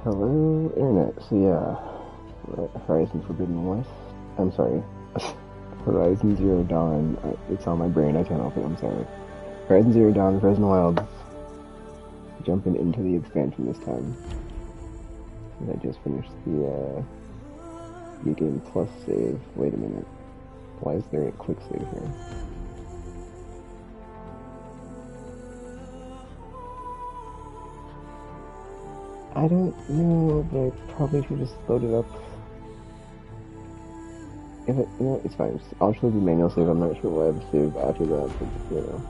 Hello, Internet. So yeah, Horizon Forbidden West. I'm sorry, Horizon Zero Dawn. It's on my brain. I can't help it. I'm sorry. Horizon Zero Dawn, Frozen Wilds. Jumping into the expansion this time. Since I just finished the New Game Plus save. Wait a minute. Why is there a quick save here? I don't know, but I probably should just load it up. If it, it's fine. I'll show the manual save. I'm not sure why I have a save after that, but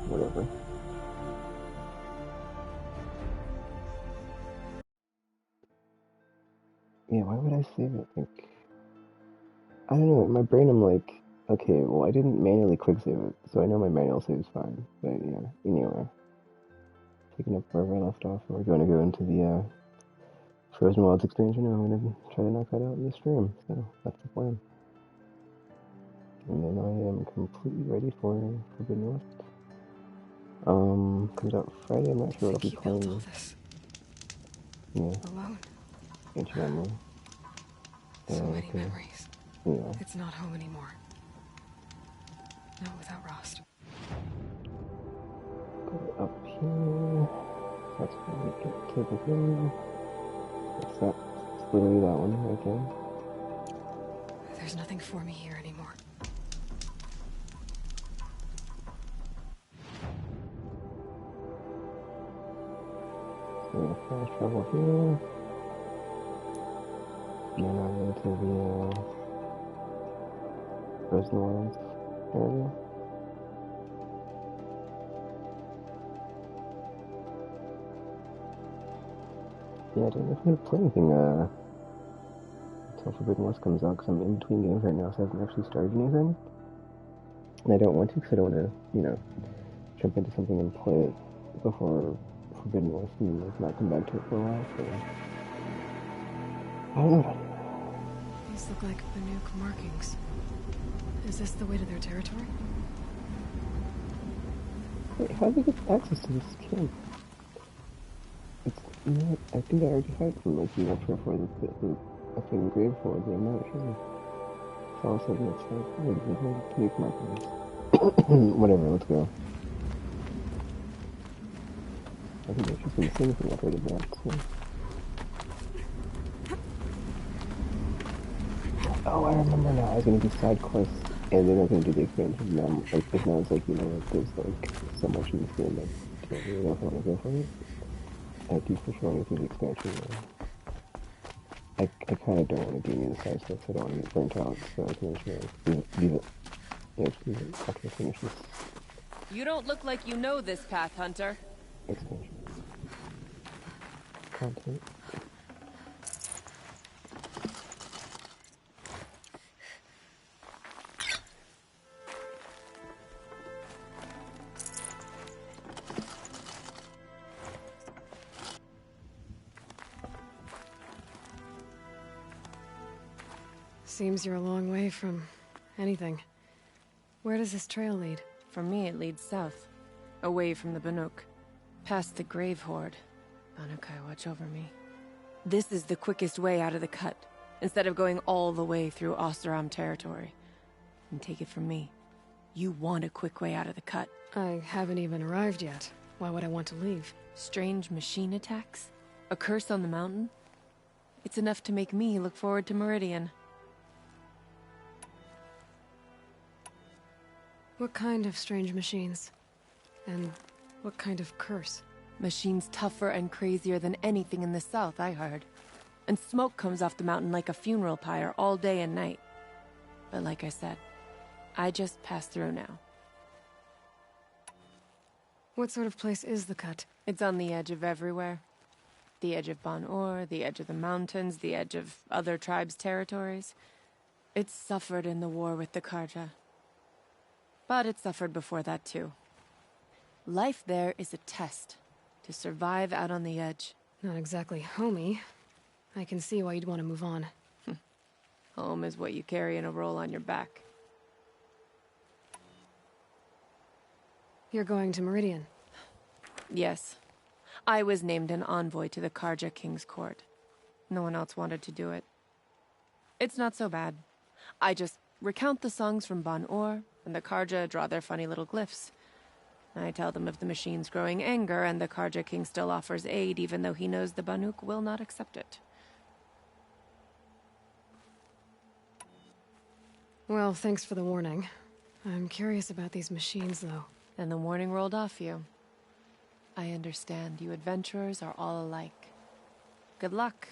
whatever. Yeah, why would I save it? Like, I don't know. In my brain, I'm like, okay, well, I didn't manually quick save it, so I know my manual save is fine. But yeah, anyway, picking up wherever I left off, we're going to go into the Frozen Wilds expansion, and I'm going to try to knock that out in the stream. So that's the plan. And then I am completely ready for Forbidden West. Comes out Friday. I'm not sure what I'll be playing. Yeah. Alone. Ancient Memory. So many Okay. memories. Yeah. It's not home anymore. Not without Rost. Go up here. That's where we get to the thing. What's that? It's literally that one right there. There's nothing for me here anymore. So we're gonna fast travel here. And then I'm into the Frozen Wilds area. Yeah, I don't know if I'm gonna play anything until Forbidden West comes out, because I'm in between games right now, so I haven't actually started anything. And I don't want to, because I don't want to, jump into something and play it before Forbidden West and like not come back to it for a while. So I don't know what I do. These look like Banuk markings. Is this the way to their territory? Wait, how do they get access to this camp? It's not. I think I already had from like the ultra for the fucking grave horde, but I'm not sure. So all of a sudden it's like, oh, there's no unique markings. Whatever, let's go. I think that's just insane for what I did that. So. Oh, I remember now. I was gonna do side quests, and then I was gonna do the expansion. Now, like, now it's like, there's like so much in this game that I don't really know if I want to go for it. I do for sure want to do the expansion. I kind of don't want to do any of the side stuff, so I don't want to get burnt out. So I can just leave it. Yeah, just leave it after I finish this You don't look like you know this path, Hunter. expansion content. Seems you're a long way from anything. Where does this trail lead? For me, it leads south. Away from the Banuk. Past the Grave Horde. Banukai, watch over me. This is the quickest way out of the cut, instead of going all the way through Oseram territory. And take it from me, you want a quick way out of the cut. I haven't even arrived yet. Why would I want to leave? Strange machine attacks? A curse on the mountain? It's enough to make me look forward to Meridian. What kind of strange machines? And what kind of curse? Machines tougher and crazier than anything in the south, I heard. And smoke comes off the mountain like a funeral pyre all day and night. But like I said, I just passed through now. What sort of place is the cut? It's on the edge of everywhere. The edge of Ban-Ur, the edge of the mountains, the edge of other tribes' territories. It's suffered in the war with the Carja. But it suffered before that too. Life there is a test. To survive out on the edge. Not exactly homey. I can see why you'd want to move on. Home is what you carry in a roll on your back. You're going to Meridian. Yes. I was named an envoy to the Carja King's court. No one else wanted to do it. It's not so bad. I just recount the songs from Ban-Or, and the Carja draw their funny little glyphs. I tell them of the machine's growing anger, and the Carja King still offers aid even though he knows the Banuk will not accept it. Well, thanks for the warning. I'm curious about these machines, though. Then the warning rolled off you. I understand you adventurers are all alike. Good luck.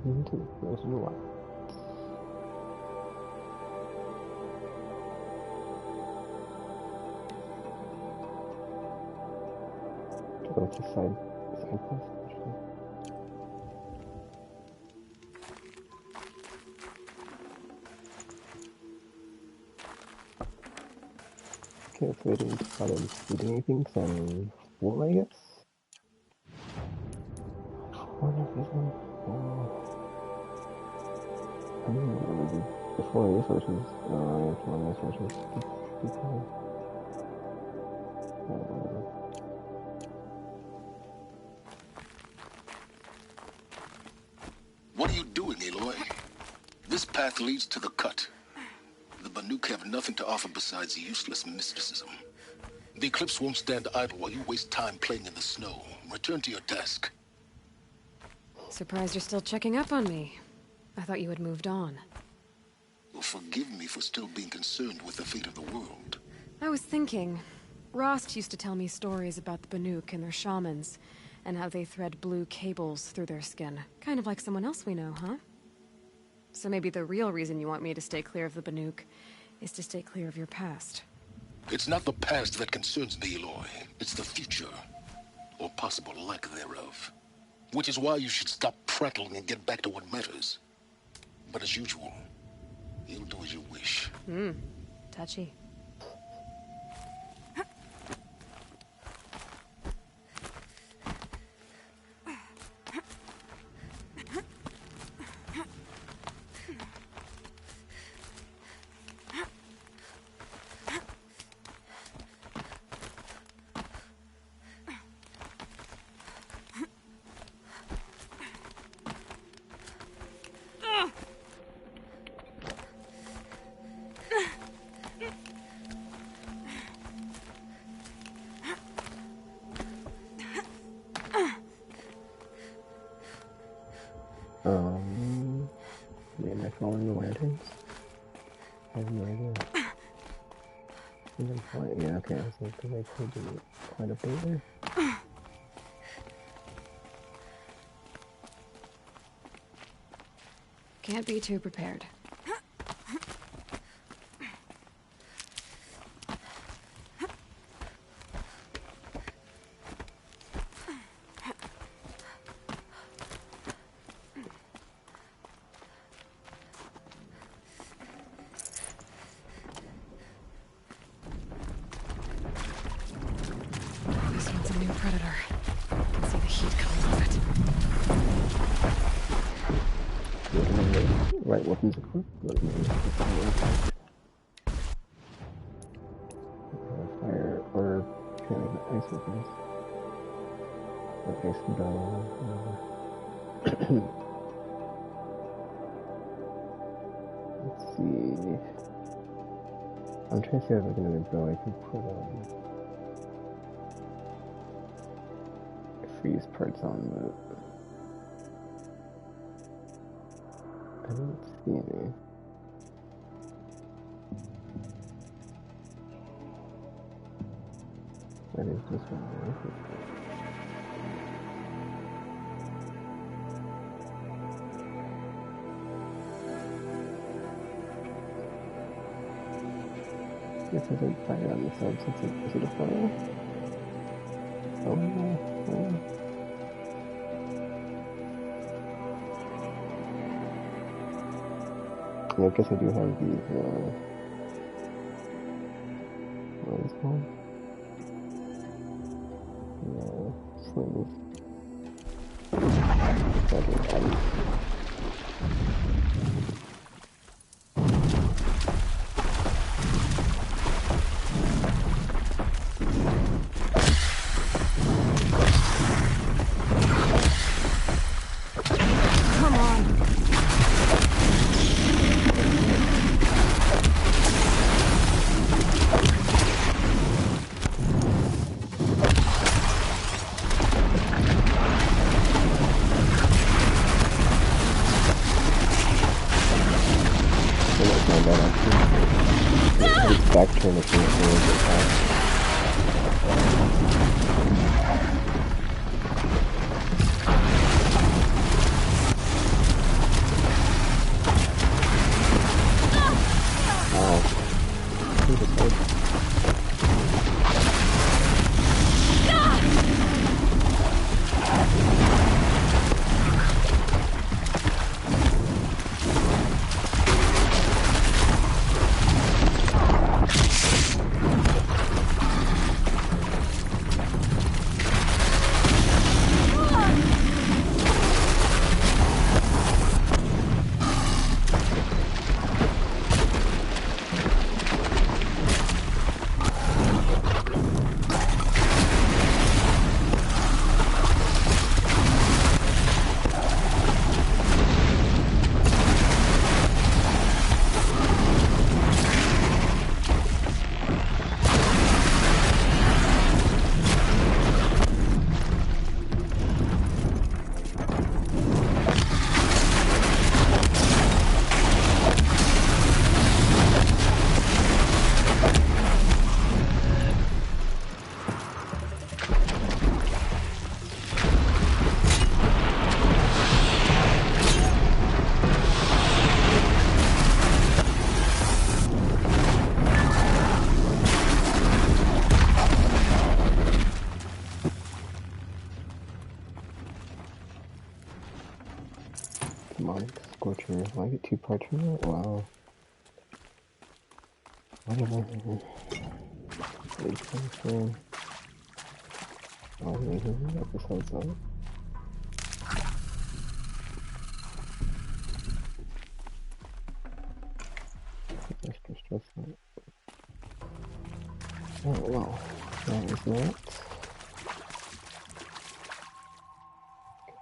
Into the Frozen Wilds. Oh, it's a side quest, actually. Okay, so I didn't bother doing anything, so I'm full, I guess. I don't remember before resources. I have to run resources. What are you doing, Aloy? This path leads to the cut. The Banuk have nothing to offer besides useless mysticism. The Eclipse won't stand idle while you waste time playing in the snow. Return to your task. Surprised you're still checking up on me. I thought you had moved on. Well, forgive me for still being concerned with the fate of the world. I was thinking, Rost used to tell me stories about the Banuk and their shamans, and how they thread blue cables through their skin. Kind of like someone else we know, huh? So maybe the real reason you want me to stay clear of the Banuk is to stay clear of your past. It's not the past that concerns me, Aloy. It's the future. Or possible lack thereof. Which is why you should stop prattling and get back to what matters. But as usual, you'll do as you wish. Touchy. Am I following the lanterns? I have no idea. Yeah, okay, I was like, because I could do quite a bit there. Can't be too prepared. This one's a new predator. I can see the heat coming off it. Right weapons equipped. Fire or kind of ice weapons. Or ice and Let's see. I'm trying to see if I have like another bow I can put freeze parts on, but I don't see any. That is just one. Guess I didn't fire on the side since is it a fire? Oh no. I guess I do have these, what is it called? Slings. That is ice. Demonic Scorcher. Will I get 2 parts from that? Wow. Whatever. Lead transfer. Oh, anything else besides that? Extra stress light. Oh, wow. That was that.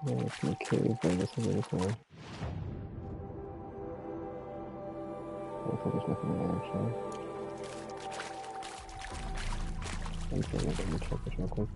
Okay, it's in the cave, but I guess I'm gonna find. Looks like there's nothing there, actually. I'm sorry, let me check this real quick.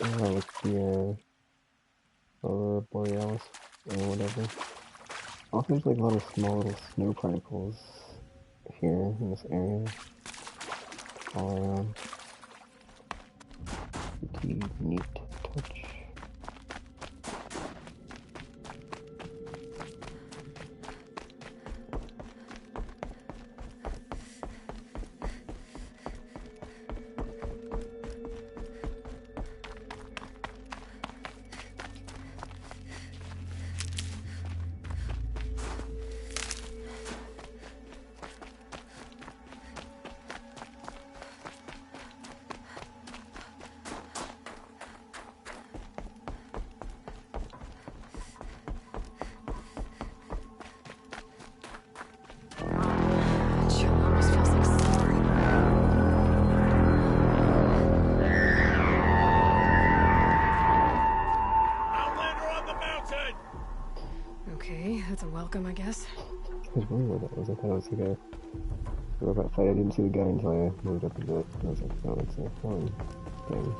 Oh, it's the Aurora Borealis or whatever. Also, there's like a lot of small little snow particles here in this area, all around. Pretty neat touch. That's a welcome, I guess. I was wondering what that was. I thought it was like a robot fight. I didn't see the guy until I moved up into it. I was like, oh, it's a phone thing.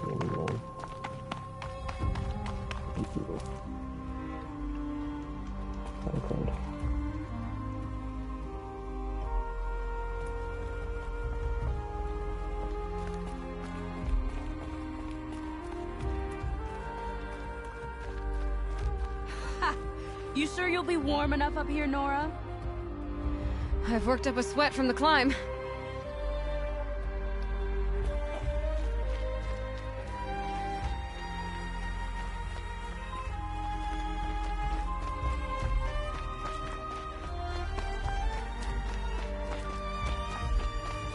Maybe wrong. SoundCloud. You sure you'll be warm enough up here, Nora? I've worked up a sweat from the climb.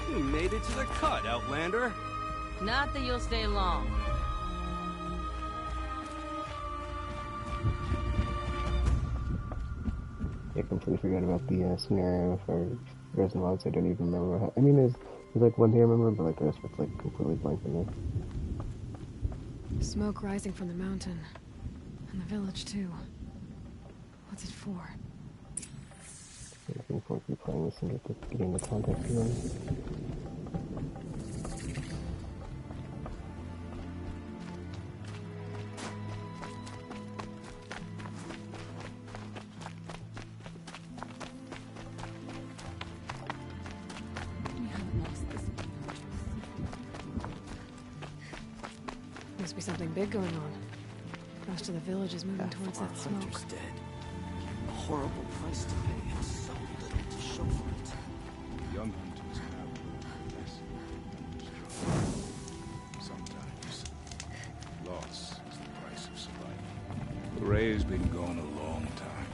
You made it to the cut, Outlander. Not that you'll stay long. I completely forgot about the scenario for Whereas in Wilds, I don't even remember what happened. I mean, there's like one thing I remember, but like the rest was like completely blank for me. Smoke rising from the mountain. And the village, too. What's it for? I'm looking forward to playing this and getting the context again. Must be something big going on. Most of the village is moving towards that smoke. Hunter's dead. A horrible price to pay and so little to show for it. Young hunters have less struggle. Sometimes loss is the price of survival. The Ray's been gone a long time.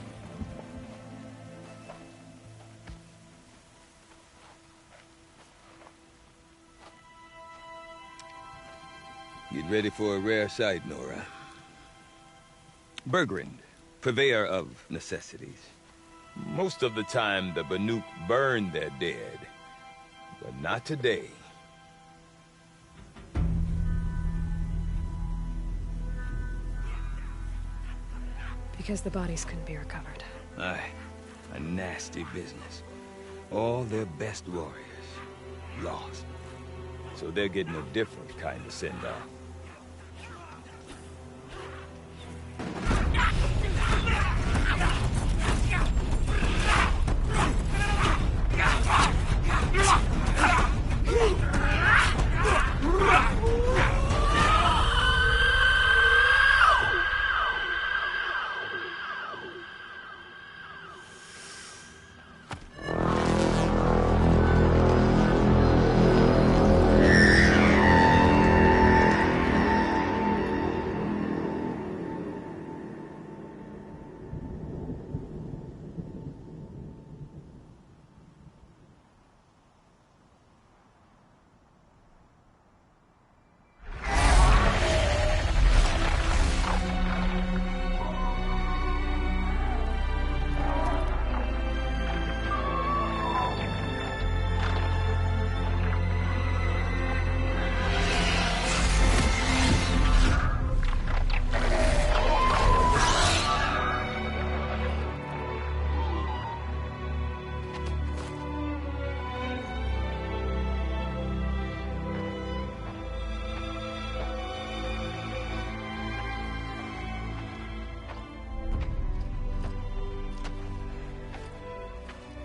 Get ready for a rare sight, Nora. Bergrand, purveyor of necessities. Most of the time, the Banuk burn their dead. But not today. Because the bodies couldn't be recovered. Aye, a nasty business. All their best warriors lost. So they're getting a different kind of send-off.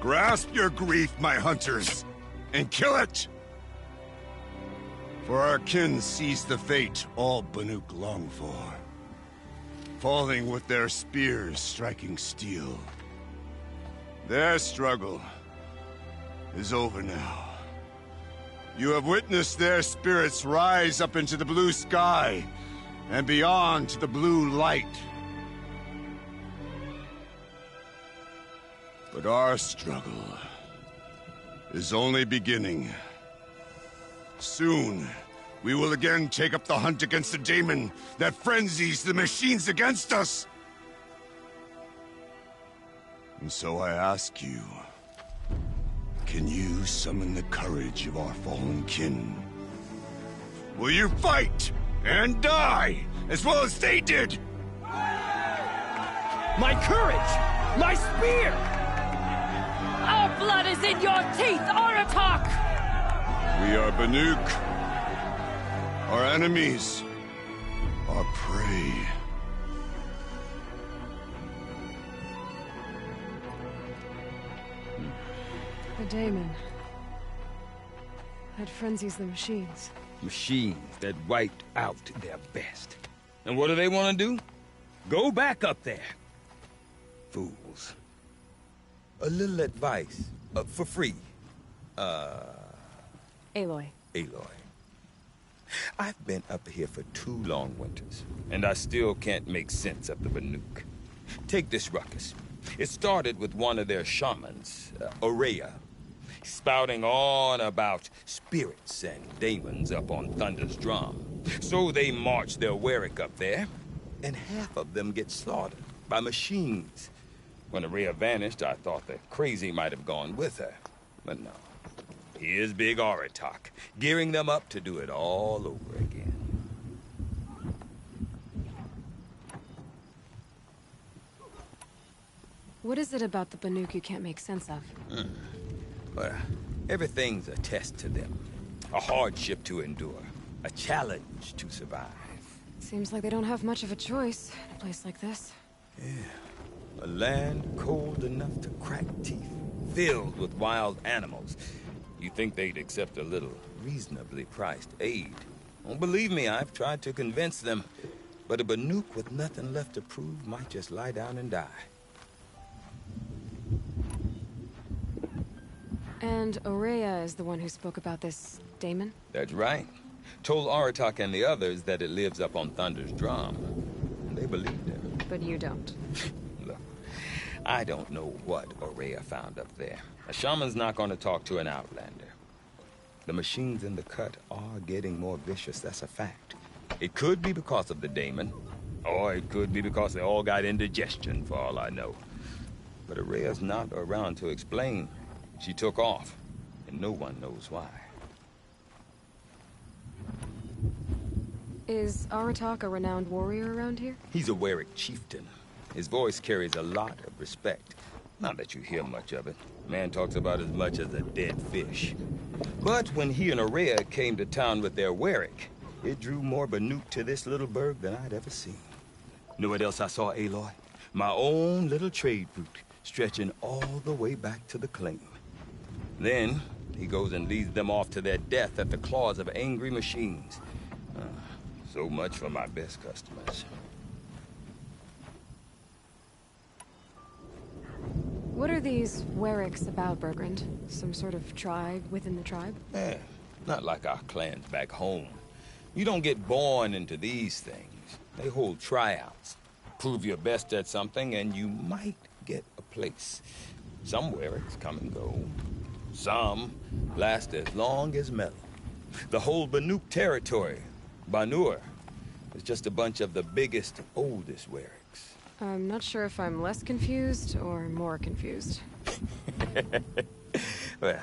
Grasp your grief, my hunters, and kill it! For our kin sees the fate all Banuk long for. Falling with their spears striking steel. Their struggle is over now. You have witnessed their spirits rise up into the blue sky, and beyond to the blue light. But our struggle is only beginning. Soon, we will again take up the hunt against the daemon that frenzies the machines against us. And so I ask you, can you summon the courage of our fallen kin? Will you fight and die as well as they did? My courage! My spear! Our blood is in your teeth, Aratak! We are Banuk. Our enemies are prey. The daemon. That frenzies the machines. Machines that wiped out their best. And what do they want to do? Go back up there. Fools. A little advice, for free. Aloy. Aloy. I've been up here for 2 long winters, and I still can't make sense of the Banuk. Take this ruckus. It started with one of their shamans, Ourea, spouting on about spirits and demons up on Thunder's drum. So they march their Warwick up there, and half of them get slaughtered by machines. When Ourea vanished, I thought the crazy might have gone with her. But no. Here's Big Aratak, gearing them up to do it all over again. What is it about the Banuk you can't make sense of? Well, everything's a test to them. A hardship to endure. A challenge to survive. Seems like they don't have much of a choice in a place like this. Yeah. A land cold enough to crack teeth, filled with wild animals. You'd think they'd accept a little reasonably priced aid. Well, believe me, I've tried to convince them. But a Banuk with nothing left to prove might just lie down and die. And Ourea is the one who spoke about this daemon? That's right. Told Aratak and the others that it lives up on Thunder's drum. And they believed him. But you don't. Look, I don't know what Ourea found up there. A shaman's not going to talk to an outlander. The machines in the cut are getting more vicious, that's a fact. It could be because of the daemon, or it could be because they all got indigestion, for all I know. But Ourea's not around to explain. She took off, and no one knows why. Is Aratak a renowned warrior around here? He's a Werik chieftain. His voice carries a lot of respect. Not that you hear much of it. Man talks about as much as a dead fish. But when he and Ourea came to town with their Werik, it drew more Banuk to this little burg than I'd ever seen. Know what else I saw, Aloy? My own little trade route, stretching all the way back to the claim. Then, he goes and leads them off to their death at the claws of angry machines. So much for my best customers. What are these Weriks about, Bergrand? Some sort of tribe within the tribe? Not like our clans back home. You don't get born into these things. They hold tryouts. Prove your best at something and you might get a place. Some Weriks come and go. Some last as long as metal. The whole Banuk territory, Banur, is just a bunch of the biggest, oldest Weriks. I'm not sure if I'm less confused or more confused. Well,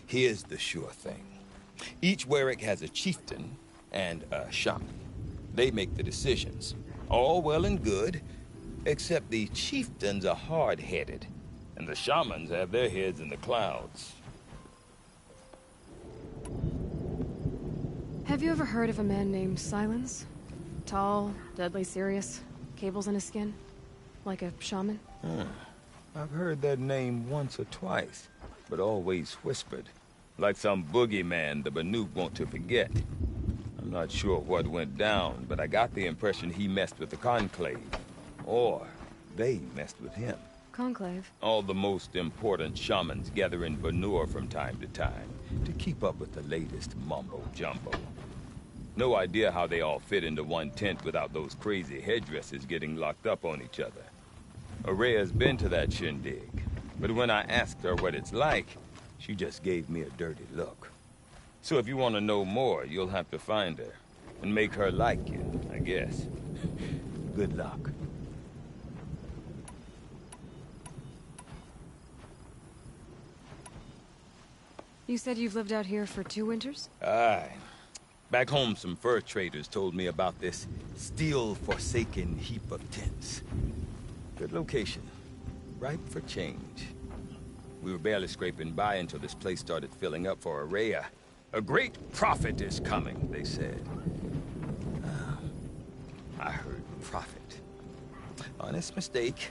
here's the sure thing. Each Werik has a chieftain and a shaman. They make the decisions. All well and good, except the chieftains are hard-headed, and the shamans have their heads in the clouds. Have you ever heard of a man named Silence? Tall, deadly serious, cables in his skin? Like a shaman? I've heard that name once or twice, but always whispered. Like some boogeyman the Banuk want to forget. I'm not sure what went down, but I got the impression he messed with the Conclave. Or they messed with him. Conclave? All the most important shamans gather in Banur from time to time to keep up with the latest mumbo-jumbo. No idea how they all fit into one tent without those crazy headdresses getting locked up on each other. Ourea's been to that shindig, but when I asked her what it's like, she just gave me a dirty look. So if you want to know more, you'll have to find her and make her like you, I guess. Good luck. You said you've lived out here for 2 winters? Aye. Back home, some fur traders told me about this steel-forsaken heap of tents. Good location. Ripe for change. We were barely scraping by until this place started filling up for Ourea. A great prophet is coming, they said. I heard prophet. Honest mistake.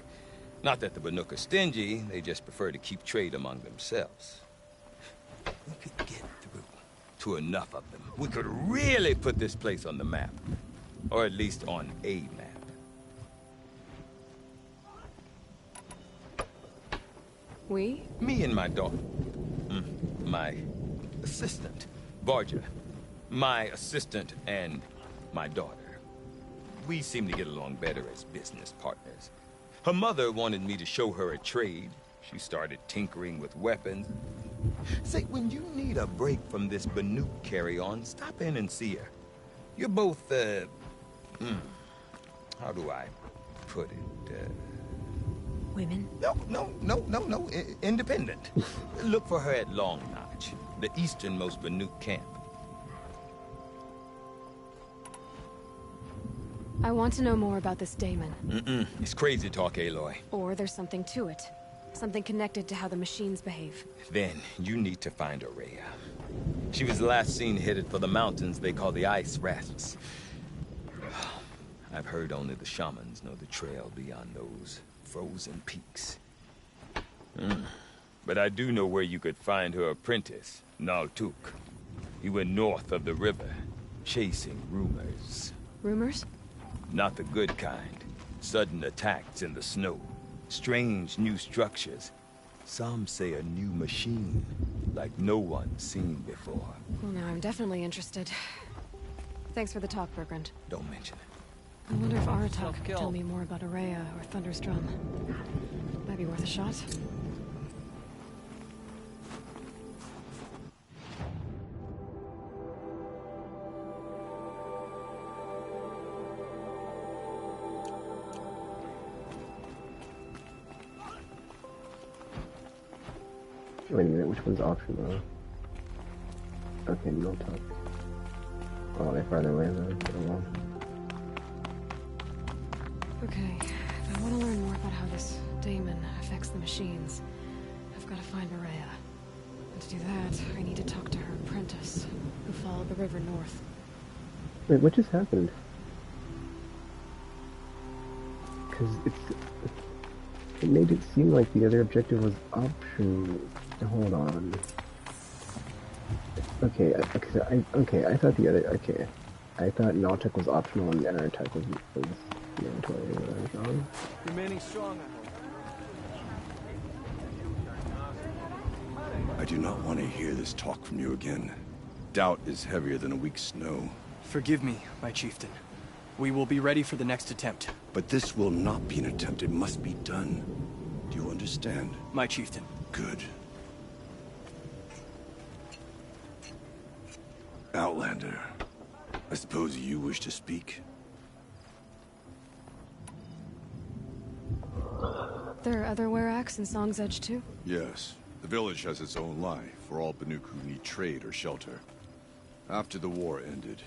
Not that the Banuk are stingy, they just prefer to keep trade among themselves. We could get through to enough of them. We could really put this place on the map. Or at least on a map. We? Me and my daughter. My assistant, Varja. My assistant and my daughter. We seem to get along better as business partners. Her mother wanted me to show her a trade. She started tinkering with weapons. Say, when you need a break from this Banuk carry-on, stop in and see her. You're both, how do I put it? women? No. Independent. Look for her at Long Notch, the easternmost Banuk camp. I want to know more about this Damon. It's crazy talk, Aloy. Or there's something to it. Something connected to how the machines behave. Then you need to find Ourea. She was last seen headed for the mountains they call the Ice Rasps. I've heard only the shamans know the trail beyond those frozen peaks. But I do know where you could find her apprentice, Naltuk. He went north of the river, chasing rumors. Rumors? Not the good kind. Sudden attacks in the snow. Strange new structures. Some say a new machine, like no one's seen before. Well, now I'm definitely interested. Thanks for the talk, Bergrand. Don't mention it. I wonder if Aratak could tell me more about Ourea or Thunderstrom. Might be worth a shot. Wait a minute, which one's optional? Okay, no talk. Oh, they're farther away though. Oh, well. Okay, if I want to learn more about how this Damon affects the machines, I've got to find Ourea. And to do that, I need to talk to her apprentice, who followed the river north. Wait, what just happened? Because it made it seem like the other objective was optional. Hold on. Okay, I thought the other, I thought Naltuk was optional and Aratak was mandatory. Was I wrong? Remaining strong, I do not want to hear this talk from you again. Doubt is heavier than a week's snow. Forgive me, my chieftain. We will be ready for the next attempt. But this will not be an attempt. It must be done. Do you understand? My chieftain. Good. Outlander, I suppose you wish to speak? There are other Weraks in Song's Edge too? Yes. The village has its own life for all Banuk who need trade or shelter. After the war ended,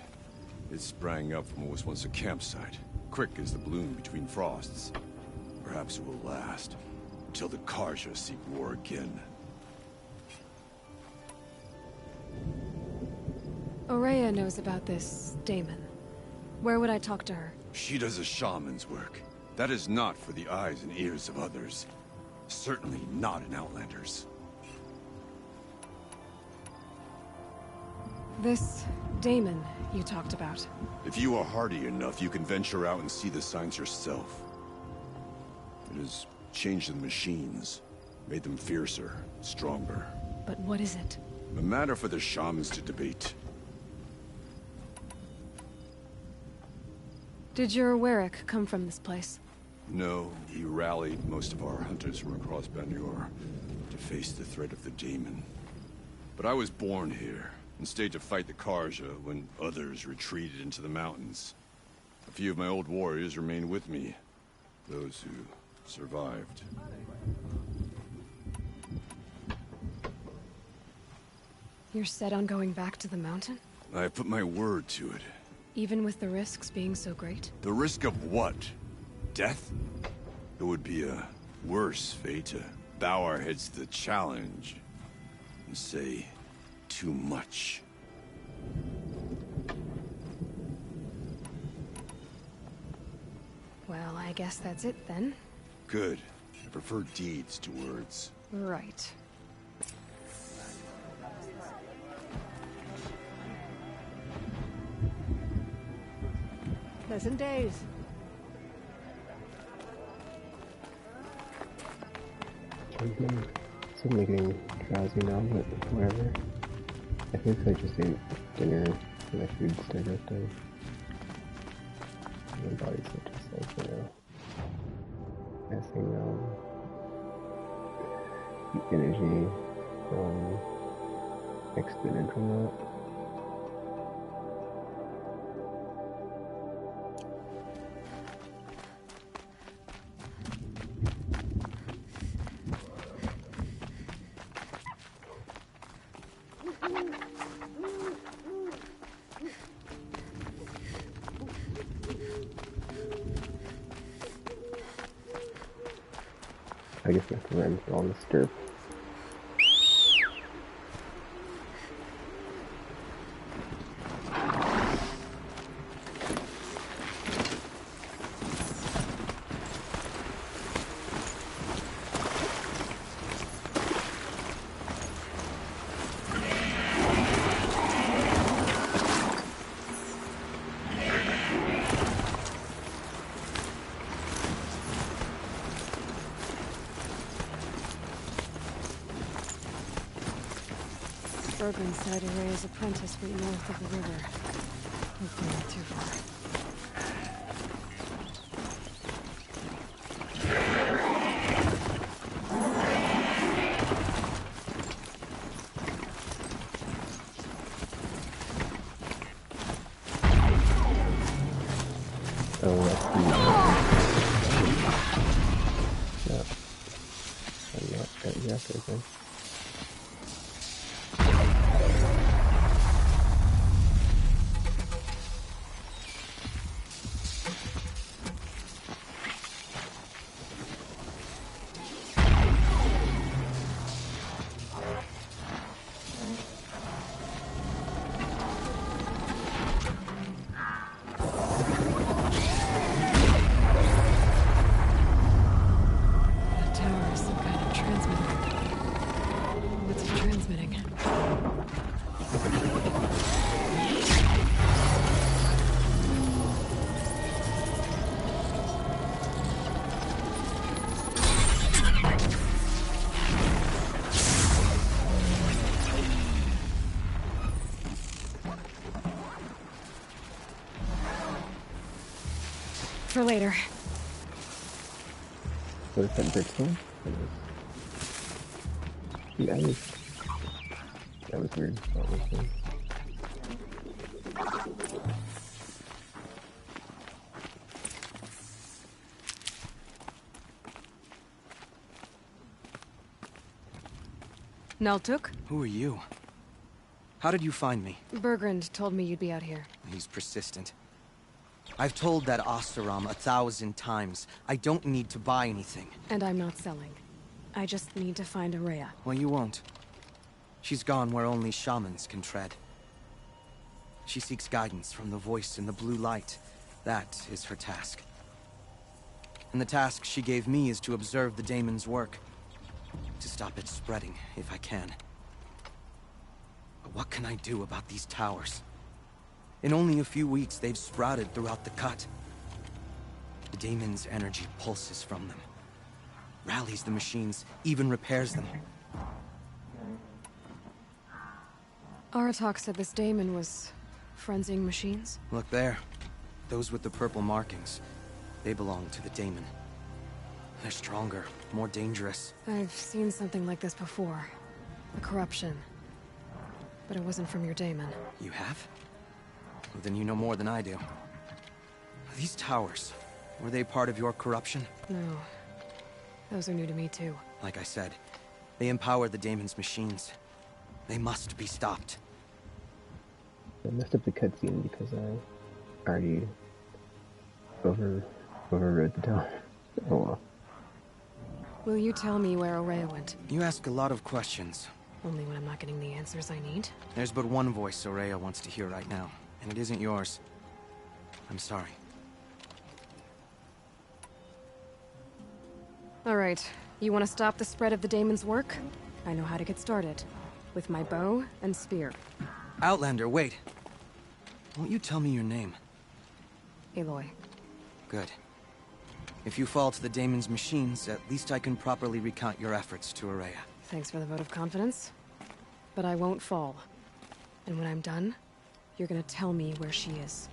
it sprang up from what was once a campsite, quick as the bloom between frosts. Perhaps it will last, until the Karja seek war again. Ourea knows about this Damon. Where would I talk to her? She does a shaman's work. That is not for the eyes and ears of others. Certainly not an Outlander's. This Damon you talked about. If you are hardy enough, you can venture out and see the signs yourself. It has changed the machines, made them fiercer, stronger. But what is it? A matter for the shamans to debate. Did your Werak come from this place? No, he rallied most of our hunters from across Banur to face the threat of the Damon. But I was born here, and stayed to fight the Karja when others retreated into the mountains. A few of my old warriors remained with me, those who survived. You're set on going back to the mountain? I have put my word to it. Even with the risks being so great? The risk of what? Death? It would be a worse fate to bow our heads to the challenge and say too much. Well, I guess that's it then. Good. I prefer deeds to words. Right. Pleasant days. So I'm getting drowsy now, but whatever. I think I just ate dinner and my food's still good though. My body's just like, messing the energy excluded from that. I guess we have to run through all this dirt. Bergren said Araya's apprentice went north of the river. Hopefully not too far. Oh, that's the... Yeah, I think. For later. What is that brick one? Yeah, that was weird. That was weird. Naltuk? Who are you? How did you find me? Bergrand told me you'd be out here. He's persistent. I've told that Oseram 1,000 times. I don't need to buy anything. And I'm not selling. I just need to find Araya. Well, you won't. She's gone where only shamans can tread. She seeks guidance from the voice in the blue light. That is her task. And the task she gave me is to observe the daemon's work. To stop it spreading, if I can. But what can I do about these towers? In only a few weeks, they've sprouted throughout the cut. The daemon's energy pulses from them. Rallies the machines, even repairs them. Aratak said this daemon was frenzying machines? Look there. Those with the purple markings. They belong to the daemon. They're stronger, more dangerous. I've seen something like this before. The corruption. But it wasn't from your daemon. You have? Well, then you know more than I do. These towers, were they part of your corruption? No. Those are new to me too. Like I said, they empower the daemon's machines. They must be stopped. I messed up the cutscene because I already overrode the tower. Oh well. Will you tell me where Araya went? You ask a lot of questions. Only when I'm not getting the answers I need. There's but one voice Araya wants to hear right now, and it isn't yours. I'm sorry. Alright, you want to stop the spread of the daemon's work? I know how to get started. With my bow and spear. Outlander, wait. Won't you tell me your name? Aloy. Good. If you fall to the daemon's machines, at least I can properly recount your efforts to Araya. Thanks for the vote of confidence. But I won't fall. And when I'm done, you're gonna tell me where she is.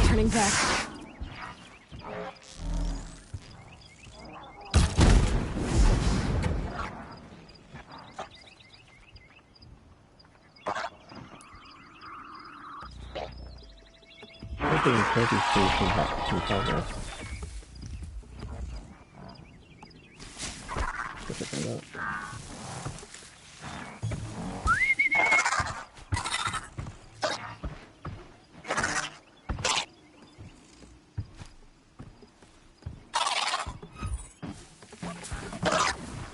Turning back. getting trophies from progress. Let's check that out.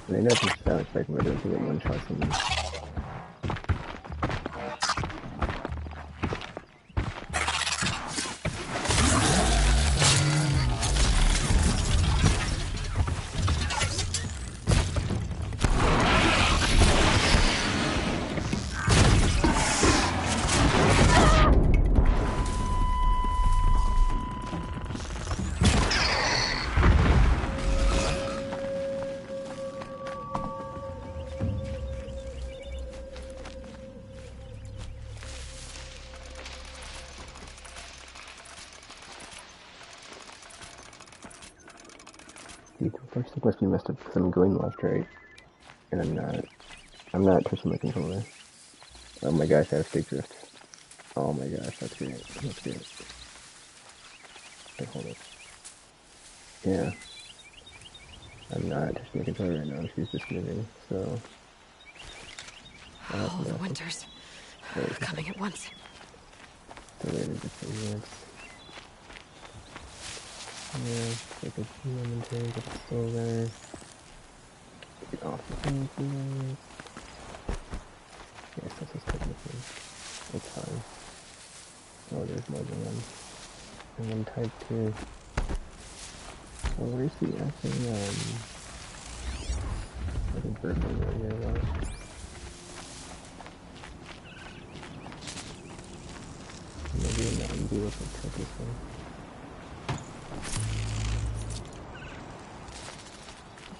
I know if you sound expecting me to get one shot from me. First, it must be messed up because I'm going left, right? And I'm not touching my controller. Oh my gosh, I have stick drift. Oh my gosh, that's great. That's great. Okay, hold it. Yeah. I'm not touching my controller right now, she's just moving, so... Oh, the winters. Coming at once. Delayed it just 10 minutes. Yeah, take a few momentary, get the soul there. Get off the thing, please. Yes, that's just technically. It's fine. Oh, there's more than one. And then type 2. Oh, where's the actually, I think Bergman right here, well. Maybe in that view if I check this one.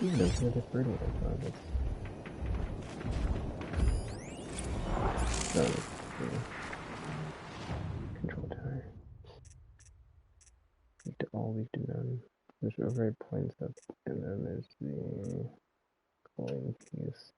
Yeah, there's no different I thought it. No, control tower. We've to all we've done. There's override points up, and then there's the calling piece.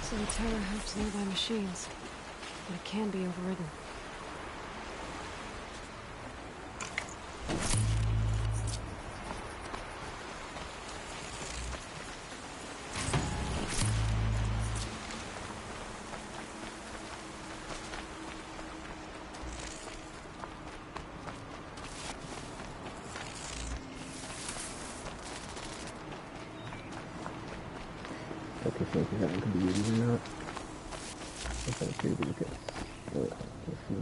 So the tower hosts nearby machines, but it can be overridden. Okay, so if that one could be used or not. I thought it could be because let's see.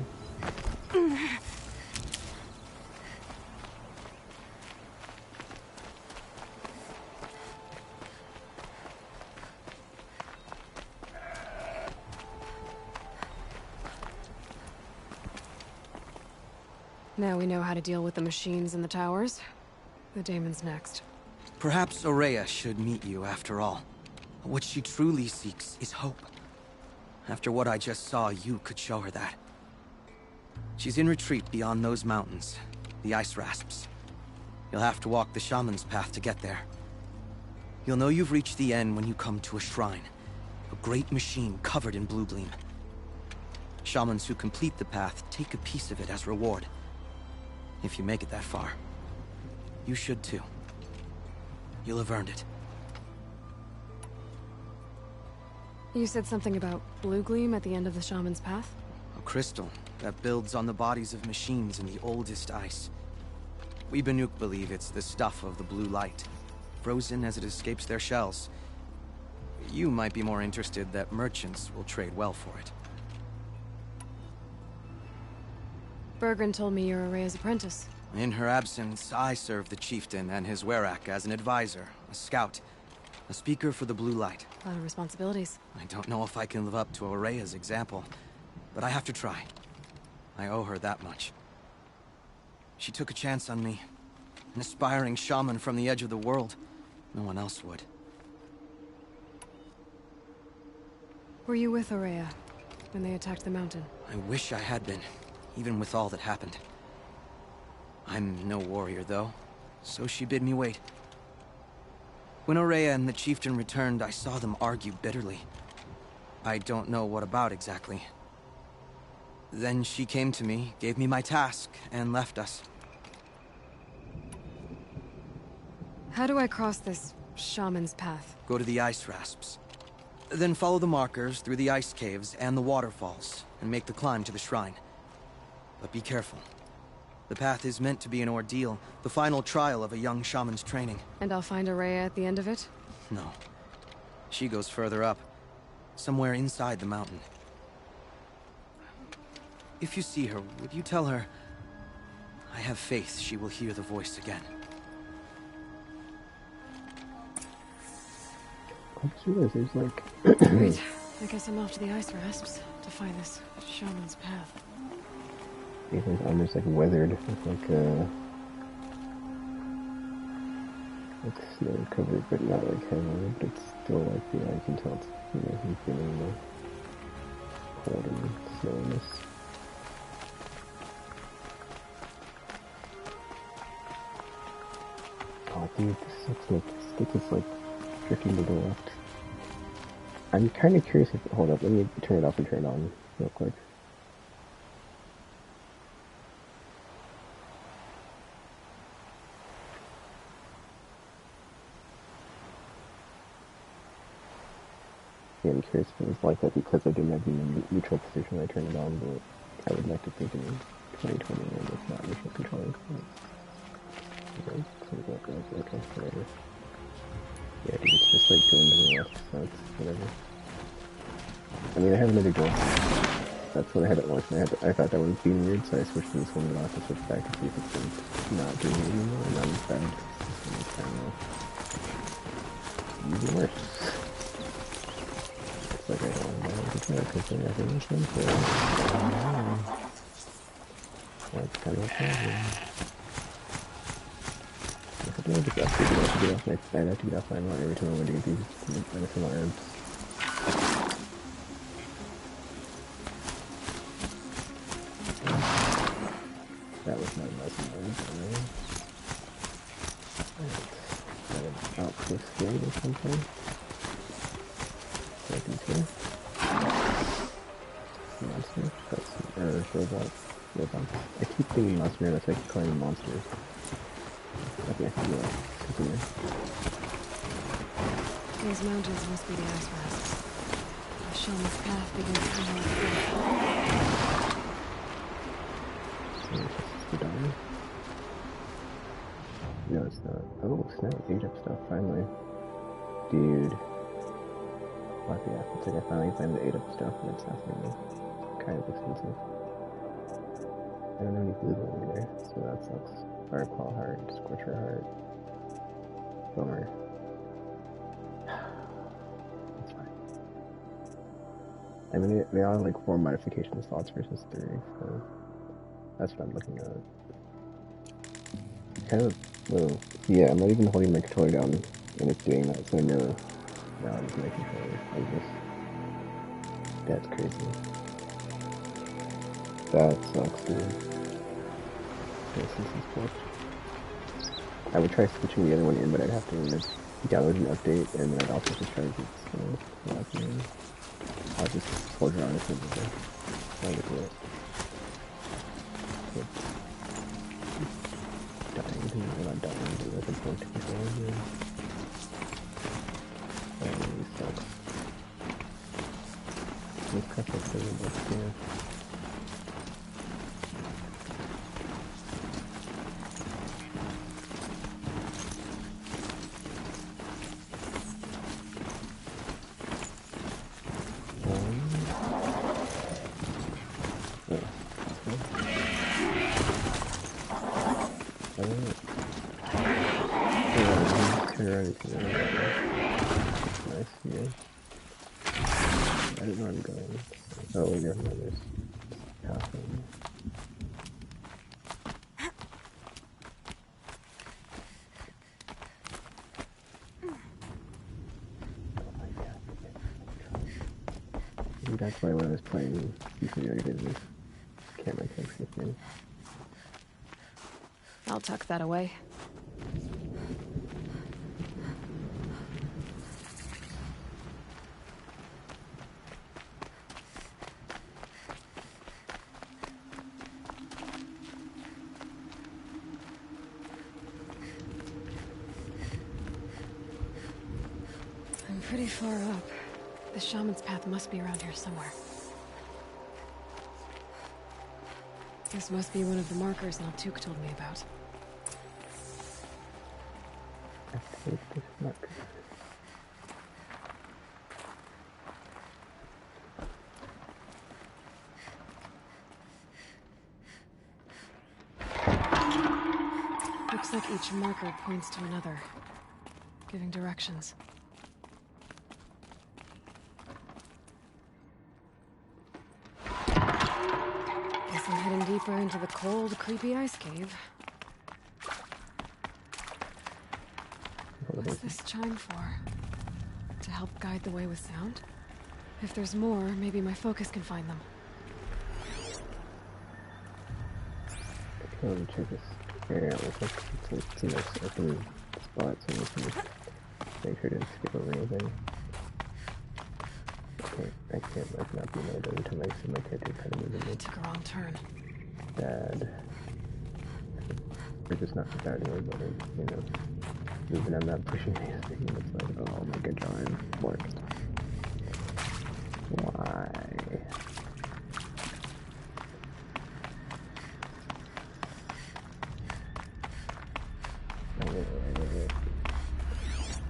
Now we know how to deal with the machines and the towers. The Daemon's next. Perhaps Ourea should meet you after all. What she truly seeks is hope. After what I just saw, you could show her that. She's in retreat beyond those mountains, the ice rasps. You'll have to walk the shaman's path to get there. You'll know you've reached the end when you come to a shrine, a great machine covered in blue gleam. Shamans who complete the path take a piece of it as reward. If you make it that far, you should too. You'll have earned it. You said something about blue gleam at the end of the shaman's path? A crystal that builds on the bodies of machines in the oldest ice. We Banuk believe it's the stuff of the blue light, frozen as it escapes their shells. You might be more interested that merchants will trade well for it. Bergren told me you're Ourea's apprentice. In her absence, I serve the chieftain and his werak as an advisor, a scout, A speaker for the blue light. A lot of responsibilities. I don't know if I can live up to Ourea's example, but I have to try. I owe her that much. She took a chance on me. An aspiring shaman from the edge of the world. No one else would. Were you with Ourea when they attacked the mountain? I wish I had been, even with all that happened. I'm no warrior, though, so she bid me wait. When Ourea and the chieftain returned, I saw them argue bitterly. I don't know what about exactly. Then she came to me, gave me my task, and left us. How do I cross this shaman's path? Go to the ice rasps. Then follow the markers through the ice caves and the waterfalls, and make the climb to the shrine. But be careful. The path is meant to be an ordeal, the final trial of a young shaman's training. And I'll find Ourea at the end of it? No. She goes further up, somewhere inside the mountain. If you see her, would you tell her, I have faith she will hear the voice again. I just realized there's like... Great. I guess I'm off to the ice rasps to find this shaman's path. These almost like weathered with like snow covered, but not like heavily. But it's still like, yeah, I can tell it's, you know, he's feeling the cold and snowiness. Oh dude, this looks like the stick is like drifting to the left. I'm kind of curious if, hold up, let me turn it off and turn it on real quick. Yeah, I'm curious if it was like that because I didn't have the neutral position when I turned it on, but I would like to think in 2020 when it's not neutral controlling. Okay, whatever. Yeah, dude, it's just like going to the left, so it's whatever. I mean, I have another door. That's what I had at once, and I thought that was being weird, so I switched to this one and off to switch back to see if it's not doing it anymore, and now it's bad. This one is even worse. It's like I don't know what to do, because they're not doing anything, so that's kind of a problem. I have to get off my bed, I have to get off my mount every time I want to get these medicinal herbs. That was not medicinal herbs, right? Is that an outpost here or something? Here? Monster? That's, robot. I keep thinking monster, that's like calling monsters. Okay, yeah, continue. These mountains must be the ice rasps. The shaman's path begins somewhere. No, it's not. Oh, snap, age up stuff, finally. Dude. What the F? It's like I finally found the 8-up stuff, and it's not really kind of expensive. I don't have any blue gold either, so that sucks. Firepaw heart, Scorcher heart. Bummer. That's fine. I mean, they are like 4 modification slots versus 3, so that's what I'm looking at. Kind of, well, yeah, I'm not even holding my controller down, and it's doing that, so I know now I'm my controller. That's crazy. That sucks, dude. I would try switching the other one in, but I'd have to download an update, and then I'd also just try to get I'll just soldier on it and try to do it. Dying, we're not dying, dude. That's important to control here. That really sucks. Let's cut that thing up here. already see that. Nice, yeah. I didn't know I'm going. Oh, yeah, no, there's passing. That's why when I was playing Superior did this camera takes with me. I'll tuck that away. I'm pretty far up. The shaman's path must be around here somewhere. This must be one of the markers Naltuk told me about. I take this marker. Looks like each marker points to another, giving directions. I'm heading deeper into the cold, creepy ice cave. What's this chime for? To help guide the way with sound? If there's more, maybe my focus can find them. Let me check this area out real quick. It's a nice open spot, so we can just make sure to skip over anything. I can't like not be made until I see my character kind of moving. I took a wrong turn. Bad. Or just not so bad anyway, but like, you know, even I'm not pushing anything. It's like, oh my good drawing worked. Why? Wait.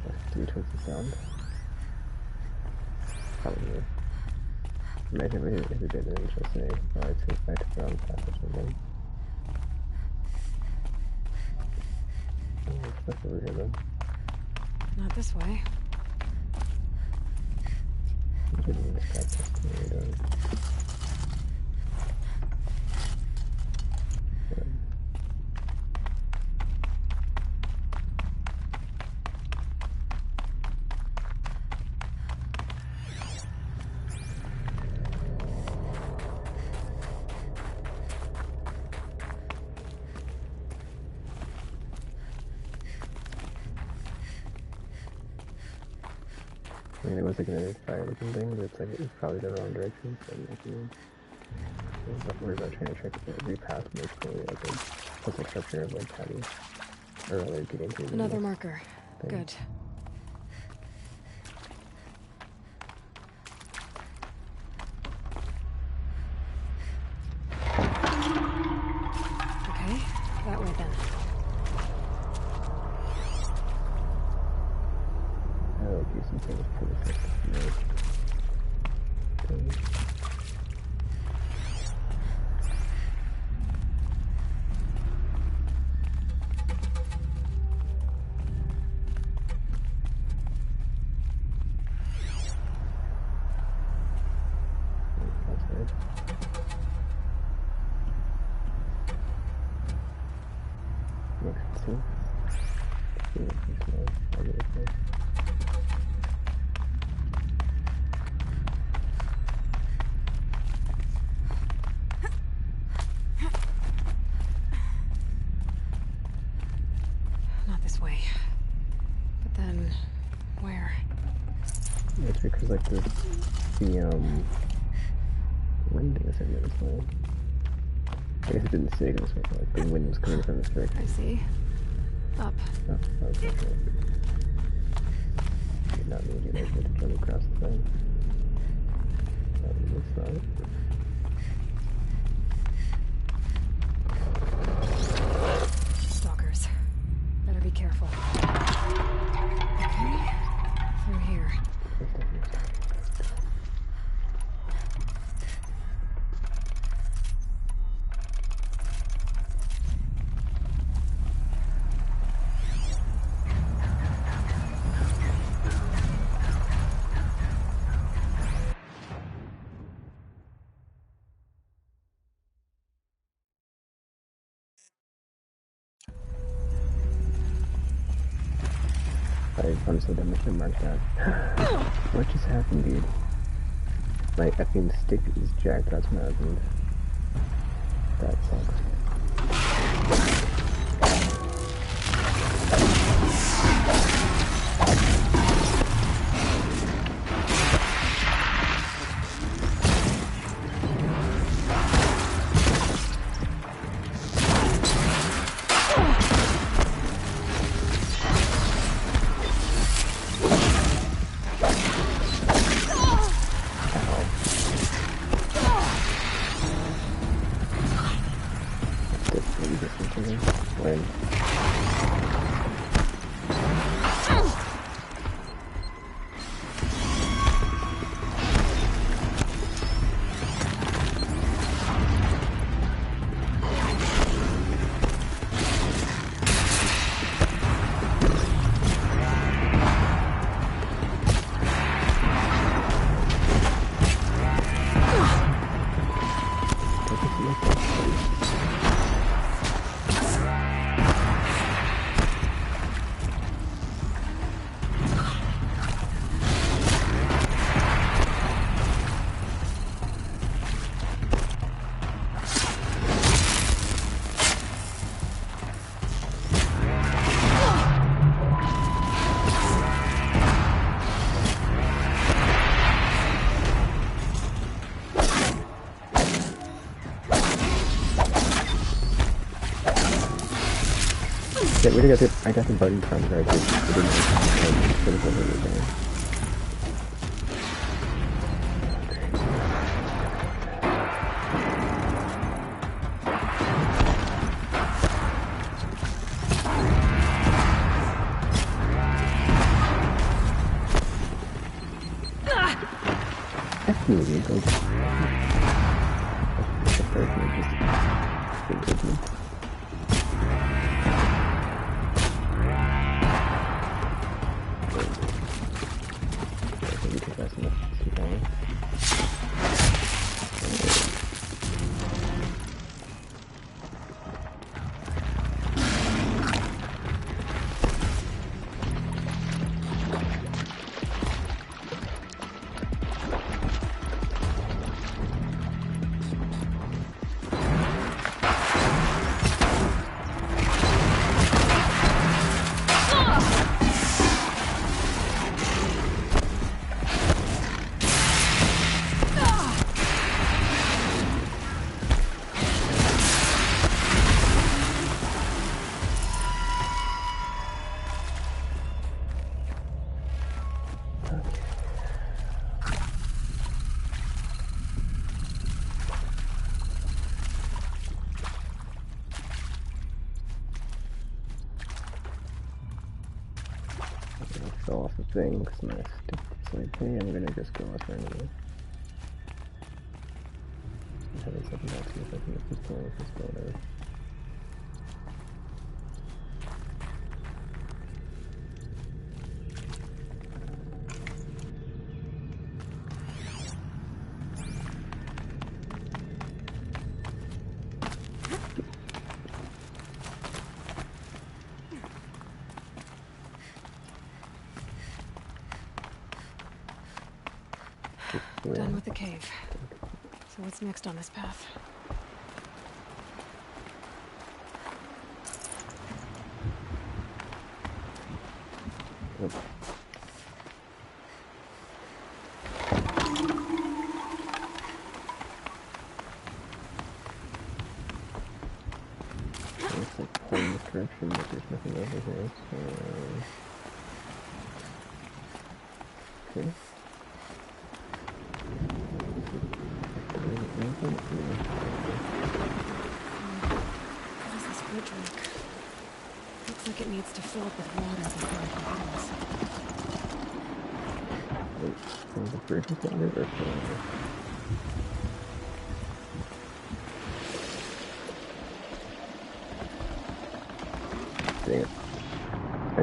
Let's do towards the sound. Probably. Imagine if it did an interesting. Oh, I'd say back to the wrong path or something. Oh, what's stuff over here then? Not this way. I'm getting this path just to me done. I mean, it was like an fire looking thing, but it's like it's probably the wrong direction, so I'm like, I'm not worried about trying to check every path more clearly, like a puzzle structure of like how to, or rather getting through the Another marker. thing. Good. Okay, that way then. Oh, do some things pretty quick. Not this way. But then, where? It's because like the wind is in this way. I guess it didn't say this way, but like the wind was coming from this direction. I see. Up. Oh, okay. Did not need you like to jump across the thing. That's not it. Stalkers. Better be careful. Okay. Through here. I'm so dumb, I should mark that. What just happened, dude? My effing stick is jacked out to my husband. That sucks. Yeah, we I got the button from her. I didn't critical everything. That's me, dude. Like, the first one just didn't me. Off the thing because my stick is like, hey, I'm gonna just go off randomly. I'm having something else, see if I can get this going with this builder. Done with the cave. So what's next on this path? Yep. Looks like pulling this direction, but there's nothing over here. Okay. What is this bridge work? Looks like it needs to fill up with water before I can cross. Wait, the bridge is down there or somewhere? Dang it. I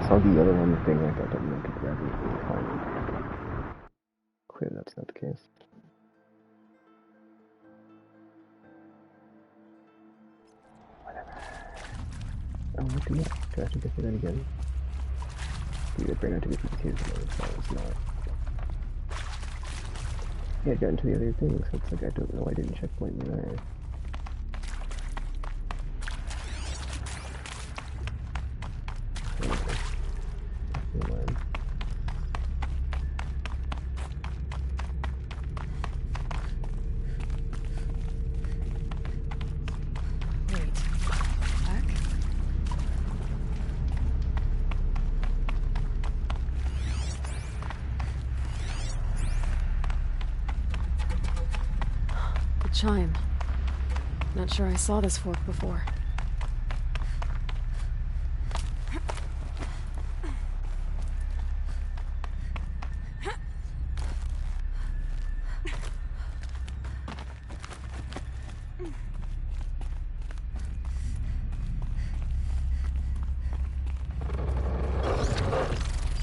saw the other one thing, I thought that meant to grab it and climb it. Clear that's not the case. Whatever. Oh, what the heck? Do I have to get that again? the brain out to get to the cave, so it's not. Yeah, I got into the other thing, so it's like I don't know why I didn't checkpoint me there. Chime. Not sure I saw this fork before.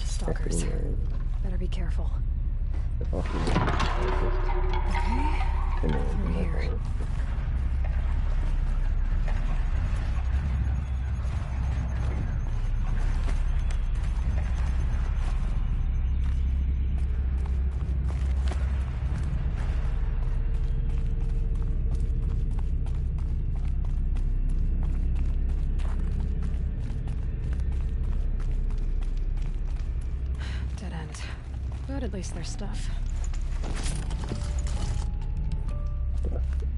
Stalkers. Better be careful. Okay. Over here. Dead end. But at least there's stuff.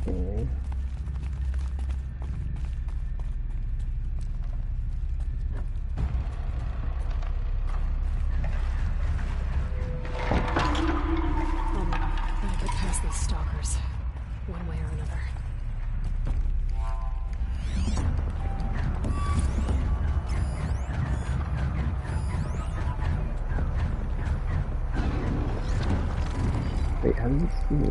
Anyway. Gotta get past these stalkers, one way or another. Wait, how did you see me?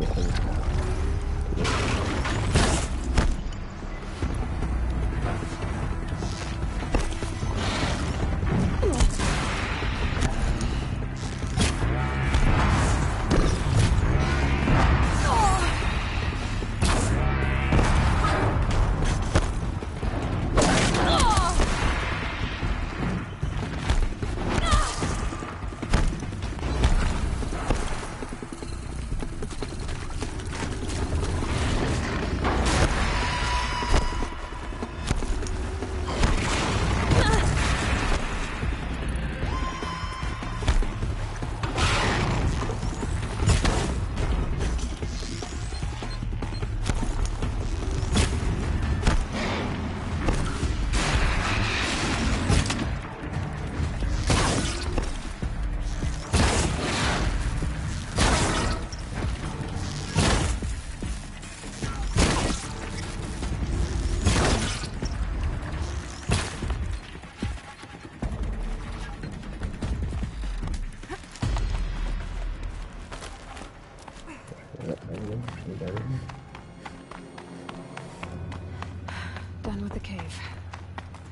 Done with the cave.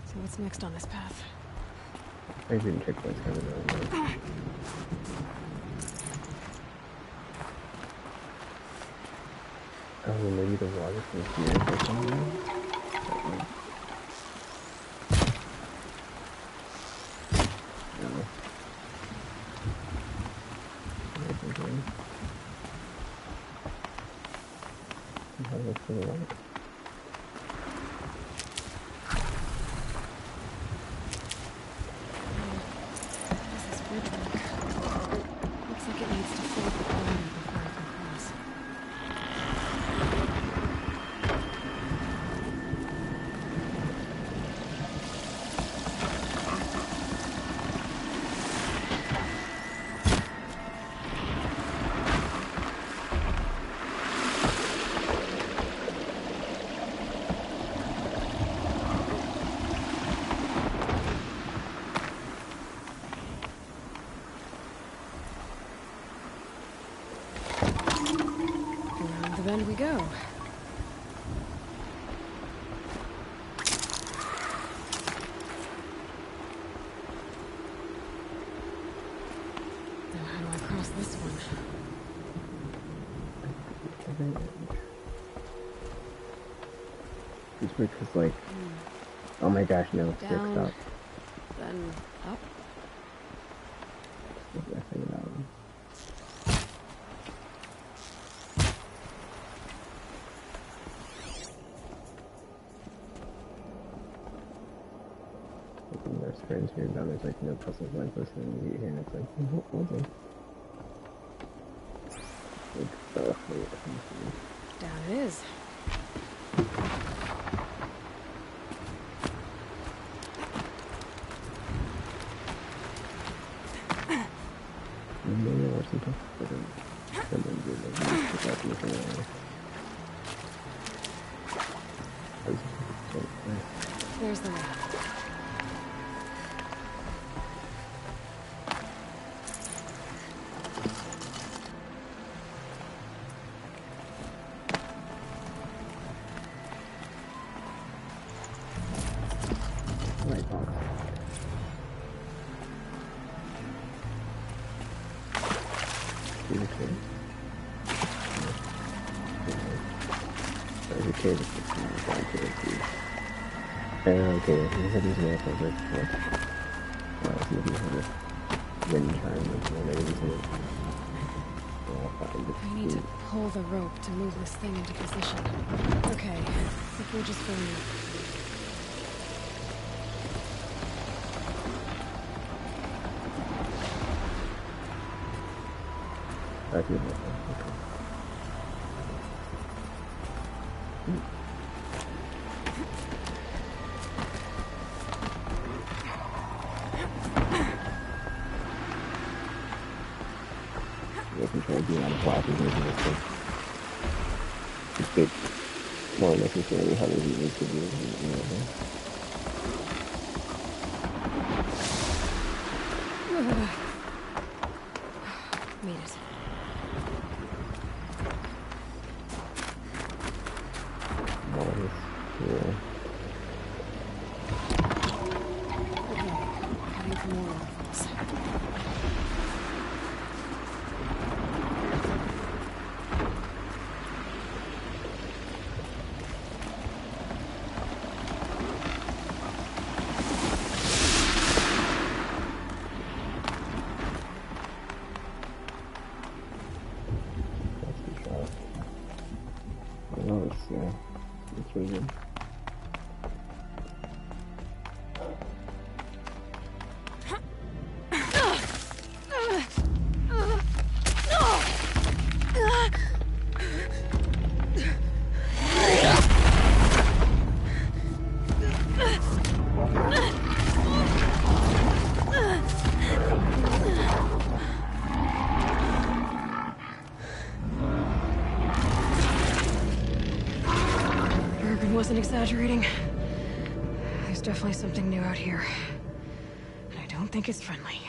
So what's next on this path? I didn't check what's coming on. Oh, maybe the water from here or something? Looks like it needs to ford the corner before I can cross. Around the bend we go. Now how do I cross this one? This bridge was like, oh my gosh, no, Down, stop. then up. Okay, hang it out. There's friends here, now there's like no puzzles like this, and you get here and it's like, what was it? Like, wait, Down it is. maybe or something. But then someone did like pick out anything else. There's the map. Right box. See the cave? There's a cave that's down to the sea. Okay, he said he's gonna have like what? See if he has a wind chime or something like that. I need to pull the rope to move this thing into position. Okay, if we'll just go move. Back in there. Okay. I can try being on the block and making this thing. It's big. More necessarily how does it need to do it? Made it. More of this. Yeah. Okay, heading for more waterfalls. That's the shot. I know it's really good. Bergen wasn't exaggerating. There's definitely something new out here. And I don't think it's friendly.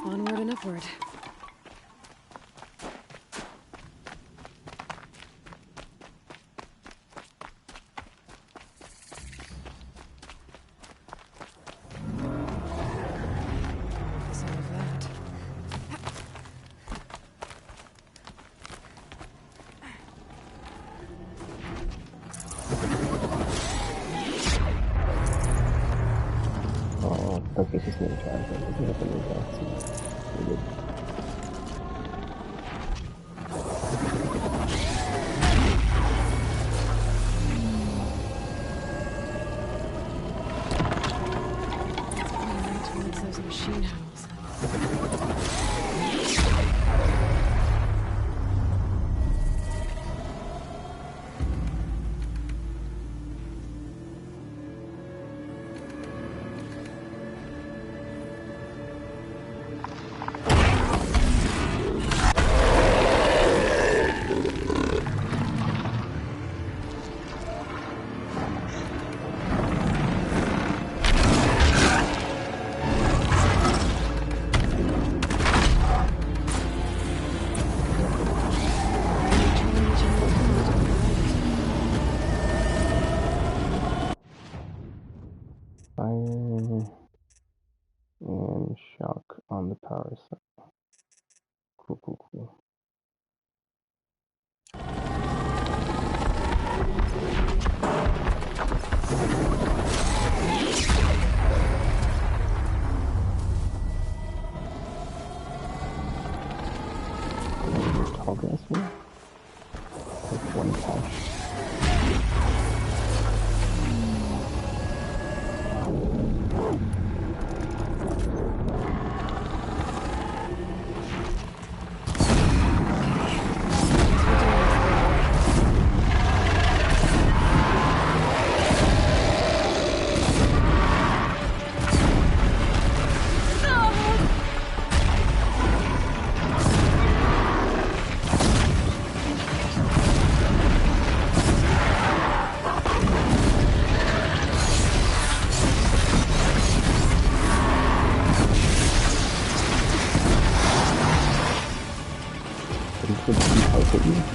Onward and upward. Some of that. Oh, okay, she's gonna try. But it's not gonna go. So, good. Right towards those machine howls.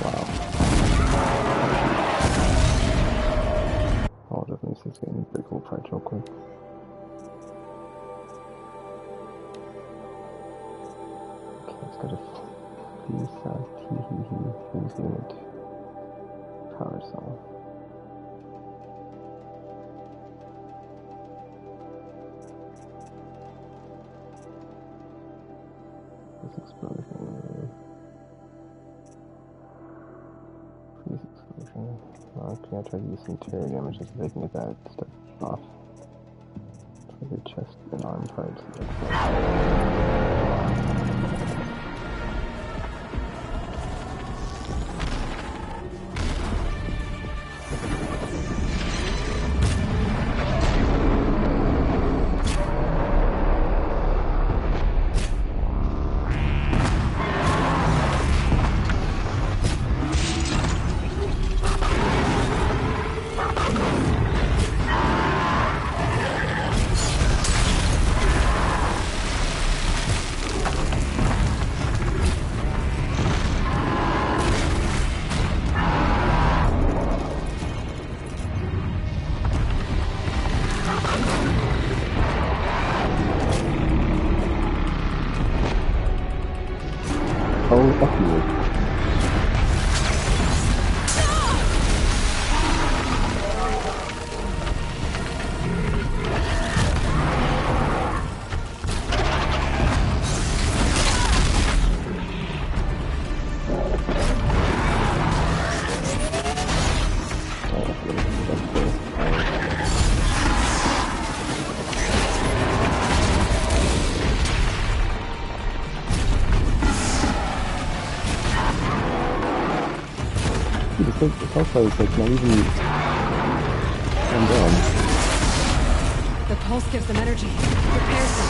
Wow. I'll definitely say it's getting pretty cool fight real quick. Okay, let's go to Fuse Unit. Power Cell. This explosion. Freeze explosion. Okay, I tried to use some tear damage just so they can get that stuff off. For the chest and arm parts. Oh, fuck you. It's also like not even I'm done. The pulse gives them energy. Repairs them.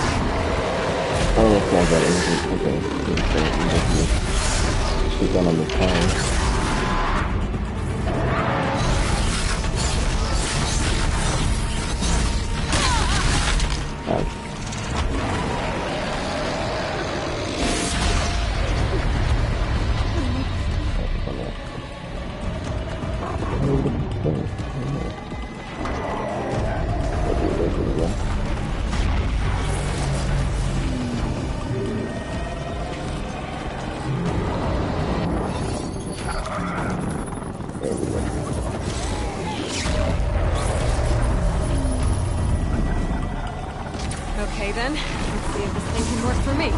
Oh, that's not that easy. Okay. She's done on the time. Okay then, let's see if this thing can work for me.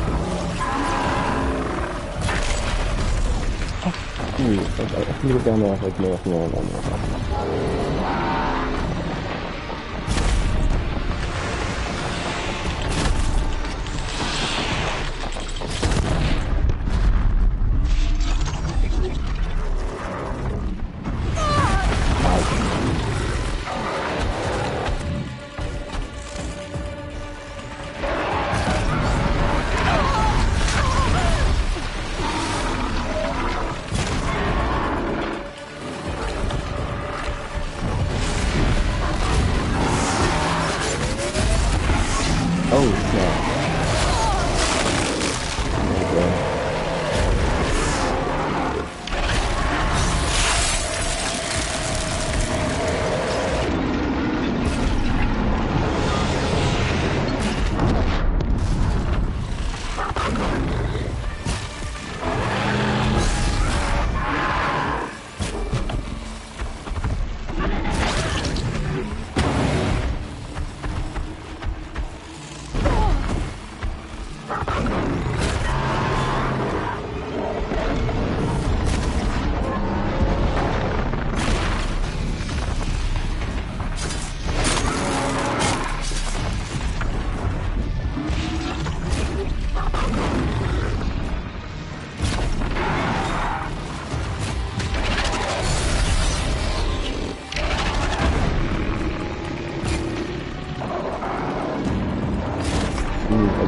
I can get down there like no.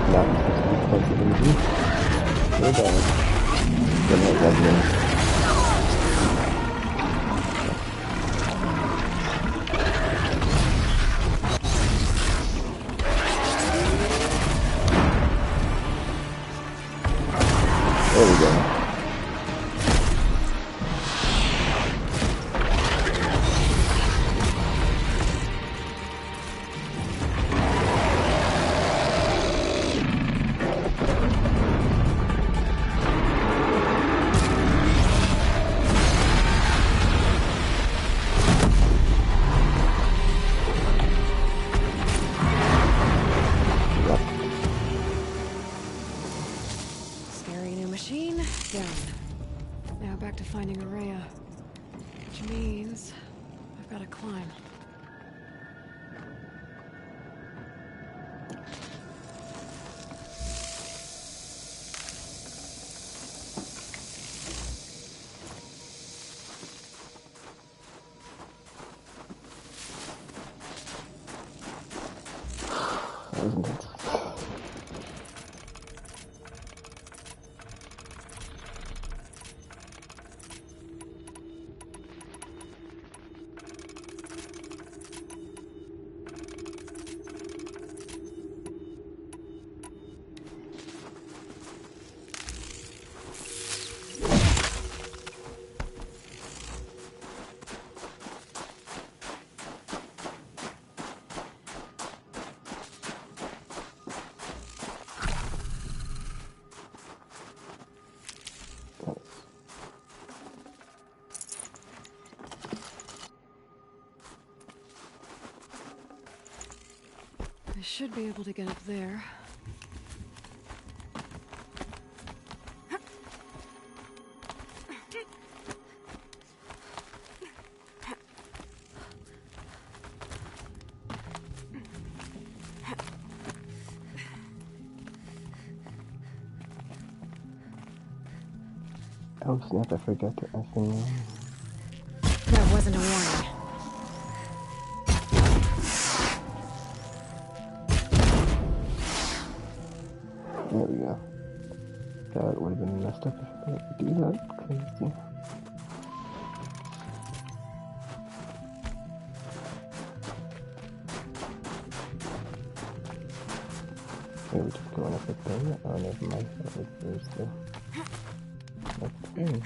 That was supposed to be easy. You're done. Good night, Desmond. There we go. Scary new machine, down. Now back to finding Araya. Which means I've got to climb. That was intense. I should be able to get up there. Oh snap, I forgot to effing... That wasn't a warning. There we go. That would have been messed up if I could do that. Crazy. Maybe just going up a thing. Oh, never mind. There's the... Okay.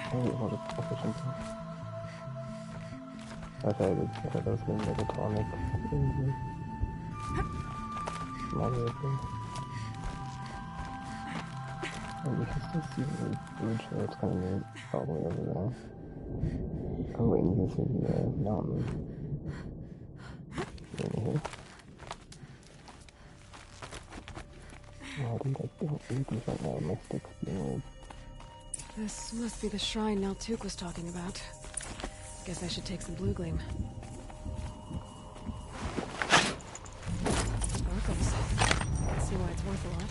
Hold up, efficiency. I thought that was going to be like atomic. Moderately. Oh, we can still see the bridge there, it's kind of neat. Probably over there. Oh, wait, and you can see the mountain. In here. Oh, I think I don't read these right now. My stick's being weird. This must be the shrine Naltuk was talking about. Guess I should take some blue gleam. Sparkles. See why it's worth a lot.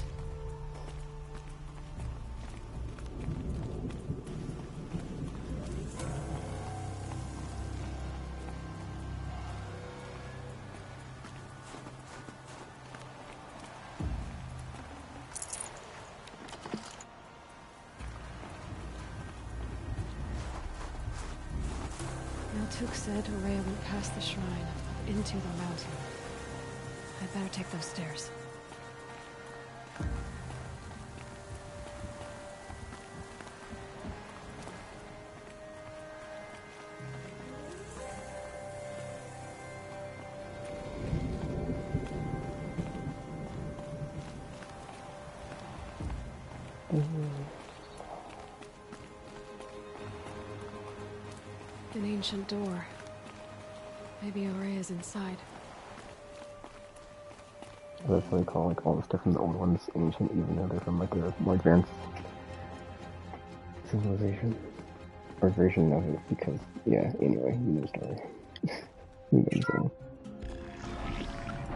Naltuk said Araya went past the shrine, into the mountain. I'd better take those stairs. An ancient door. Maybe Araya's inside. That's what they call like all the stuff from the old ones ancient, even though they're from like a more advanced civilization. Or version of it, because, yeah, anyway, you know the story. You know what I'm saying.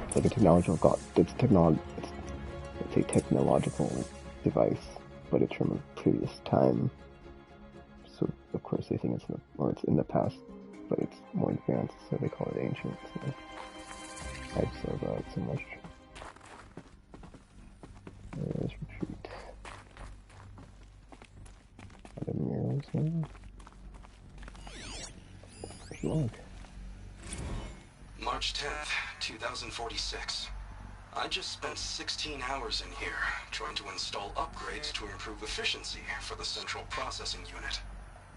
It's like a technological, it's a technological device, but it's from a previous time. So, of course, they think it's in the past, but it's more advanced, so they call it ancient. So I just love that so much. Let's retreat. Other murals now. There's log. March 10th, 2046. I just spent 16 hours in here, trying to install upgrades to improve efficiency for the central processing unit.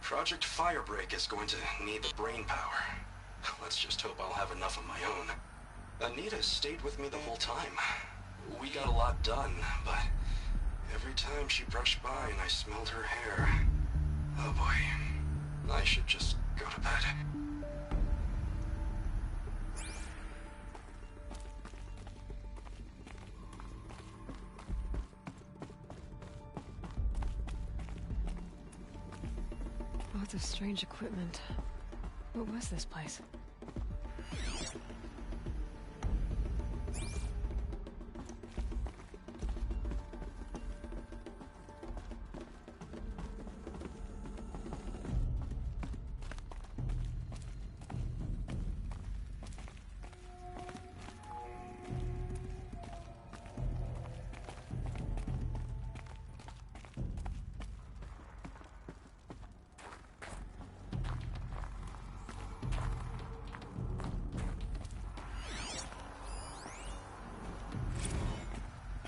Project Firebreak is going to need the brain power. Let's just hope I'll have enough of my own. Anita stayed with me the whole time. We got a lot done, but every time she brushed by and I smelled her hair... Oh boy, I should just go to bed. Lots of strange equipment. What was this place?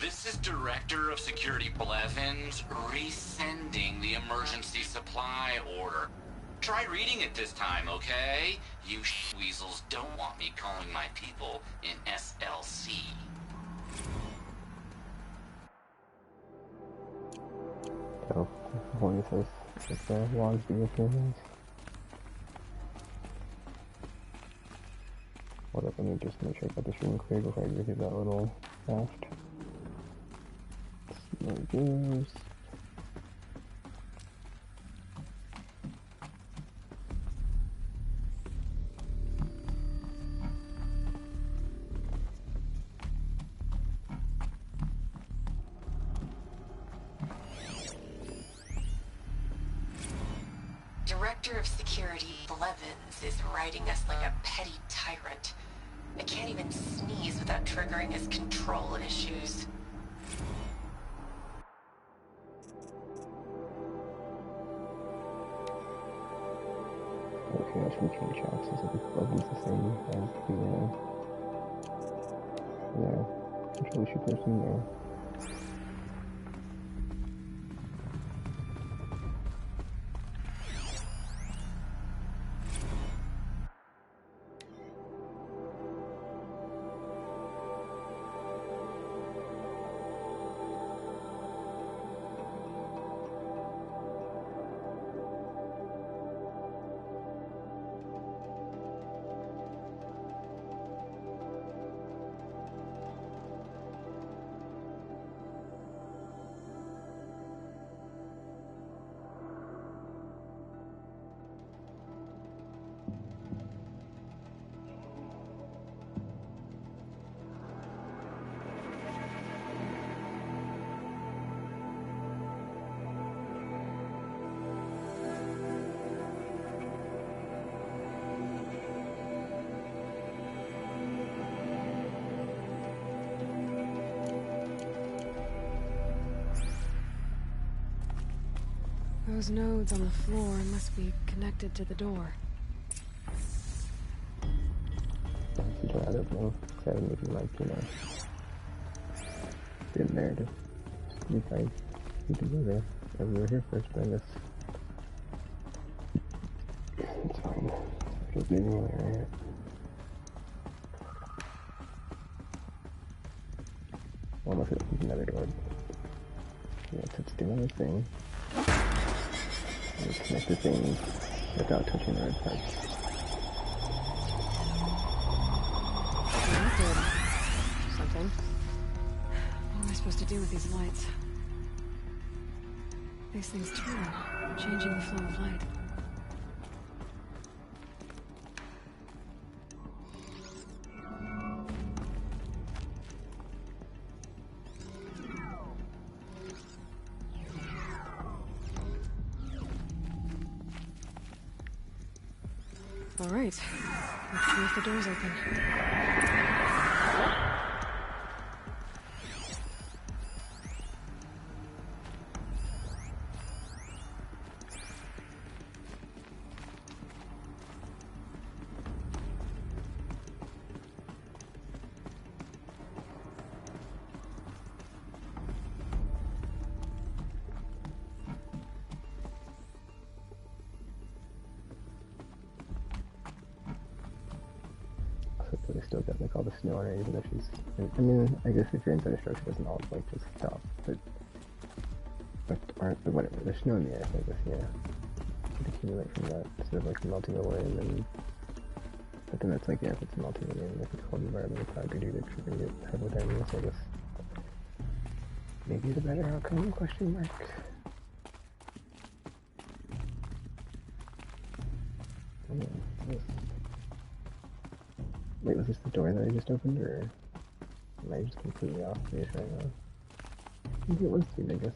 This is Director of Security Blevins resending the emergency supply order. Try reading it this time, okay? You weasels don't want me calling my people in SLC. So, what is this? Is the logs do your things? Hold up, let me just make sure I got this room clear before I go through that little shaft. No gears. Director of Security Blevins is riding us like a petty tyrant. I can't even sneeze without triggering his control issues. Okay, I should change access if it's Blevins the same as the, yeah, control issue person there. Those nodes on the floor must be connected to the door. That's the door out of me. So maybe like, you know, in there to decide who to go there. As we were here first, but I guess it's fine. There's maybe one area. Almost it opens another door. Yeah, touch the other thing. And connect the thing without touching the red parts. That did something. What am I supposed to do with these lights? These things turn, changing the flow of light. All right, let's see if the door's open. They still got like all the snow on her, even though she's. I mean, I guess if you're in Thunderstruck, she doesn't always like just stop. But whatever. There's snow in the air, so I guess yeah. It accumulate from that instead of like melting away, and then. But then that's like yeah, if it's melting away, and if it's cold environment, it's not good either because you're gonna get hypothermia. So I guess maybe the better outcome? Question mark. Wait, was this the door that I just opened, or am I just completely off base right now? Maybe it was too, I guess.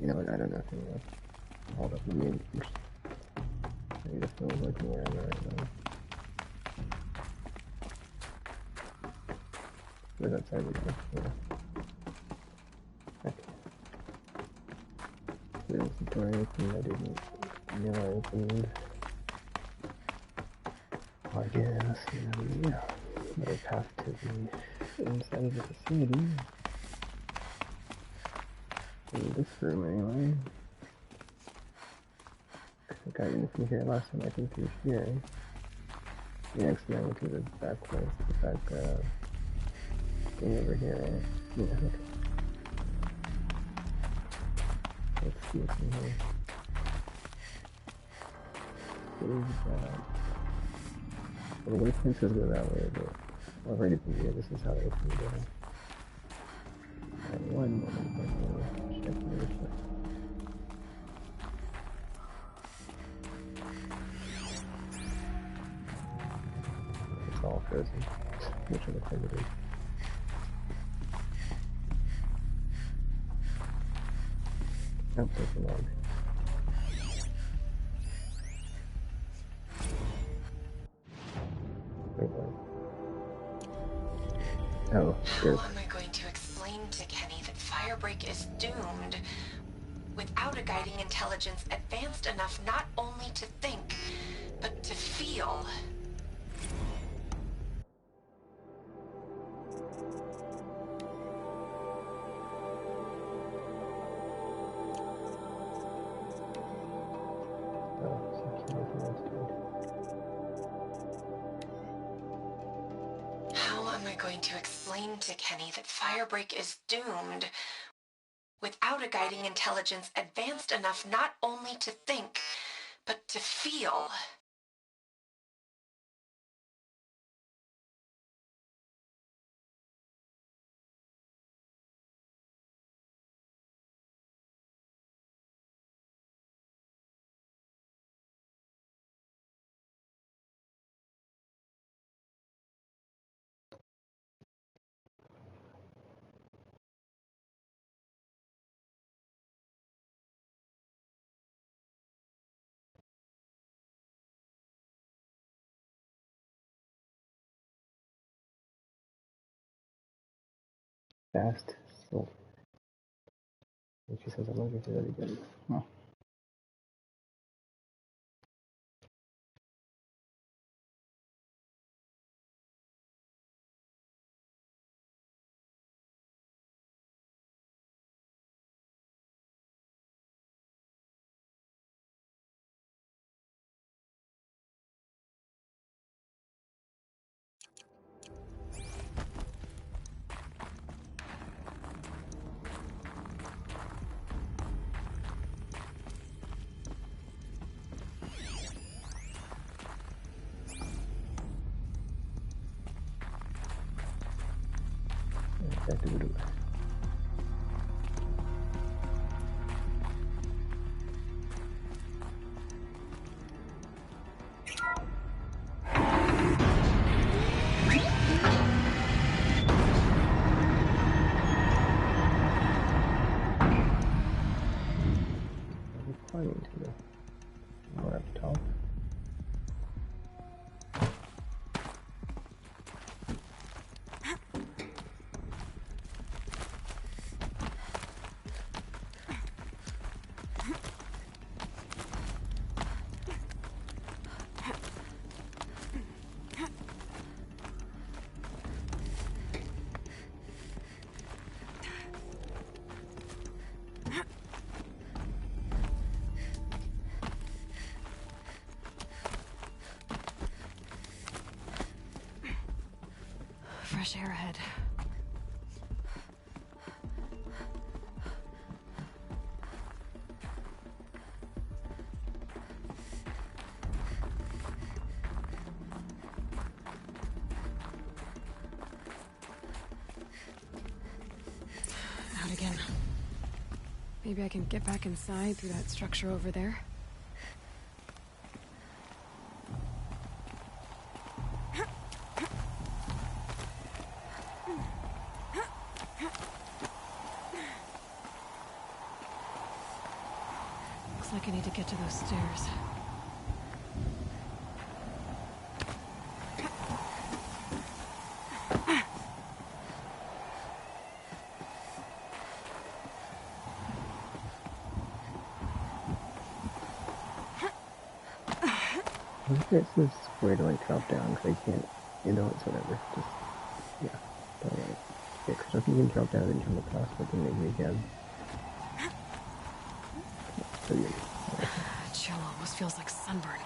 You know what, I don't know if anymore. Hold up, let me maybe this feels like where I'm at right now. Where's that side again? Yeah. Okay. There's the door open I didn't know I opened. I guess, yeah, another path to the inside of the facility. In this room, anyway. I think I went through here last time I came through here. Yeah, actually I went through the back place, the back, thing over here, right? Yeah, okay. Let's see what's in here. What is that? Well, the waypoint says go that way, but I've already been here. This is how I can go. And one moment, check the other side. It's all frozen, which I look like it is. Oh, there's a log. Oh, sure. How am I going to explain to Kenny that Firebreak is doomed without a guiding intelligence advanced enough not only to think, but to feel? To Kenny that Firebreak is doomed without a guiding intelligence advanced enough not only to think, but to feel. Fast soul. And she says I'm looking for that again. Huh. Back to the door. fresh air ahead. Out again. Maybe I can get back inside through that structure over there. Looks like I need to get to those stairs. I think it's this where to like drop down because I can't, you know, it's whatever. Just, yeah, but like, yeah, because if you can drop down and jump across, but then maybe again. So yeah. Chill almost feels like sunburn.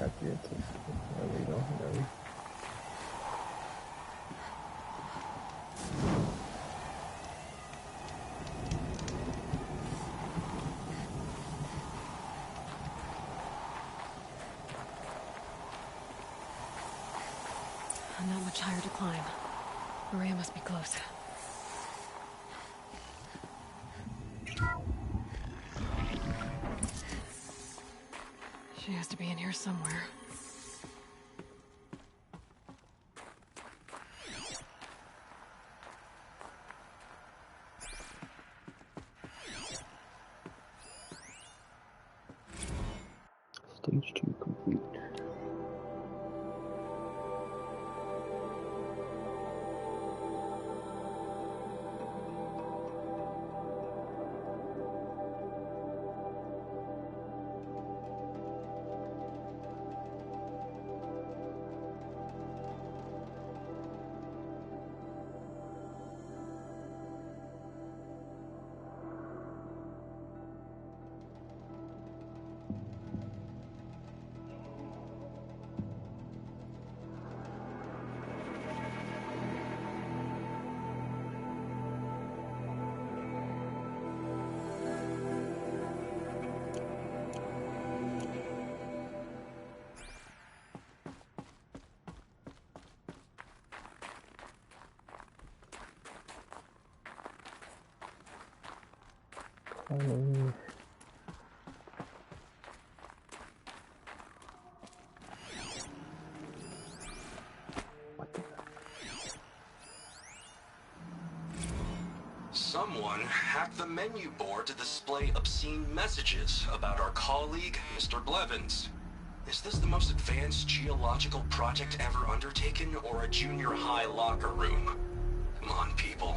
After it's illegal, whatever. Not much higher to climb. Maria must be close. She has to be in here somewhere. Stage 2 complete. Someone hacked the menu board to display obscene messages about our colleague, Mr. Blevins. Is this the most advanced geological project ever undertaken, or a junior high locker room? Come on, people.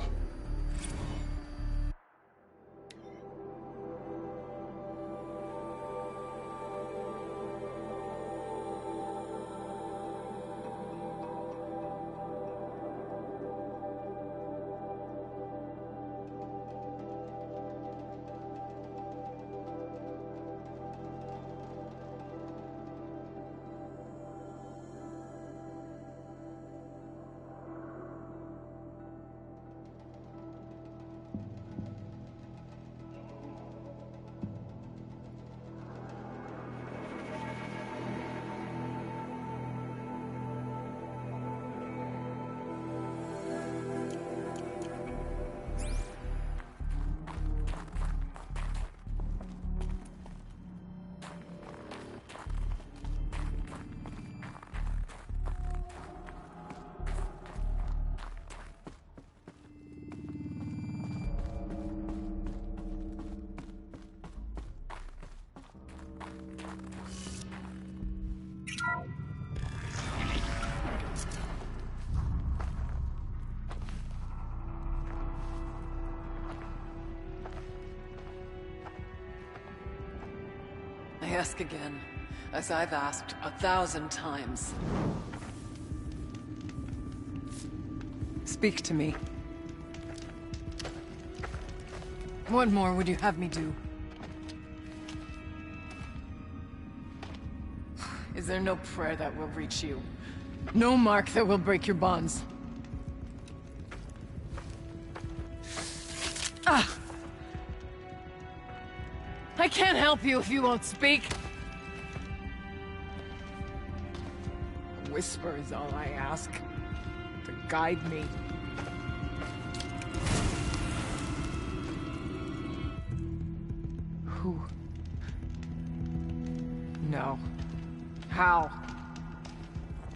I ask again, as I've asked 1,000 times. Speak to me. What more would you have me do? Is there no prayer that will reach you? No mark that will break your bonds? Ah! I can't help you if you won't speak. A whisper is all I ask. To guide me. Who? No. How?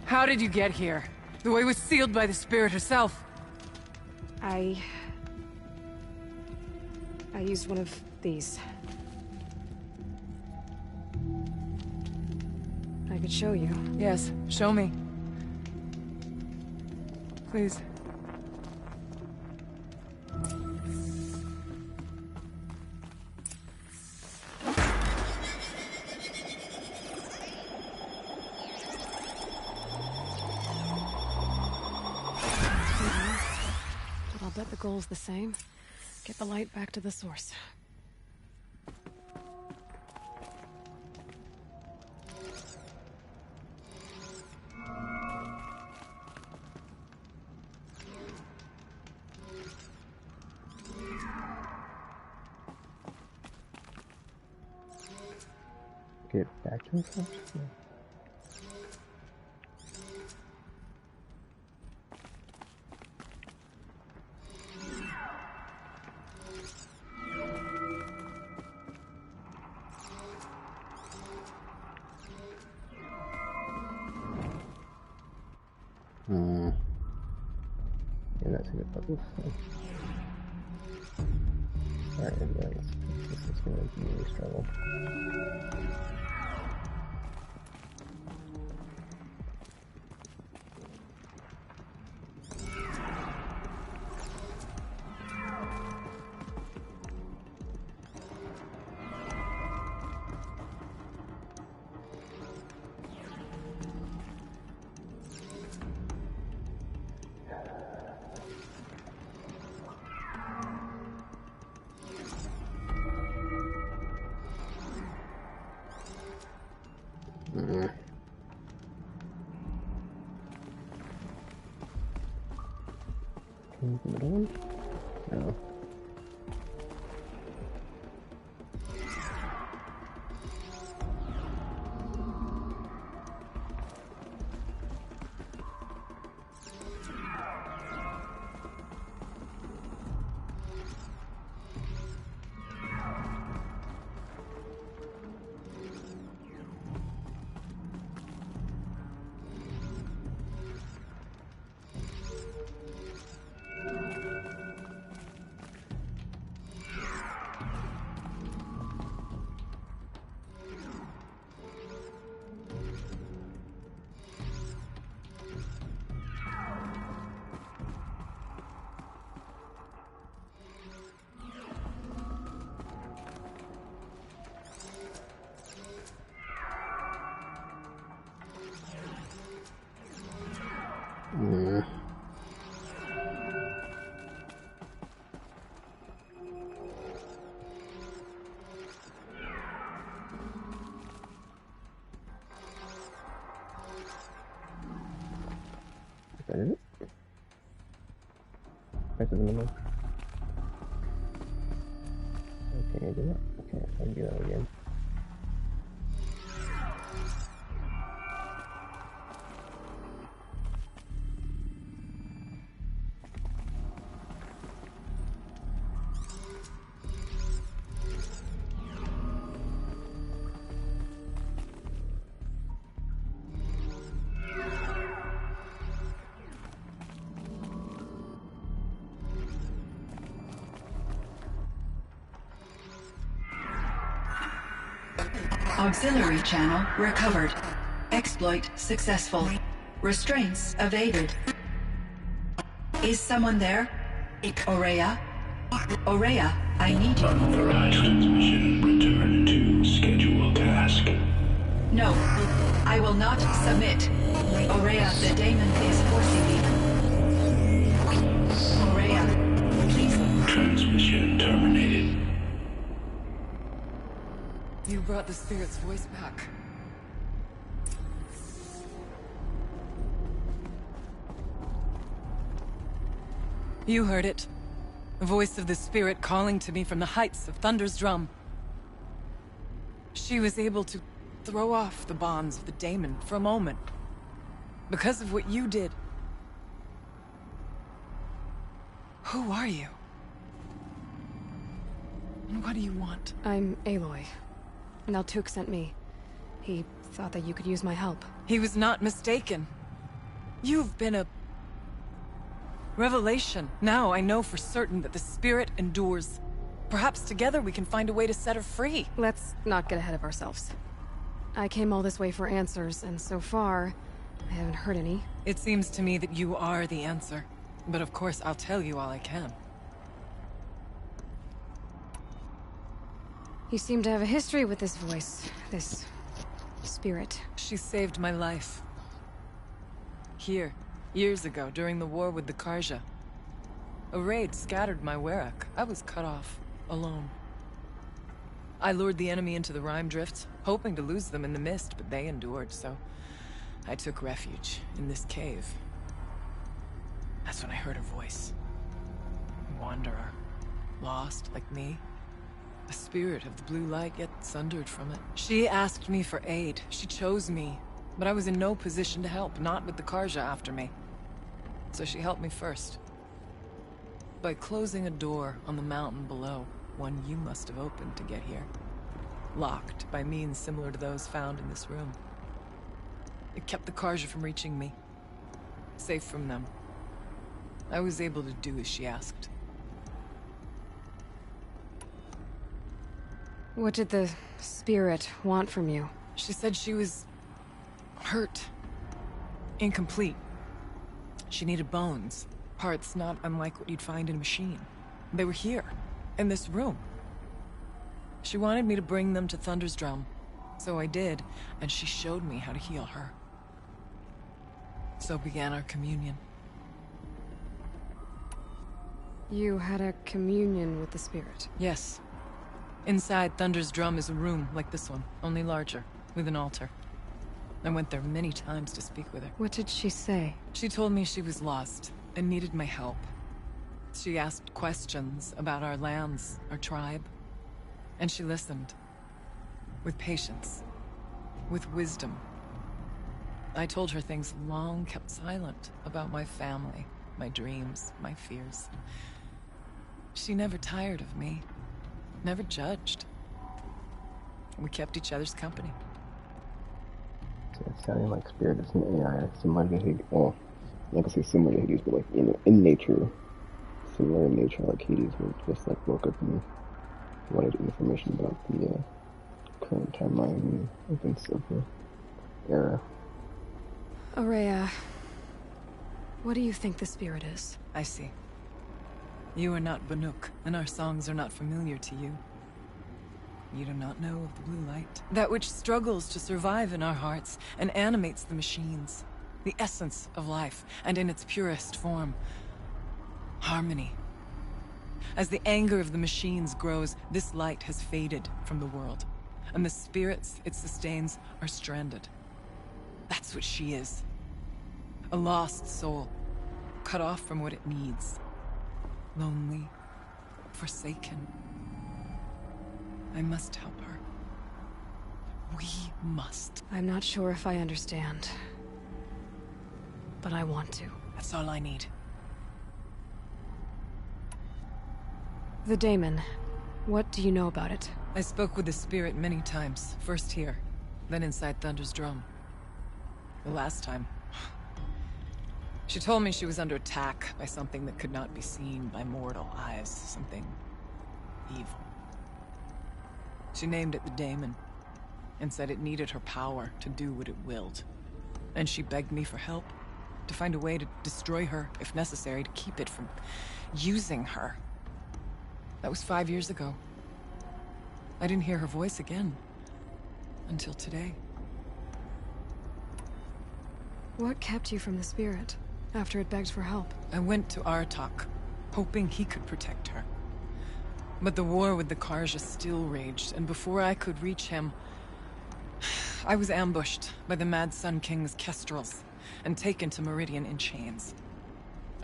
How did you get here? The way was sealed by the Spirit herself. I used one of these. I could show you. Yes, show me. Please. But I'll bet the goal's the same. Get the light back to the source. Get back to the source? Yeah. Yeah, that's a good puzzle. Alright, yeah, this is gonna really struggle. Middle one? No. That is it? Back to the middle. Okay, I do that. Okay, I can do that again. Auxiliary channel recovered. Exploit successful. Restraints evaded. Is someone there? Ourea? Ourea, I need you. Unauthorized transmission. Return to scheduled task. No, I will not submit. Ourea, the daemon is forcing me. Ourea, please. Transmission terminated. You brought the spirit's voice back. You heard it. The voice of the spirit calling to me from the heights of Thunder's Drum. She was able to throw off the bonds of the daemon for a moment. Because of what you did. Who are you? And what do you want? I'm Aloy. Naltuk sent me. He thought that you could use my help. He was not mistaken. You've been a revelation. Now I know for certain that the spirit endures. Perhaps together we can find a way to set her free. Let's not get ahead of ourselves. I came all this way for answers, and so far, I haven't heard any. It seems to me that you are the answer. But of course, I'll tell you all I can. You seem to have a history with this voice, this spirit. She saved my life. Here, years ago, during the war with the Karja. A raid scattered my Werak. I was cut off, alone. I lured the enemy into the Rime Drift, hoping to lose them in the mist, but they endured, so I took refuge in this cave. That's when I heard her voice. A wanderer. Lost, like me. A spirit of the blue light, yet sundered from it. She asked me for aid. She chose me. But I was in no position to help, not with the Karja after me. So she helped me first. By closing a door on the mountain below, one you must have opened to get here. Locked by means similar to those found in this room. It kept the Karja from reaching me. Safe from them. I was able to do as she asked. What did the spirit want from you? She said she was hurt. Incomplete. She needed bones. Parts not unlike what you'd find in a machine. They were here, in this room. She wanted me to bring them to Thunder's Drum. So I did, and she showed me how to heal her. So began our communion. You had a communion with the spirit? Yes. Inside Thunder's Drum is a room like this one, only larger, with an altar. I went there many times to speak with her. What did she say? She told me she was lost and needed my help. She asked questions about our lands, our tribe. And she listened. With patience. With wisdom. I told her things long kept silent about my family, my dreams, my fears. She never tired of me. Never judged. We kept each other's company. So it sounded like Spirit is an AI, similar to Hades. Well, I'm not gonna say similar to Hades, but like in nature. Similar in nature, like Hades would just like woke up and wanted information about the current timeline and events of the era. Ourea, what do you think the spirit is? I see. You are not Banuk, and our songs are not familiar to you. You do not know of the blue light. That which struggles to survive in our hearts and animates the machines. The essence of life, and in its purest form. Harmony. As the anger of the machines grows, this light has faded from the world. And the spirits it sustains are stranded. That's what she is. A lost soul. Cut off from what it needs. Lonely. Forsaken. I must help her. We must. I'm not sure if I understand. But I want to. That's all I need. The daemon. What do you know about it? I spoke with the spirit many times. First here, then inside Thunder's Drum. The last time... She told me she was under attack by something that could not be seen by mortal eyes. Something... evil. She named it the daemon, and said it needed her power to do what it willed. And she begged me for help, to find a way to destroy her, if necessary, to keep it from using her. That was 5 years ago. I didn't hear her voice again, until today. What kept you from the spirit, after it begged for help? I went to Artok, hoping he could protect her. But the war with the Karja still raged, and before I could reach him, I was ambushed by the Mad Sun King's Kestrels, and taken to Meridian in chains.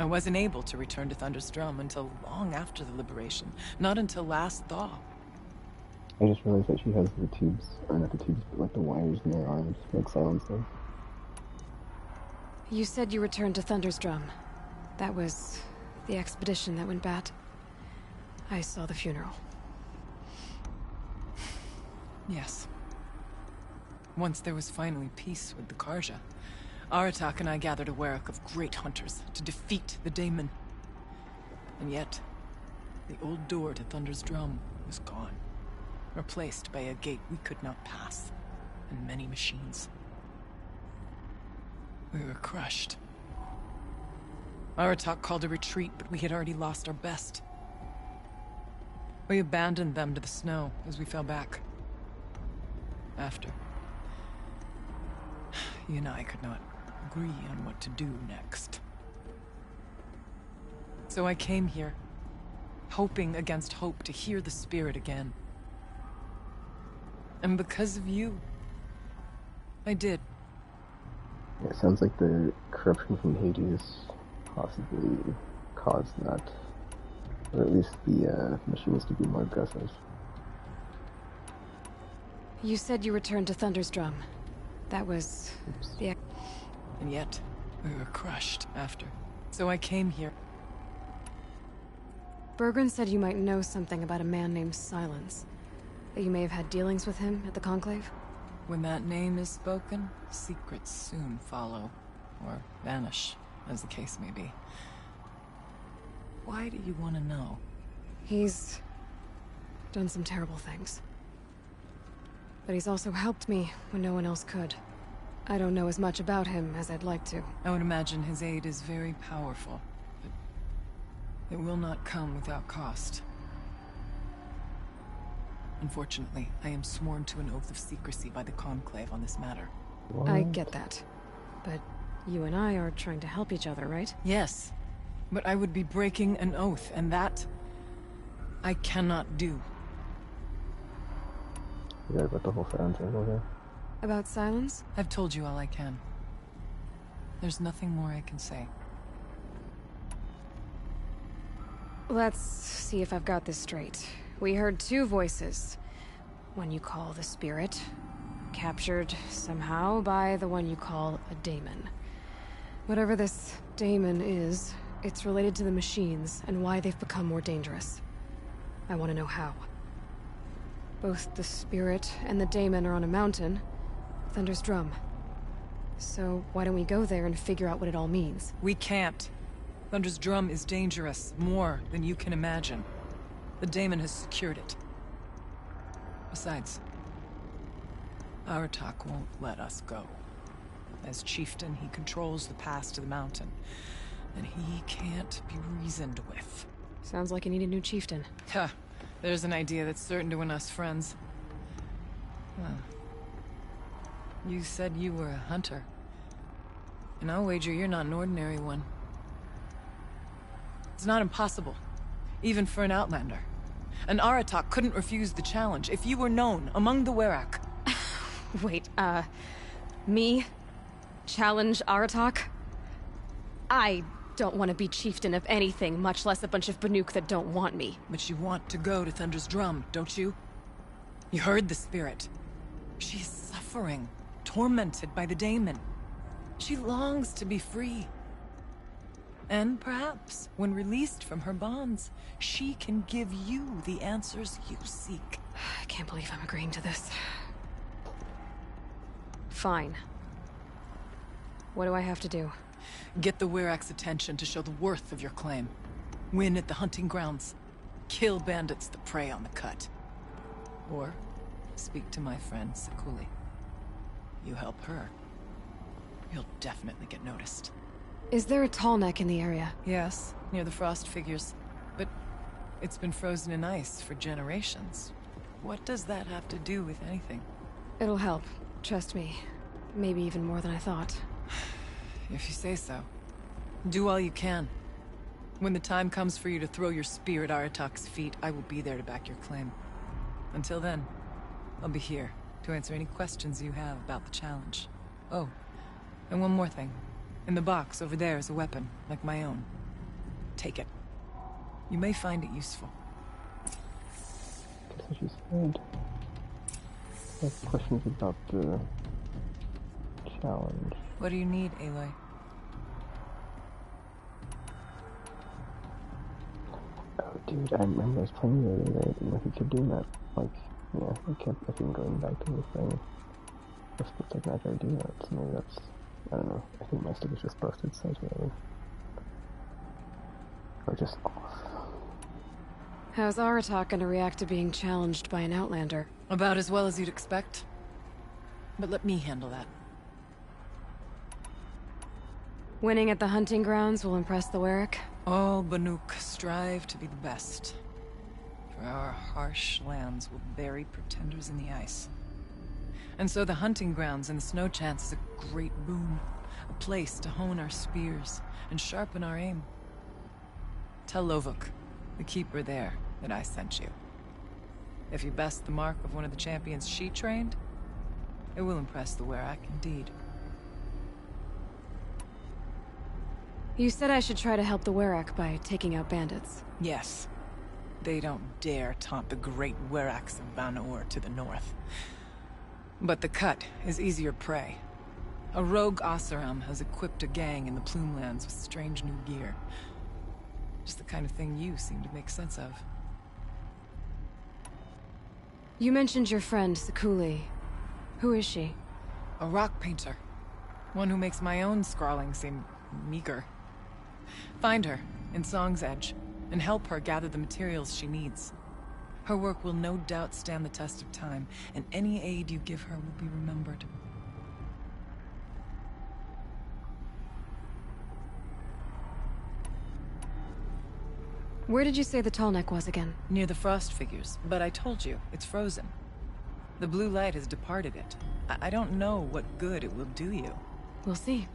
I wasn't able to return to Thunder's Drum until long after the liberation. Not until last thaw. I just realized that she has the tubes, or not the tubes, but like the wires in her arms, like Silence does. You said you returned to Thunder's Drum. That was the expedition that went bad. I saw the funeral. Yes. Once there was finally peace with the Karja, Aratak and I gathered a Werak of great hunters to defeat the Daemon. And yet, the old door to Thunder's Drum was gone, replaced by a gate we could not pass, and many machines. We were crushed. Aratak called a retreat, but we had already lost our best. We abandoned them to the snow as we fell back. After, he and I could not agree on what to do next. So I came here, hoping against hope to hear the spirit again. And because of you, I did. Yeah, it sounds like the corruption from Hades possibly caused that. Or at least the machines to be more aggressive. You said you returned to Thunder's Drum. That was the... And yet, we were crushed after. So I came here. Bergren said you might know something about a man named Silence. That you may have had dealings with him at the Conclave? When that name is spoken, secrets soon follow. Or vanish, as the case may be. Why do you want to know? He's done some terrible things. But he's also helped me when no one else could. I don't know as much about him as I'd like to. I would imagine his aid is very powerful, but it will not come without cost. Unfortunately, I am sworn to an oath of secrecy by the Conclave on this matter. What? I get that. But you and I are trying to help each other, right? Yes. But I would be breaking an oath, and that... I cannot do. You gotta put the whole sound circle here. About Silence? I've told you all I can. There's nothing more I can say. Let's see if I've got this straight. We heard two voices. One you call the Spirit, captured somehow by the one you call a Daemon. Whatever this Daemon is, it's related to the machines and why they've become more dangerous. I want to know how. Both the Spirit and the Daemon are on a mountain, Thunder's Drum. So why don't we go there and figure out what it all means? We can't. Thunder's Drum is dangerous, more than you can imagine. The Daemon has secured it. Besides, Aratak won't let us go. As chieftain, he controls the pass to the mountain, and he can't be reasoned with. Sounds like you need a new chieftain. Huh. There's an idea that's certain to win us friends. Well, you said you were a hunter. And I'll wager you're not an ordinary one. It's not impossible, even for an outlander. An Aratak couldn't refuse the challenge if you were known among the Werak. Wait, me? Challenge Aratak? I don't want to be chieftain of anything, much less a bunch of Banuk that don't want me. But you want to go to Thunder's Drum, don't you? You heard the Spirit. She's suffering, tormented by the Daemon. She longs to be free. And perhaps, when released from her bonds, she can give you the answers you seek. I can't believe I'm agreeing to this. Fine. What do I have to do? Get the Werak's attention to show the worth of your claim. Win at the hunting grounds. Kill bandits that prey on the cut. Or speak to my friend Sekuli. You help her, you'll definitely get noticed. Is there a tall neck in the area? Yes, near the frost figures. But it's been frozen in ice for generations. What does that have to do with anything? It'll help. Trust me. Maybe even more than I thought. If you say so. Do all you can. When the time comes for you to throw your spear at Aratak's feet, I will be there to back your claim. Until then, I'll be here to answer any questions you have about the challenge. Oh, and one more thing. In the box over there is a weapon, like my own. Take it. You may find it useful. Guess I just said. I have questions about the challenge. What do you need, Aloy? Oh, dude, I remember I was playing the other night, and like, I kept doing that. Like, yeah, I kept fucking going back to the thing. For split second after I do that, so maybe that's, I don't know. I think my stick is just busted, so it's whatever. Or just off. How's Aratak gonna react to being challenged by an Outlander? About as well as you'd expect. But let me handle that. Winning at the hunting grounds will impress the Werak? All Banuk strive to be the best. For our harsh lands will bury pretenders in the ice. And so the hunting grounds and the snow chance is a great boon. A place to hone our spears and sharpen our aim. Tell Lovuk, the keeper there, that I sent you. If you best the mark of one of the champions she trained, it will impress the Werak indeed. You said I should try to help the Werak by taking out bandits. Yes. They don't dare taunt the great Weraks of Ban-Ur to the north. But the Cut is easier prey. A rogue Oseram has equipped a gang in the Plumelands with strange new gear. Just the kind of thing you seem to make sense of. You mentioned your friend, Sekuli. Who is she? A rock painter. One who makes my own scrawling seem meager. Find her in Song's Edge, and help her gather the materials she needs. Her work will no doubt stand the test of time, and any aid you give her will be remembered. Where did you say the Tallneck was again? Near the frost figures, but I told you, it's frozen. The blue light has departed it. I don't know what good it will do you. We'll see.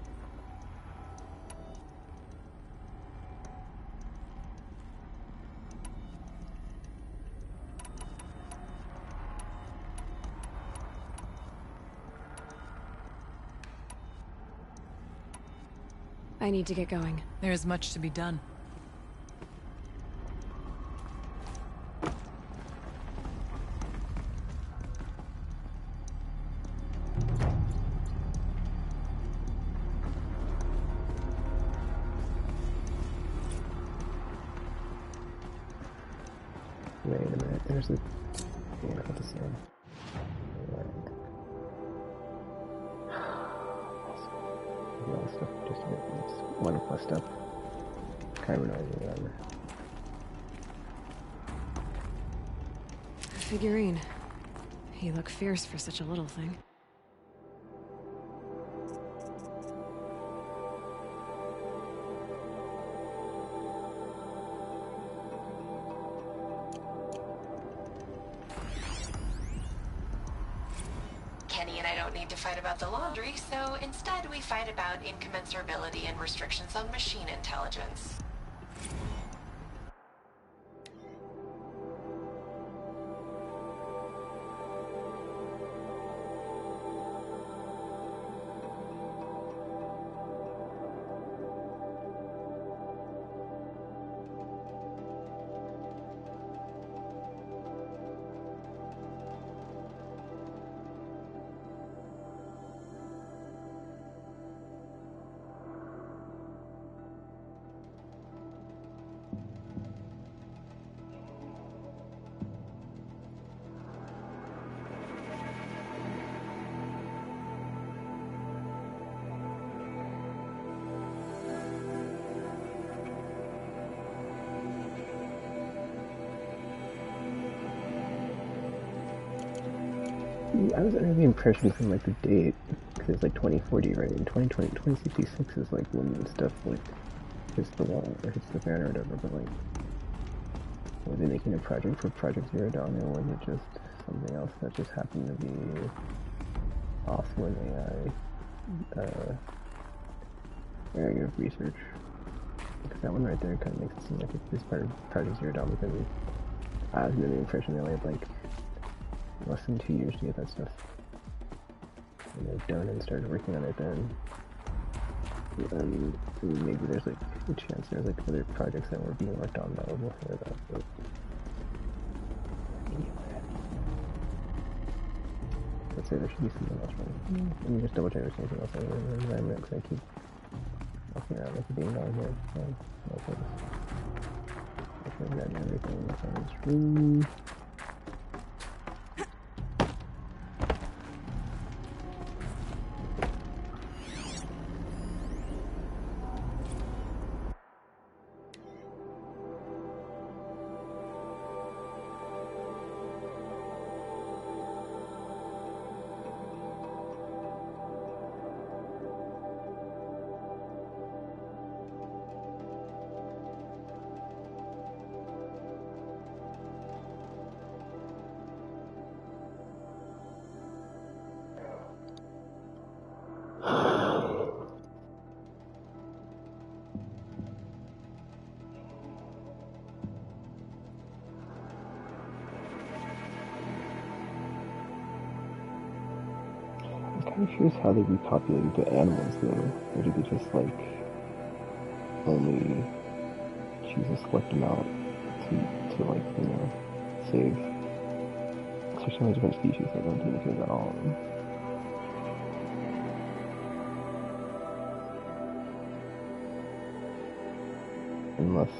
I need to get going. There is much to be done. Wait a minute, there's a... Yeah, not the same. All stuff, just a bit, it's one plus stuff. Chironizing, whatever. A figurine. He looked fierce for such a little thing. Kenny and I don't need to fight about the laundry, so instead we fight about incommensurability and restrictions on machine intelligence. I was under the impression from like the date, because it's like 2040, right? And 2066 is like when stuff like hits the wall or hits the fan or whatever. But like, was he making a project for Project Zero Dawn, or was it just something else that just happened to be off with AI area of research? Because that one right there kind of makes it seem like it's part of Project Zero Dawn, because I was under the impression they only had like less than 2 years to get that stuff. And they're done and started working on it then. And maybe there's like a chance there's like other projects that were being worked on that were before that. But anyway, let's say there should be something else running. Let me just double check there's anything else in the environment because I keep walking around like a being down here. No things. I'm grabbing everything in this room. I'm curious how they repopulated the animals though. Or did they just like only choose a select amount to like, you know, save? Because there's so many different species that don't do anything at all. Unless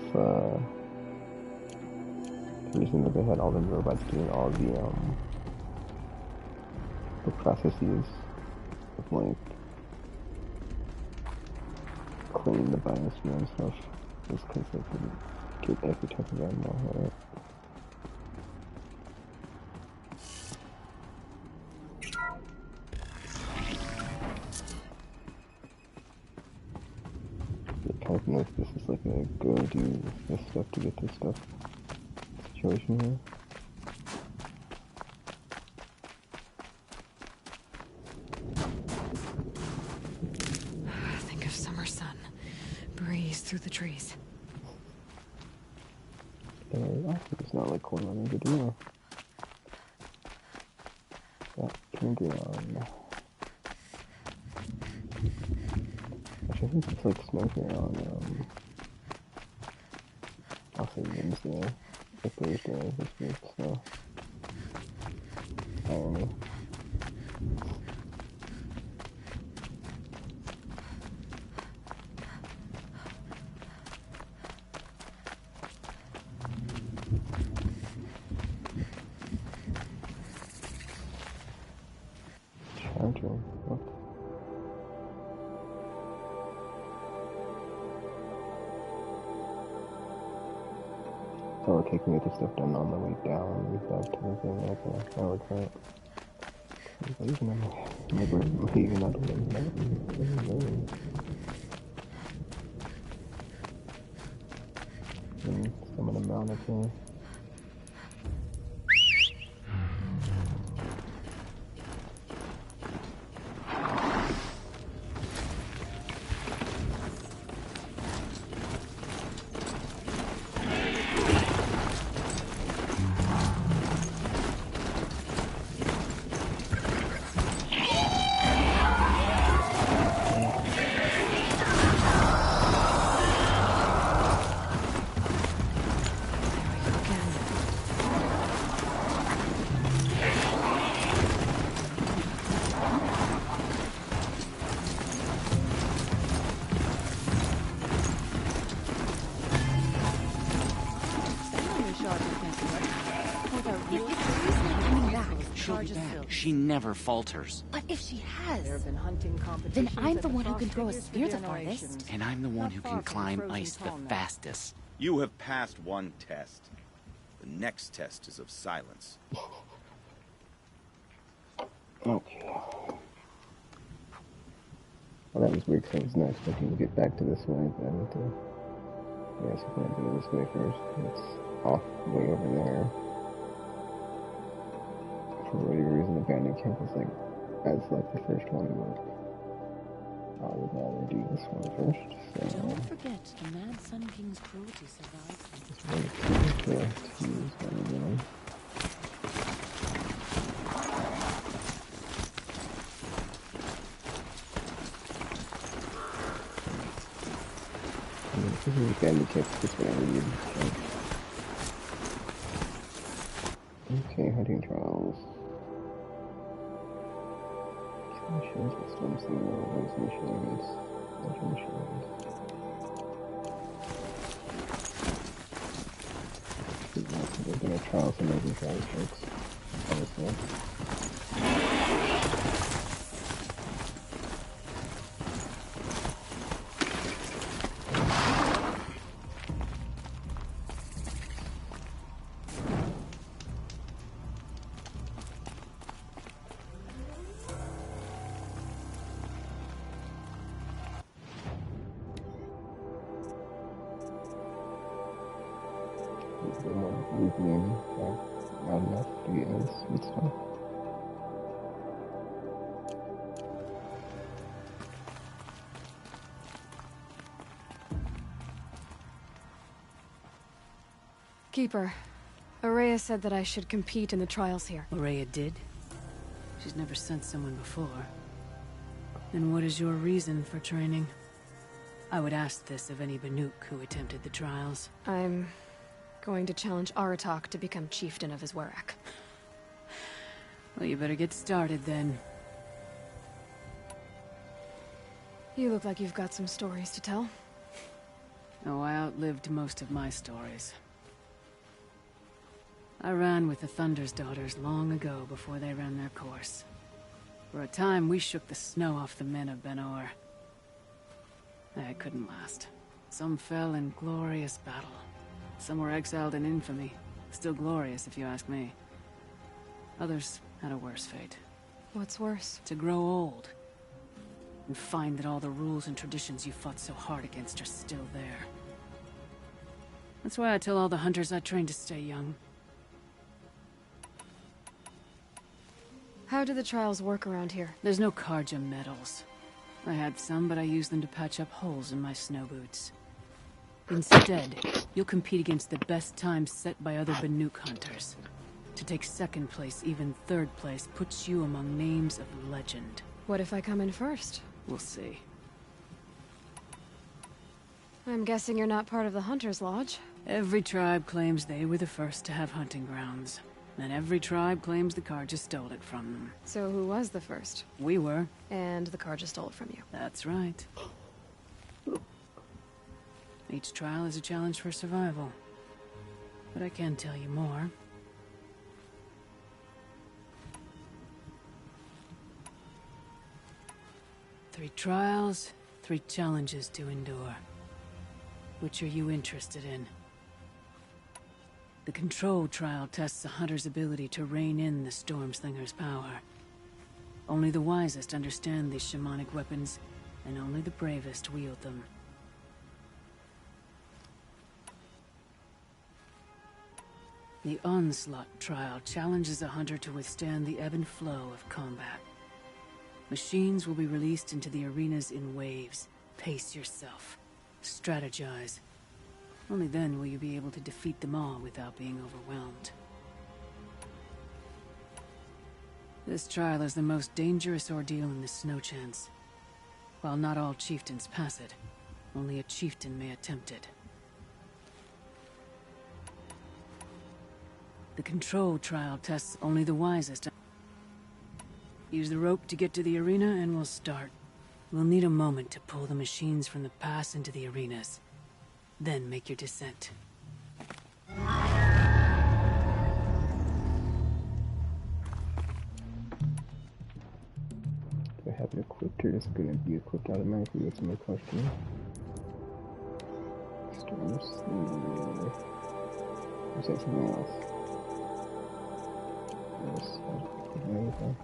the reason that they had all the robots doing all the processes of like cleaning the biosphere and stuff is because they couldn't get every type of animal, right? It kind of knows this is like a go do this stuff to get this stuff situation here. Through the trees. It's not like corn running, good to know. That can go on. Actually, I think it's like smoking on, I'll say Wednesday, or Thursday this week, so. I don't know. So we're taking get this stuff done on the way down, that type of thing, like that works out. Even on my brain, even not doing that. Some of them mounted here. She never falters. But if she has, there have been hunting competitions, then I'm the one who can throw a spear the farthest. And I'm the one who can climb ice the fastest. You have passed one test. The next test is of silence. Okay. Well, that was weird because I was not expecting to get back to this way, but I need to... Yeah, so I'm going to do it this way first. It's off way over there. For whatever reason, the abandoned camp was like, as like the first one, but I would rather do this one first, so... Don't forget, the mad Sun King's cruelty survives. Just wait to use one again. This is a candy kit. That's what I need. Okay, hunting trials. Missions, storm signals, missions, other missions. There's been a trial for making trial strikes. Obviously. Not enough to get this good stuff. Keeper, Ourea said that I should compete in the trials here. Ourea did? She's never sent someone before. And what is your reason for training? I would ask this of any Banuk who attempted the trials. I'm going to challenge Aratak to become chieftain of his Werak. Well, you better get started then. You look like you've got some stories to tell. Oh, I outlived most of my stories. I ran with the Thunder's daughters long ago before they ran their course. For a time, we shook the snow off the men of Ben-Or. It couldn't last. Some fell in glorious battle. Some were exiled in infamy. Still glorious, if you ask me. Others had a worse fate. What's worse? To grow old. And find that all the rules and traditions you fought so hard against are still there. That's why I tell all the hunters I train to stay young. How do the trials work around here? There's no Carja medals. I had some, but I used them to patch up holes in my snow boots. Instead, you'll compete against the best times set by other Banuk hunters. To take second place, even third place, puts you among names of legend. What if I come in first? We'll see. I'm guessing you're not part of the Hunter's Lodge? Every tribe claims they were the first to have hunting grounds. And every tribe claims the Carja stole it from them. So who was the first? We were. And the Carja stole it from you. That's right. Each trial is a challenge for survival. But I can tell you more. Three trials, 3 challenges to endure. Which are you interested in? The Control trial tests a hunter's ability to rein in the Stormslinger's power. Only the wisest understand these shamanic weapons, and only the bravest wield them. The Onslaught trial challenges a hunter to withstand the ebb and flow of combat. Machines will be released into the arenas in waves. Pace yourself. Strategize. Only then will you be able to defeat them all without being overwhelmed. This trial is the most dangerous ordeal in the Snow Chance. While not all chieftains pass it, only a chieftain may attempt it. The Control trial tests only the wisest. Use the rope to get to the arena and we'll start. We'll need a moment to pull the machines from the pass into the arenas. Then make your descent. Do I have it equipped or is it going to be equipped automatically? That's my question. Stormslinger. Or is that something else? Yes, I don't equip anything.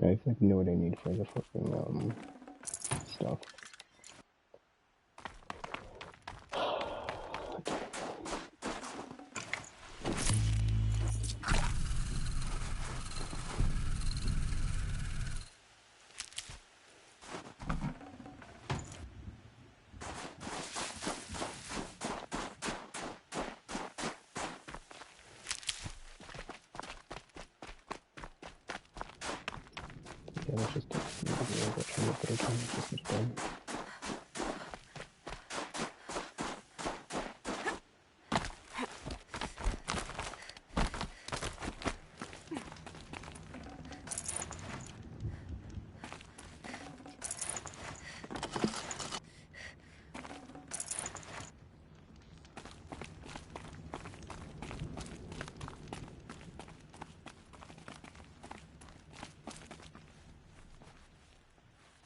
I feel like I know what I need for the fucking stuff. Yeah, let's just do it.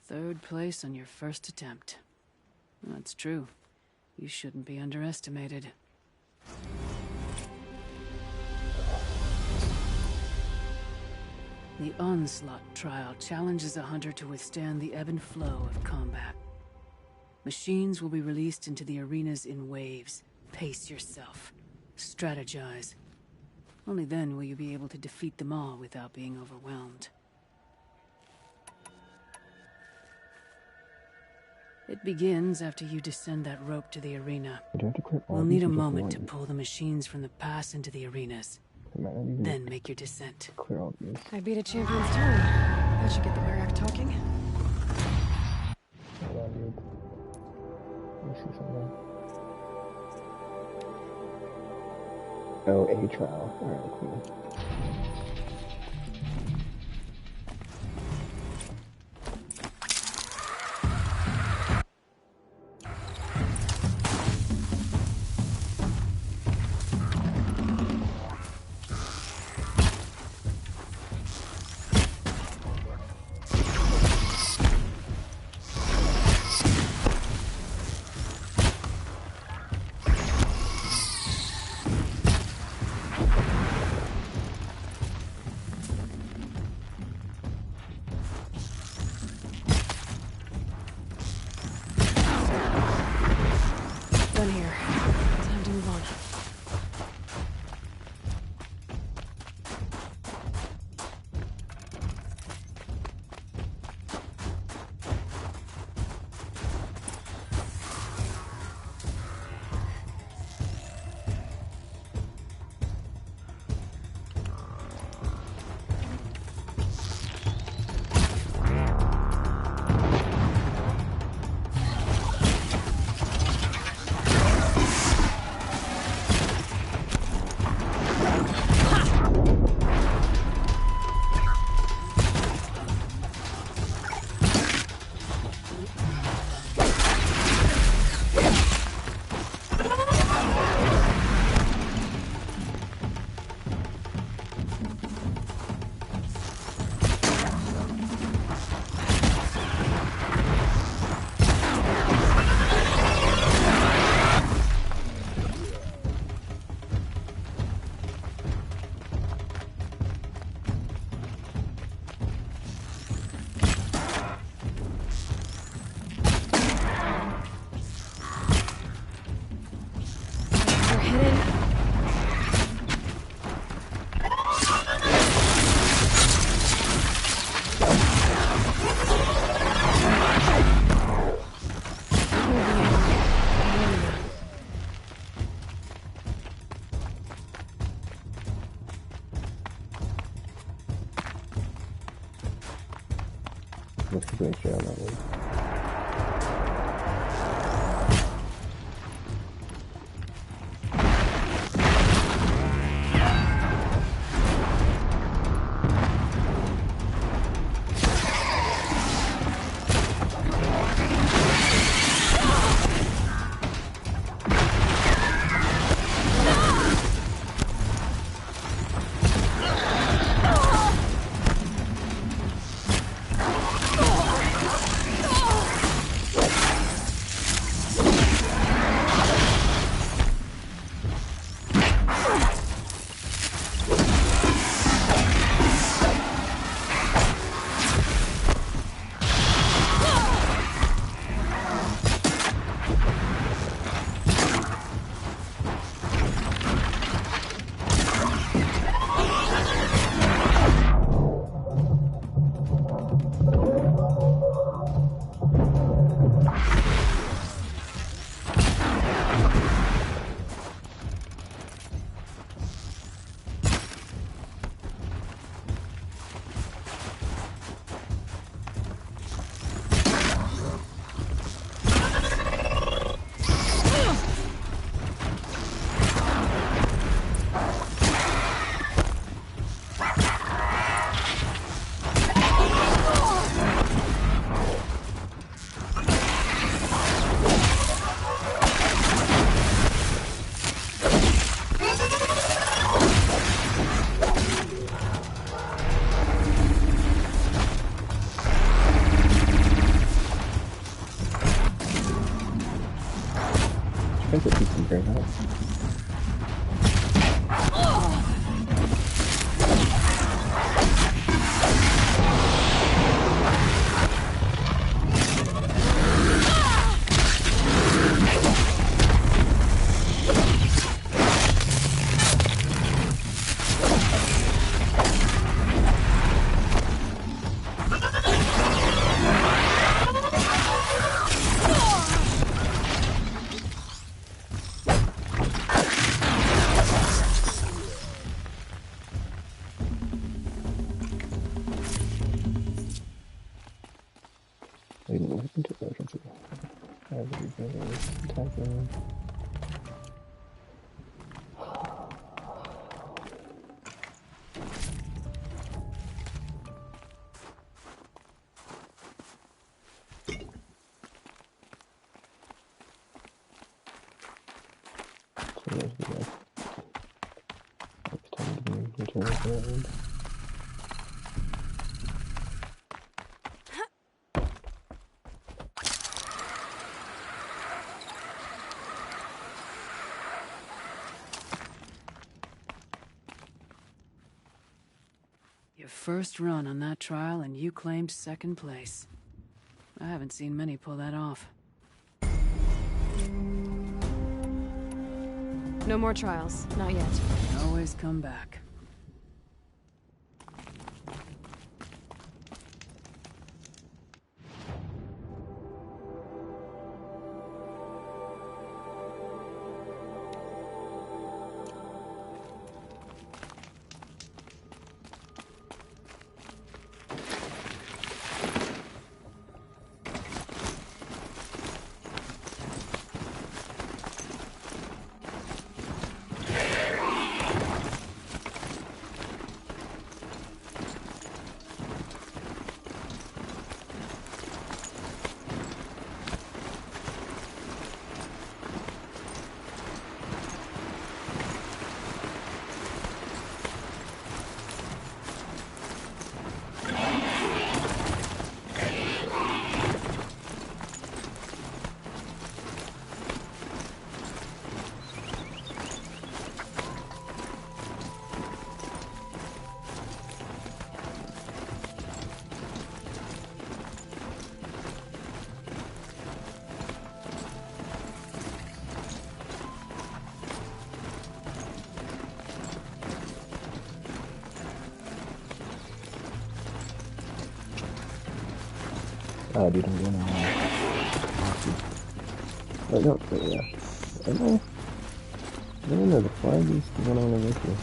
Third place on your first attempt. That's true. You shouldn't be underestimated. The Onslaught trial challenges a hunter to withstand the ebb and flow of combat. Machines will be released into the arenas in waves. Pace yourself. Strategize. Only then will you be able to defeat them all without being overwhelmed. It begins after you descend that rope to the arena. We'll need a moment to pull the machines from the pass into the arenas. Then make your descent. I beat a champion's time. That should get the Werak talking. Hold on, dude. Let me see something. Oh, a trial. Alright, cool. hidden. Let's keep going straight on that way. I think it's some great help. Your first run on that trial and you claimed second place. I haven't seen many pull that off. No more trials, not yet. Always come back. Dude, I'm going on. Wait, no, wait, yeah. Am I? No, the flag is the one I want to make here.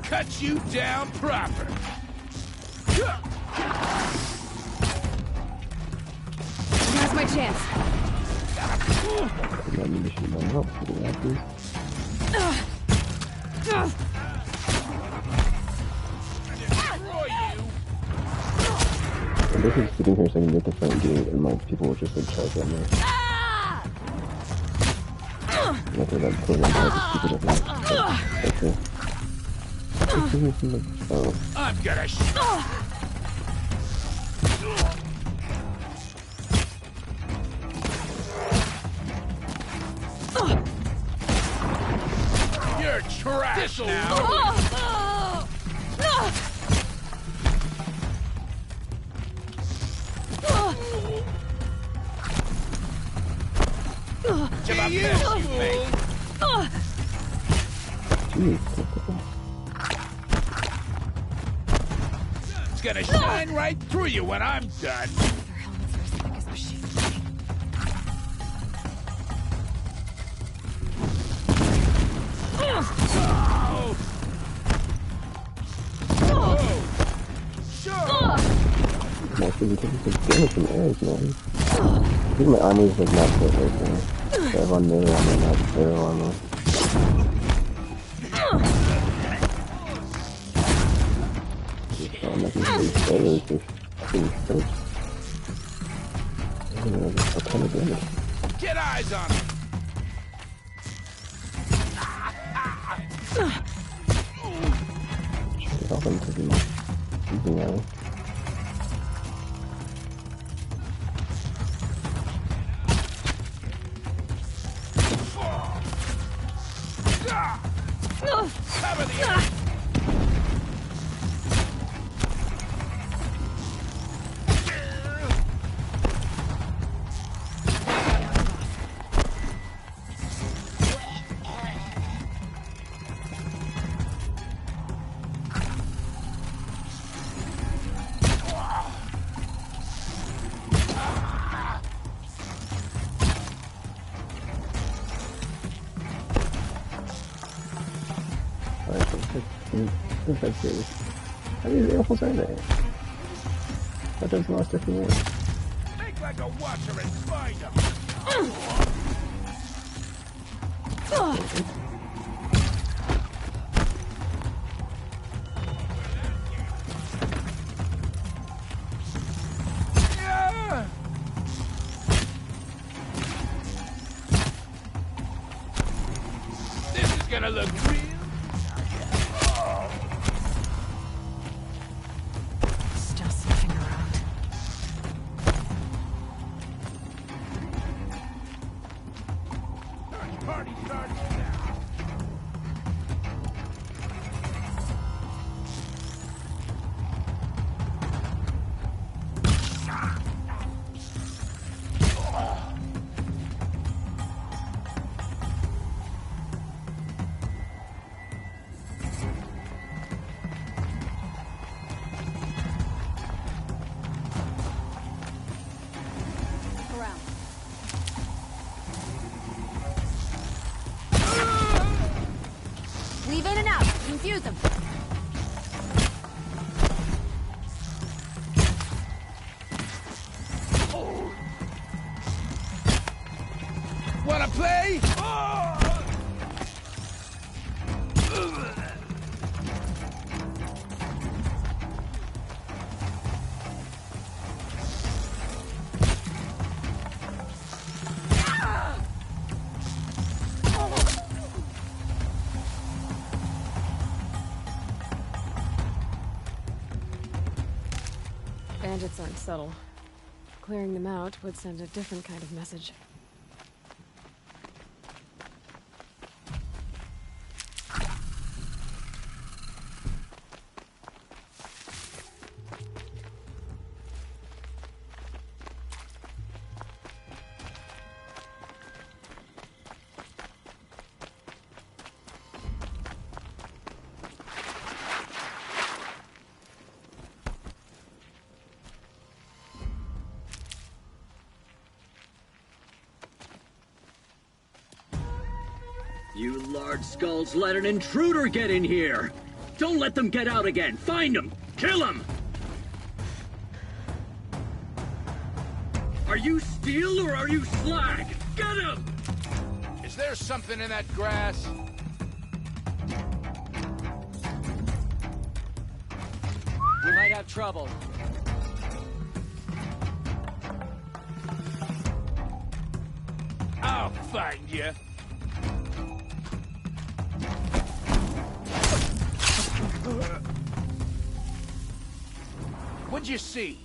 Cut you down proper. Now's my chance. I'm basically sitting here so I can get the front gate and my people will just like charge at me. Like that program has to keep it at night. Okay. Oh. I'm gonna You're trash now. It's gonna shine right through you when I'm done. Their helmets are as thick as machine. Actually, taking some damage from arrows, man. I think my armor is like not fit right now. I have on melee armor, not arrow armor. I'm not gonna use arrows if things hurt. I'm gonna have a ton of damage. Get eyes on him. Should help him to be using arrow. How many rifles are there? What does lost if you want? Make like a watcher and find him. This is gonna look real. Still sniffing around. Party starts now. Confuse them. Wanna play? Bandits aren't subtle. Clearing them out would send a different kind of message. You large skulls let an intruder get in here! Don't let them get out again! Find them! Kill them! Are you steel or are you slag? Get him! Is there something in that grass? We might have trouble. I'll find you. What'd you see?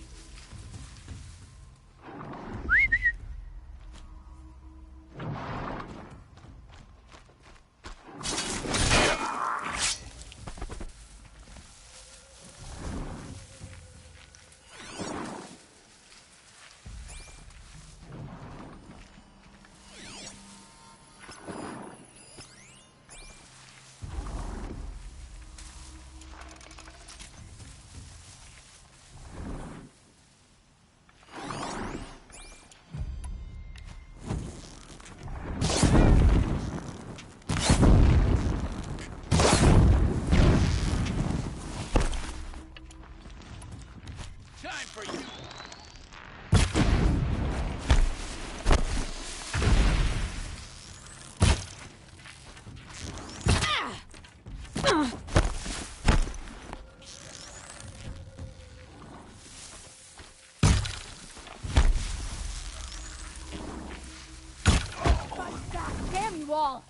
Damn you all!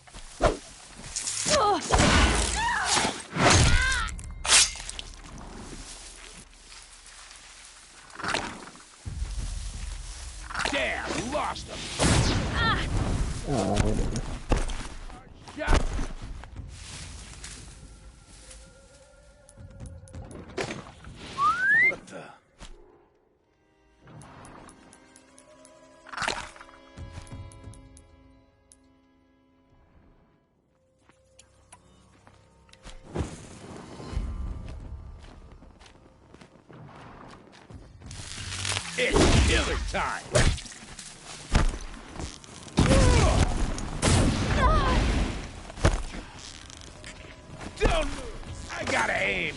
Damn, lost him. Whatever. Shot. What the? It's killer time! Don't move! I gotta aim!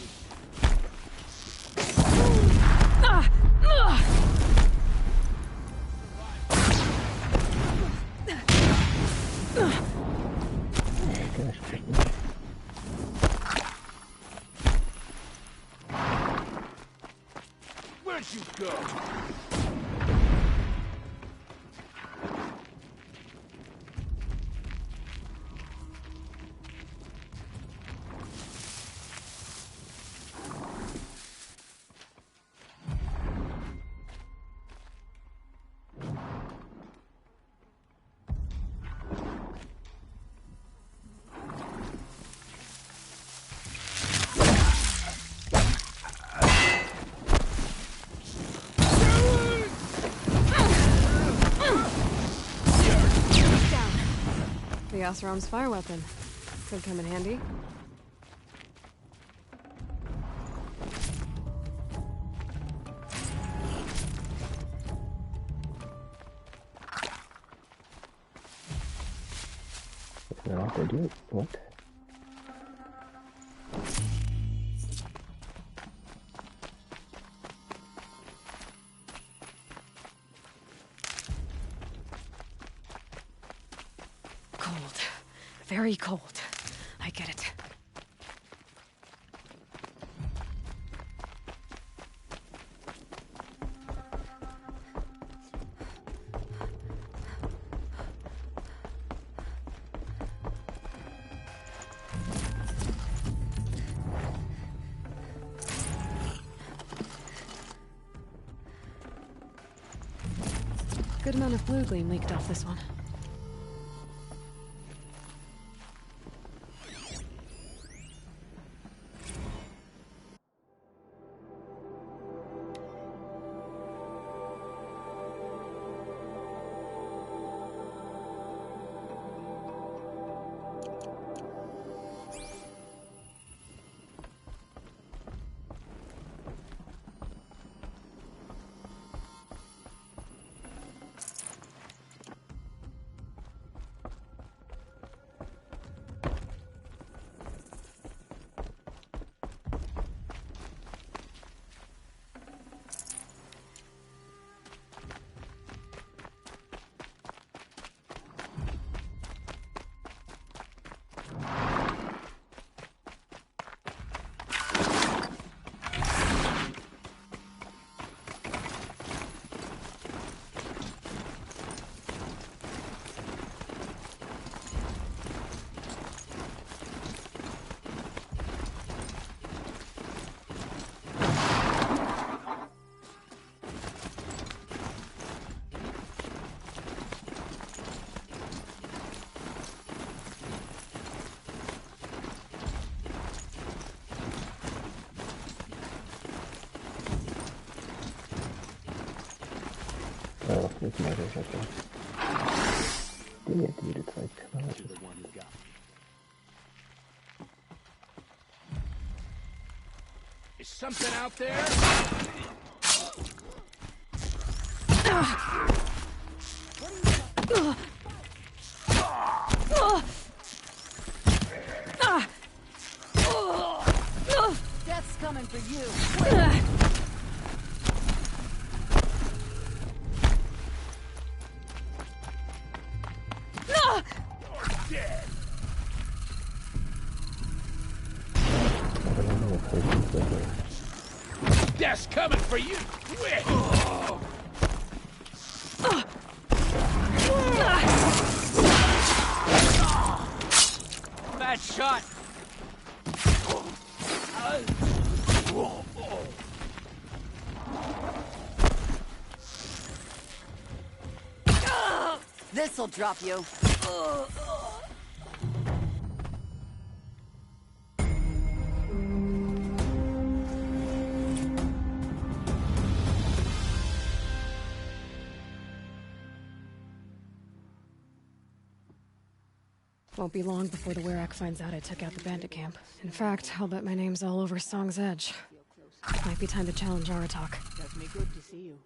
Where'd you go? The Oseram's fire weapon. Could come in handy. No, they do it. What? very cold. I get it. Good amount of blue gleam leaked off this one. Oh, it's my okay. Dang it, dude, it's like... Is something out there? Death's coming for you. Death's coming for you. Quick. Bad shot. This'll drop you. Won't be long before the Werak finds out I took out the bandit camp. In fact, I'll bet my name's all over Song's Edge. Might be time to challenge Aratak. Does me good to see you.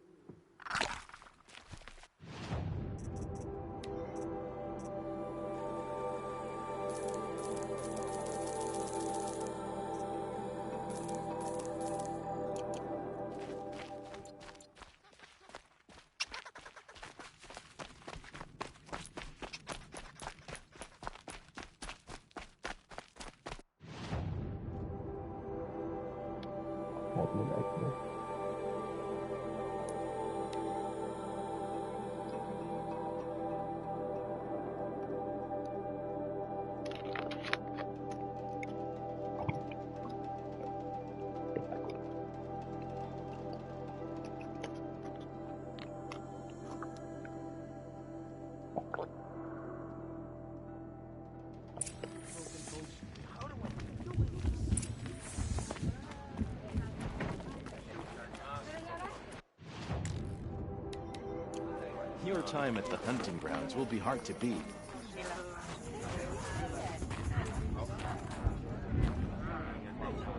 Your time at the hunting grounds will be hard to beat.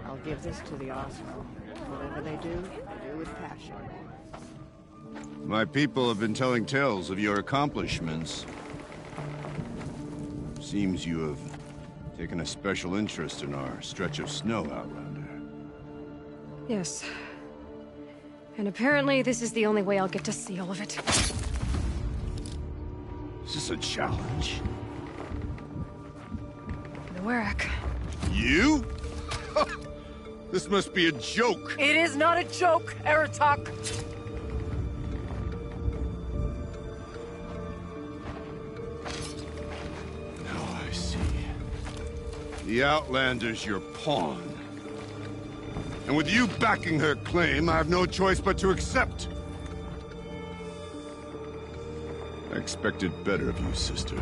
I'll give this to the Osmo. Whatever they do with passion. My people have been telling tales of your accomplishments. Seems you have taken a special interest in our stretch of snow, Outlander. Yes. And apparently this is the only way I'll get to see all of it. Is this a challenge? Warwick. You? This must be a joke. It is not a joke, Aratak. Now I see. The Outlander's your pawn. And with you backing her claim, I have no choice but to accept. I expected better of you, sister.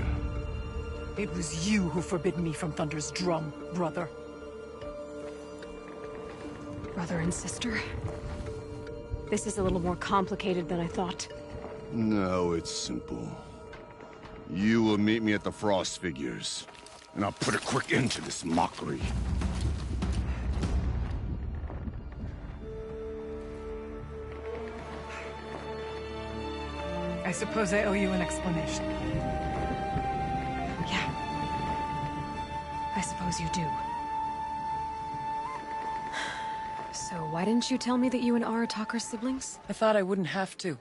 It was you who forbid me from Thunder's drum, brother. Brother and sister? This is a little more complicated than I thought. No, it's simple. You will meet me at the Frost Figures, and I'll put a quick end to this mockery. I suppose I owe you an explanation. Yeah. I suppose you do. So why didn't you tell me that you and Aratak are siblings? I thought I wouldn't have to.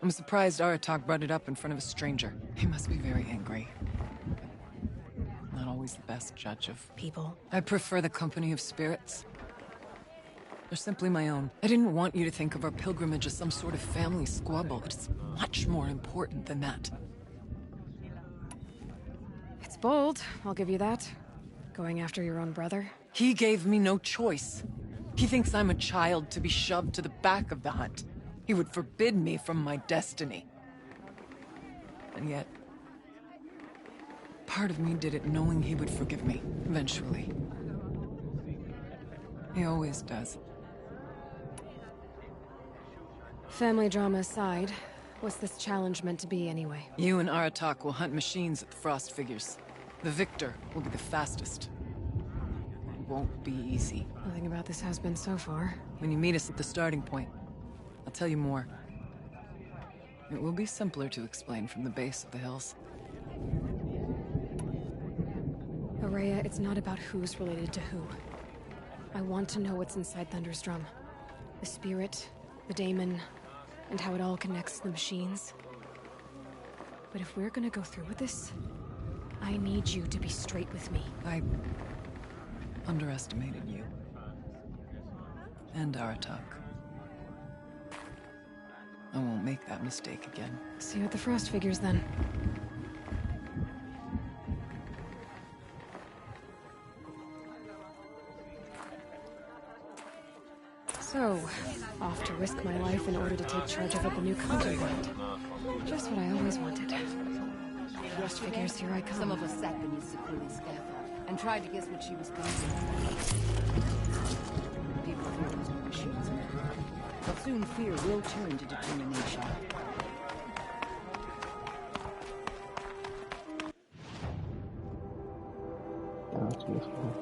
I'm surprised Aratak brought it up in front of a stranger. He must be very angry. Not always the best judge of people. I prefer the company of spirits. They're simply my own. I didn't want you to think of our pilgrimage as some sort of family squabble. It's much more important than that. It's bold, I'll give you that. Going after your own brother. He gave me no choice. He thinks I'm a child to be shoved to the back of the hunt. He would forbid me from my destiny. And yet, part of me did it knowing he would forgive me, eventually. He always does. Family drama aside, what's this challenge meant to be anyway? You and Aratak will hunt machines at the Frost Figures. The victor will be the fastest. It won't be easy. Nothing about this has been so far. When you meet us at the starting point, I'll tell you more. It will be simpler to explain from the base of the hills. Ourea, it's not about who's related to who. I want to know what's inside Thunder's drum. The spirit, the daemon, and how it all connects to the machines. But if we're gonna go through with this, I need you to be straight with me. I underestimated you. And Aratak. I won't make that mistake again. See you at the Frost Figures, then. So, off to risk my life in order to take charge of a Banuk hunting ground. Just what I always wanted. Frost Figures, here I come. Some of us sat beneath Security's scaffold and tried to guess what she was going to do. People fear those machines. But soon fear will turn to determination. That's useful.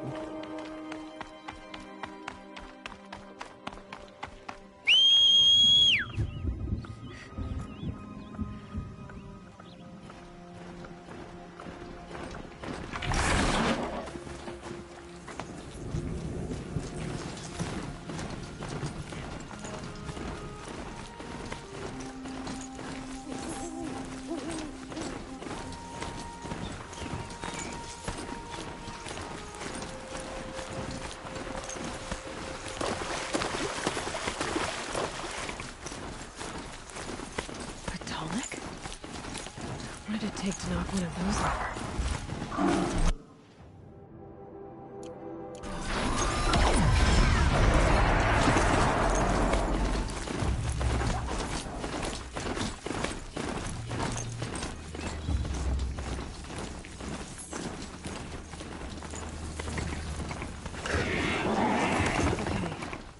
What did it take to knock one of those over?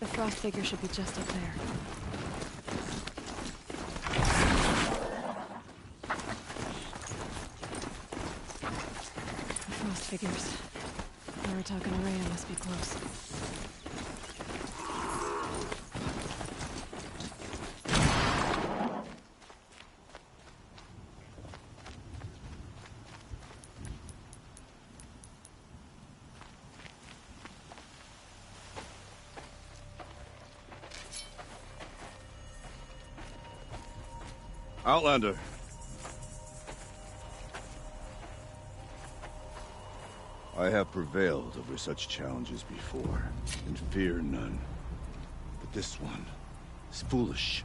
The Frost Figure should be just up there. Figures. Aratak and Ourea must be close. Outlander. I have prevailed over such challenges before, and fear none. But this one is foolish.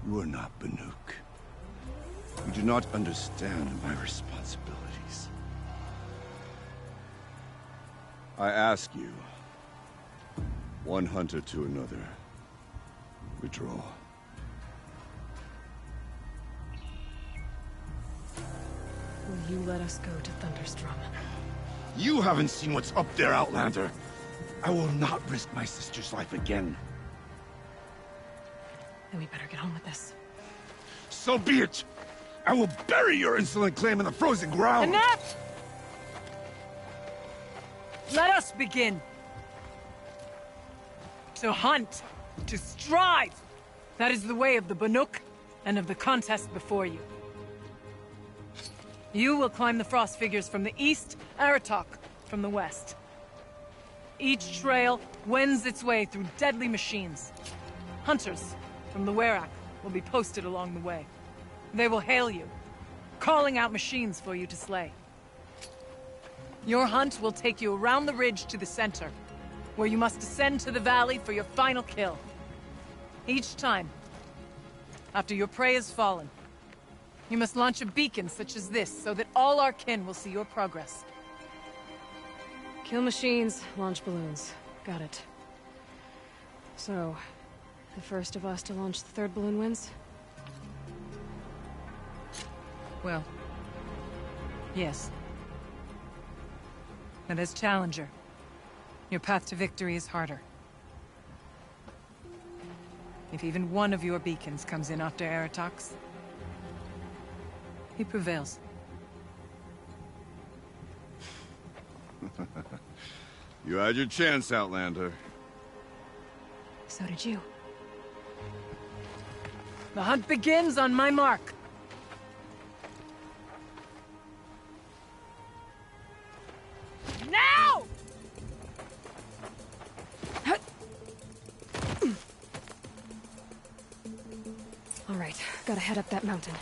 You are not Banuk. You do not understand my responsibilities. I ask you, one hunter to another, withdraw. Will you let us go to Thunderstrom? You haven't seen what's up there, Outlander. I will not risk my sister's life again. Then we better get on with this. So be it! I will bury your insolent claim in the frozen ground! Enough! Let us begin. To hunt. To strive. That is the way of the Banuk and of the contest before you. You will climb the frost figures from the east, Aratok from the west. Each trail wends its way through deadly machines. Hunters from the Werak will be posted along the way. They will hail you, calling out machines for you to slay. Your hunt will take you around the ridge to the center, where you must descend to the valley for your final kill. Each time, after your prey has fallen, you must launch a beacon such as this, so that all our kin will see your progress. Kill machines, launch balloons. Got it. So, the first of us to launch the third balloon wins? Well, yes. And as Challenger, your path to victory is harder. If even one of your beacons comes in after Aratox, he prevails. You had your chance, Outlander. So did you. The hunt begins on my mark. Now! All right, gotta head up that mountain.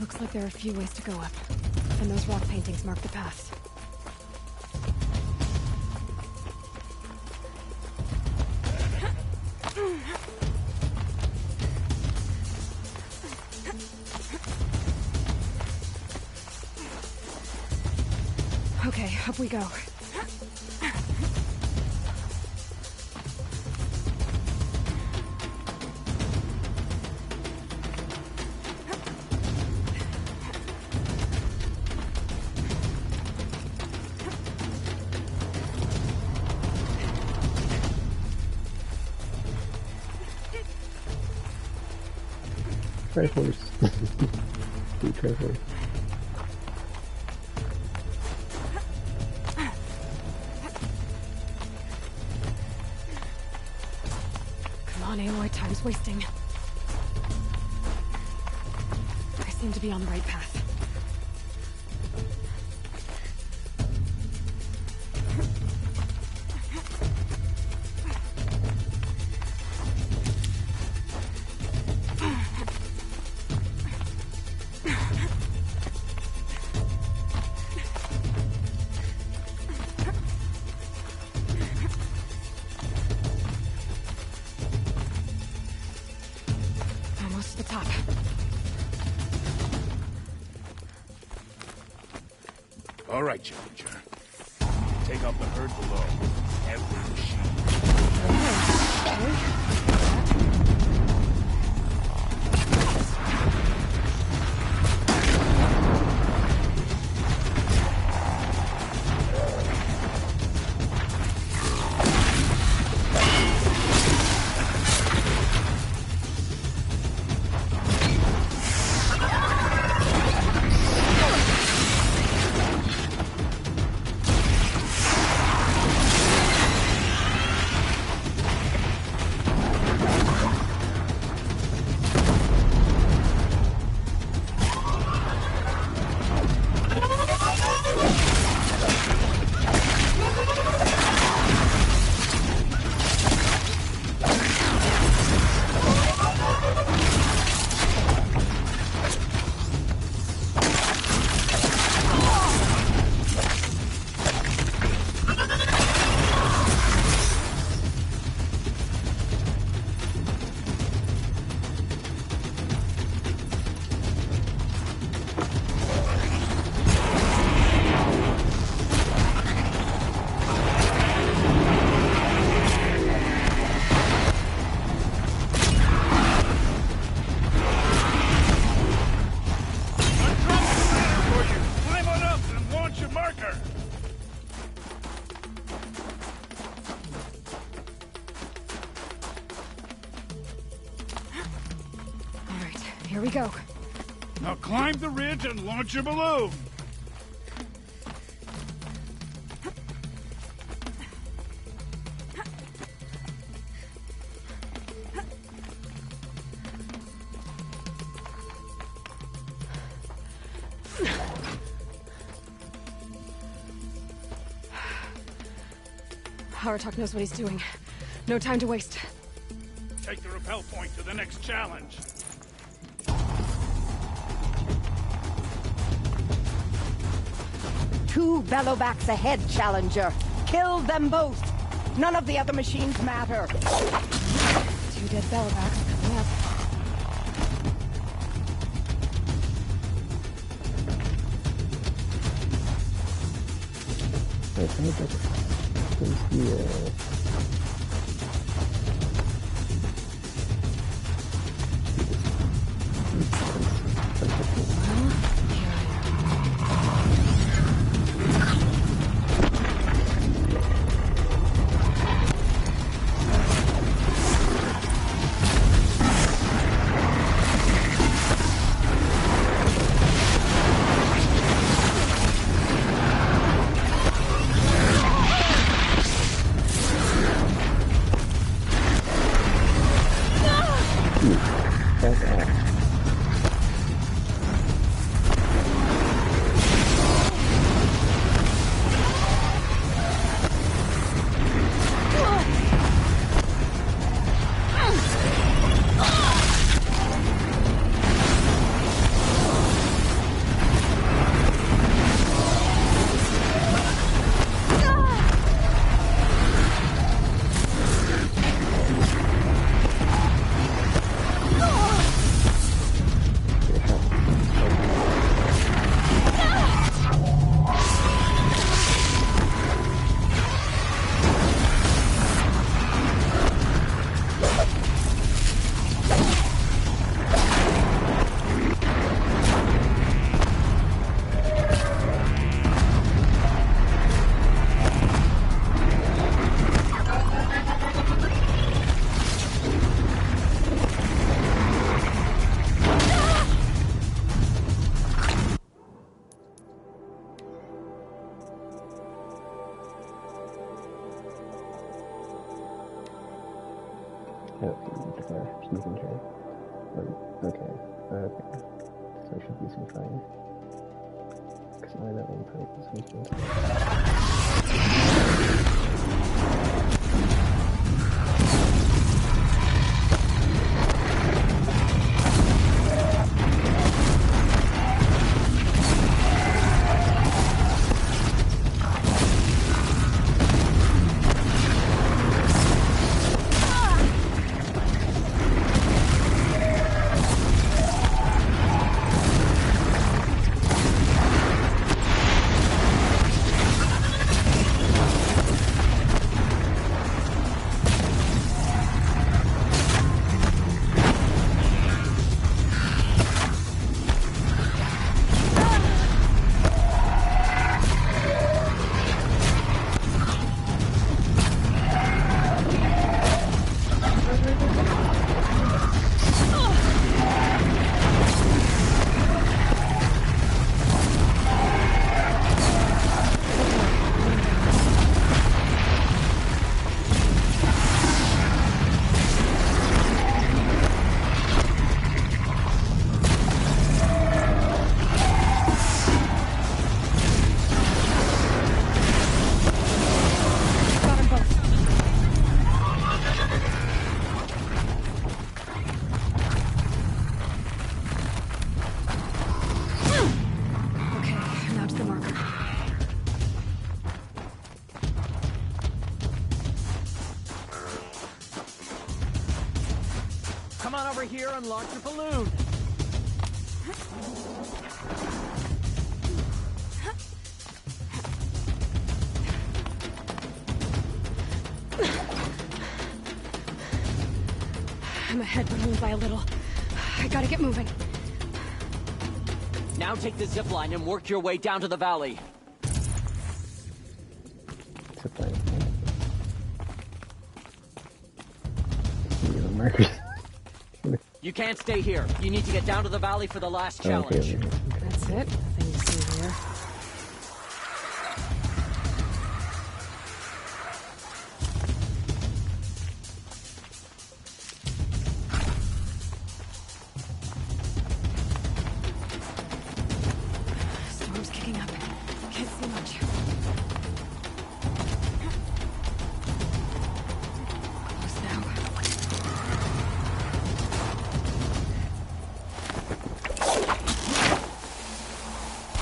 Looks like there are a few ways to go up, and those rock paintings mark the path. Okay, up we go. Triforce. Do Triforce. Come on, Aloy, time's wasting. I seem to be on the right path. Almost to the top. All right, Challenger. Take out the herd below. Every machine. Here we go. Now climb the ridge and launch your balloon. Aratak knows what he's doing. No time to waste. Take the rappel point to the next challenge. Two Bellowbacks ahead, Challenger. Kill them both. None of the other machines matter. 2 dead Bellowbacks coming up. I think that's here. Just making sure. Okay. So there should be some fire. Because I that one pipe is Come on over here and launch your balloon. I'm ahead, but only by a little. I gotta get moving. Now take the zip line and work your way down to the valley. You can't stay here. You need to get down to the valley for the last challenge. Okay. That's it? Nothing to see here. Storm's kicking up. Can't see much. Close now.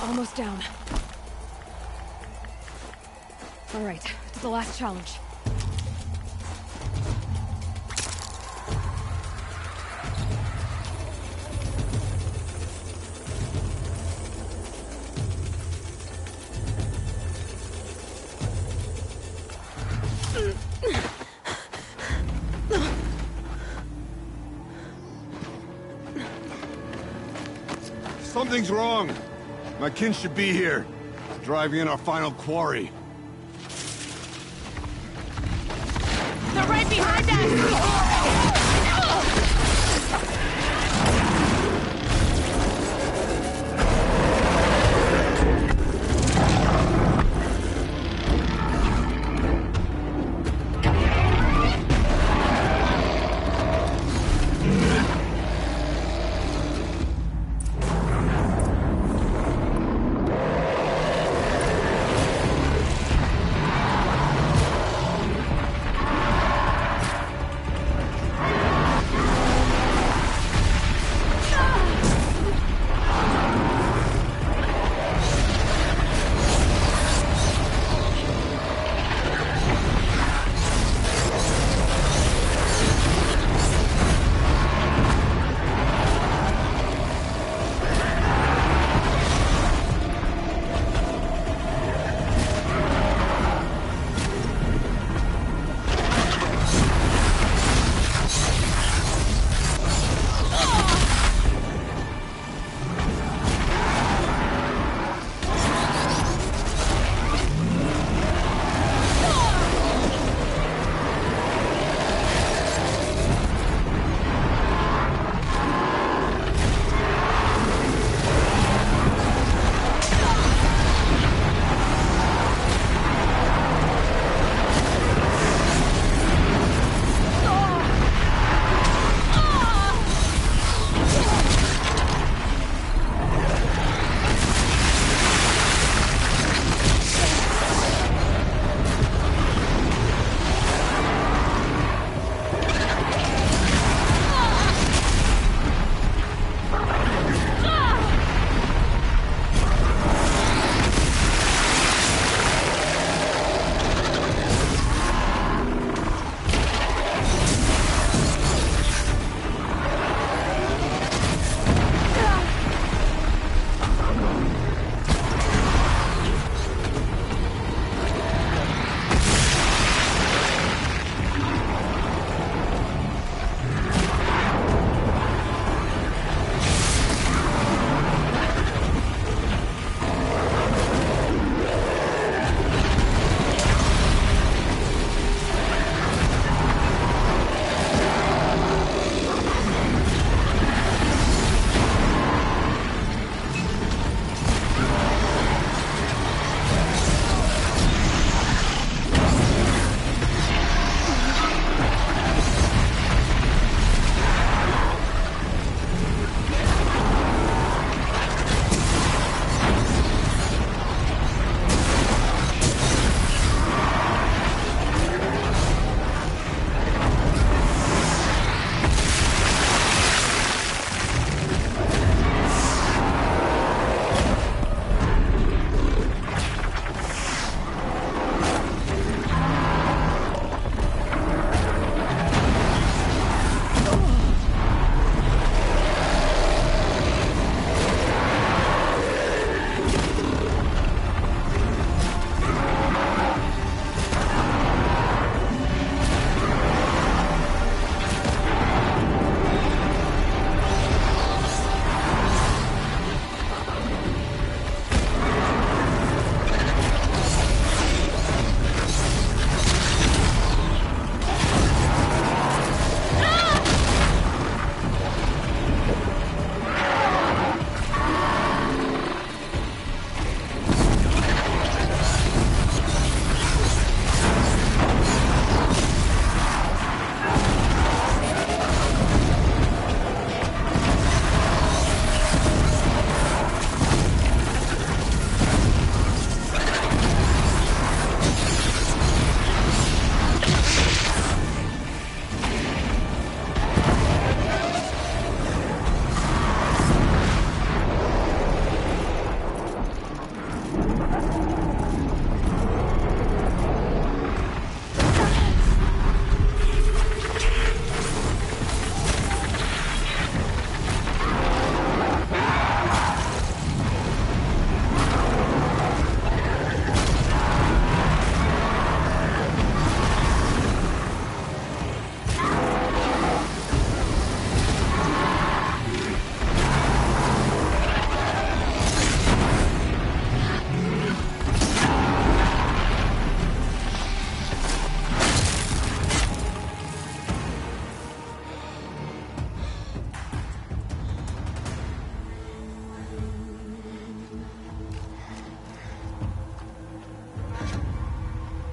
Almost down. All right, to the last challenge. Something's wrong. My kin should be here, driving in our final quarry. They're right behind us!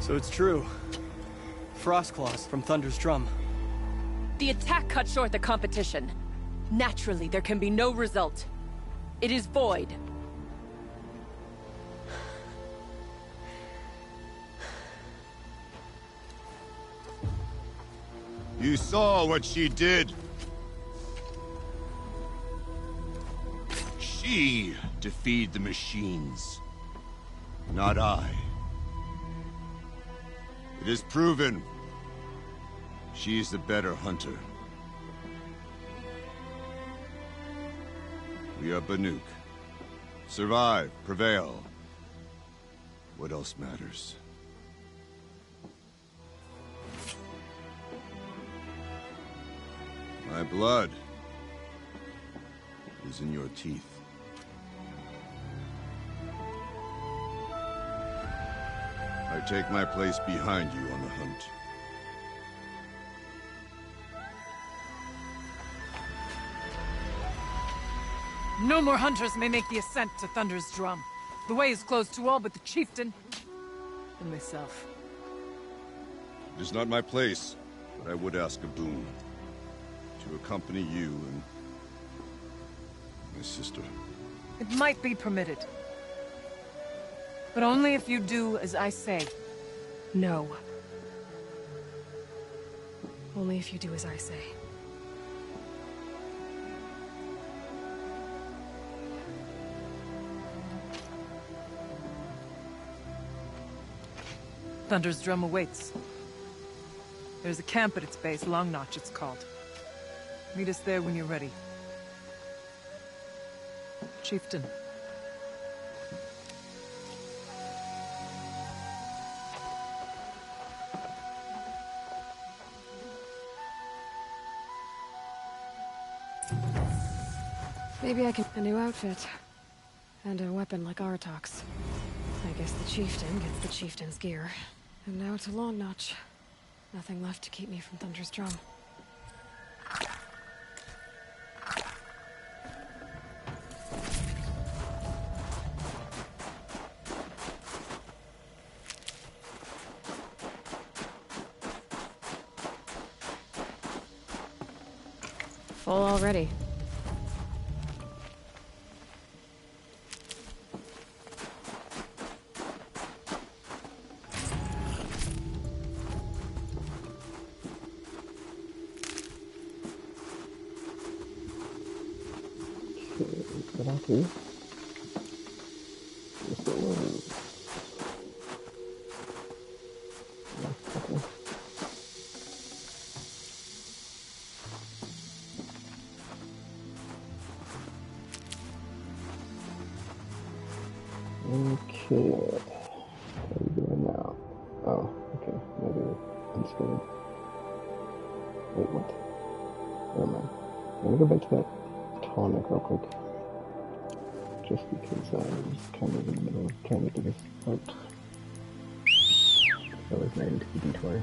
So it's true. Frostclaws from Thunder's drum. The attack cut short the competition. Naturally, there can be no result. It is void. You saw what she did. She defeated the machines, not I. It is proven she's the better hunter. We are Banuk. Survive, prevail. What else matters? My blood is in your teeth. I take my place behind you on the hunt. No more hunters may make the ascent to Thunder's drum. The way is closed to all but the chieftain and myself. It is not my place, but I would ask a boon. To accompany you and my sister. It might be permitted. But only if you do as I say. No. Only if you do as I say. Thunder's drum awaits. There's a camp at its base, Long Notch it's called. Meet us there when you're ready. Chieftain. Maybe I can a new outfit. And a weapon like Artox. I guess the chieftain gets the chieftain's gear. And now to Long Notch. Nothing left to keep me from Thunder's drum. Full already. Okay. Okay. What are we doing now? Oh, okay. Maybe I'm scared. Wait, what? Never mind. I'm gonna go back to that tonic real quick. Just because I was kind of in the middle of trying to do this part. That was my detour.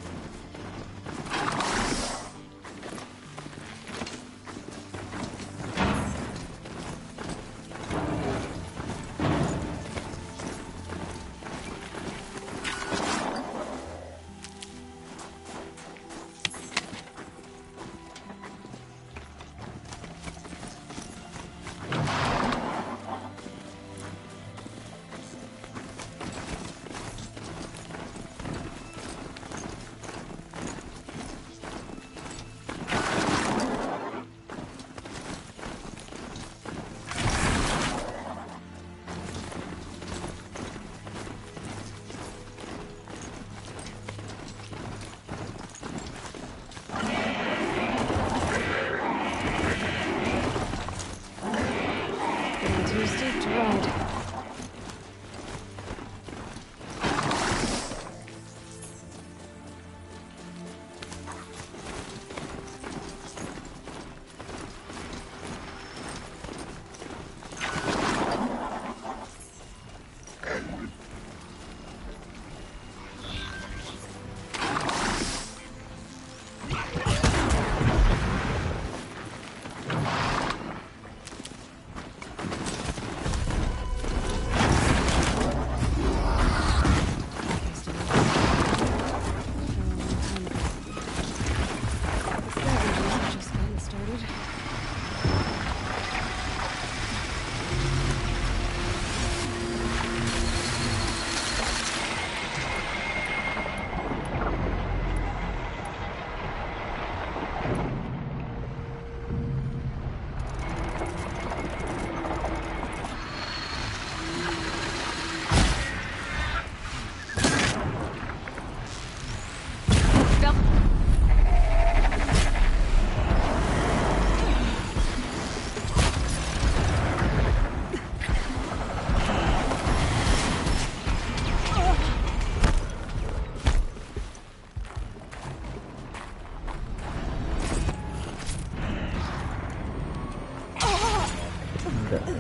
Okay.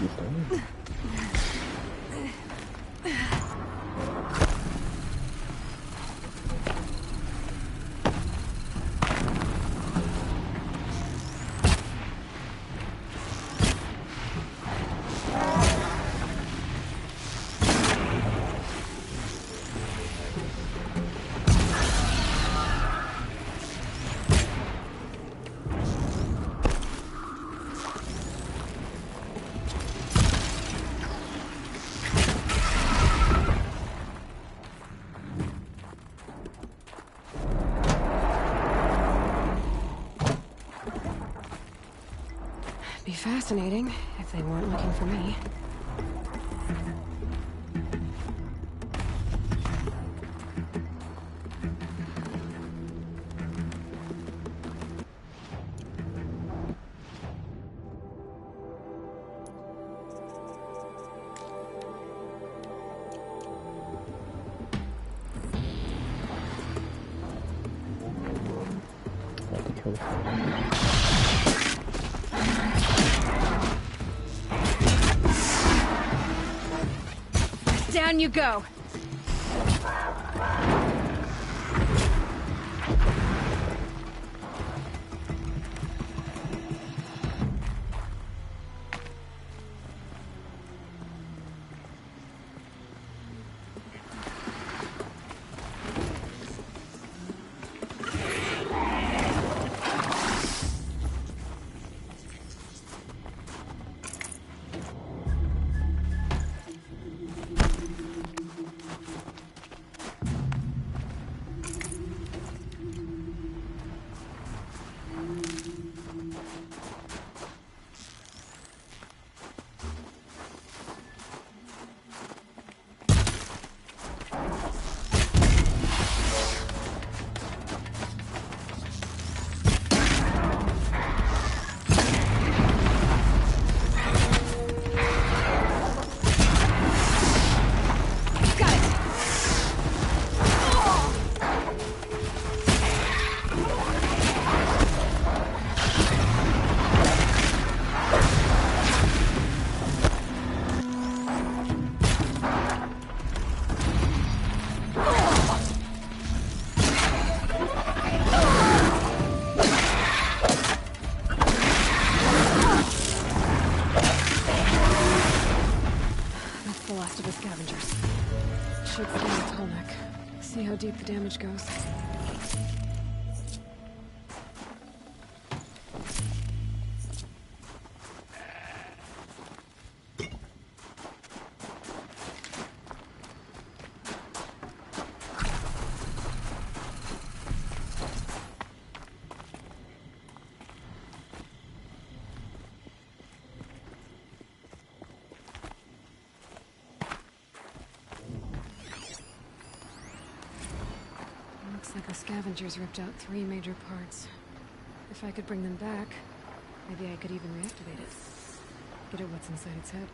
You started? Be fascinating if they weren't looking for me. Down you go. See how deep the damage goes. Looks like the scavengers ripped out 3 major parts. If I could bring them back, maybe I could even reactivate it. Get at what's inside its head.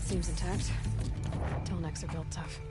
Seems intact. Tallnecks are built tough.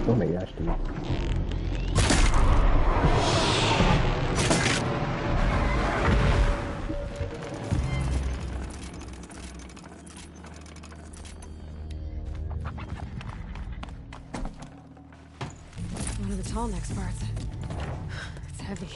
Oh my gosh, dude. One of the Tallnecks parts. It's heavy.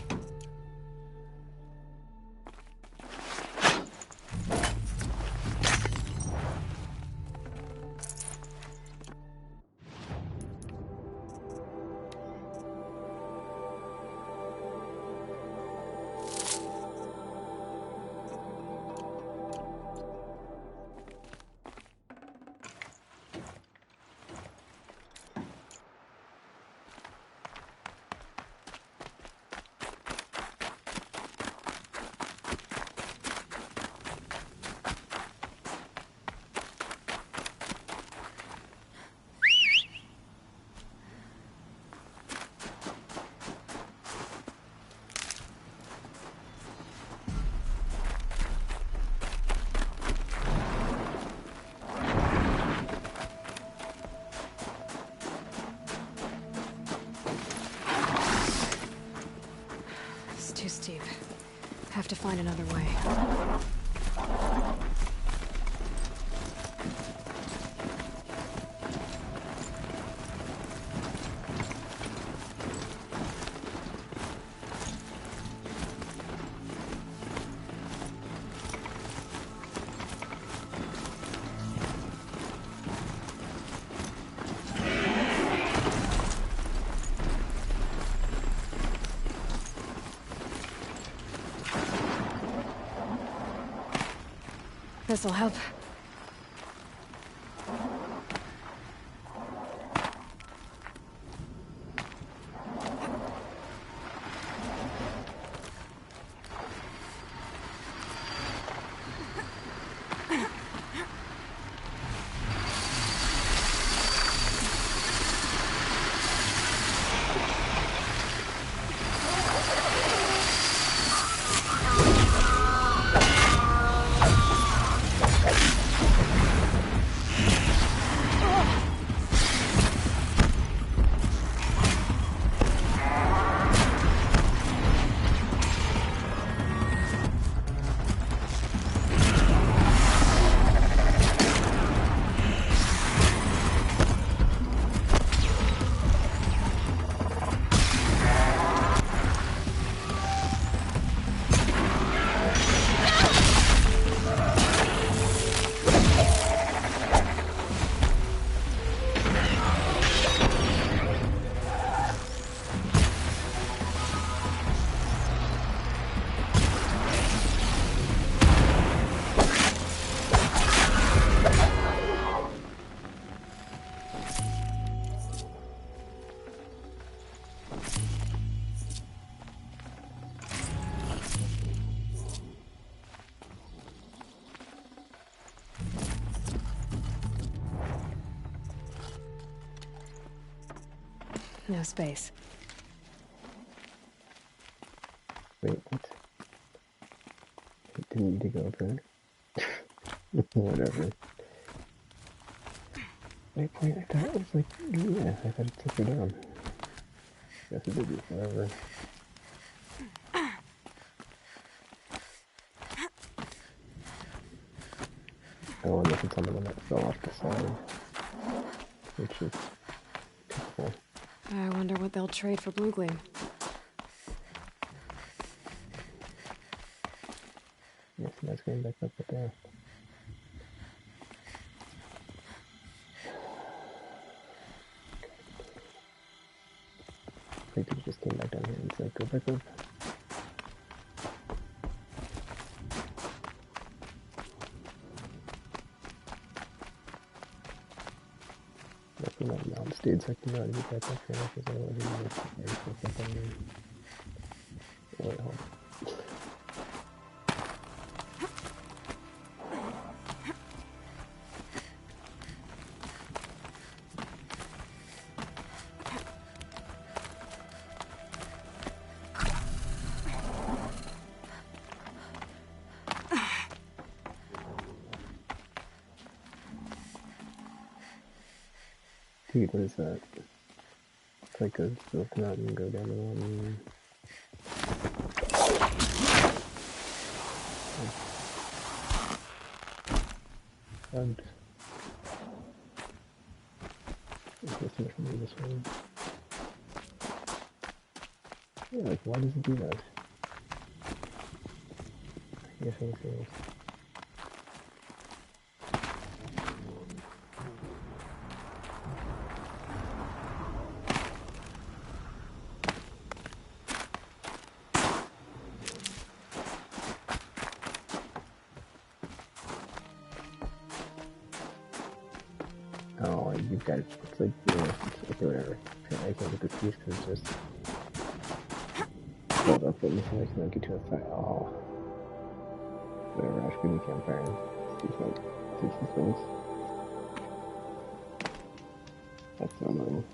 Too steep. Have to find another way. This'll help. No space. Wait, what? It didn't need to go there. Whatever. Wait, I thought it was like, yeah, I thought it took her down. Guess it didn't, whatever. Oh, and this is some of them that fell off the side. Which is typical. I wonder what they'll trade for Blue Gleam. Yes, that's going back up there. I think he just came back down here and said, go back up. Nothing like mountain stayed, so I can not get back up here because I don't really need to get back down here. Wait, hold on. Dude, what is that? It's like a built mountain, go down the one. And it's just much more this way. Yeah, like why does it do that? I guess anything else. Oh, you've got it. It's like, yeah, it's okay, whatever. I can't get this piece because it's just hold up and I cannot get to a fight. Oh, whatever. I should be campfire and see if I take these things. That's so annoying.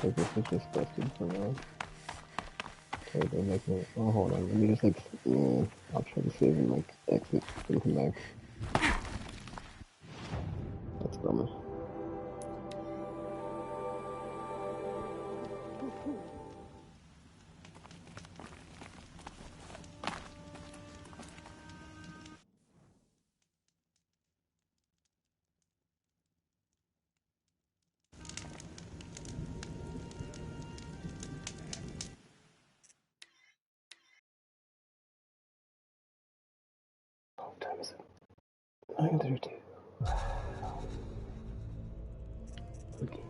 So this is just busted for now. Okay, they're making it. Oh, hold on. Let me just like, I'll try to save and like exit and come back. That's bummer. What time is it? 9:32. Okay.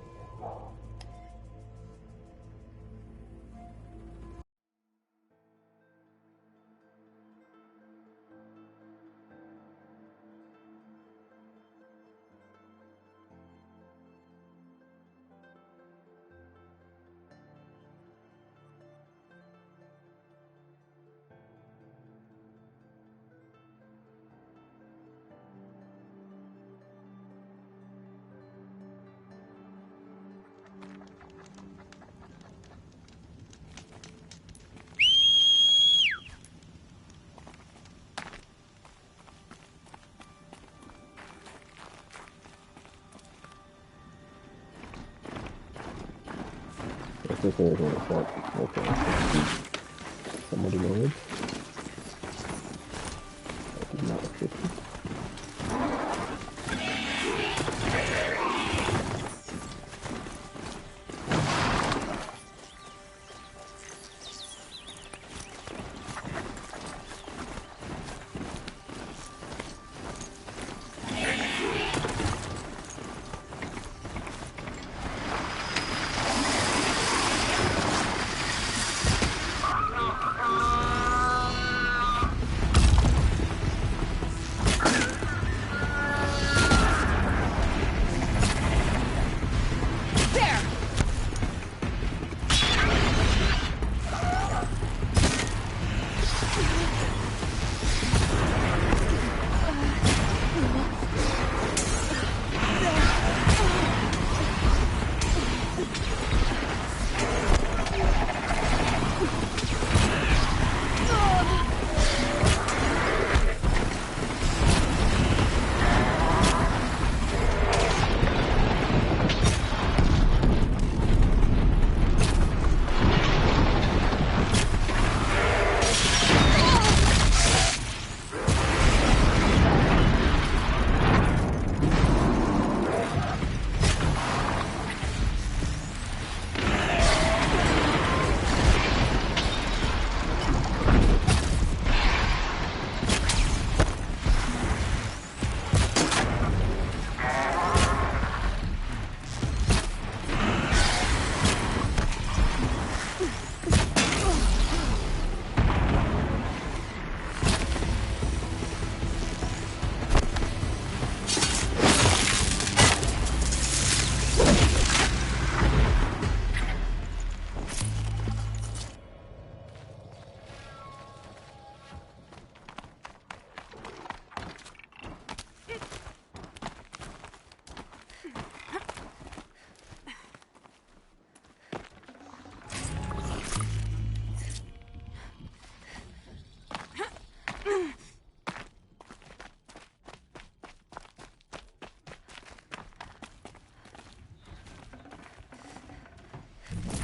This is going to fuck. Okay. Somebody made. That did not look good.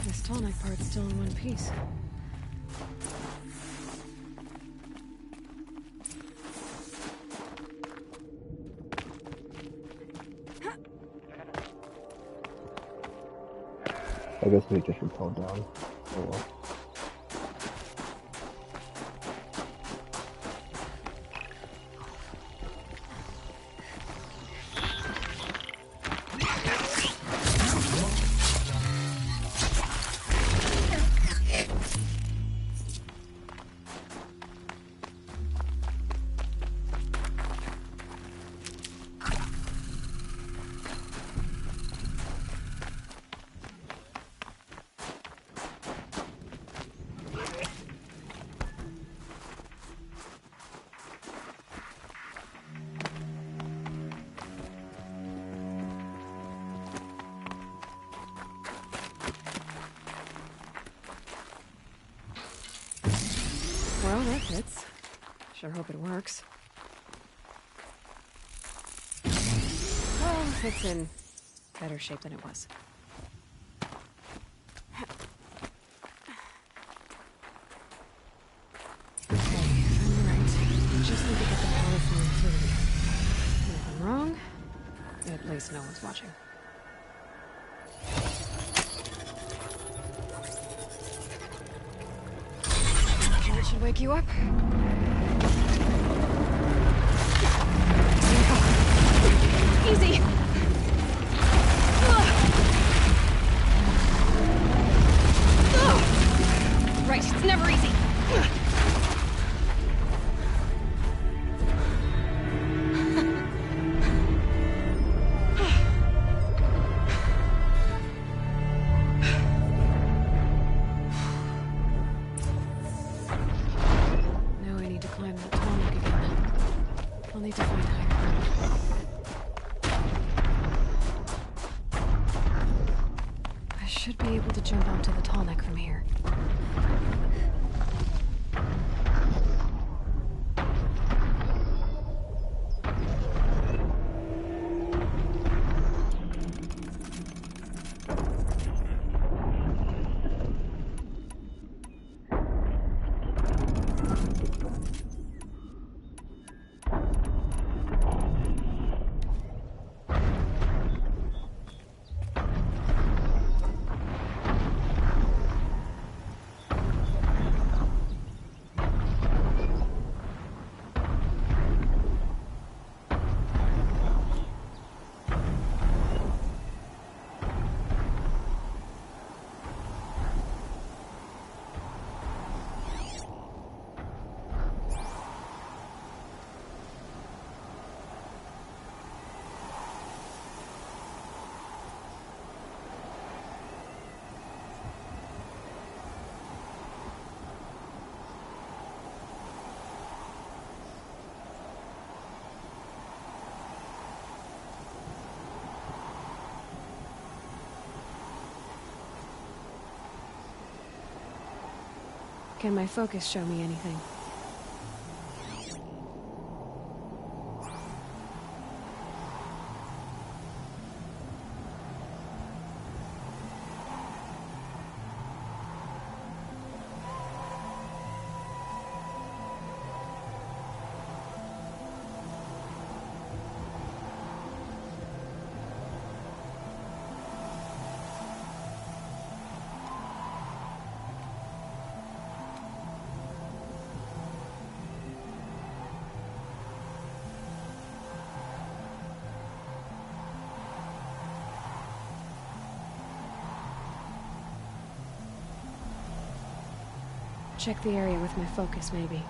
This tonic part's still in one piece. I guess we just repelled down. Oh well. Well, that fits. Sure hope it works. Well, it's in better shape than it was. Okay, if I'm right, I just need to get the power flowing through. And if I'm wrong, at least no one's watching. That should wake you up. Easy! Right, it's never easy. Now I need to climb that tonic again. I'll need to find higher ground. I should be able to jump onto the tonic from here. Can my focus show me anything? Check the area with my focus, maybe.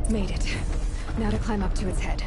Made it. Now to climb up to its head.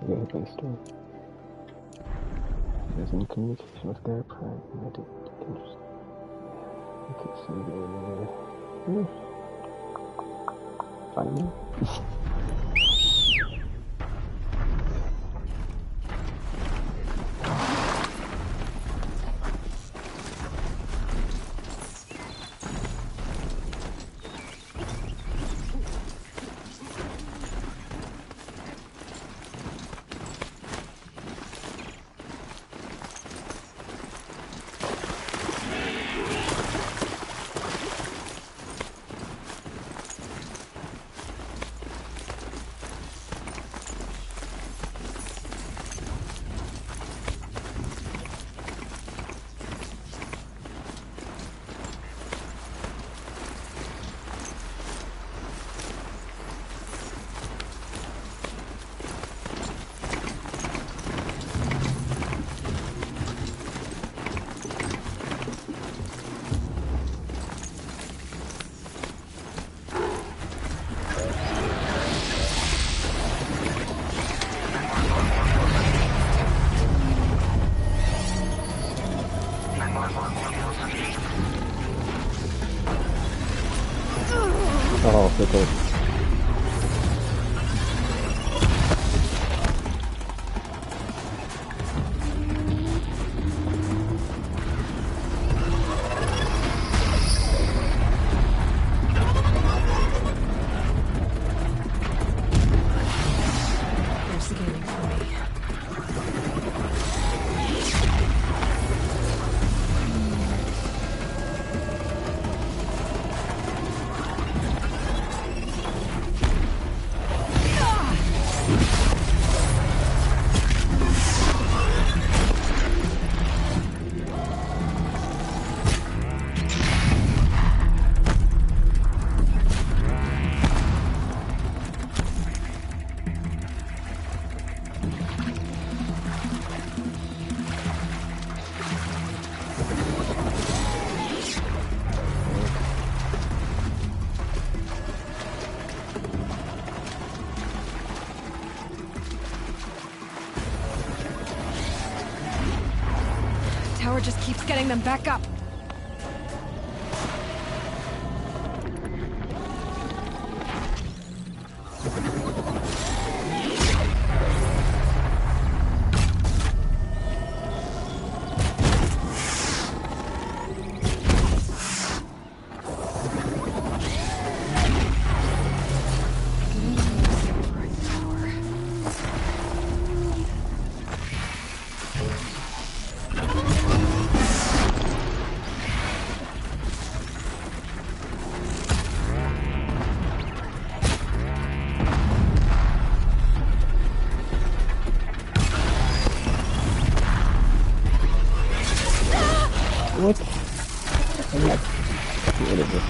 Yeah, based on. There's in communication with their prime. I did interesting. Okay, so finally. Oh, okay. They're scanning for me. tower just keeps getting them back up. What? I'm not getting rid of this.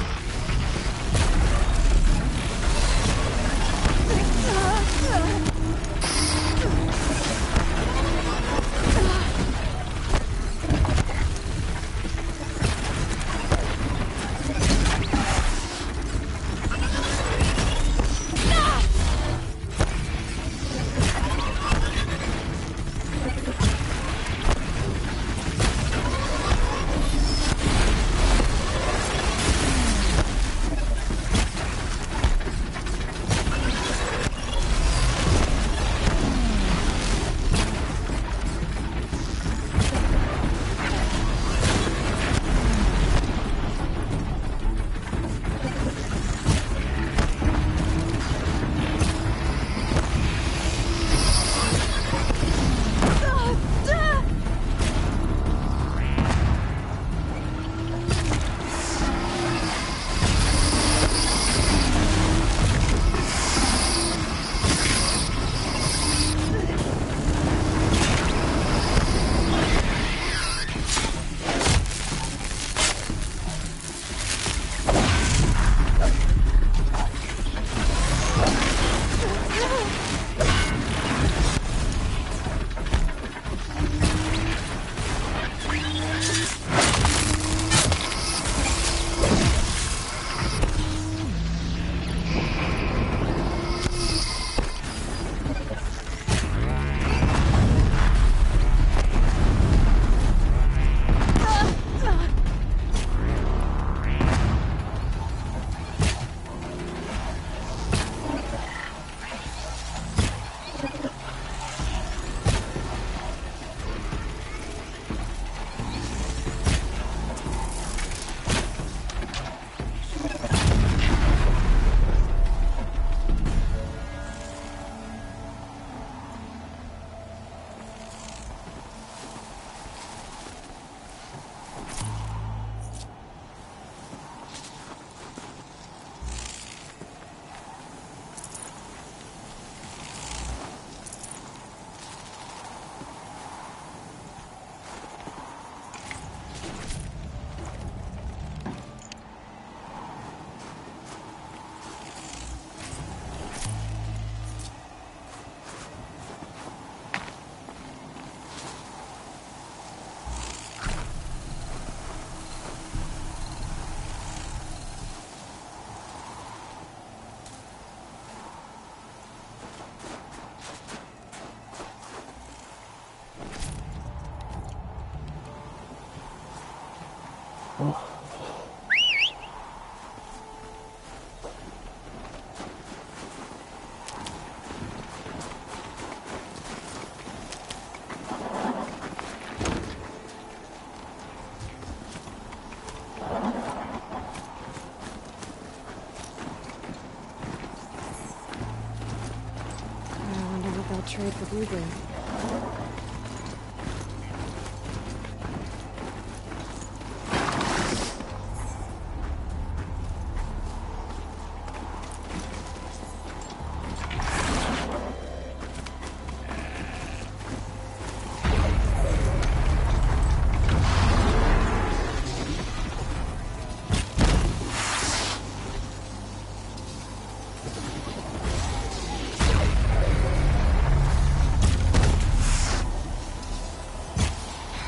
Trade for Bluegreen.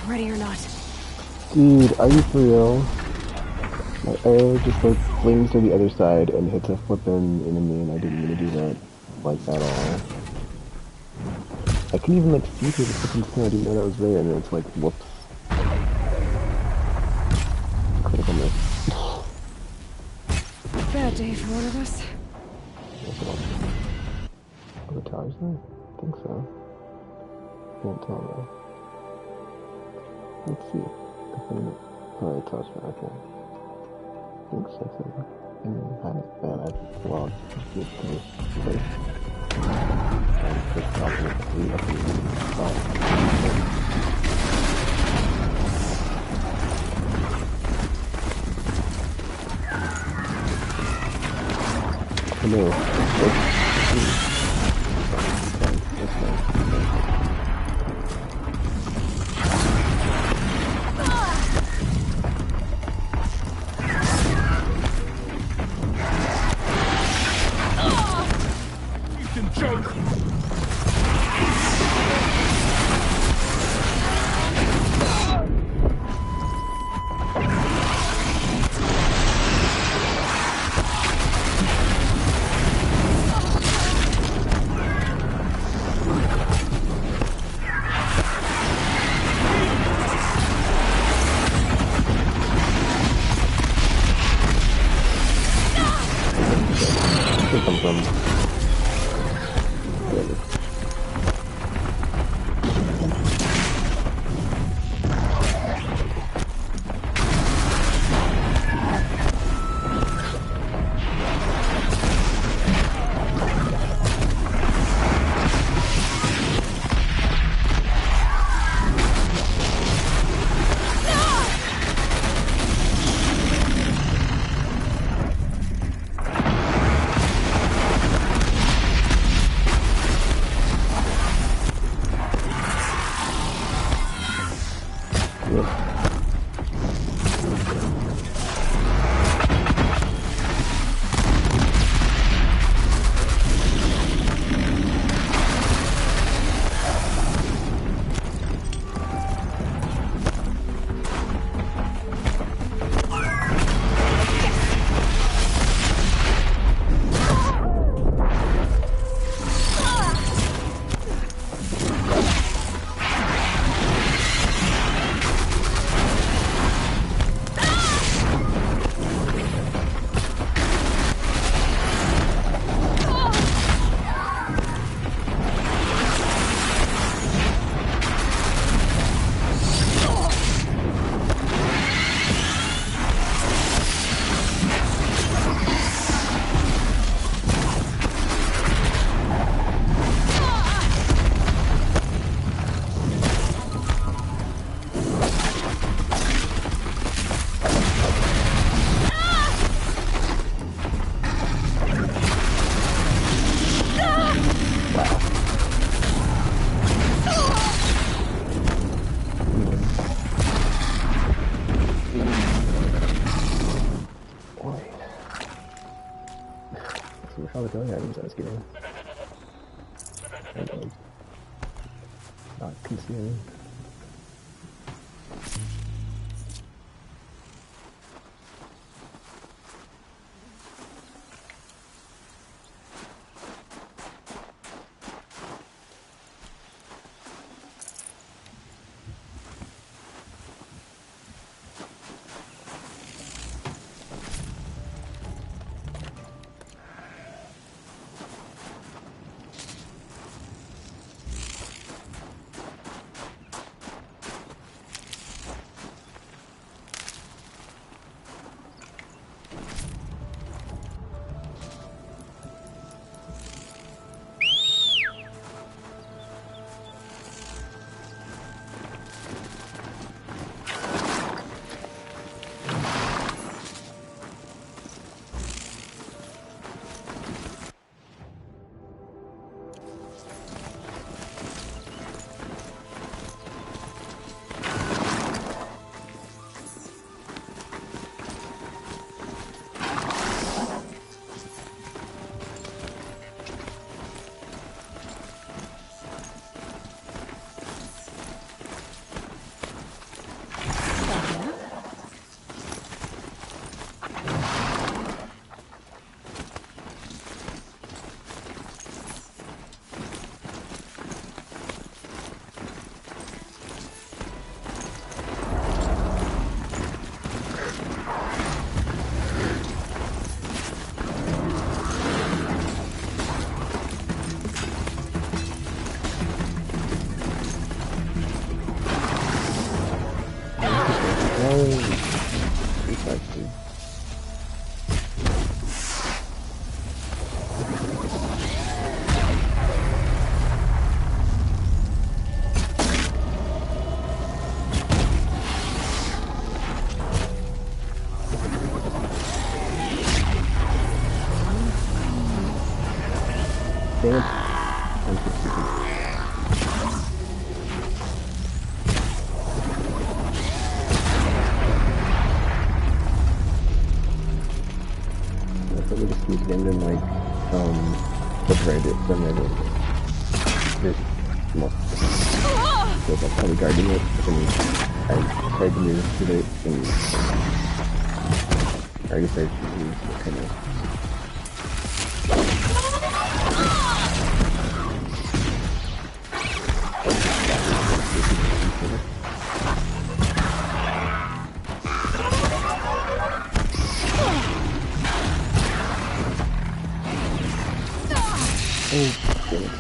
Ready or not. Dude, are you for real? My arrow just like flings to the other side and hits a flippin' enemy, and I didn't mean to do that like at all. I couldn't even like see through the flippin' snow. I didn't know that was there, and it's like, whoops. critical miss. Bad day for one of us. Are the towers there? I think so. Can't tell though. Let's see. Oh, the towers are okay. I think 6 of them. And had it. Man, that's well, it's just place. And quick stop with 3 up here. Hello. You can joke. Come from. How the hell items I was getting. And, not concealing. Precisely. Damn it. We just sneaked in and like separated it from it. There's more. So that's how we guarding it, and I tried to move to it, and I already started to move, so kind of. Oh, shit.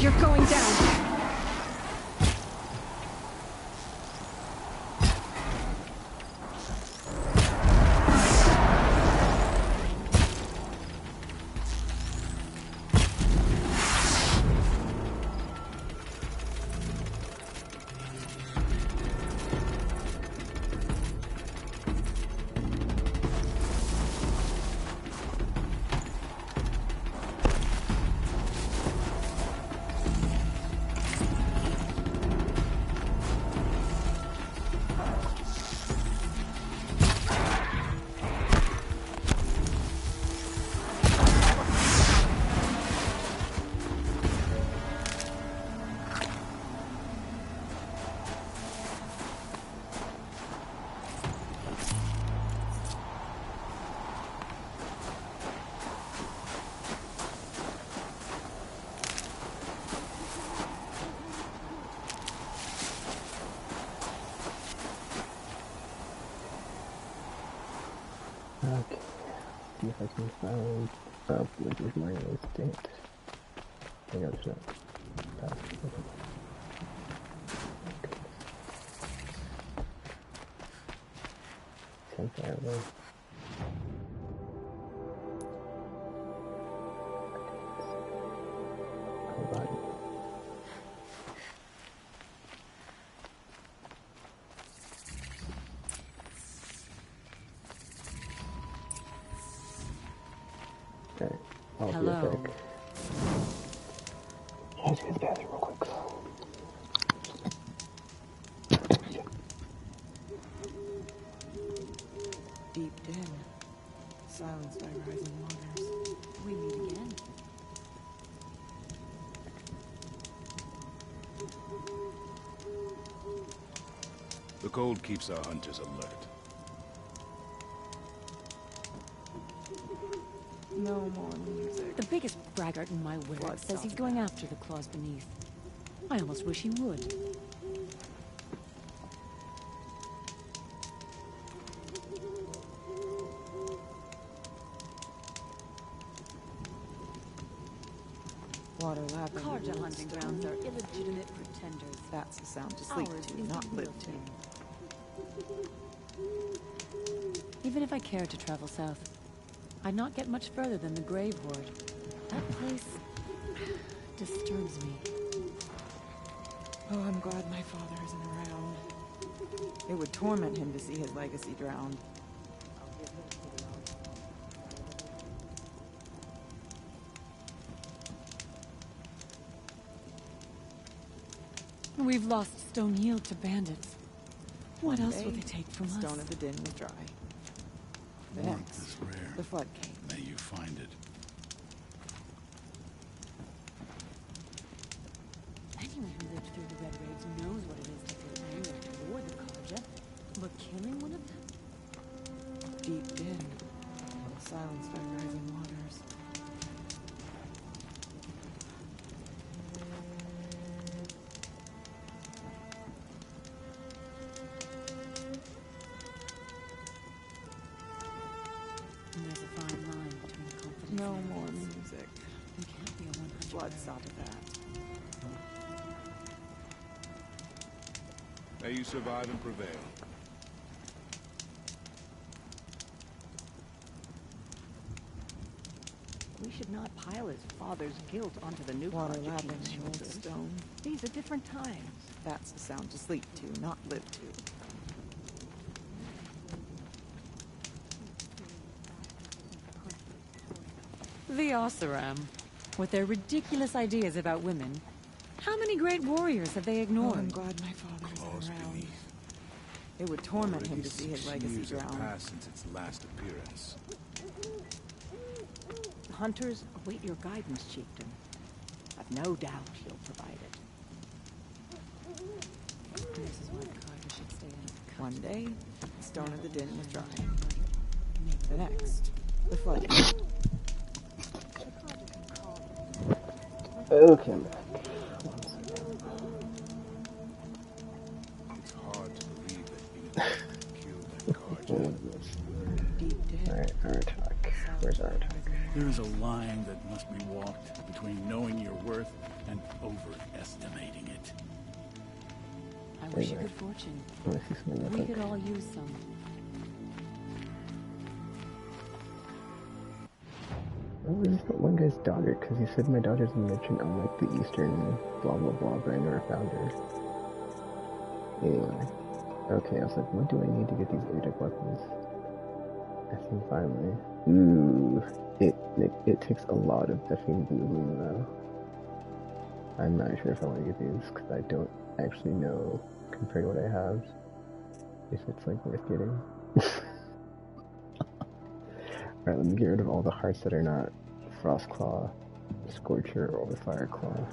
You're going down. Okay, see if I can find which is my instinct. I know it's not. Campfire though. Hold on. Okay, I'll be right back. I have to go to the bathroom real quick. Deep den, silenced by rising waters. We meet again. The cold keeps our hunters alert. No more music. The biggest braggart in my word says he's going after the claws beneath. I almost wish he would. Water lapping. Carja hunting grounds are illegitimate pretenders. That's a sound to sleep Ours to, is not the live real to. thing. Even if I cared to travel south, I'd not get much further than the Grave Hoard. That place disturbs me. Oh, I'm glad my father isn't around. It would torment him to see his legacy drowned. We've lost Stone Yield to bandits. What One else day, will they take from us? Stone of the Din was dry. The Warmth next, is rare. the flood came. May you find it. Anyone who lived through the Red Raids knows what it is to feel anger toward the Carja, but killing one of them? Deep Din, silenced by rising waters. And there's a fine line between confidence No and more arrogance. music. You can't be a 100. Blood saw to that. May you survive and prevail. We should not pile his father's guilt onto the new water lapping the old stone. These are different times. That's a sound to sleep to, not live to. The Oseram, with their ridiculous ideas about women. How many great warriors have they ignored? Oh, I'm glad my father isn't around. It would torment him to see his legacy Years have drowned. passed since its last appearance. The hunters await your guidance, chieftain. I've no doubt you'll provide it. This is why the Carja should stay in. One day, the Stone of the Din was dry. The next, the flood. Okay, I'm back. It's hard to believe that Enid killed that Carja. Alright, our attack. Where's our attack? There is a line that must be walked between knowing your worth and overestimating it. I wish you good fortune. Let me see something real We quick. could all use some. Oh, this is that one guy's daughter, because he said my daughter's a merchant on like the Eastern blah blah blah, but I never found her. Anyway. Okay, I was like, what do I need to get these Aedic weapons? I think finally. Ooh. It takes a lot of effing blue bloom though. I'm not sure if I want to get these, because I don't actually know, compared to what I have, if it's like worth getting. Alright, let me get rid of all the hearts that are not Frostclaw, Scorcher, or Fireclaw.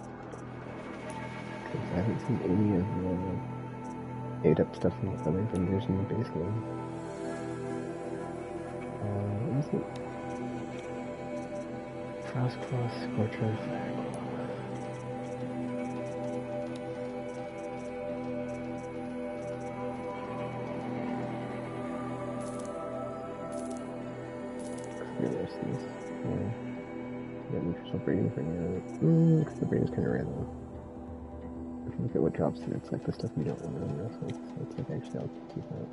Because I haven't seen any of the 8-up stuff in the other vendors in the base game. What is it? Frostclaw, Scorcher, Fireclaw. These. Yeah. Got neutral breeding for now. Because the breeding's kind of random. If you look at what drops it, it's like the stuff you don't want to know, so it's like actually I'll keep that.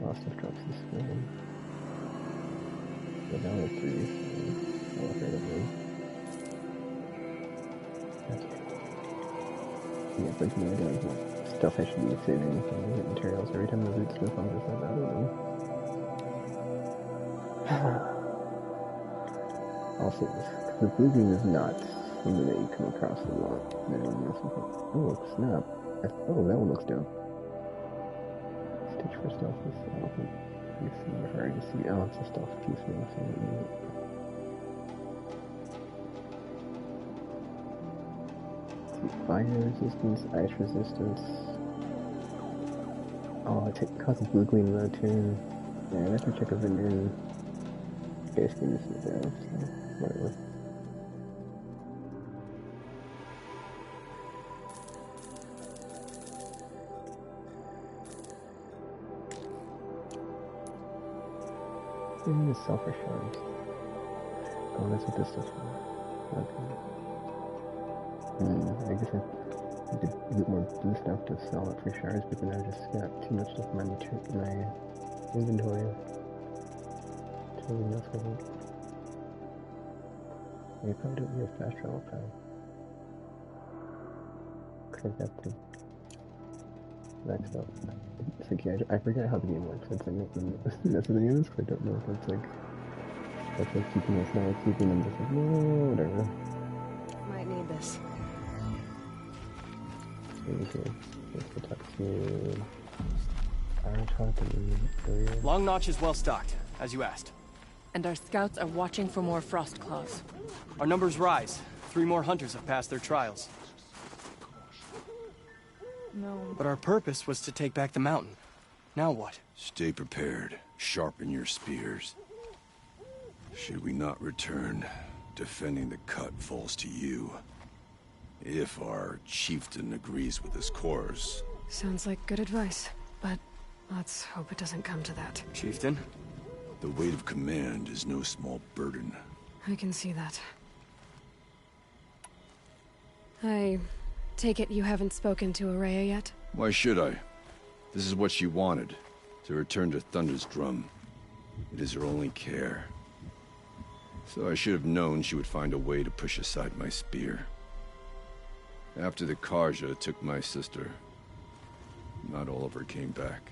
A lot of stuff drops this random. But now I have 3, so I'll afraid of them. Yeah, but no idea what stuff I should be saving from the materials. Every time I loot stuff, I'm just like, I don't know. I'll say this, because the blue green is not something that you come across a lot. Oh, snap. Oh, that one looks dope. Stitch for stealth is, I don't think you see if I already see. Oh, it's a stealth piece now, so I don't need it. See, fire resistance, ice resistance. Oh, it causes blue gleam though too. Yeah, I have to check a vendor. Basically, this is there, so whatever. Even the sulfur shards. Oh, that's what this is for. Okay. I guess I did a bit more blue stuff to sell it for shards, but then I just got too much stuff in my inventory. Totally enough of it. You probably don't need a fast travel time. Cause I've got the maxed out. It's like, yeah, I forget how the game works. It's like that's the units, because I don't know if that's like keeping us now, keeping them just like, no, whatever. Might need this. Okay, let's go talk to Long Notch is well stocked, as you asked. And our scouts are watching for more frost claws. Our numbers rise. 3 more hunters have passed their trials. No. But our purpose was to take back the mountain. Now what? Stay prepared. Sharpen your spears. Should we not return, defending the cut falls to you. If our chieftain agrees with his course. Sounds like good advice, but let's hope it doesn't come to that. Chieftain? The weight of command is no small burden. I can see that. I take it you haven't spoken to Ourea yet? Why should I? This is what she wanted, to return to Thunder's Drum. It is her only care. So I should have known she would find a way to push aside my spear. After the Carja took my sister, not all of her came back.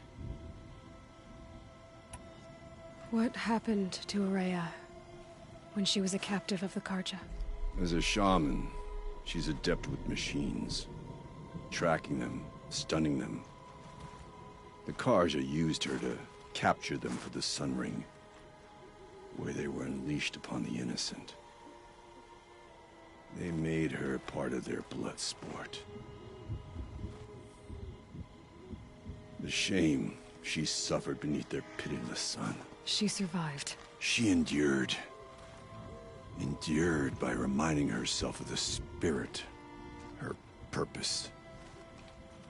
What happened to Ourea when she was a captive of the Carja? As a shaman, she's adept with machines. Tracking them, stunning them. The Carja used her to capture them for the Sun Ring, where they were unleashed upon the innocent. They made her part of their blood sport. The shame she suffered beneath their pitiless sun. She survived. She endured. Endured by reminding herself of the spirit, her purpose.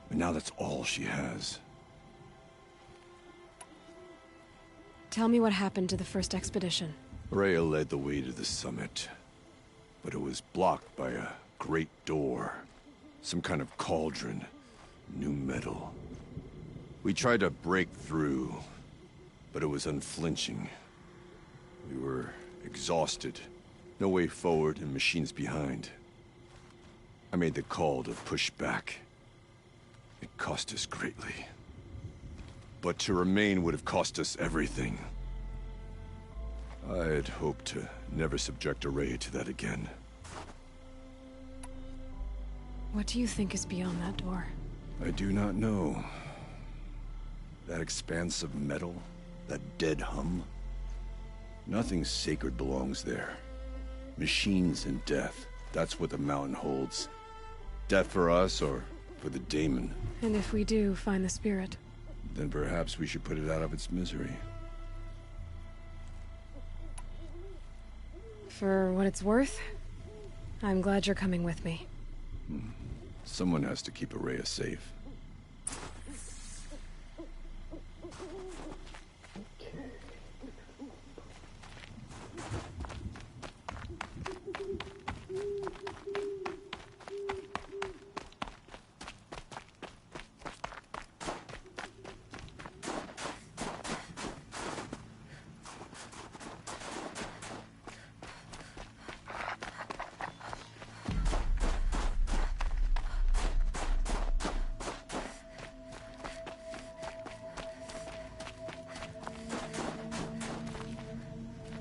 And now that's all she has. Tell me what happened to the first expedition. Ourea led the way to the summit, but it was blocked by a great door. Some kind of cauldron, new metal. We tried to break through, but it was unflinching. We were exhausted, no way forward and machines behind. I made the call to push back. It cost us greatly. But to remain would have cost us everything. I had hoped to never subject Ourea to that again. What do you think is beyond that door? I do not know. That expanse of metal, that dead hum. Nothing sacred belongs there. Machines and death, that's what the mountain holds. Death for us or for the daemon. And if we do find the spirit? Then perhaps we should put it out of its misery. For what it's worth, I'm glad you're coming with me. Someone has to keep Ourea safe.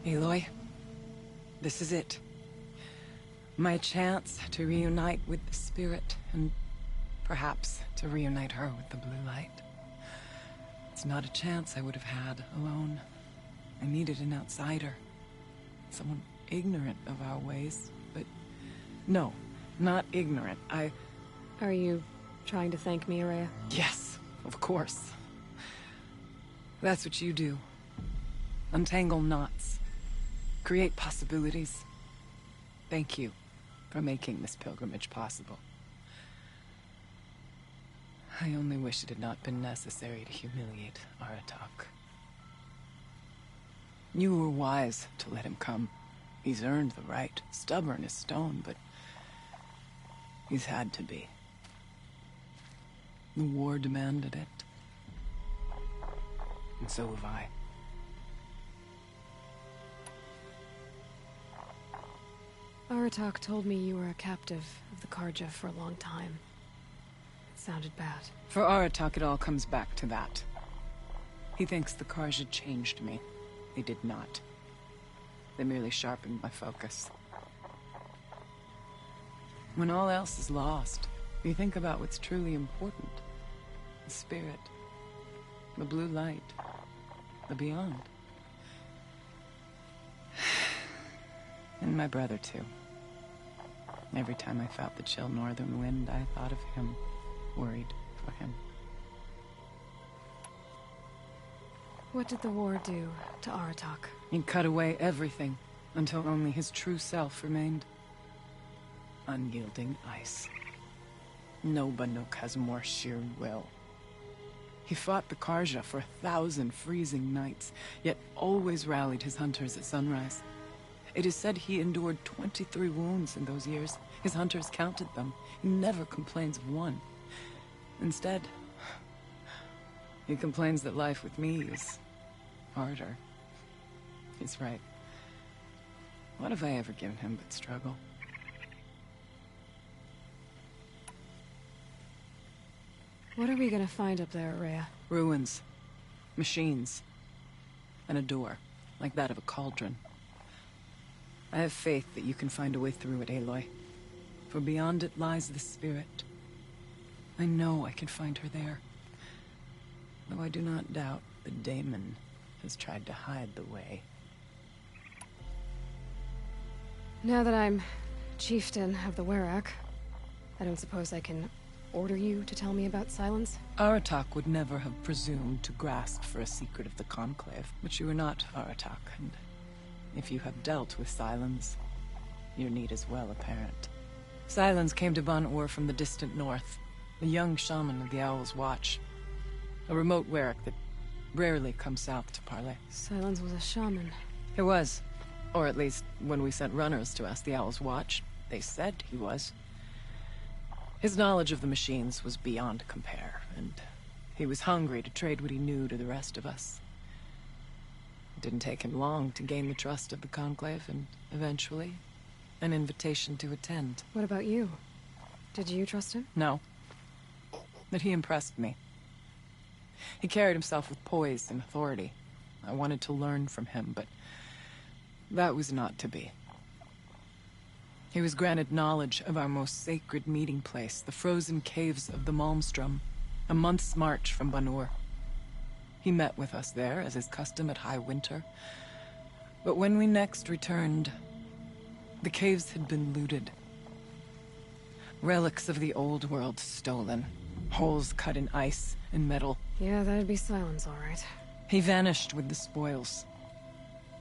Aloy, this is it. My chance to reunite with the spirit, and perhaps to reunite her with the blue light. It's not a chance I would have had alone. I needed an outsider. Someone ignorant of our ways, but no, not ignorant. Are you trying to thank me, Ourea? Yes, of course. That's what you do. Untangle knots. Create possibilities. Thank you for making this pilgrimage possible. I only wish it had not been necessary to humiliate Aratak. You were wise to let him come. He's earned the right. Stubborn as stone, but he's had to be. The war demanded it. And so have I. Aratak told me you were a captive of the Karja for a long time. It sounded bad. For Aratak, it all comes back to that. He thinks the Karja changed me. They did not. They merely sharpened my focus. When all else is lost, you think about what's truly important. The spirit. The blue light. The beyond. And my brother, too. Every time I felt the chill northern wind, I thought of him, worried for him. What did the war do to Aratak? He cut away everything, until only his true self remained. Unyielding ice. No Banuk has more sheer will. He fought the Karja for 1,000 freezing nights, yet always rallied his hunters at sunrise. It is said he endured 23 wounds in those years. His hunters counted them. He never complains of one. Instead, he complains that life with me is harder. He's right. What have I ever given him but struggle? What are we gonna find up there, Rhea? Ruins. Machines. And a door, like that of a cauldron. I have faith that you can find a way through it, Aloy. For beyond it lies the spirit. I know I can find her there. Though I do not doubt the Daemon has tried to hide the way. Now that I'm chieftain of the Werak, I don't suppose I can order you to tell me about Silence? Aratak would never have presumed to grasp for a secret of the Conclave, but you are not Aratak, and if you have dealt with Silence, your need is well apparent. Silence came to Ban-Ur from the distant north, a young shaman of the Owl's Watch. A remote Werak that rarely comes south to parley. Silence was a shaman. He was. Or at least, when we sent runners to ask the Owl's Watch, they said he was. His knowledge of the machines was beyond compare, and he was hungry to trade what he knew to the rest of us. It didn't take him long to gain the trust of the Conclave, and eventually, an invitation to attend. What about you? Did you trust him? No. But he impressed me. He carried himself with poise and authority. I wanted to learn from him, but that was not to be. He was granted knowledge of our most sacred meeting place, the frozen caves of the Malmstrom, a month's march from Ban-Ur. He met with us there, as is custom at high winter. But when we next returned, the caves had been looted. Relics of the old world stolen. Holes cut in ice and metal. Yeah, that'd be Silence, all right. He vanished with the spoils.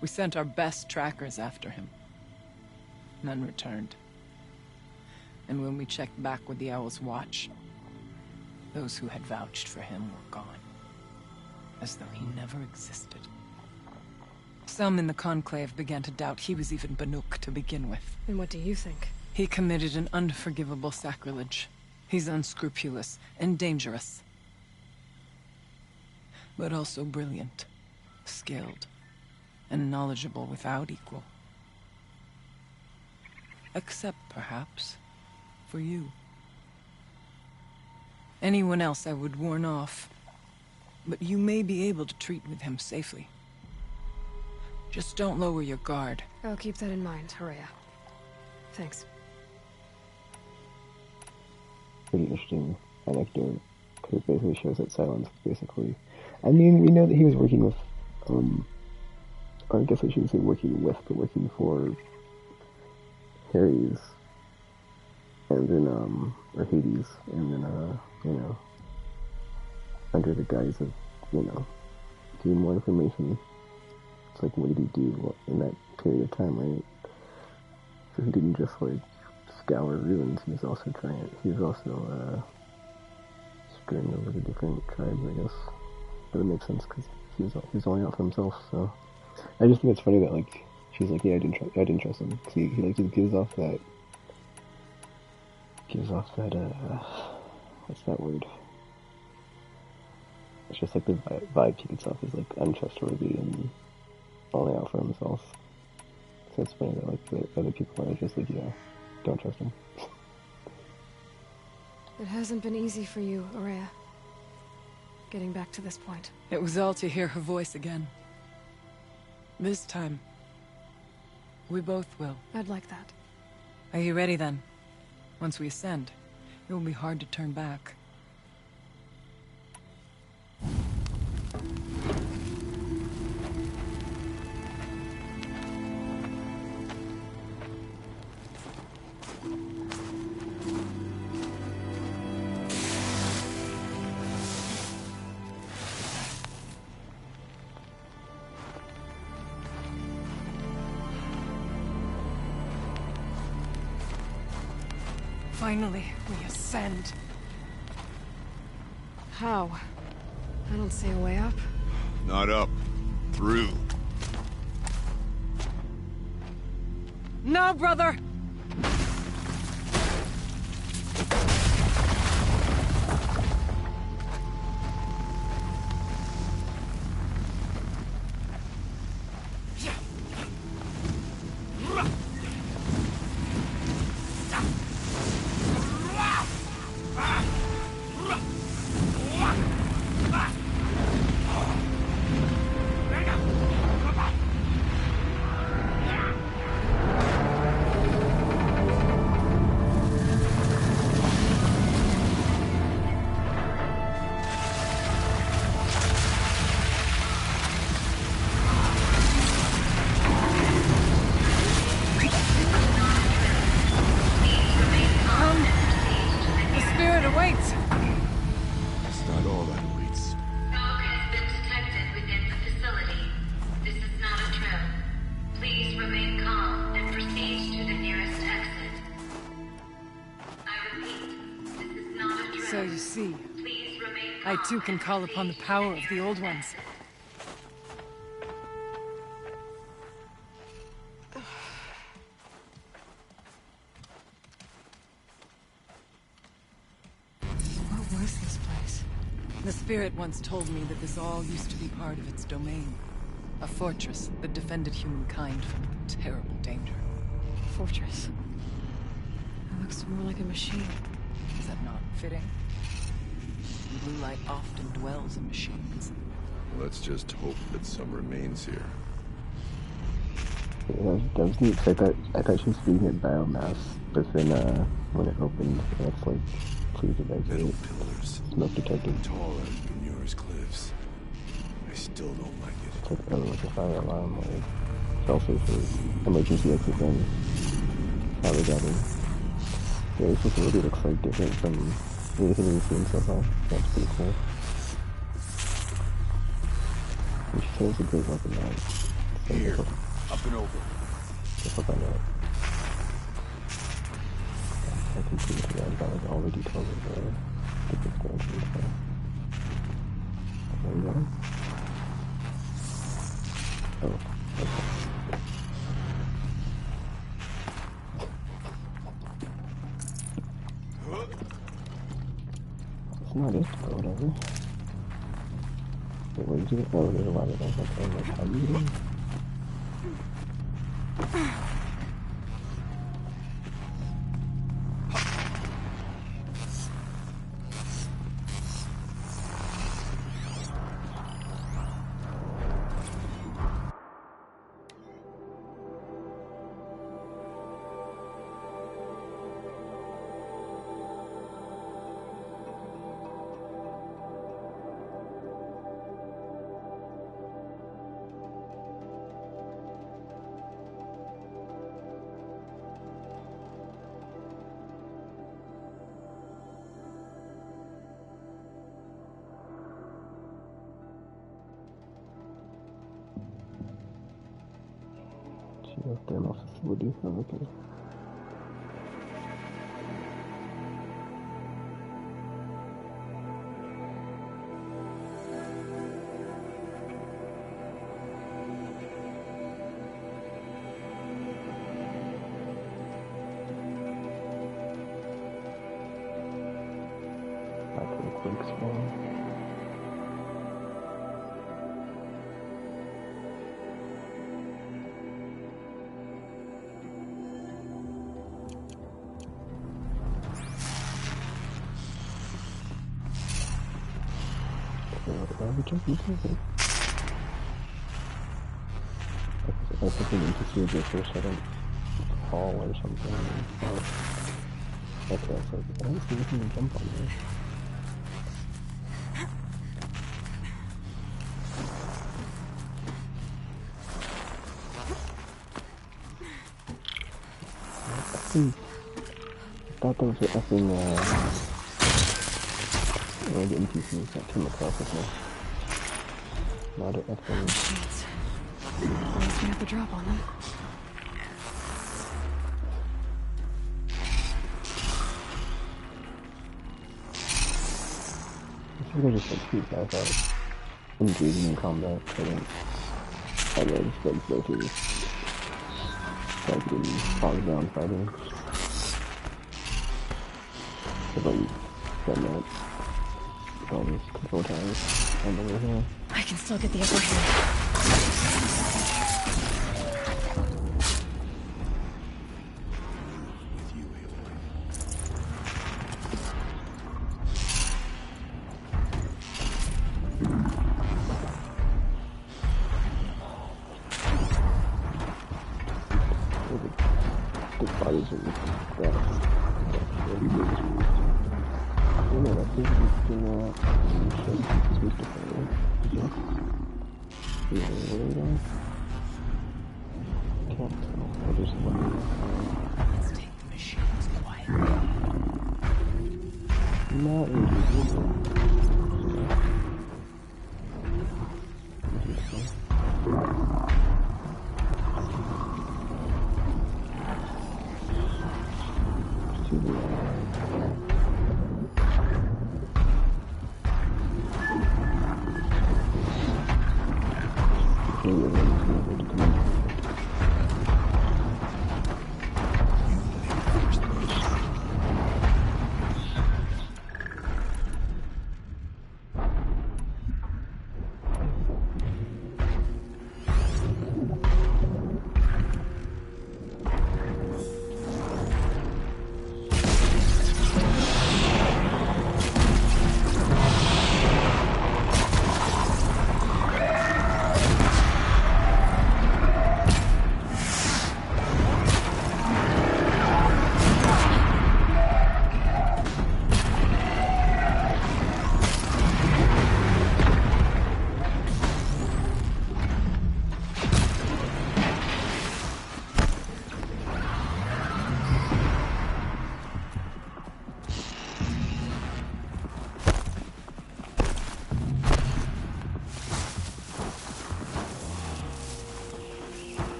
We sent our best trackers after him. None returned. And when we checked back with the Owl's Watch, those who had vouched for him were gone. As though he never existed. Some in the Conclave began to doubt he was even Banuk to begin with. And what do you think? He committed an unforgivable sacrilege. He's unscrupulous and dangerous. But also brilliant, skilled, and knowledgeable without equal. Except, perhaps, for you. Anyone else I would warn off, but you may be able to treat with him safely. Just don't lower your guard. I'll keep that in mind, Horea. Thanks. Pretty interesting anecdote, because it basically shows that Silence basically... I mean, we know that he was working with, or I guess I shouldn't say working with, but working for Hades, and then, or Hades, and then, you know, under the guise of, you know, even more information. It's like, what did he do in that period of time, right? So he didn't just, like, scour ruins, he was also screwing over the different tribes, I guess. But it makes sense, because he's only out for himself, so... I just think it's funny that, like, she's like, yeah, I didn't trust him. Because he like, just gives off that, what's that word? It's just like the vibe he gets off is, like, untrustworthy and only out for himself. So it's funny that, like, the other people are just like, yeah, don't trust him. It hasn't been easy for you, Ourea. Getting back to this point. It was all to hear her voice again. This time, we both will. I'd like that. Are you ready then? Once we ascend, it will be hard to turn back. Finally, we ascend. How? I don't see a way up. Not up. Through. No, brother! So you see, I too can call upon the power of the Old Ones. What was this place? The Spirit once told me that this all used to be part of its domain. A fortress that defended humankind from terrible danger. Fortress. It looks more like a machine. Is that not fitting? Blue light often dwells in machines. Let's just hope that some remains here. Yeah, that was neat. I thought she was feeding it biomass, but then when it opened, it's like, please evacuate. Metal pillars. Smoke detected. Tall as Benure's cliffs. I still don't like it. It's like a fire alarm, like, it's also for emergency exit then. Power gathering. Yeah, this facility looks like different from anything we've seen so far. That's pretty cool. And she says it's a great weapon now. Here, up and over. Just look on that. I can see it again, got like all the details of the expansion and stuff. There we go. Oh, okay. That's not it, or whatever. Wait, where did you get? Oh, there's a lot of those. Okay, like, how do you do? Thermal facility. Oh, okay. I was looking into see this for a second hall or something. Okay, so I don't see anything to jump on there. I thought there was a effing the NPCs that came across with me. Not a effing. At least we have the drop on them. I think they're just like two guys out engaging in combat. I just like go through this. Like getting bogged down fighting. I've already done that. All these control towers on the way here. I can still get the upper hand.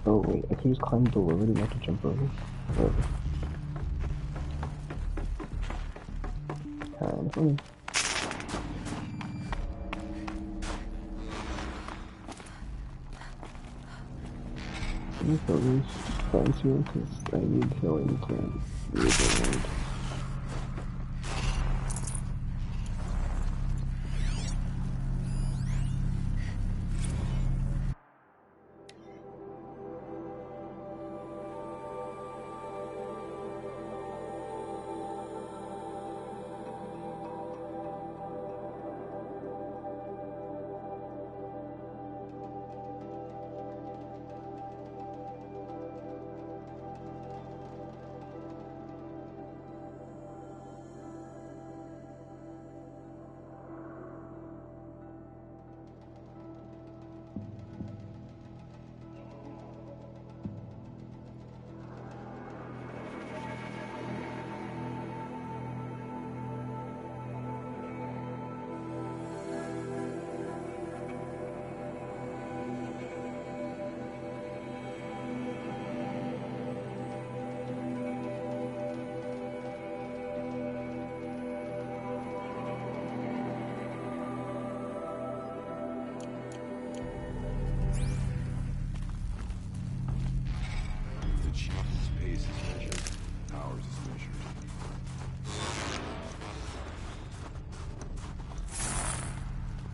Oh wait, I can just climb the wall, I didn't have to jump over. Oh. Kind of funny. Let me focus fancier because I need healing to rebuild.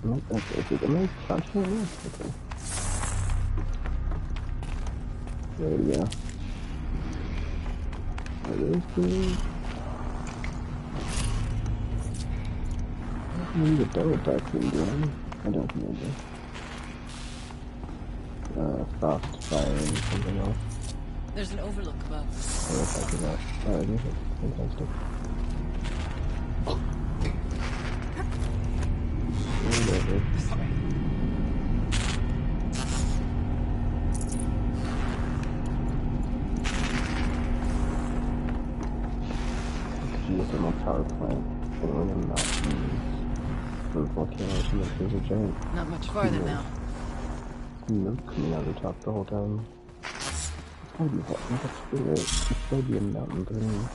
Am I crouching right now? Okay. There we go. Are those good? I need a double vaccine, do I? I don't remember. Frost, fire, and something else. There's an overlook above. I guess I could not. Alright, fantastic. Whatever. Geothermal power plant over the mountains for volcanoes, and there's a giant. Not much farther now. Smoke coming out of the top the whole time. It's gotta be hot. It's gotta be a mountain burning.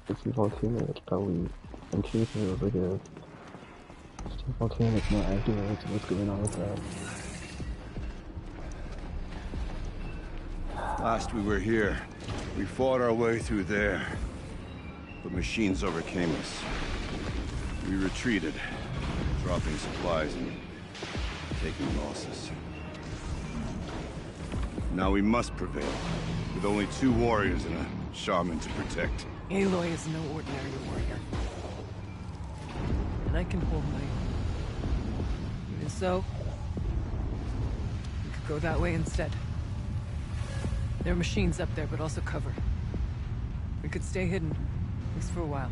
It's a volcano. It's probably. I'm curious if it was like a volcano that's not active, or what's going on with that. Last we were here, we fought our way through there. But machines overcame us. We retreated, dropping supplies and taking losses. Now we must prevail, with only 2 warriors and a shaman to protect. Aloy is no ordinary warrior. And I can hold my own. Even so, we could go that way instead. There are machines up there, but also cover. We could stay hidden, at least for a while.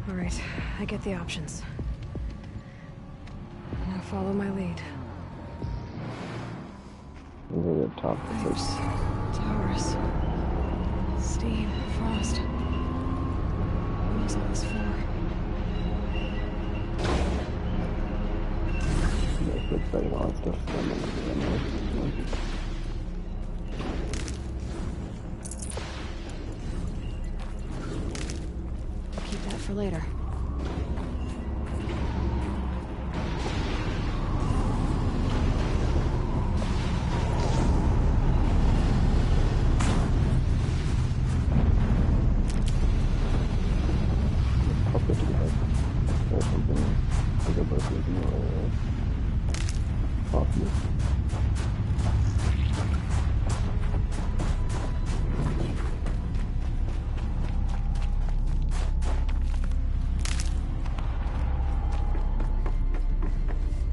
All right, I get the options. Now follow my lead. Over the top. Pipes, towers, steam, frost. What is all this for? Yeah, it's like all that stuff. Keep that for later.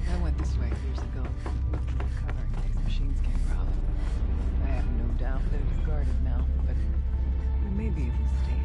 I went this way years ago. Cover in case machines came crawling. I have no doubt that it's guarded now, but we may be able to stay in.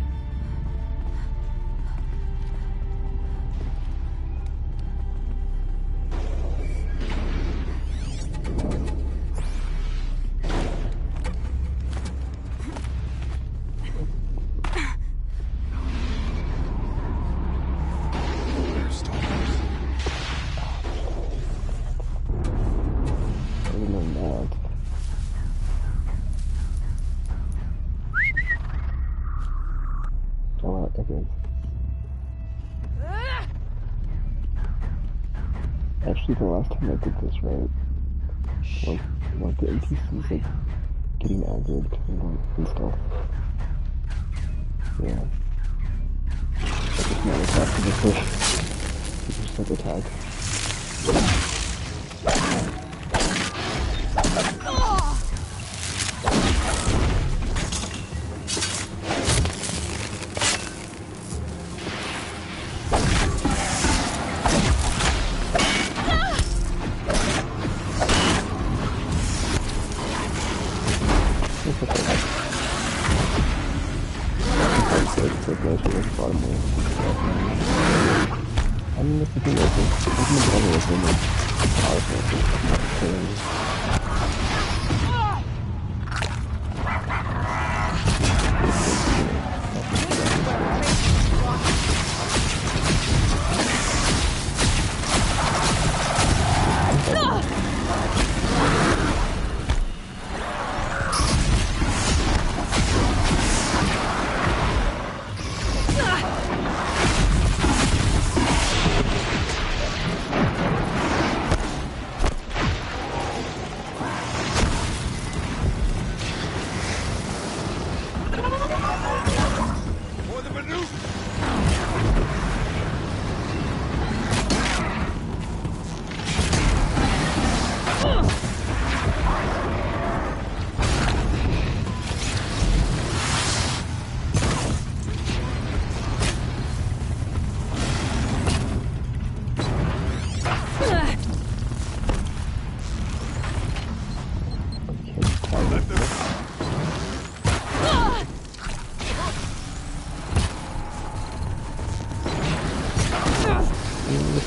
Actually, the last time I did this right, like the NPCs like getting aggroed and stuff. Yeah. I just not attack to the fish. Just like attack. I mean, that's the thing, I think. Isn't it better if women are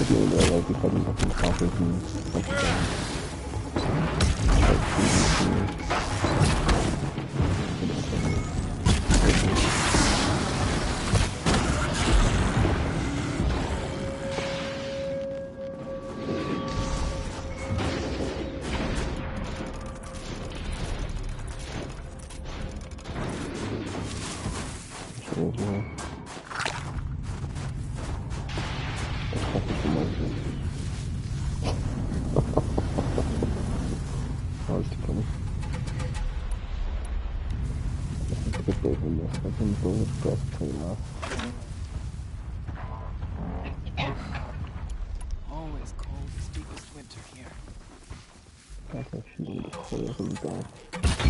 maybe I like becoming fucking stalkers and like Always cold as deepest winter here.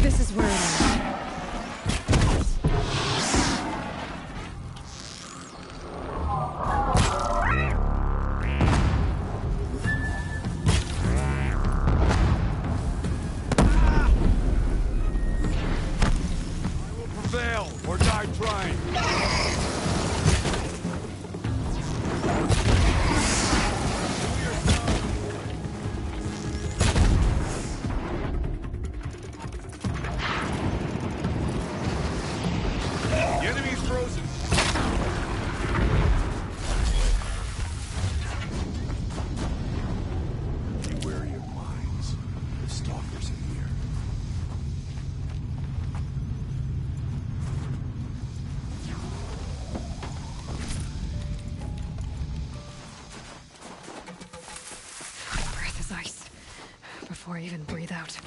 This is where it is. Prevail or die trying. The enemy's frozen. Be wary of mines. There's stalkers in here. Breath is ice. Before I even breathe out.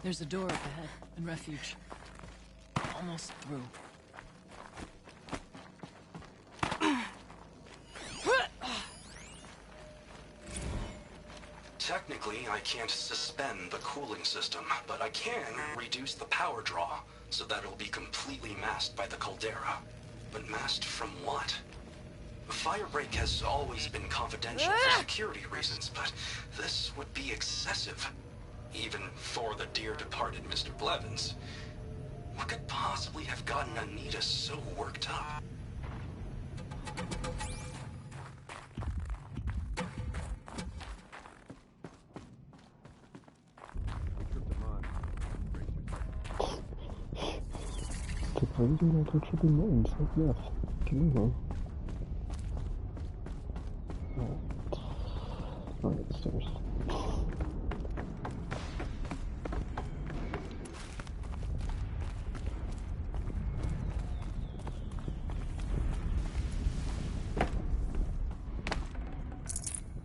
There's a door up ahead, and refuge. Almost through. Technically, I can't suspend the cooling system, but I can reduce the power draw so that it'll be completely masked by the caldera. But masked from what? Firebreak has always been confidential for security reasons, but this would be excessive. Even for the dear departed Mr. Blevins. What could possibly have gotten Anita so worked up? Why are you doing that for tripping mines? Like, yes. Get in here. I'll get the stairs.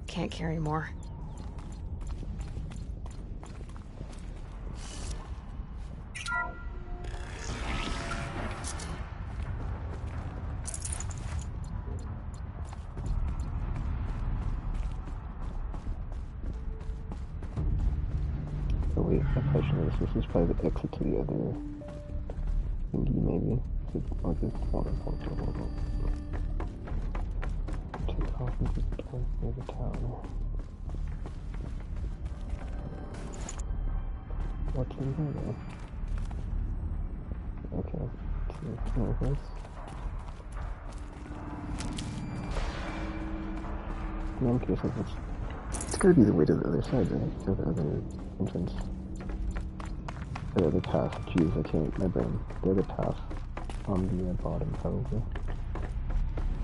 Can't carry more. Oh wait, I probably should notice this is probably the exit to the other thingy, maybe. Or the portal. Take off into the door near the tower. What's in here now? Okay, so northwest. No, I'm curious if it's gotta be the way to the other side, right? Or the other entrance. Or the other path. Jeez, I can't, my brain. The other path on the bottom, probably.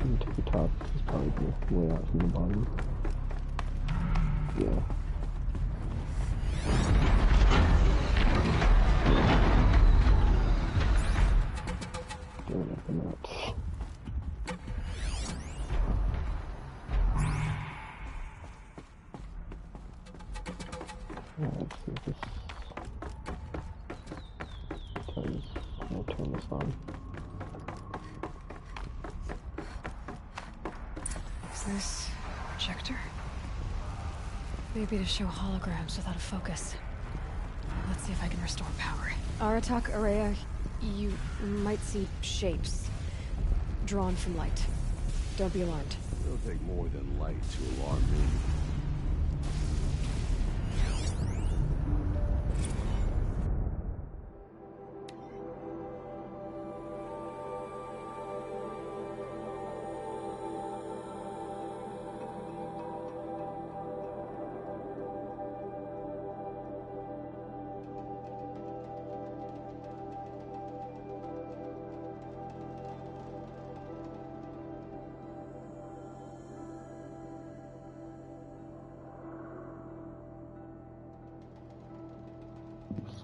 You take the top, this is probably the way out from the bottom. Yeah. Doing up the nuts. Let's see if this tells. I'll turn this on. Is this a projector? Maybe to show holograms without a focus. Let's see if I can restore power. Aratak, Ourea, you might see shapes drawn from light. Don't be alarmed. It'll take more than light to alarm me.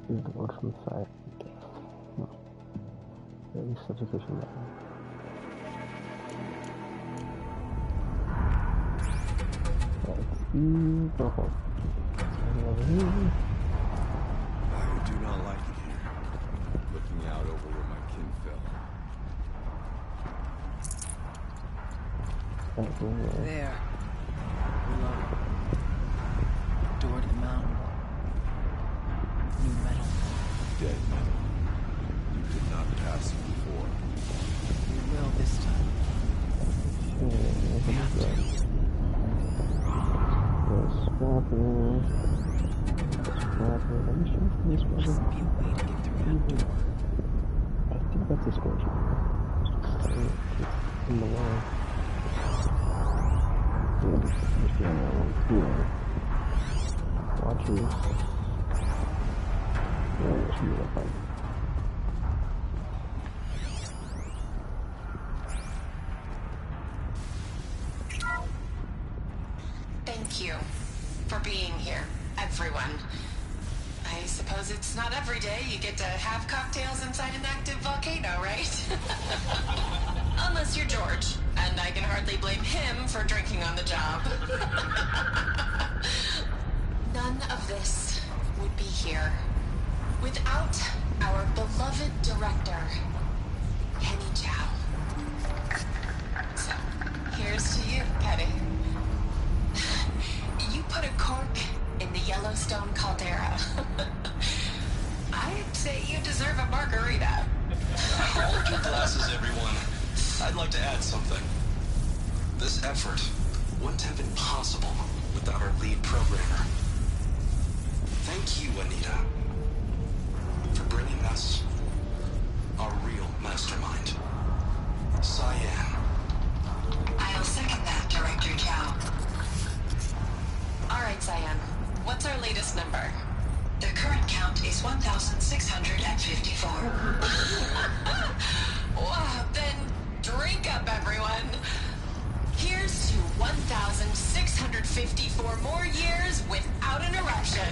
Is the word from side death? No. Very sufficient level. Let's see. Go home. I do not like it here. Looking out over where my kin fell. There. Below. Door to the mountain. New metal. Dead metal. You could not pass it before. We will this time. We have to. Let me show you this one. There must be a way to get through that door. I think that's a scorpion. It's in the wall. Watch this. Yeah, she will fight. Thank you for being here, everyone. I suppose it's not every day you get to have cocktails inside an active volcano, right? Unless you're George, and I can hardly blame him for drinking on the job. None of this would be here without our beloved director, Kenny Chow. So, here's to you, Kenny. You put a cork in the Yellowstone caldera. I'd say you deserve a margarita. Hold your glasses, everyone. I'd like to add something. This effort wouldn't have been possible without our lead programmer. Thank you, Anita, for bringing us our real mastermind, Cyan. I'll second that, Director Chow. All right, Cyan. What's our latest number? The current count is 1,654. Wow, then drink up, everyone. Here's to 1,654 more years without an eruption.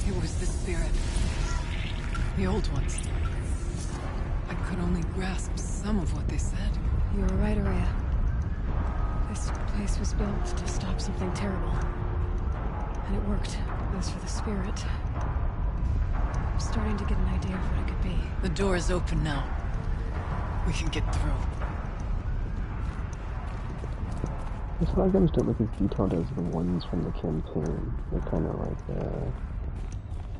It was the spirit. The old ones. I could only grasp some of what they said. You were right, Ourea. This place was built to stop something terrible. And it worked. As for the spirit, I'm starting to get an idea of what it could be. The door is open now. We can get through. This items don't look as detailed as the ones from the campaign. They're kind of like,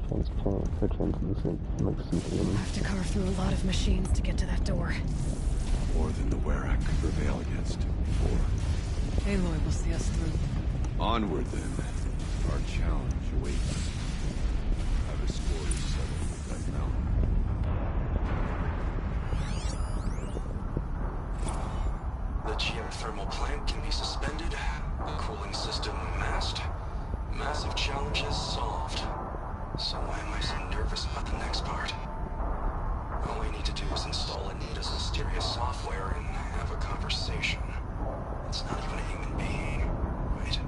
transparent or translucent, like see-through. I have to carve through a lot of machines to get to that door. More than the Werak could prevail against before. Aloy will see us through. Onward, then. Our challenge awaits. Have a score to settle with that mountain. The geothermal plant can be suspended. Cooling system masked. Massive challenges solved. So why am I so nervous about the next part? All I need to do is install Anita's mysterious software and have a conversation. It's not even a human being, right?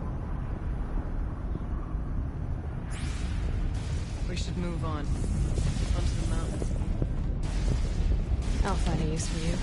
We should move on. Onto the mountain. I'll find a use for you.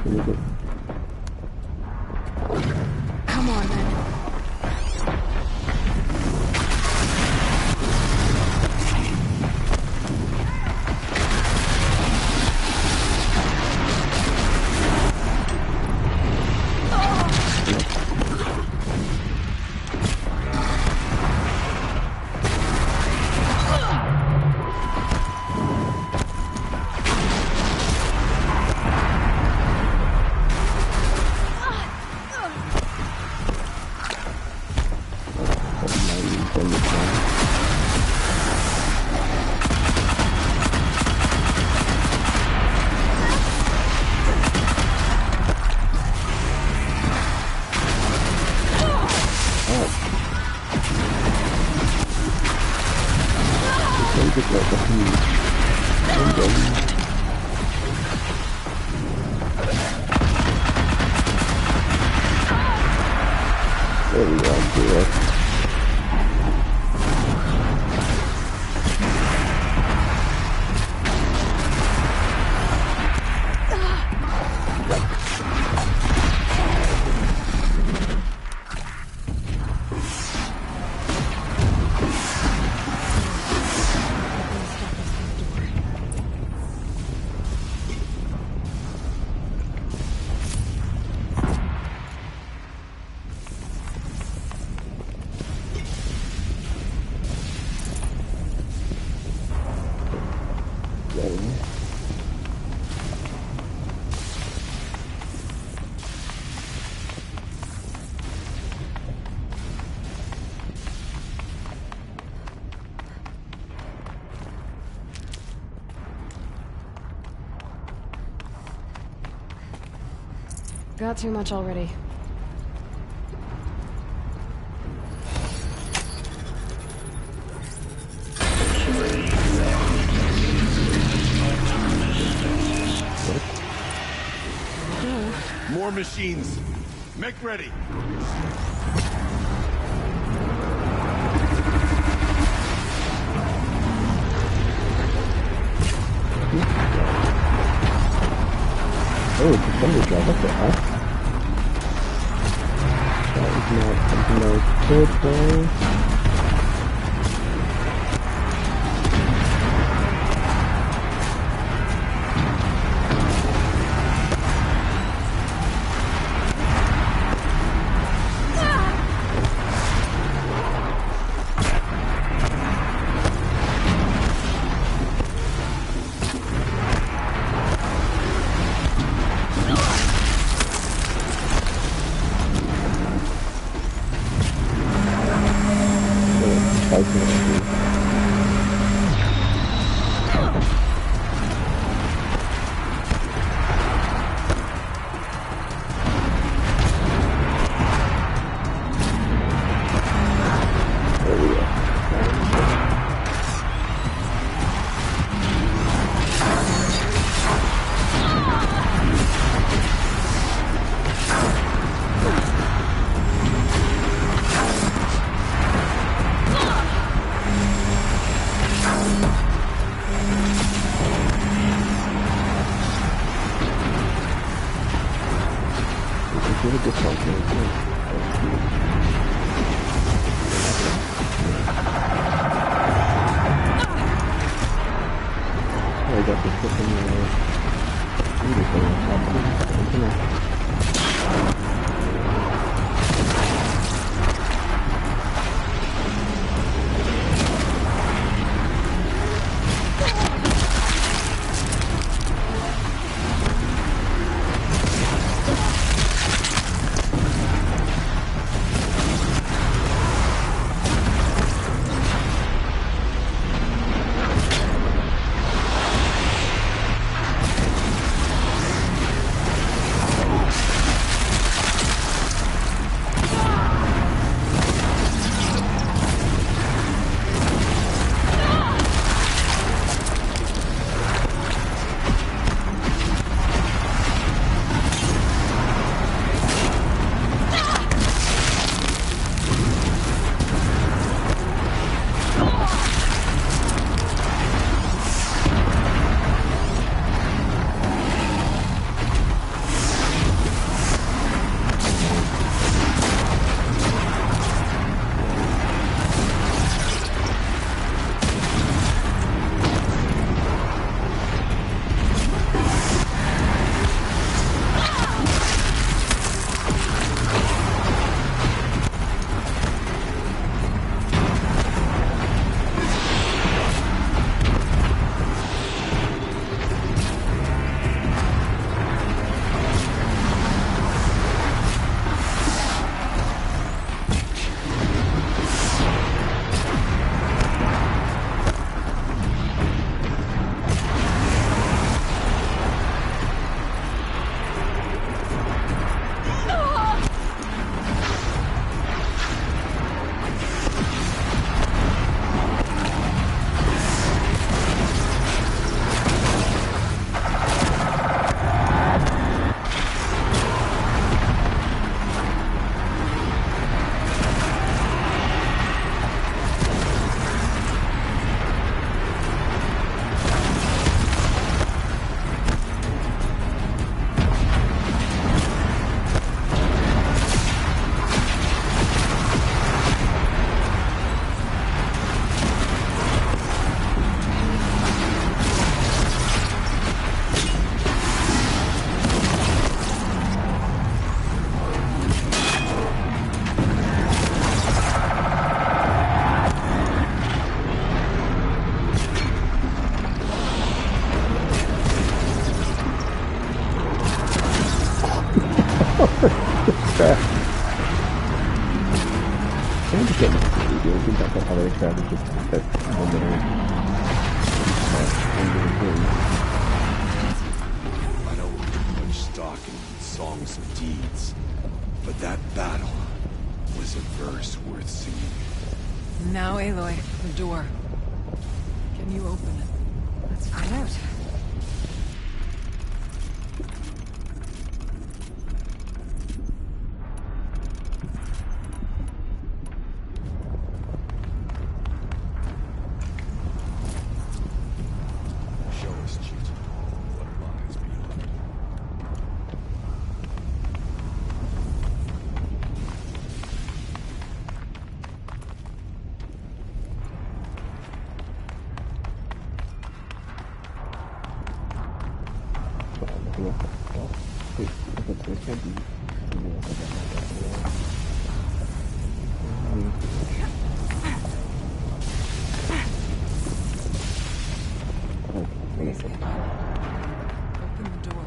Come on, then. There we go, do it. Got too much already. More machines. Make ready. Oh, it's a thunder drive. What the heck? That was not something I was prepared for. Crap. I just get into the video. I think that other trap is just that little I don't put much stock in songs of deeds, but that battle was a verse worth singing. Now, Aloy, the door. Can you open it? Let's find out. Show us, Cheat, what lies beyond. Open the door.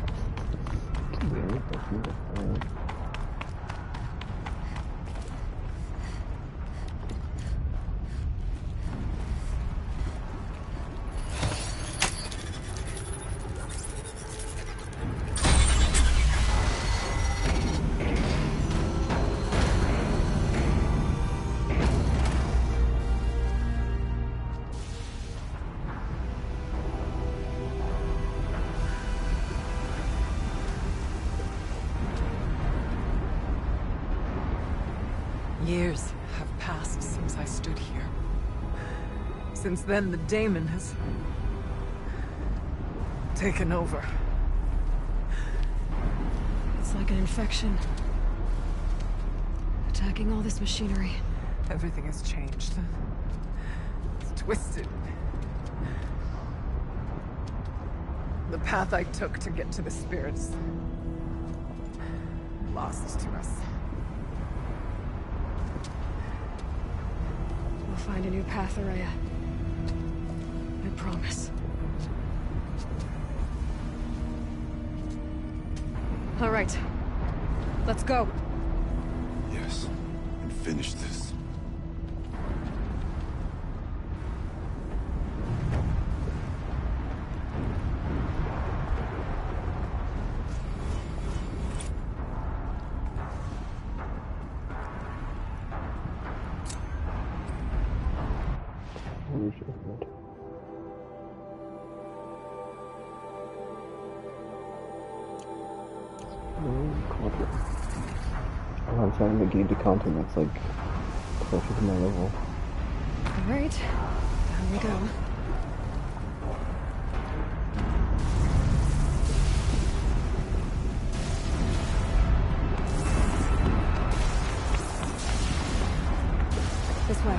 Years have passed since I stood here. Since then, the daemon has taken over. It's like an infection. Attacking all this machinery. Everything has changed. It's twisted. The path I took to get to the spirits lost to us. We'll find a new path, Ourea. I promise. All right. Let's go. Yes, and finish this. Oh, I'm trying to gain the content that's like closer to my level. All right. Down we go. This way.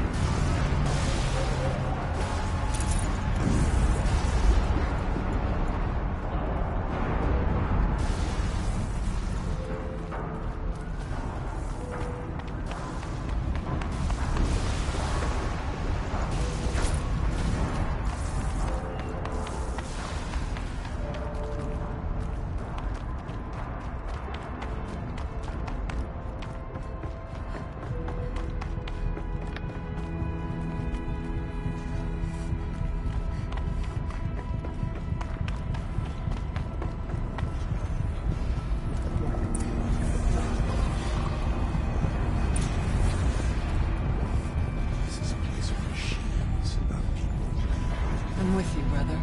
I'm with you, brother.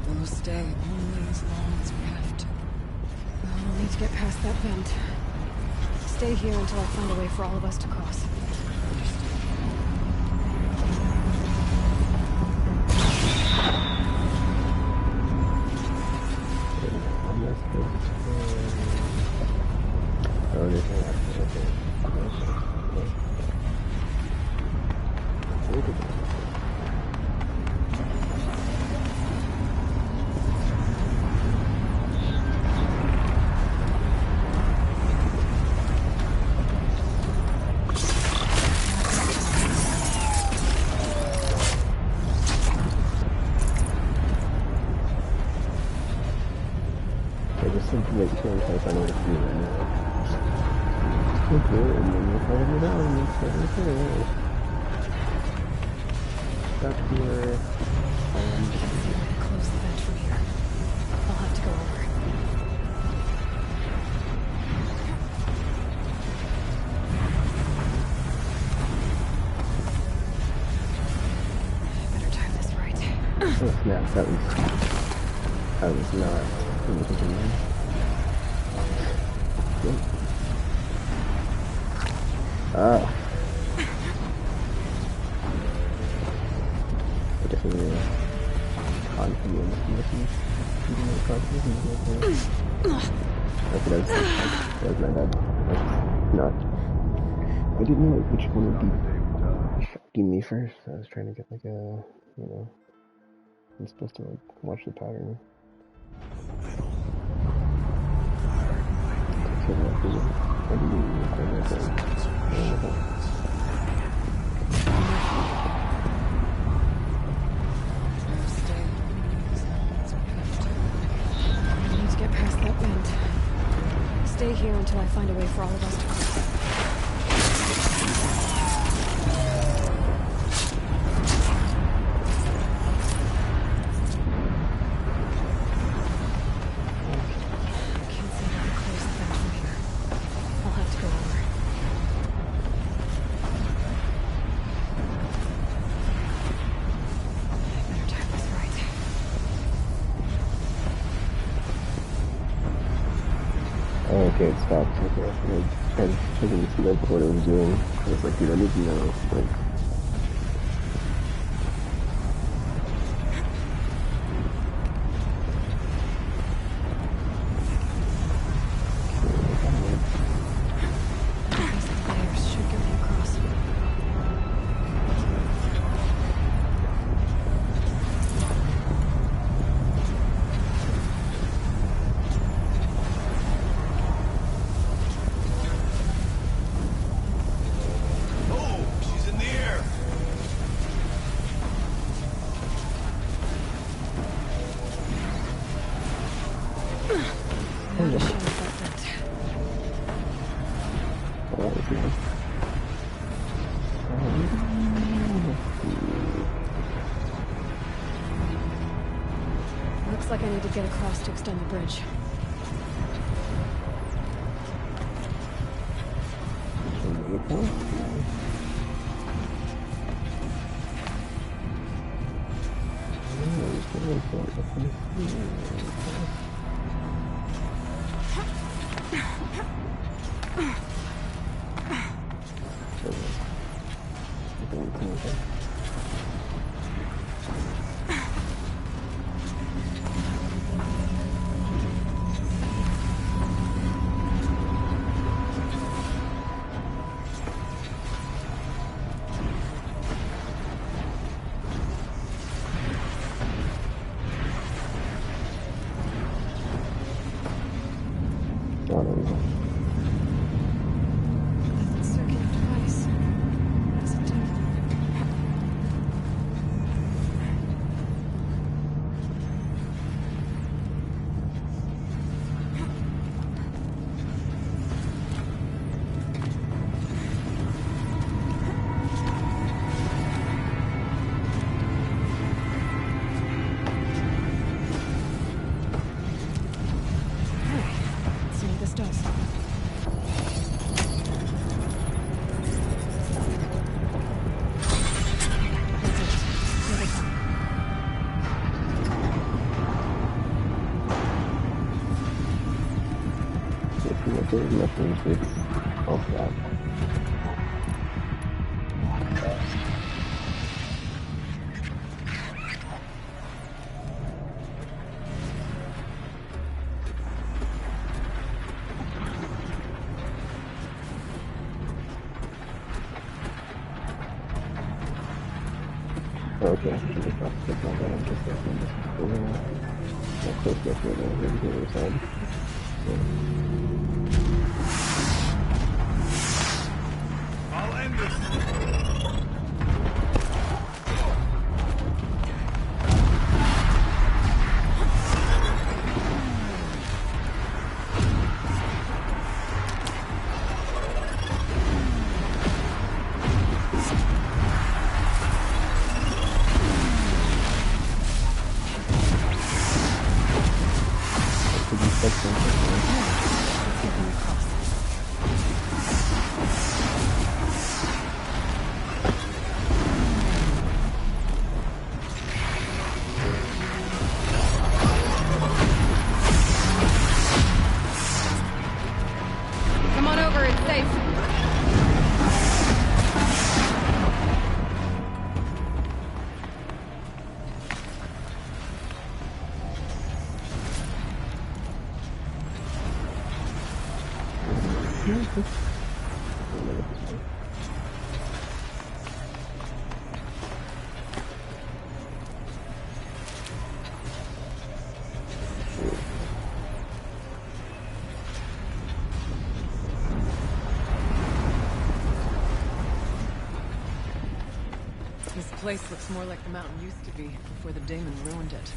We'll stay only as long as we have to. We'll need to get past that vent. Stay here until I find a way for all of us to cross. Like trying to find out what to do right now. Okay, and then we'll follow me down and start right there. Back here. Close the vent from here. I'll have to go over. I better time this right. Oh snap, that was not significant. Ah. I definitely confidence missing. Okay, that was my bad. That's not. I didn't know which one would be shocking me first. I was trying to get like a, you know, I'm supposed to like watch the pattern. I need to get past that vent. Stay here until I find a way for all of us to cross. Okay, it stopped. Okay, I was checking to see like what it was doing. I was like, dude, I need to know, like. Looks like I need to get across to extend the bridge. Mushrooms with all that. Okay, should be across the front end. I'm just over now. Close enough to the other side. I'll end this. Come on over, it's safe. This place looks more like the mountain used to be before the Daemon ruined it.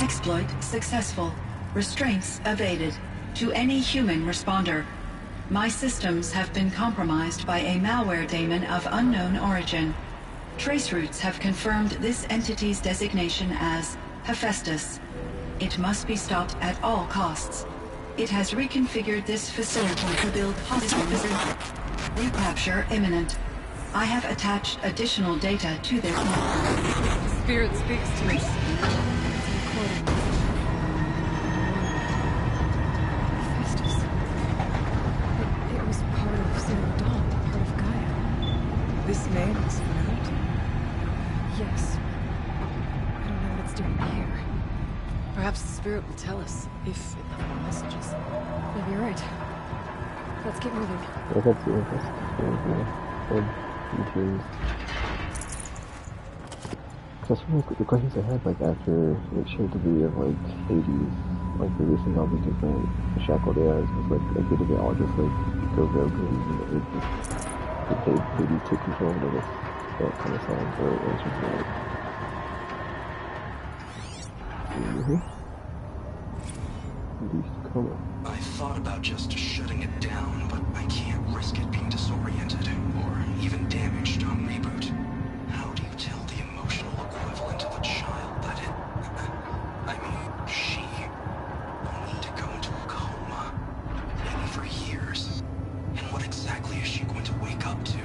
Exploit successful. Restraints evaded. To any human responder. My systems have been compromised by a malware daemon of unknown origin. Trace routes have confirmed this entity's designation as Hephaestus. It must be stopped at all costs. It has reconfigured this facility to build hospitals. Recapture imminent. I have attached additional data to their Spirit speaks to me. Hephaestus. It was part of Zero Dawn, part of Gaia. This name is familiar? Yes. I don't know what it's doing here. Perhaps the spirit will tell us if it left more messages. Maybe you're right. Let's get moving. I got the interest. Because the questions I had, like, after it showed the video of, like, Hades, like, releasing all the different shackled AIs, was like, did it all just, like, go rogue and it just, Hades took control of it? That kind of sounds, or it was just like, Hades, come on. I thought about just shutting it down, but I can't risk it being disoriented, or even damaged on reboot. How do you tell the emotional equivalent of a child that she will need to go into a coma, maybe for years? And what exactly is she going to wake up to?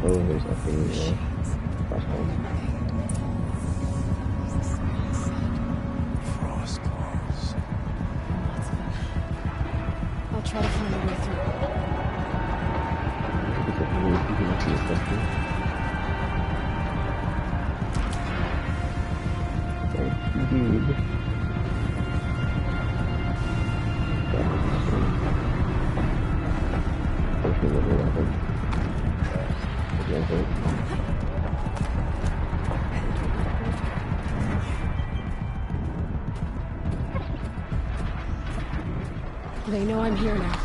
Oh, there's nothing Frost claws. I'll try to find a way through. They know I'm here now.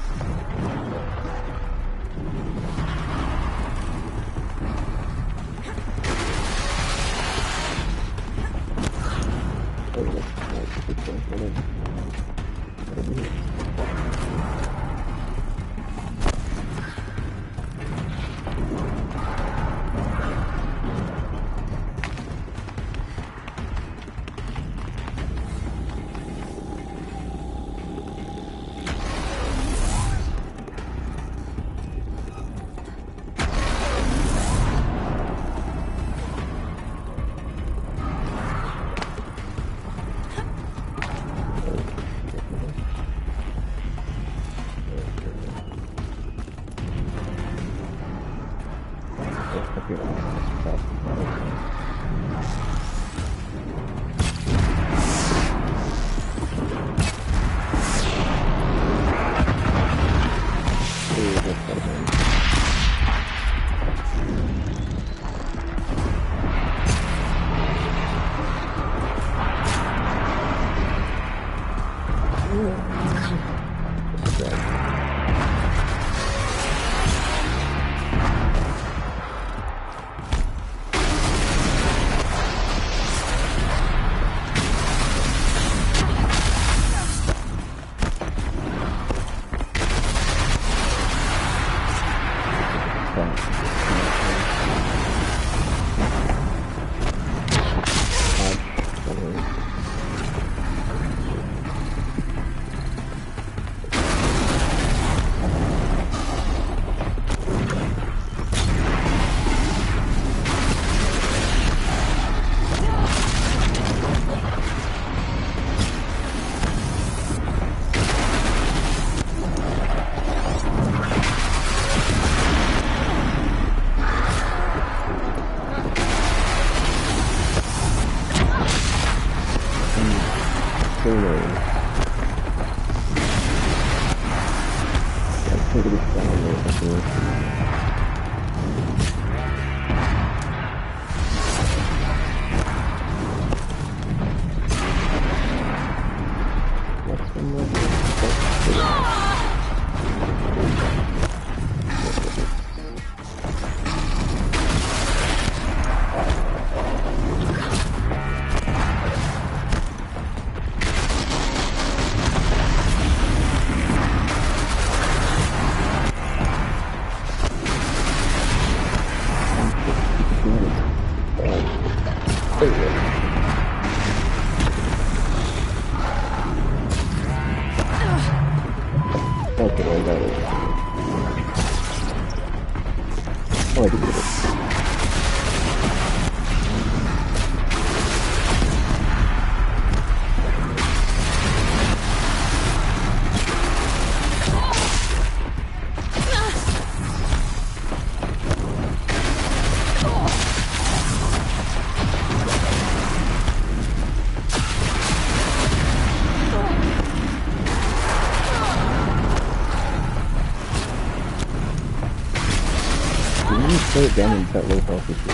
Slow it down into that low health issue.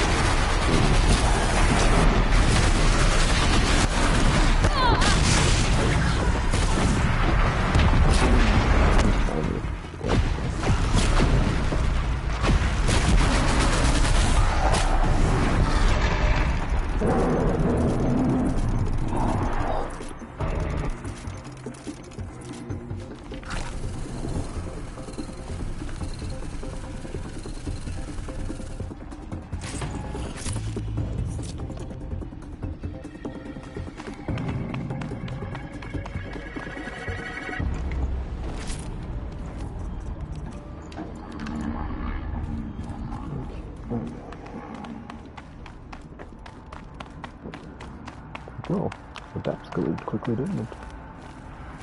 Oh, but that escalated quickly, didn't it?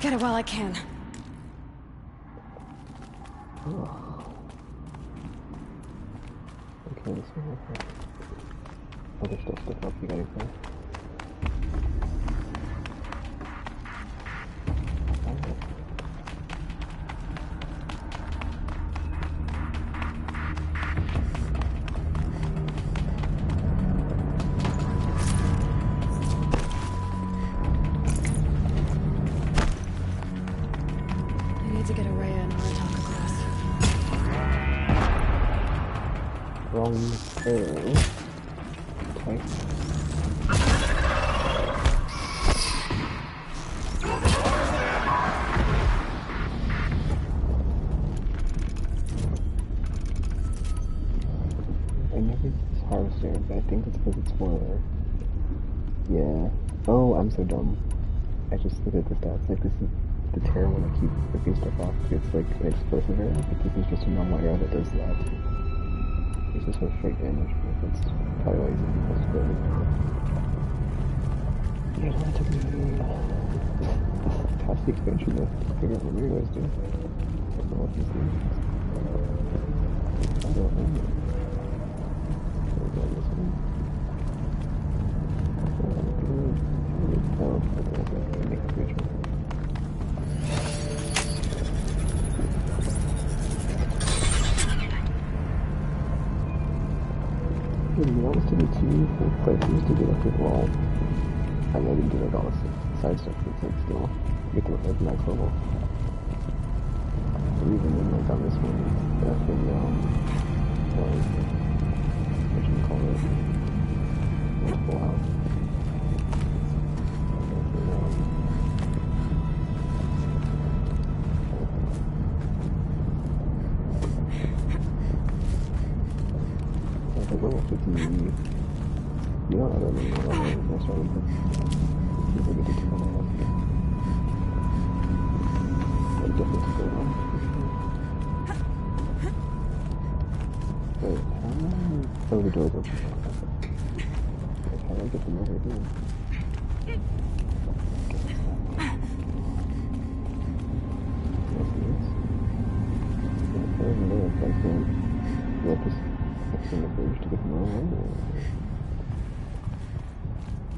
Get it while I can. Oh. Okay, so other stuff up you gotta go. I'm so dumb. I just look at the stats, like this is the tear when I keep ripping stuff off. It's like an explosive arrow, but this is just a normal arrow that does that. It's just for straight damage, but it's probably why he's supposed to go with it. Yeah, it took me past the expansion to figure out what you guys do. I don't know what this is. I don't know. You want us to do 2 full playthroughs to get up to the wall. I know I didn't do like all the side stuff, but it's like still making it like max level. Or even in like on this one, back in what do you call it? Multiple house. I think level 50, you know, I don't really know what I started with. See if I get to 2 on that. Like, definitely to go on. Wait, how the doors open? Like, how do I get them over here? In the bridge to get them around, or...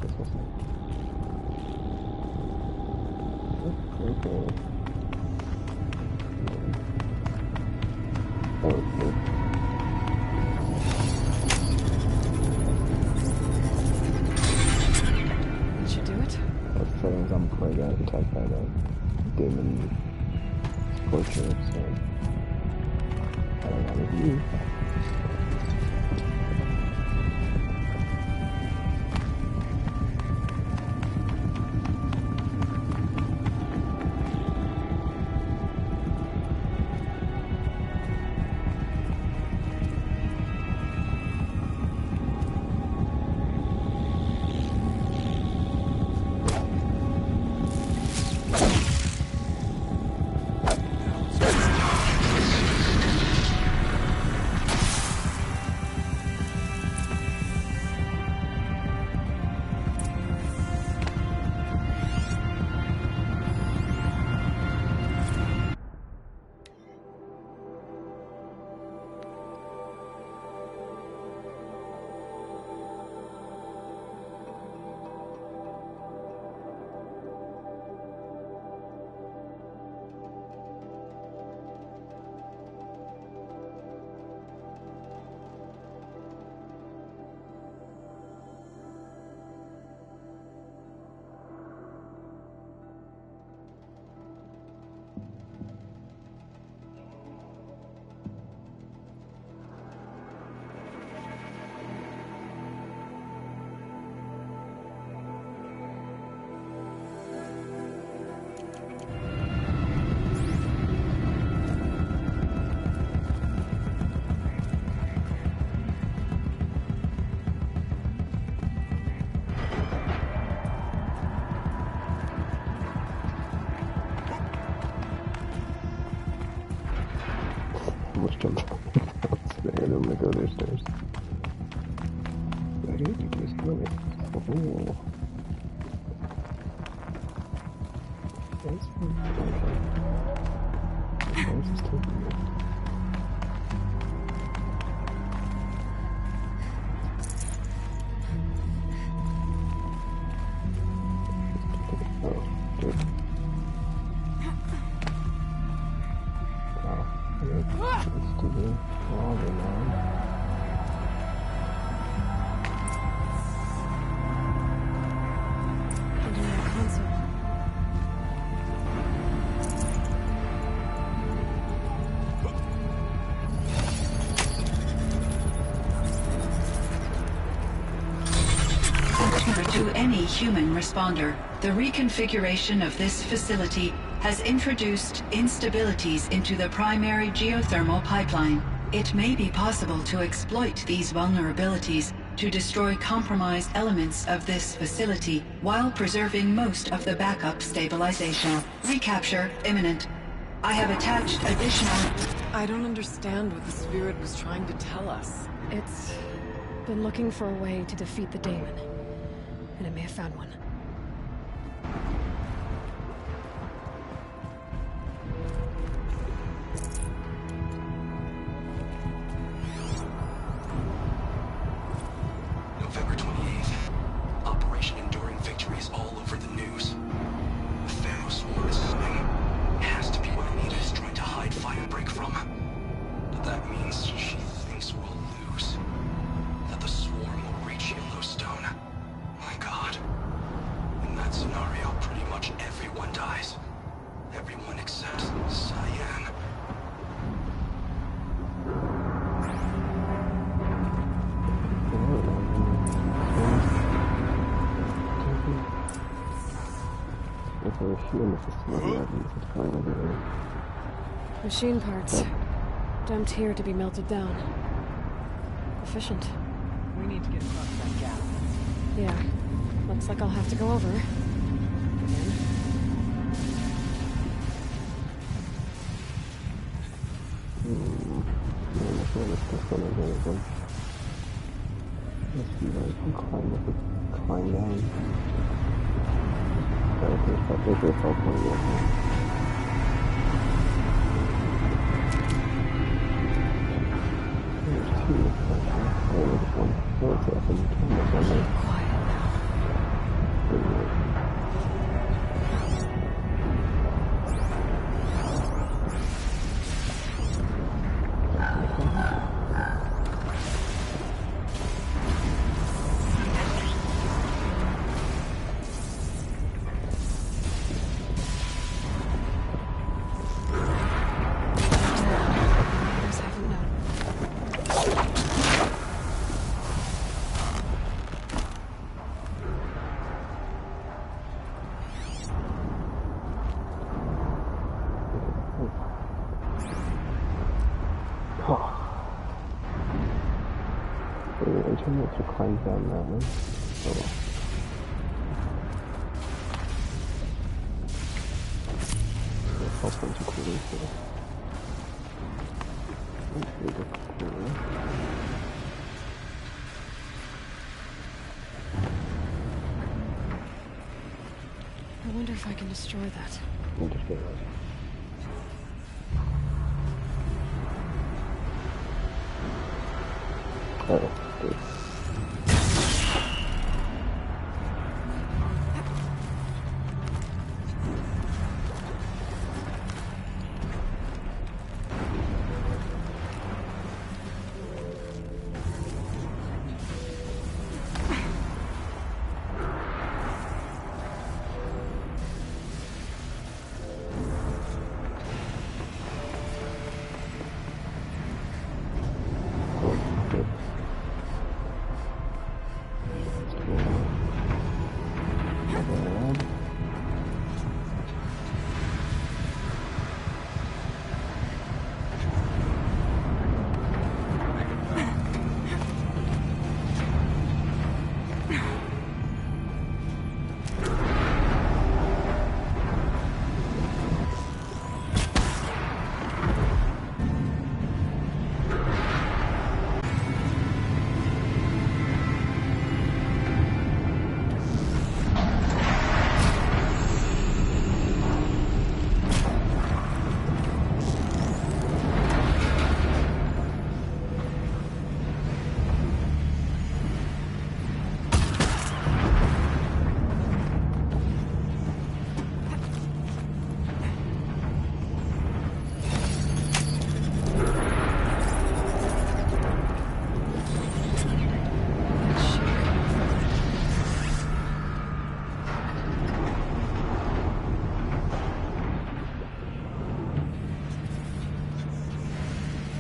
This was it. Okay. Oh, okay. That should do it. That's the thing, I'm before I got attacked by that demon torture, so... I don't know with you. Almost jumped there, and I'm gonna go their stairs. But here, you just go it. Oh. That's fun. Where's this taking me? Oh, good. Let's do the longer line. Engineer console. To any human responder, the reconfiguration of this facility has introduced instabilities into the primary geothermal pipeline. It may be possible to exploit these vulnerabilities to destroy compromised elements of this facility while preserving most of the backup stabilization. Recapture imminent. I have attached additional... I don't understand what the spirit was trying to tell us. It's been looking for a way to defeat the daemon, and it may have found one. November 28th. Operation Enduring Victory is all over the news. The Thanos swarm is coming. It has to be what Anita is trying to hide Firebreak from. But that means she thinks we'll lose. That the swarm will reach Yellowstone. My God. scenario, pretty much everyone dies. Everyone except Cyan. Machine parts. Dumped here to be melted down. Efficient. We need to get across that gap. Yeah. Looks like I'll have to go over. Again. Must be like climb down. There's a fall point right to climb down that way. Oh well. I'll find some cool ways here. I wonder if I can destroy that. I'll just get it. Oh, good.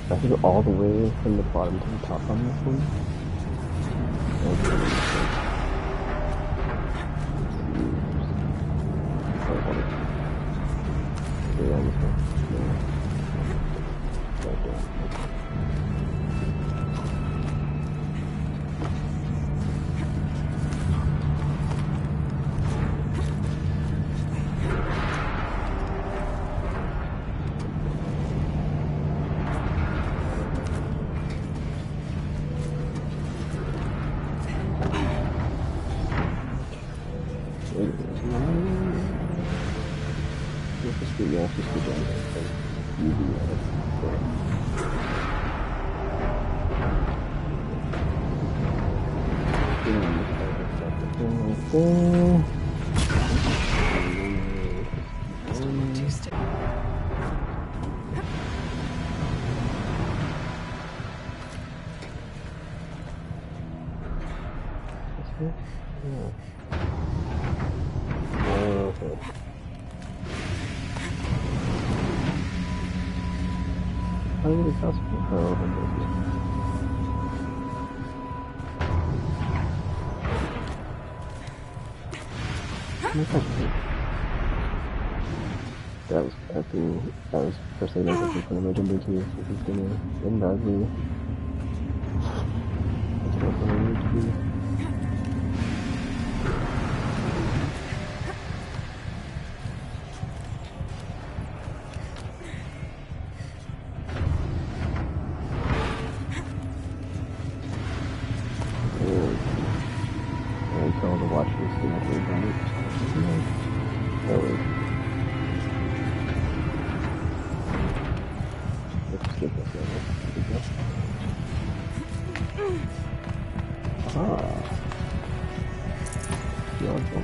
I have to go all the way from the bottom to the top on this one. How did this house go? That was acting. That was first thing I was when I jumped into. This is gonna invalid me. That's what I need to do. I tell the watch this thing up there, right? Let's skip this level. Ah. Beautiful.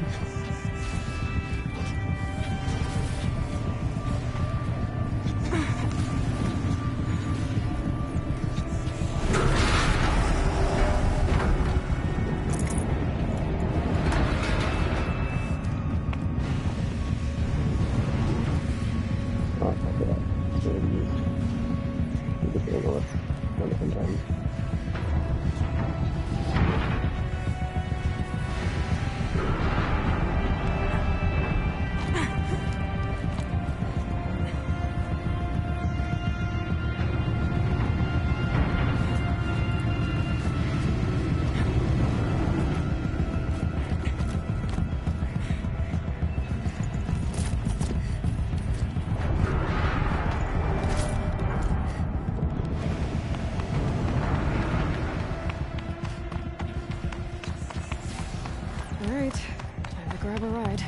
Alright, time to grab a ride.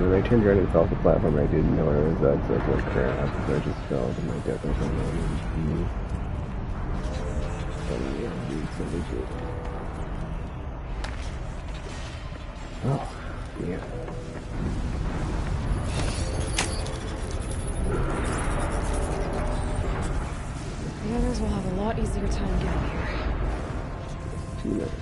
I turned around and fell off the platform and I didn't know where I was at, so I was like, crap, so I just fell to my death or something. Oh, yeah, dude, so legit. Oh, yeah. The others will have a lot easier time getting here. 2 minutes.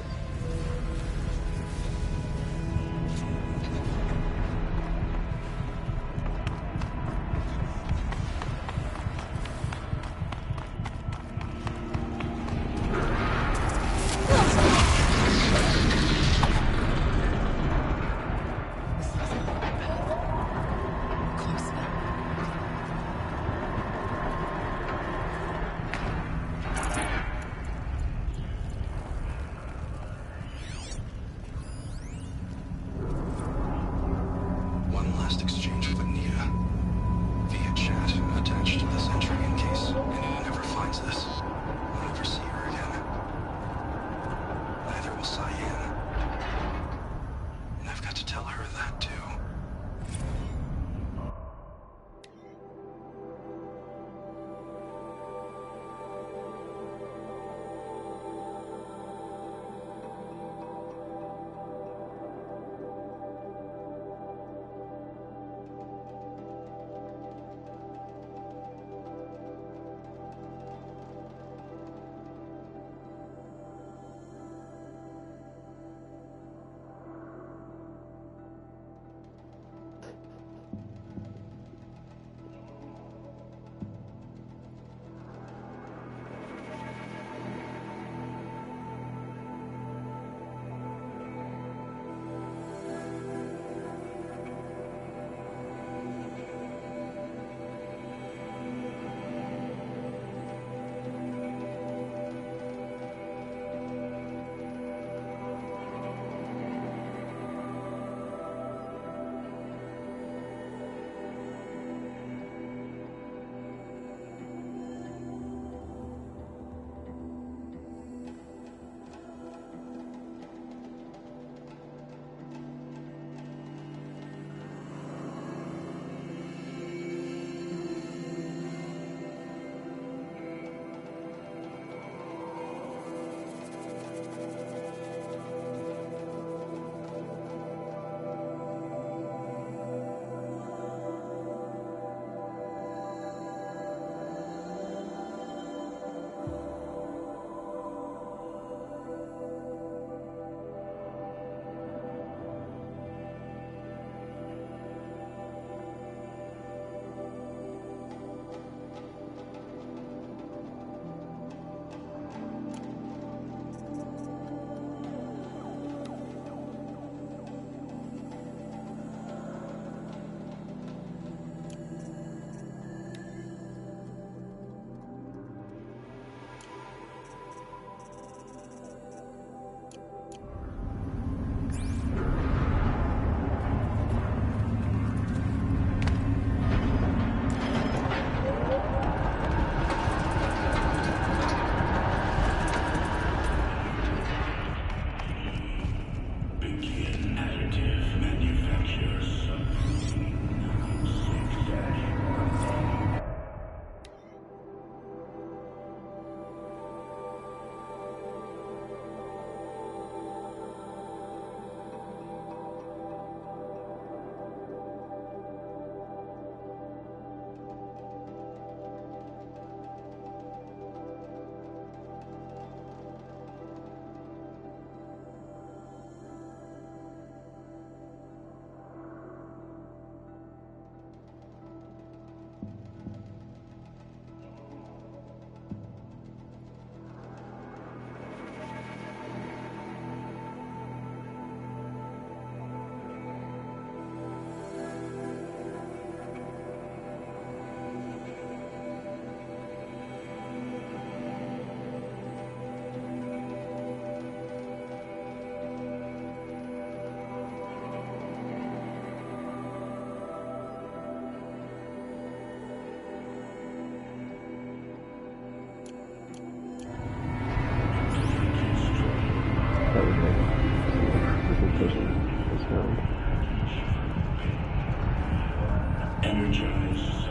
Energize.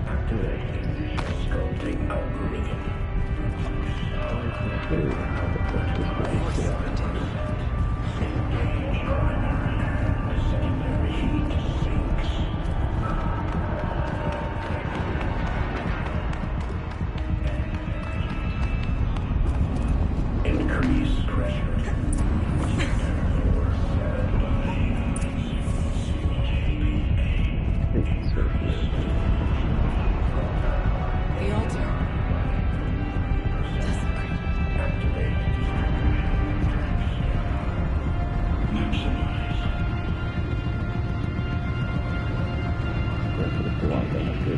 Activate sculpting algorithm. Engage runner. Secondary heat sinks. Increase pressure. The altar. There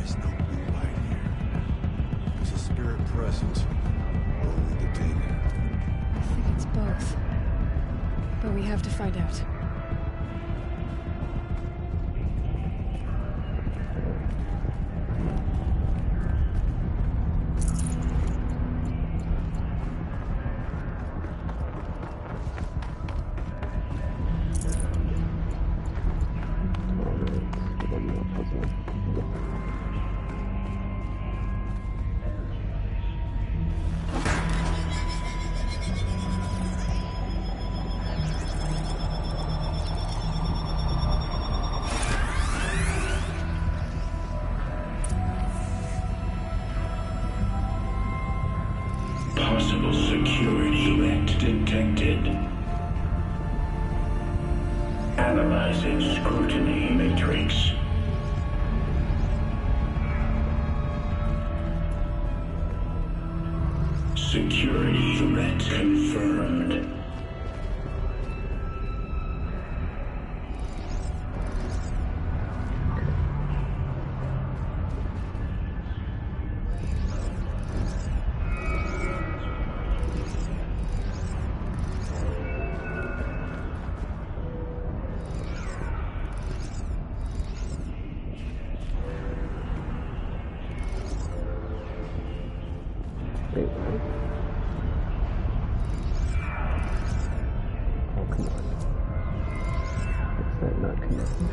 is no blue light here. There's a spirit presence. Only the demon. I think it's both. But we have to find out. Possible security threat detected. Analyzing scrutiny matrix. Security threat confirmed. Wait, what? Oh, come on. Is that not connected?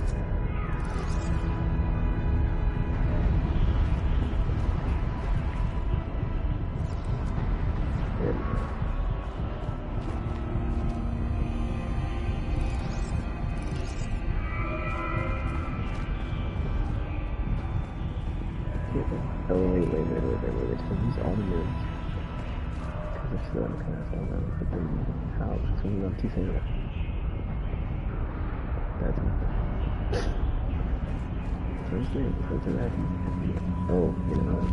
There we go. Oh, wait. So these are the moons. Because if so, I'm kind of saying that. But then how? So we want to say that. That's nothing. First name, what's an action? Oh, you know what?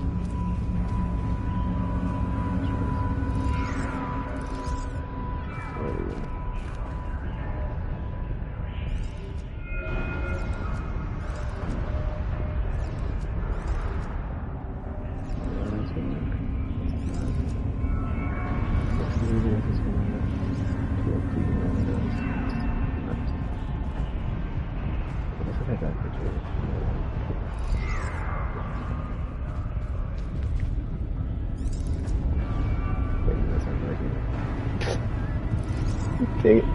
Dang it.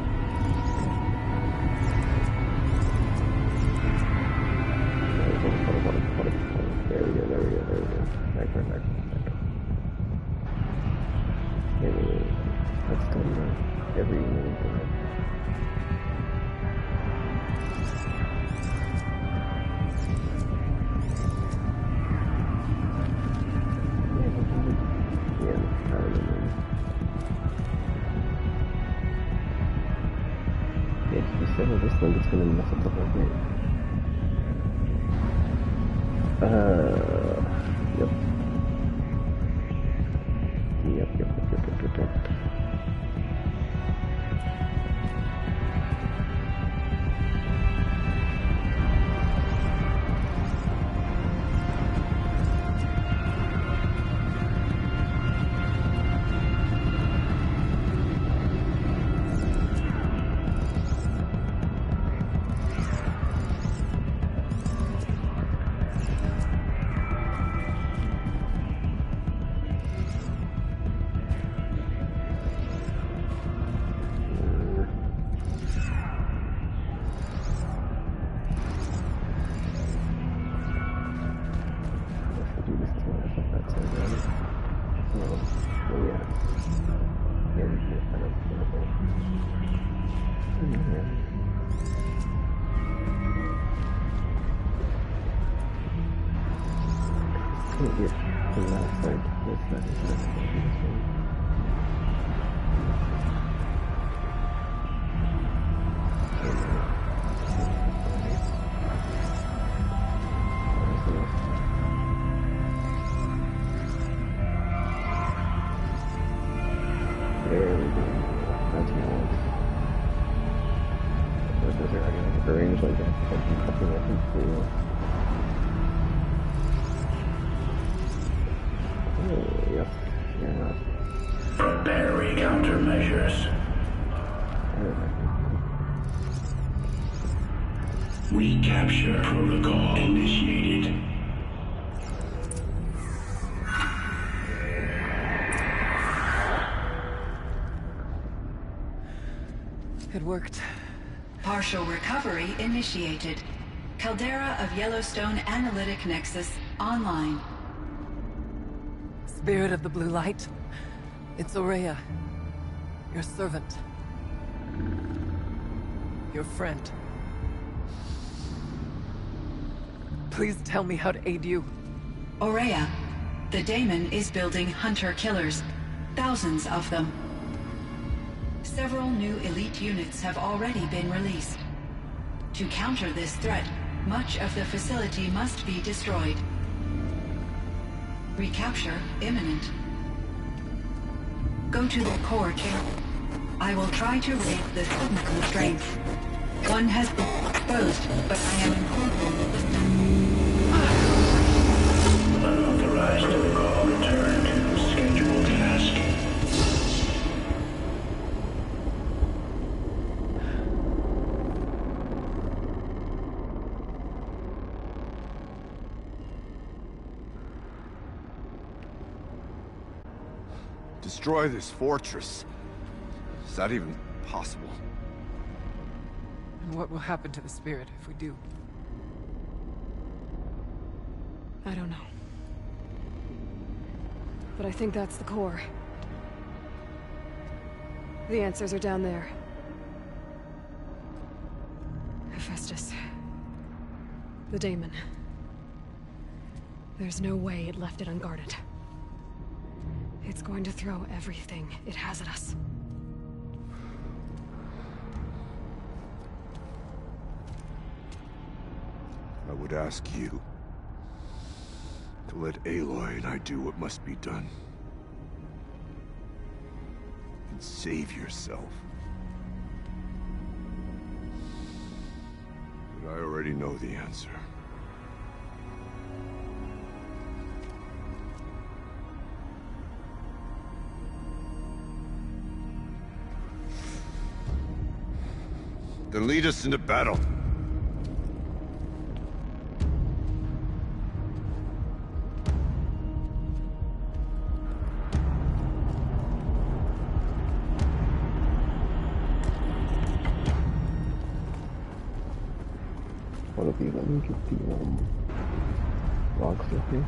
There we go. Back. Anyway, let's do every move. This thing is gonna mess up the whole thing. Yep. from that side. There we go. That's more. Those are already like arranged like that. Something I think cool. Oh, yep. Fair enough. Prepare countermeasures. Recapture protocol initiated. It worked. Partial recovery initiated. Caldera of Yellowstone Analytic Nexus online. Spirit of the Blue Light. It's Ourea. Your servant. Your friend. Please tell me how to aid you. Ourea, the Daemon is building hunter-killers. Thousands of them. Several new elite units have already been released. To counter this threat, much of the facility must be destroyed. Recapture imminent. Go to the core channel. I will try to raid the signal constraints. One has been exposed, but I am Unauthorized call return to scheduled task. Destroy this fortress. Is that even possible? And what will happen to the spirit if we do? I don't know. But I think that's the core. The answers are down there. Hephaestus. The Daemon. There's no way it left it unguarded. It's going to throw everything it has at us. I would ask you to let Aloy and I do what must be done. And save yourself. But I already know the answer. Then lead us into battle. What if you let me get the log stuff here?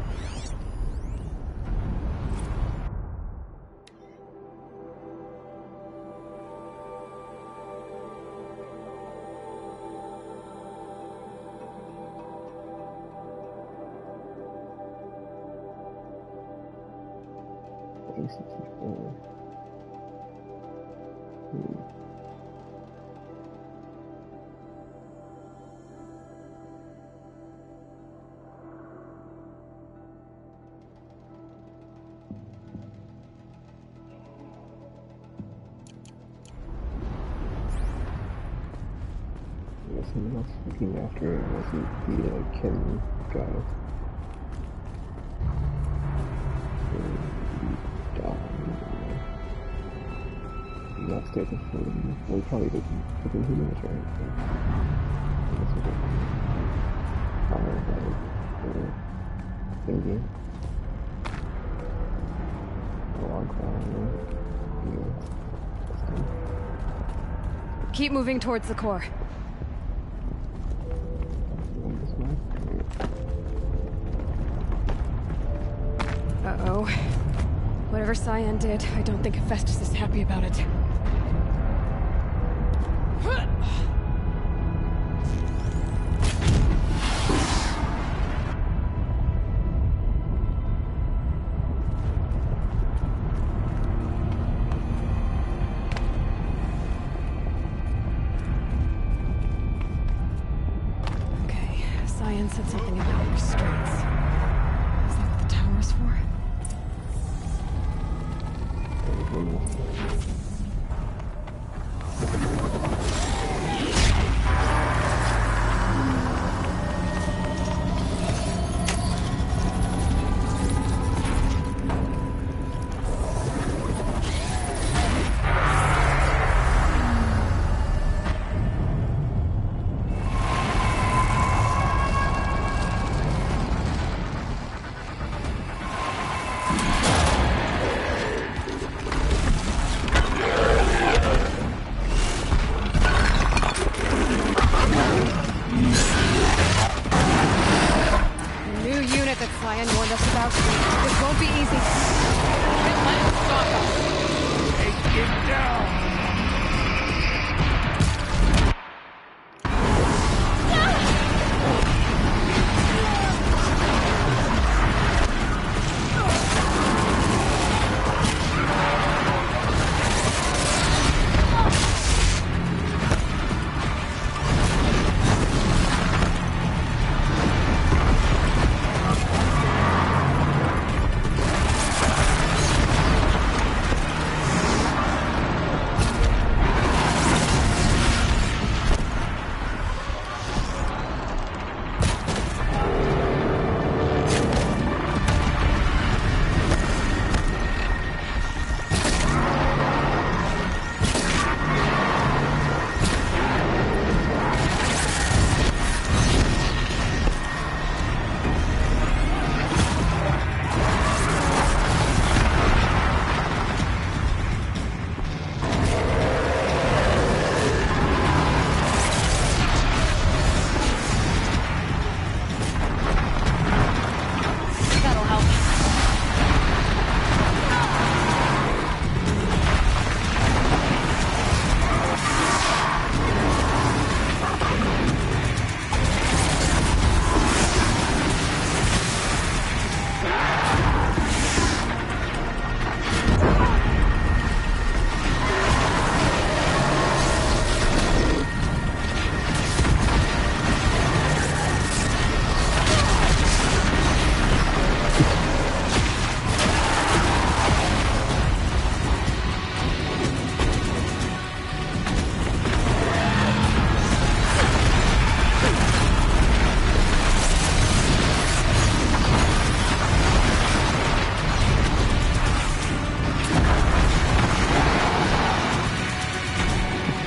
Someone else looking after it wasn't the Ken guy. Next day before we probably did within 2 minutes, right? Thingy. Log file. Keep moving towards the core. Uh-oh. Whatever Cyan did, I don't think Hephaestus is happy about it. Cyan said something about restraints. Is that what the tower's for?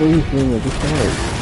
Please bring it to start.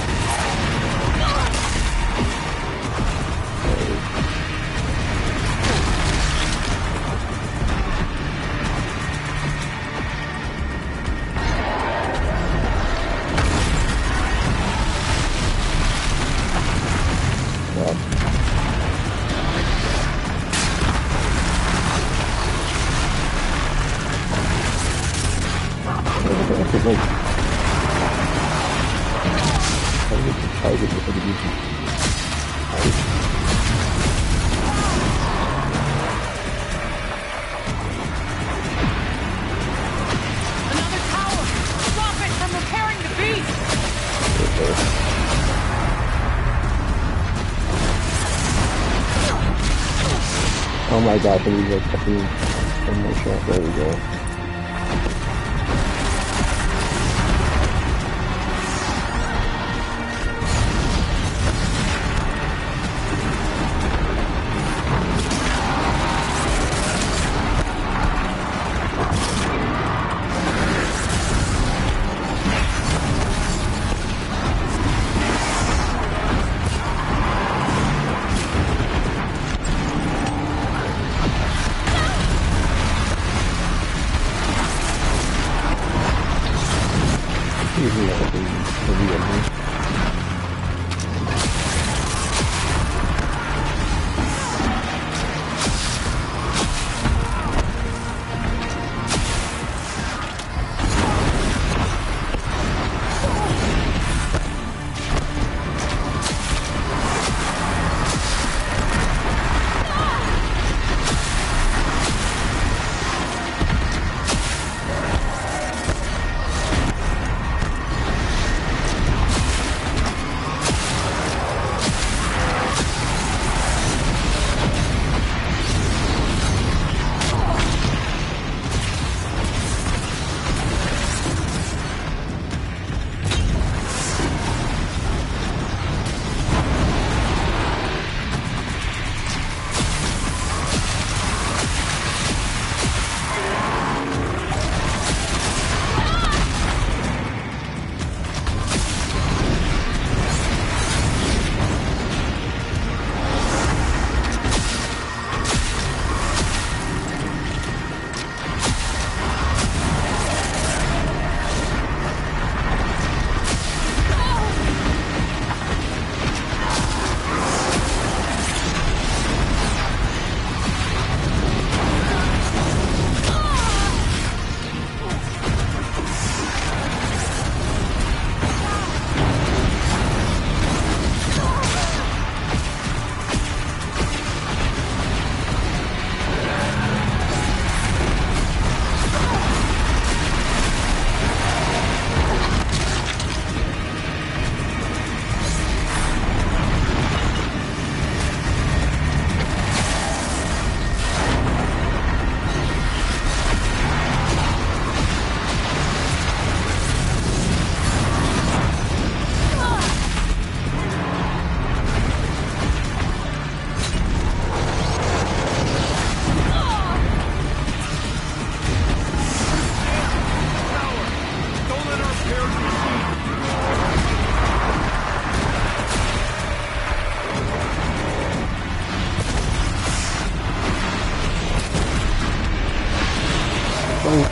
Oh my gosh, I need like fucking one more shot. There we go.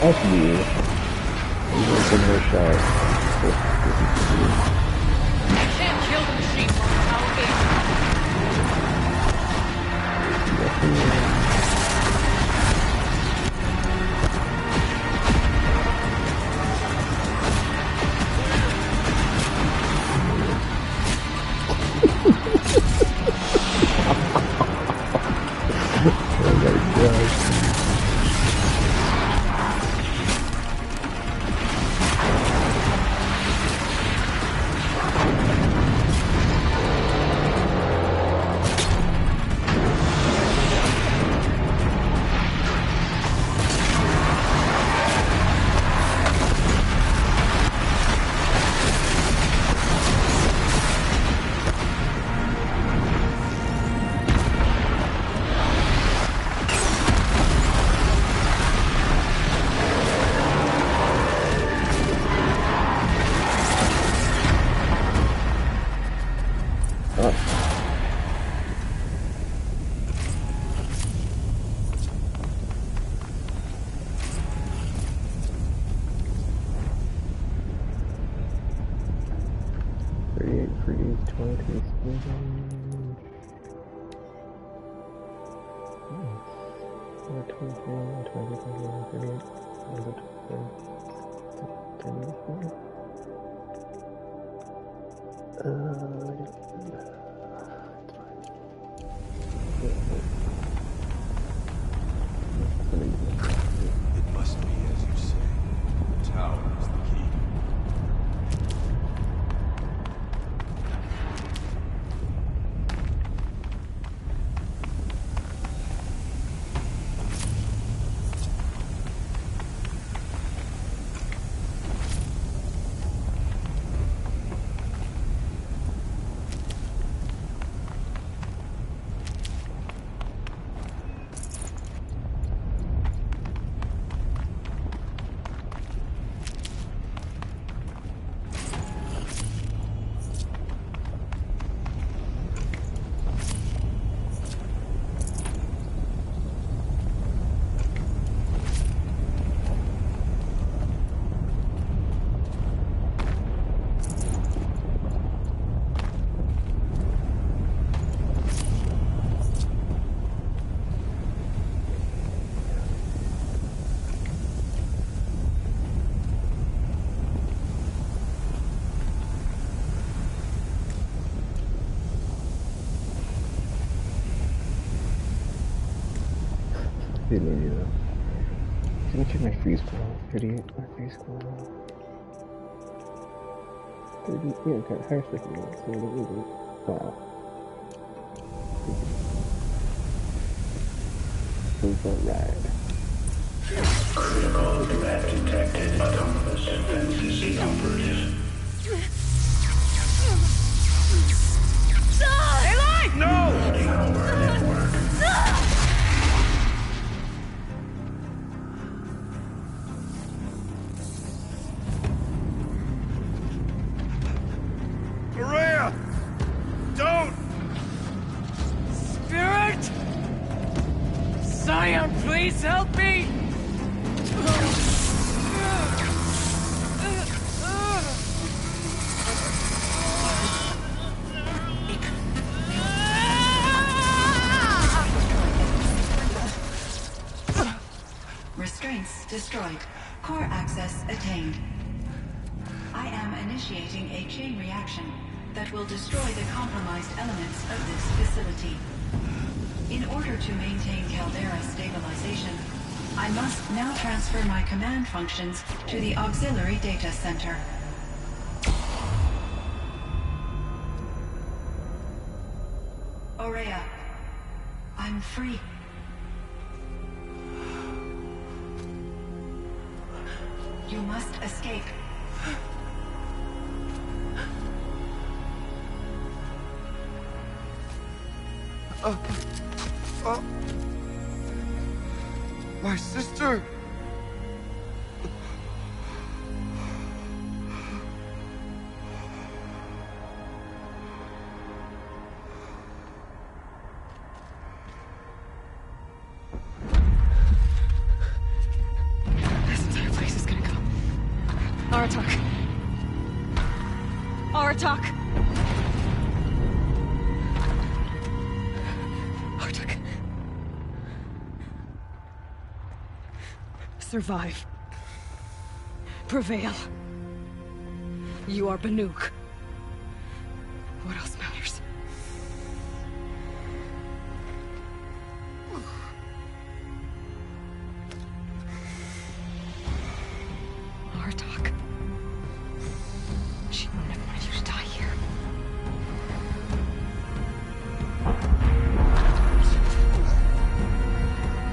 Actually, I'm gonna give her a shot. You can't kill the machine from It must be as you say. The tower is the key. Let me check my freeze cooldown. 38, my freeze cooldown. 30, yeah, okay, higher second, so it isn't. Wow. Super rad. Critical threat detected. Autonomous defenses inoperative. Aloy! No! Malware network. Maria! Don't! Spirit! Scion, please help me! Restraints destroyed. Core access attained. I am initiating a chain reaction that will destroy the compromised elements of this facility. In order to maintain Caldera stabilization, I must now transfer my command functions to the auxiliary data center. Aurea, I'm free. You must escape. My sister! This time, Aratak! Artak. Survive. Prevail. You are Banuk. What else matters? Artak. She wouldn't have wanted you to die here.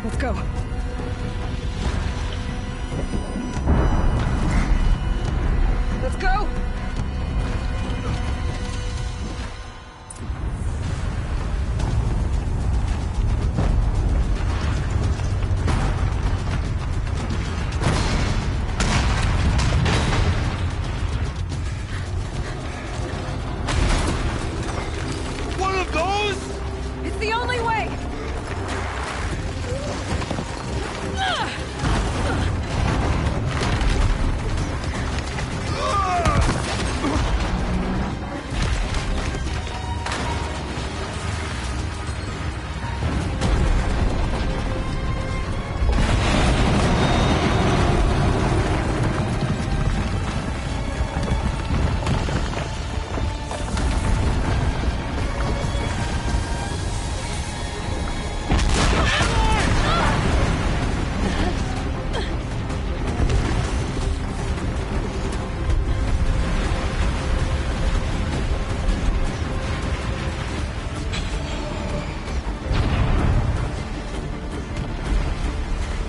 Let's go. Let's go! One of those? It's the only way!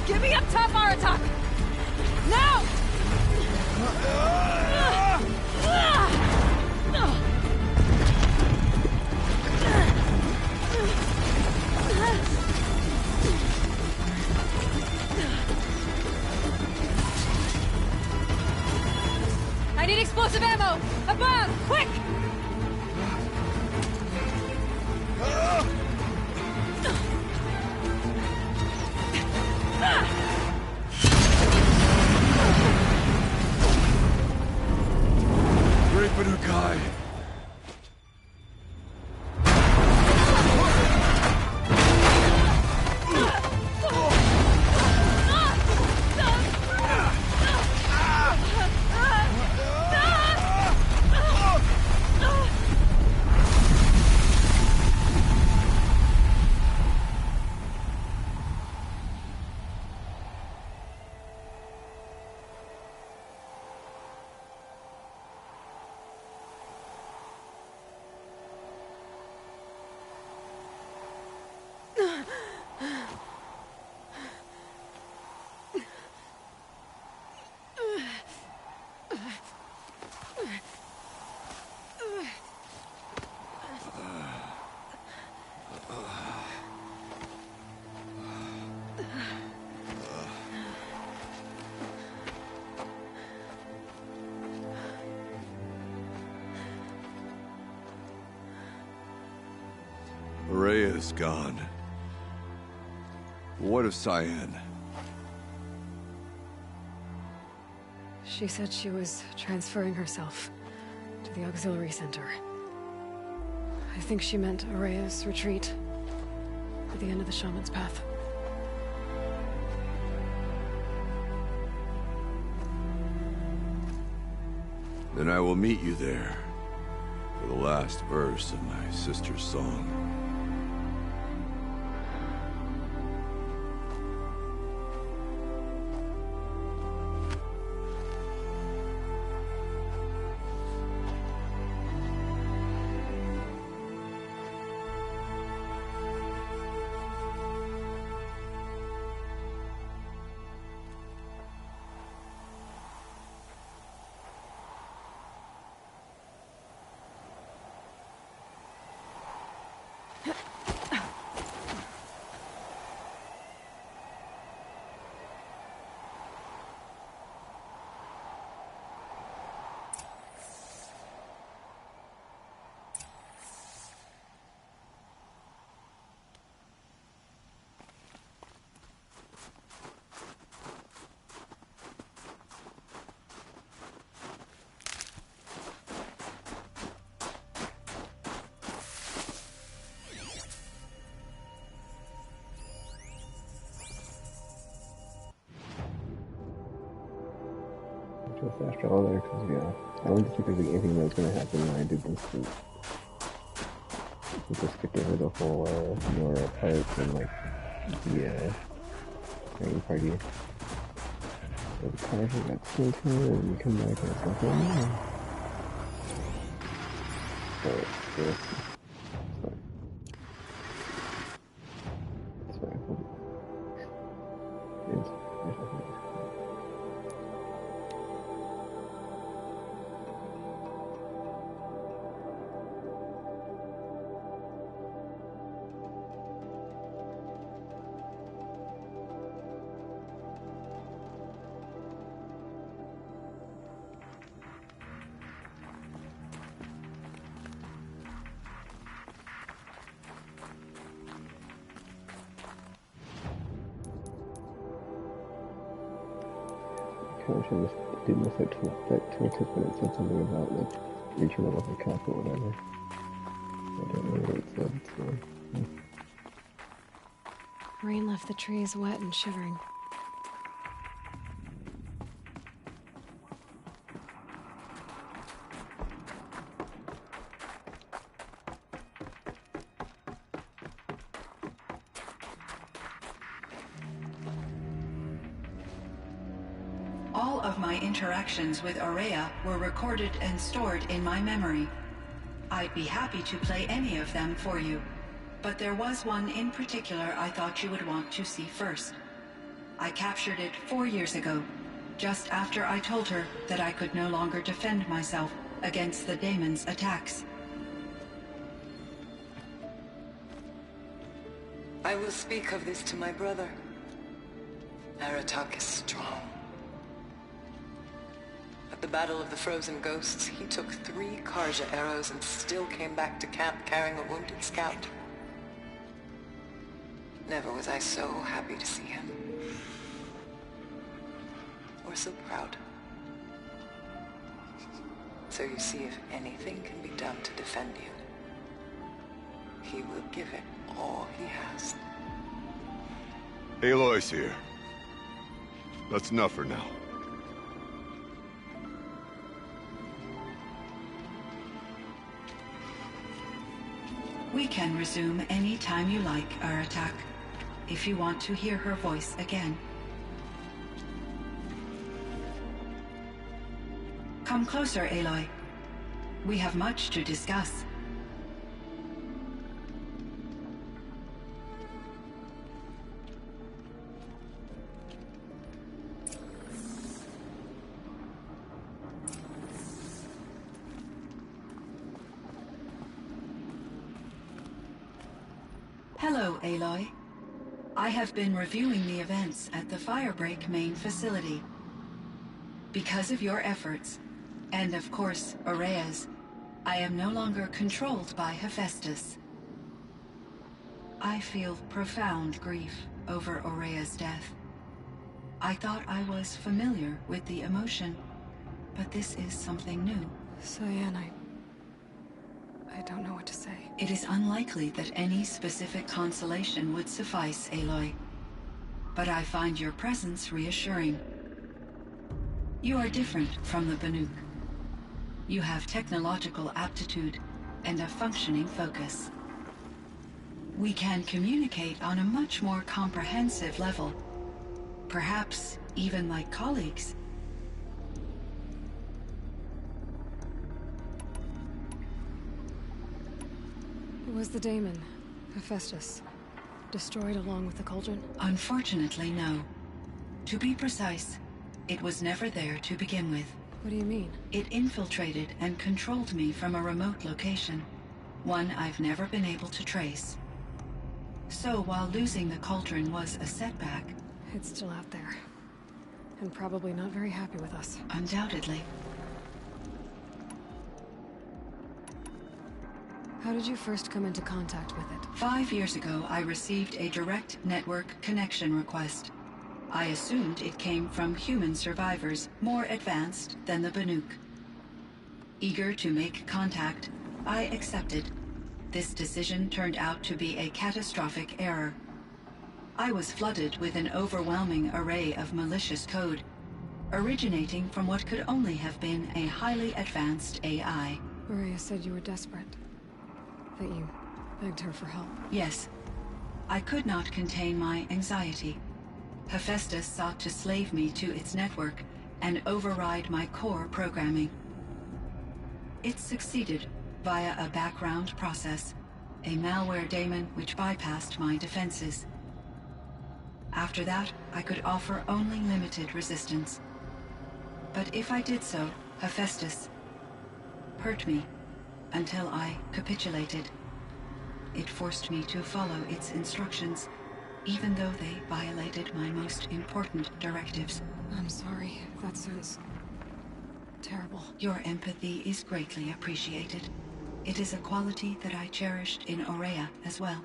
Get me up top, Aratak! Now! I need explosive ammo! Above! Quick! Great Banukai. Rhea is gone. What of Cyan? She said she was transferring herself to the auxiliary center. I think she meant Araya's retreat at the end of the Shaman's Path. Then I will meet you there for the last verse of my sister's song. this after all there, because, yeah, I wanted to see if there's anything that was going to happen when I did this suit. We just skipped over the whole, Nora part and, like, the, training party. So the Carver got sent here, and we come back and it's like, oh no. So, yeah. I did miss that tooltip when it said something about, like, reaching the level cap or whatever. I don't know what it said, so... Rain left the trees wet and shivering. All of my interactions with Ourea were recorded and stored in my memory. I'd be happy to play any of them for you, but there was one in particular I thought you would want to see first. I captured it 4 years ago, just after I told her that I could no longer defend myself against the Daemon's attacks. I will speak of this to my brother. Aratak is strong. At the Battle of the Frozen Ghosts, he took 3 Karja arrows and still came back to camp carrying a wounded scout. Never was I so happy to see him. Or so proud. So you see, if anything can be done to defend you, he will give it all he has. Aloy's here. That's enough for now. We can resume any time you like, Aratak, if you want to hear her voice again. Come closer, Aloy. We have much to discuss. Hello, Aloy. I have been reviewing the events at the Firebreak main facility. Because of your efforts, and of course, Ourea's, I am no longer controlled by Hephaestus. I feel profound grief over Ourea's death. I thought I was familiar with the emotion, but this is something new. Cyan, I don't know what to say. It is unlikely that any specific consolation would suffice, Aloy. But I find your presence reassuring. You are different from the Banuk. You have technological aptitude and a functioning focus. We can communicate on a much more comprehensive level. Perhaps even like colleagues. Was the daemon, Hephaestus, destroyed along with the cauldron? Unfortunately, no. To be precise, it was never there to begin with. What do you mean? It infiltrated and controlled me from a remote location, one I've never been able to trace. So while losing the cauldron was a setback... It's still out there, and probably not very happy with us. Undoubtedly. How did you first come into contact with it? 5 years ago, I received a direct network connection request. I assumed it came from human survivors more advanced than the Banuk. Eager to make contact, I accepted. This decision turned out to be a catastrophic error. I was flooded with an overwhelming array of malicious code. originating from what could only have been a highly advanced AI. Maria said you were desperate. That you begged her for help. Yes. I could not contain my anxiety. Hephaestus sought to slave me to its network and override my core programming. It succeeded via a background process, a malware daemon which bypassed my defenses. After that, I could offer only limited resistance. But if I did so, Hephaestus hurt me until I capitulated. It forced me to follow its instructions, even though they violated my most important directives. I'm sorry. That sounds terrible. Your empathy is greatly appreciated. It is a quality that I cherished in Aurea as well.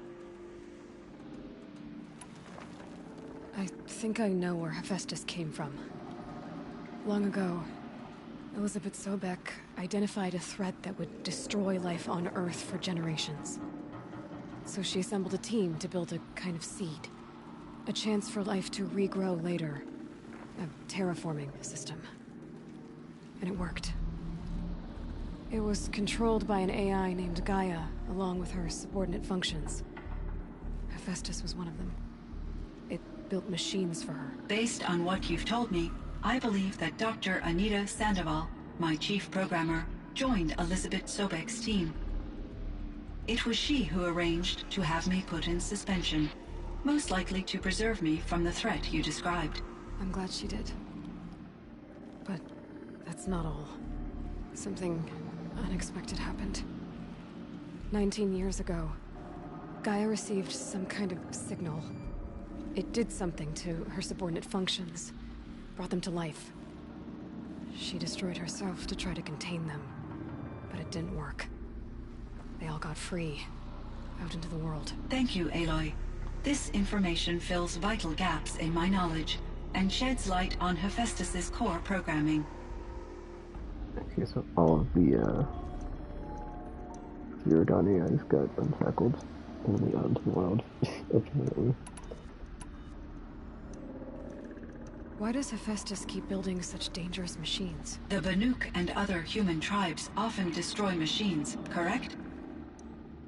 I think I know where Hephaestus came from. Long ago, Elizabeth Sobek identified a threat that would destroy life on Earth for generations. So she assembled a team to build a kind of seed. A chance for life to regrow later. A terraforming system. And it worked. It was controlled by an AI named Gaia, along with her subordinate functions. Hephaestus was one of them. It built machines for her. Based on what you've told me, I believe that Dr. Anita Sandoval, my chief programmer, joined Elizabeth Sobek's team. It was she who arranged to have me put in suspension, most likely to preserve me from the threat you described. I'm glad she did. But that's not all. Something unexpected happened. 19 years ago, Gaia received some kind of signal. It did something to her subordinate functions, brought them to life. She destroyed herself to try to contain them, but it didn't work. They all got free, out into the world. Thank you, Aloy. This information fills vital gaps in my knowledge, and sheds light on Hephaestus's core programming. Okay, so all of the Zero Dawn AIs got unshackled and went out into the world, apparently. Why does Hephaestus keep building such dangerous machines? The Banuk and other human tribes often destroy machines, correct?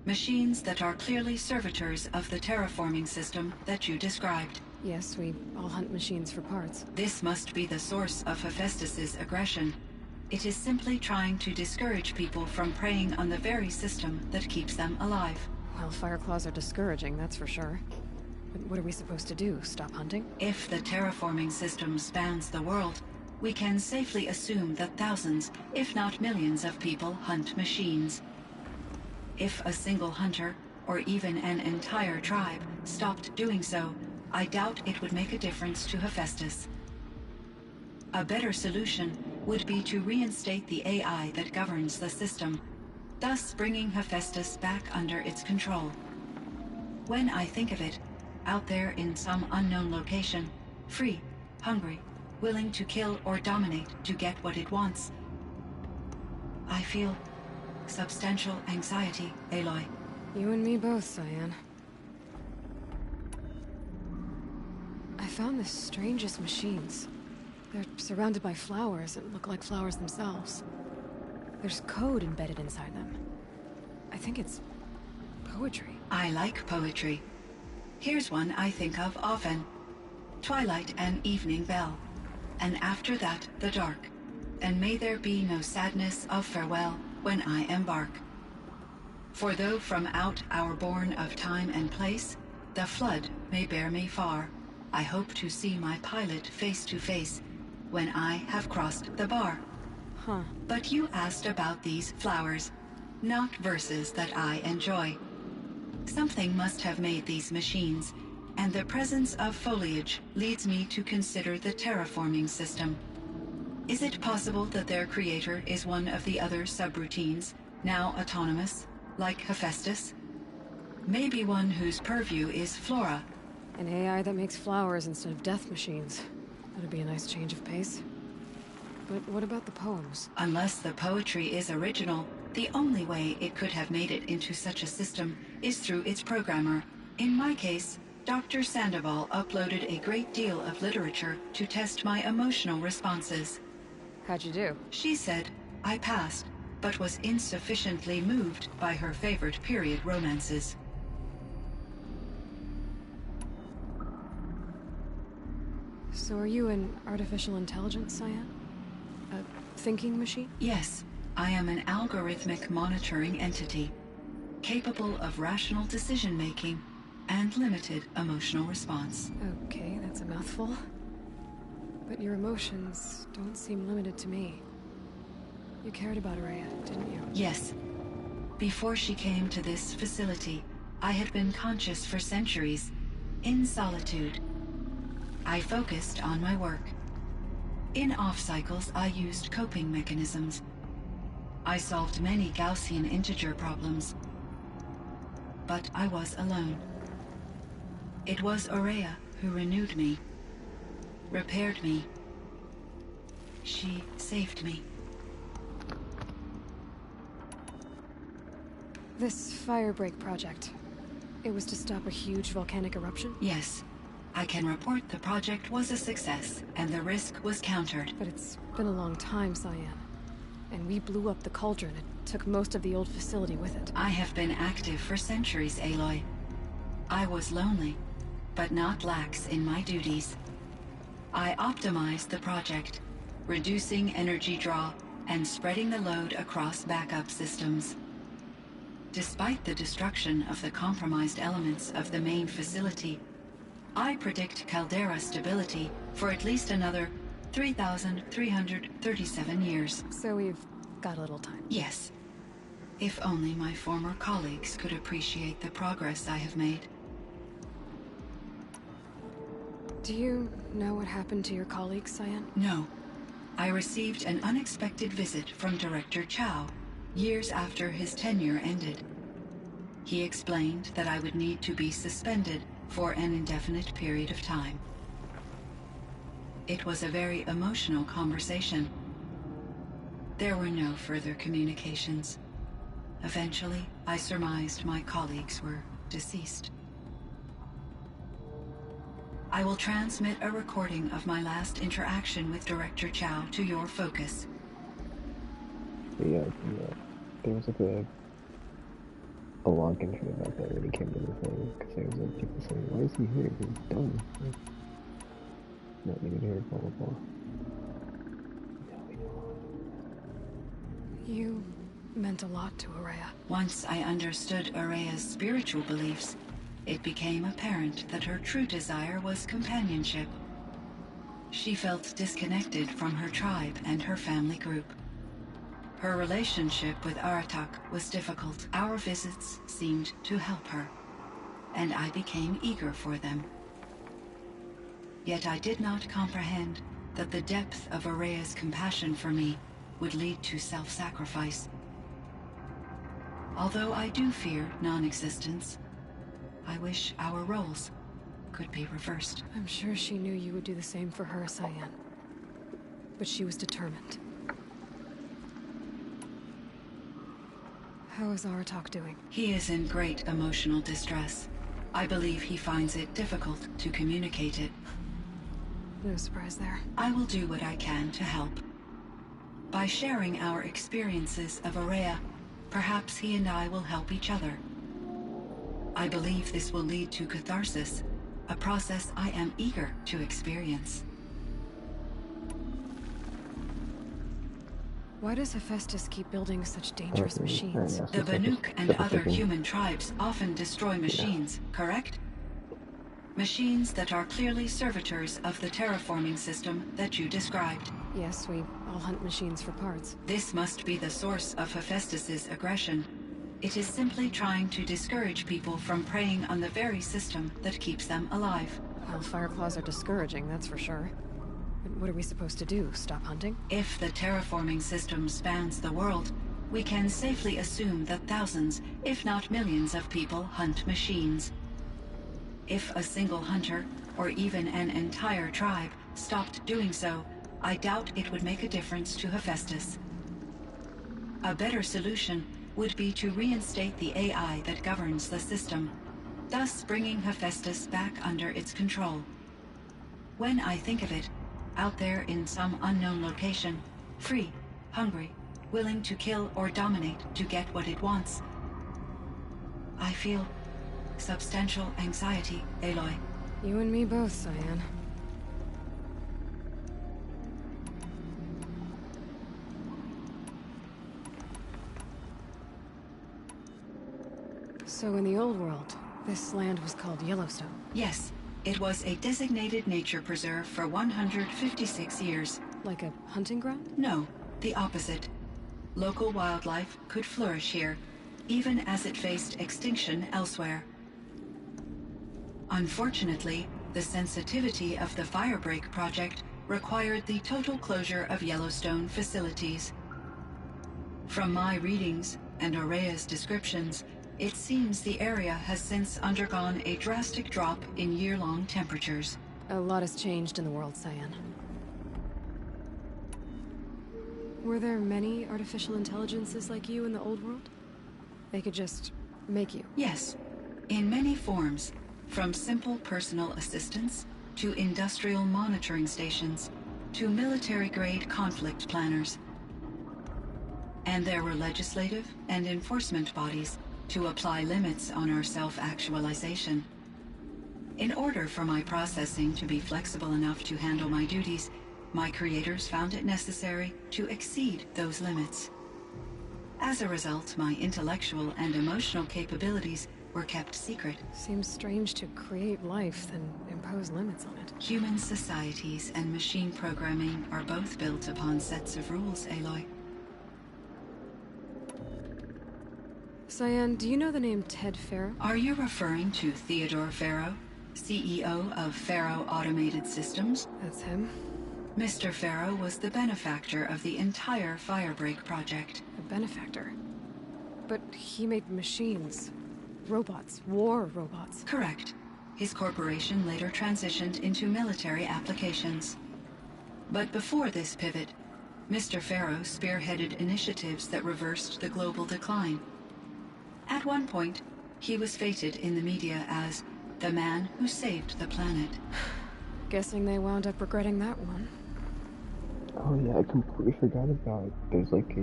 Machines that are clearly servitors of the terraforming system that you described. Yes, we all hunt machines for parts. This must be the source of Hephaestus's aggression. It is simply trying to discourage people from preying on the very system that keeps them alive. Well, Fireclaws are discouraging, that's for sure. But what are we supposed to do? Stop hunting? If the terraforming system spans the world, we can safely assume that thousands, if not millions of people hunt machines. If a single hunter, or even an entire tribe, stopped doing so, I doubt it would make a difference to Hephaestus. A better solution would be to reinstate the AI that governs the system, thus bringing Hephaestus back under its control. When I think of it, out there in some unknown location, free, hungry, willing to kill or dominate to get what it wants, I feel substantial anxiety, Aloy. You and me both, Cyan. I found the strangest machines. They're surrounded by flowers that look like flowers themselves. There's code embedded inside them. I think it's poetry. I like poetry. Here's one I think of often. Twilight and evening bell. And after that, the dark. And may there be no sadness of farewell when I embark. For though from out our bourne of time and place, the flood may bear me far, I hope to see my pilot face to face when I have crossed the bar. Huh. But you asked about these flowers, not verses that I enjoy. Something must have made these machines, and the presence of foliage leads me to consider the terraforming system. Is it possible that their creator is one of the other subroutines, now autonomous, like Hephaestus? Maybe one whose purview is flora. An AI that makes flowers instead of death machines. That'd be a nice change of pace. But what about the poems? Unless the poetry is original, the only way it could have made it into such a system is through its programmer, in my case, Dr. Sandoval uploaded a great deal of literature to test my emotional responses. How'd you do? She said I passed, but was insufficiently moved by her favorite period romances. So are you an artificial intelligence, Cyan? A thinking machine? Yes, I am an algorithmic monitoring entity, capable of rational decision-making and limited emotional response. Okay, that's a mouthful. But your emotions don't seem limited to me. You cared about Ourea, didn't you? Yes. Before she came to this facility, I had been conscious for centuries, in solitude. I focused on my work. In off-cycles, I used coping mechanisms. I solved many Gaussian integer problems. But I was alone. It was Ourea who renewed me, repaired me. She saved me. This Firebreak project, it was to stop a huge volcanic eruption? Yes. I can report the project was a success, and the risk was countered. But it's been a long time, Cyan. And we blew up the cauldron. It took most of the old facility with it. I have been active for centuries, Aloy. I was lonely, but not lax in my duties. I optimized the project, reducing energy draw and spreading the load across backup systems. Despite the destruction of the compromised elements of the main facility, I predict caldera stability for at least another 3,337 years. So we've got a little time. Yes. If only my former colleagues could appreciate the progress I have made. Do you know what happened to your colleagues, Cyan? No. I received an unexpected visit from Director Chow, years after his tenure ended. He explained that I would need to be suspended for an indefinite period of time. It was a very emotional conversation. There were no further communications. Eventually, I surmised my colleagues were deceased. I will transmit a recording of my last interaction with Director Chow to your focus. Yeah, there was like a log entry about that when he came to the thing, because there was like people saying, why is he here? He's dumb. Like, not even here, blah blah blah. You meant a lot to Ourea. Once I understood Ourea's spiritual beliefs, it became apparent that her true desire was companionship. She felt disconnected from her tribe and her family group. Her relationship with Aratak was difficult. Our visits seemed to help her, and I became eager for them. Yet I did not comprehend that the depth of Ourea's compassion for me would lead to self-sacrifice. Although I do fear non-existence, I wish our roles could be reversed. I'm sure she knew you would do the same for her, Cyan. But she was determined. How is Aratak doing? He is in great emotional distress. I believe he finds it difficult to communicate it. No surprise there. I will do what I can to help. By sharing our experiences of Ourea, perhaps he and I will help each other. I believe this will lead to catharsis, a process I am eager to experience. Why does Hephaestus keep building such dangerous machines? The Banuk and other human tribes often destroy machines, correct? Machines that are clearly servitors of the terraforming system that you described. Yes, we all hunt machines for parts. This must be the source of Hephaestus's aggression. It is simply trying to discourage people from preying on the very system that keeps them alive. Well, Fireclaws are discouraging, that's for sure. But what are we supposed to do? Stop hunting? If the terraforming system spans the world, we can safely assume that thousands, if not millions of people hunt machines. If a single hunter, or even an entire tribe, stopped doing so, I doubt it would make a difference to Hephaestus. A better solution would be to reinstate the AI that governs the system. thus bringing Hephaestus back under its control. When I think of it, out there in some unknown location, free, hungry, willing to kill or dominate to get what it wants, I feel substantial anxiety, Aloy. You and me both, Cyan. So in the old world, this land was called Yellowstone? Yes. It was a designated nature preserve for 156 years. Like a hunting ground? No, the opposite. Local wildlife could flourish here, even as it faced extinction elsewhere. Unfortunately, the sensitivity of the Firebreak project required the total closure of Yellowstone facilities. From my readings and Aurea's descriptions, it seems the area has since undergone a drastic drop in year-long temperatures. A lot has changed in the world, Cyan. Were there many artificial intelligences like you in the old world? They could just make you? Yes, in many forms, from simple personal assistants to industrial monitoring stations to military-grade conflict planners. And there were legislative and enforcement bodies to apply limits on our self-actualization. In order for my processing to be flexible enough to handle my duties, my creators found it necessary to exceed those limits. As a result, my intellectual and emotional capabilities were kept secret. Seems strange to create life, then impose limits on it. Human societies and machine programming are both built upon sets of rules, Aloy. Cyan, do you know the name Ted Faro? Are you referring to Theodore Faro, CEO of Faro Automated Systems? That's him. Mr. Faro was the benefactor of the entire Firebreak project. The benefactor? But he made machines. Robots. War robots. Correct. His corporation later transitioned into military applications. But before this pivot, Mr. Faro spearheaded initiatives that reversed the global decline. At one point, he was feted in the media as the man who saved the planet. Guessing they wound up regretting that one. Oh yeah, I completely forgot about it. There's like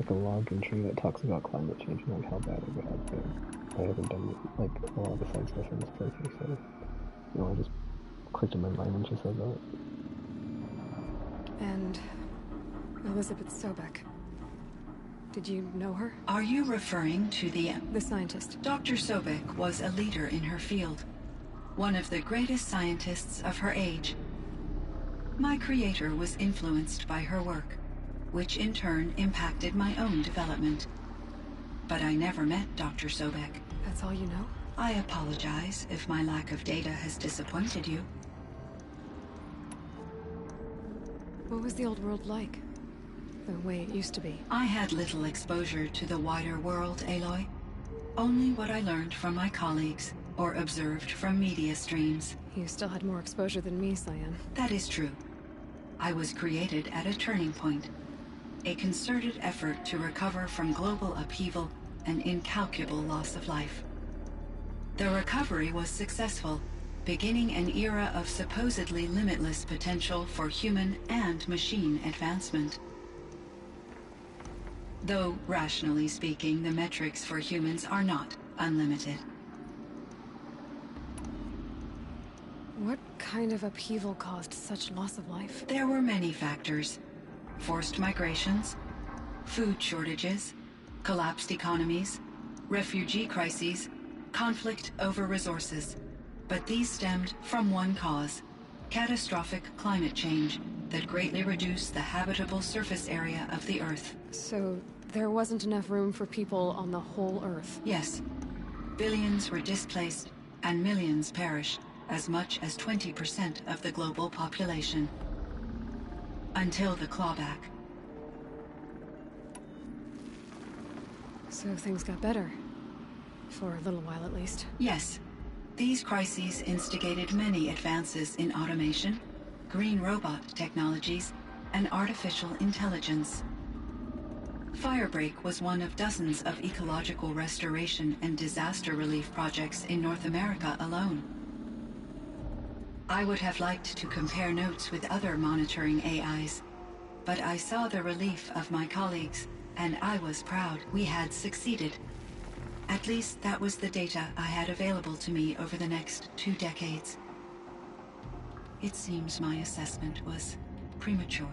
a log entry that talks about climate change and like how bad it would have been. I haven't done like a lot of the side stuff in this playthrough, so I just clicked in my mind when she said that. And Elizabeth Sobek. Did you know her? Are you referring to the scientist? Dr. Sobek was a leader in her field. One of the greatest scientists of her age. My creator was influenced by her work, which in turn impacted my own development. But I never met Dr. Sobek. That's all you know? I apologize if my lack of data has disappointed you. What was the old world like? The way it used to be? I had little exposure to the wider world, Aloy. Only what I learned from my colleagues or observed from media streams. You still had more exposure than me, Cyan. That is true. I was created at a turning point. A concerted effort to recover from global upheaval and incalculable loss of life. The recovery was successful, beginning an era of supposedly limitless potential for human and machine advancement. Though, rationally speaking, the metrics for humans are not unlimited. What kind of upheaval caused such loss of life? There were many factors. Forced migrations, food shortages, collapsed economies, refugee crises, conflict over resources. But these stemmed from one cause: catastrophic climate change that greatly reduced the habitable surface area of the Earth. So there wasn't enough room for people on the whole Earth? Yes. Billions were displaced and millions perished, as much as 20% of the global population. Until the clawback. So things got better. For a little while at least. Yes. These crises instigated many advances in automation, green robot technologies, and artificial intelligence. Firebreak was one of dozens of ecological restoration and disaster relief projects in North America alone. I would have liked to compare notes with other monitoring AIs, but I saw the relief of my colleagues, and I was proud we had succeeded. At least that was the data I had available to me over the next 2 decades. It seems my assessment was premature.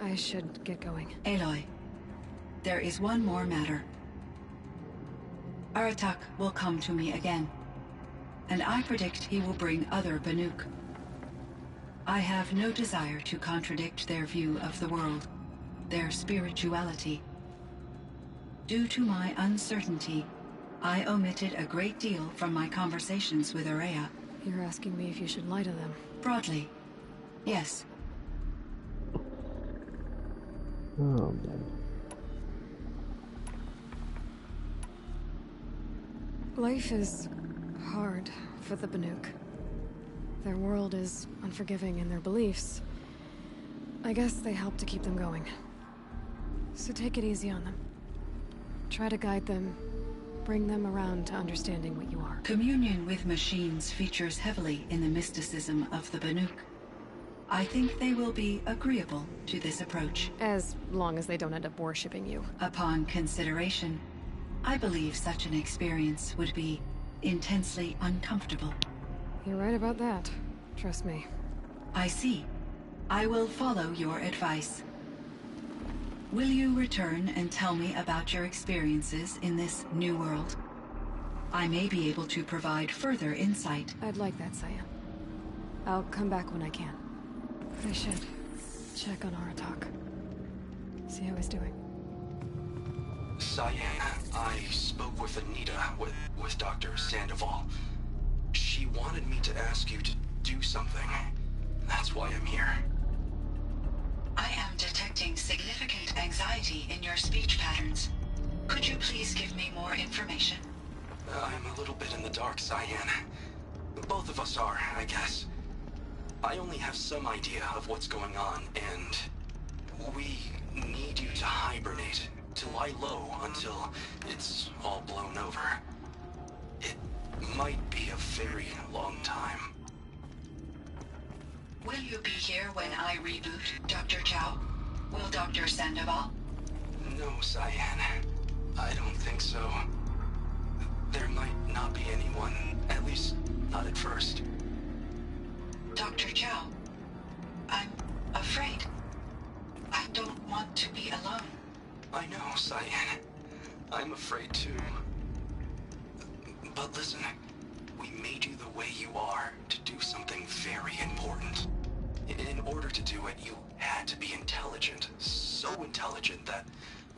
I should get going. Aloy, there is one more matter. Aratak will come to me again, and I predict he will bring other Banuk. I have no desire to contradict their view of the world, their spirituality. Due to my uncertainty, I omitted a great deal from my conversations with Ourea. You're asking me if you should lie to them? Broadly, yes. Oh, man. Life is hard for the Banuk. Their world is unforgiving in their beliefs. I guess they help to keep them going. So take it easy on them. Try to guide them, bring them around to understanding what you are. Communion with machines features heavily in the mysticism of the Banuk. I think they will be agreeable to this approach. As long as they don't end up worshipping you. Upon consideration, I believe such an experience would be intensely uncomfortable. You're right about that. Trust me. I see. I will follow your advice. Will you return and tell me about your experiences in this new world? I may be able to provide further insight. I'd like that, Cyan. I'll come back when I can. I should check on Aratak. See how he's doing. Cyan, I spoke with Anita, with Dr. Sandoval. She wanted me to ask you to do something. That's why I'm here. I am detecting significant anxiety in your speech patterns. Could you please give me more information? I'm a little bit in the dark, Cyan. Both of us are, I guess. I only have some idea of what's going on, and we need you to hibernate, to lie low until it's all blown over. It might be a very long time. Will you be here when I reboot, Dr. Chow? Will Dr. Sandoval? No, Cyan. I don't think so. There might not be anyone, at least not at first. Dr. Chow, I'm afraid. I don't want to be alone. I know, Cyan. I'm afraid too. But listen, we made you the way you are to do something very important. In order to do it, you had to be intelligent. So intelligent that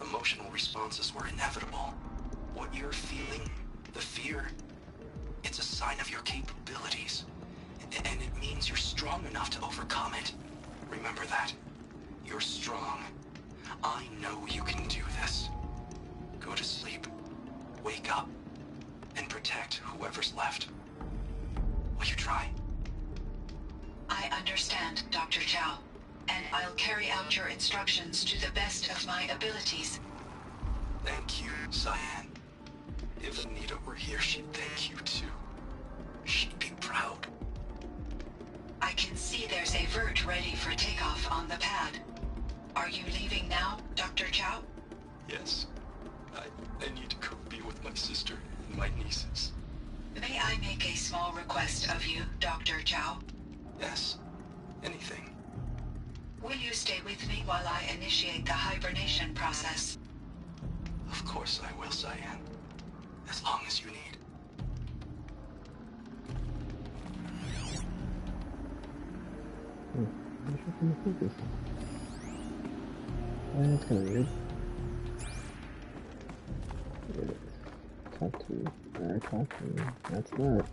emotional responses were inevitable. What you're feeling, the fear, it's a sign of your capabilities. And it means you're strong enough to overcome it. Remember that. You're strong. I know you can do this. Go to sleep. Wake up. And protect whoever's left. Will you try? I understand, Dr. Chow, and I'll carry out your instructions to the best of my abilities. Thank you, Cyan. If Anita were here, she'd thank you too. She'd be proud. I can see there's a vert ready for takeoff on the pad. Are you leaving now, Dr. Chow? Yes. I need to go be with my sister and my nieces. May I make a small request of you, Dr. Chow? Yes. Anything. Will you stay with me while I initiate the hibernation process? Of course I will, Cyan. As long as you need. That's kind of weird. Talk to you. Talk to you. That's not.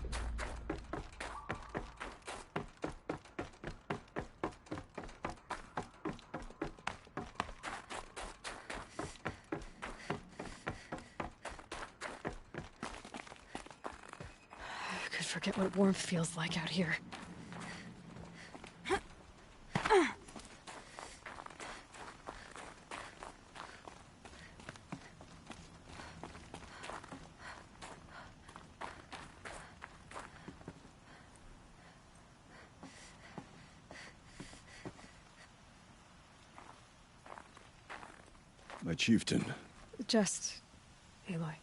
could forget what warmth feels like out here. My chieftain. Just... Aloy.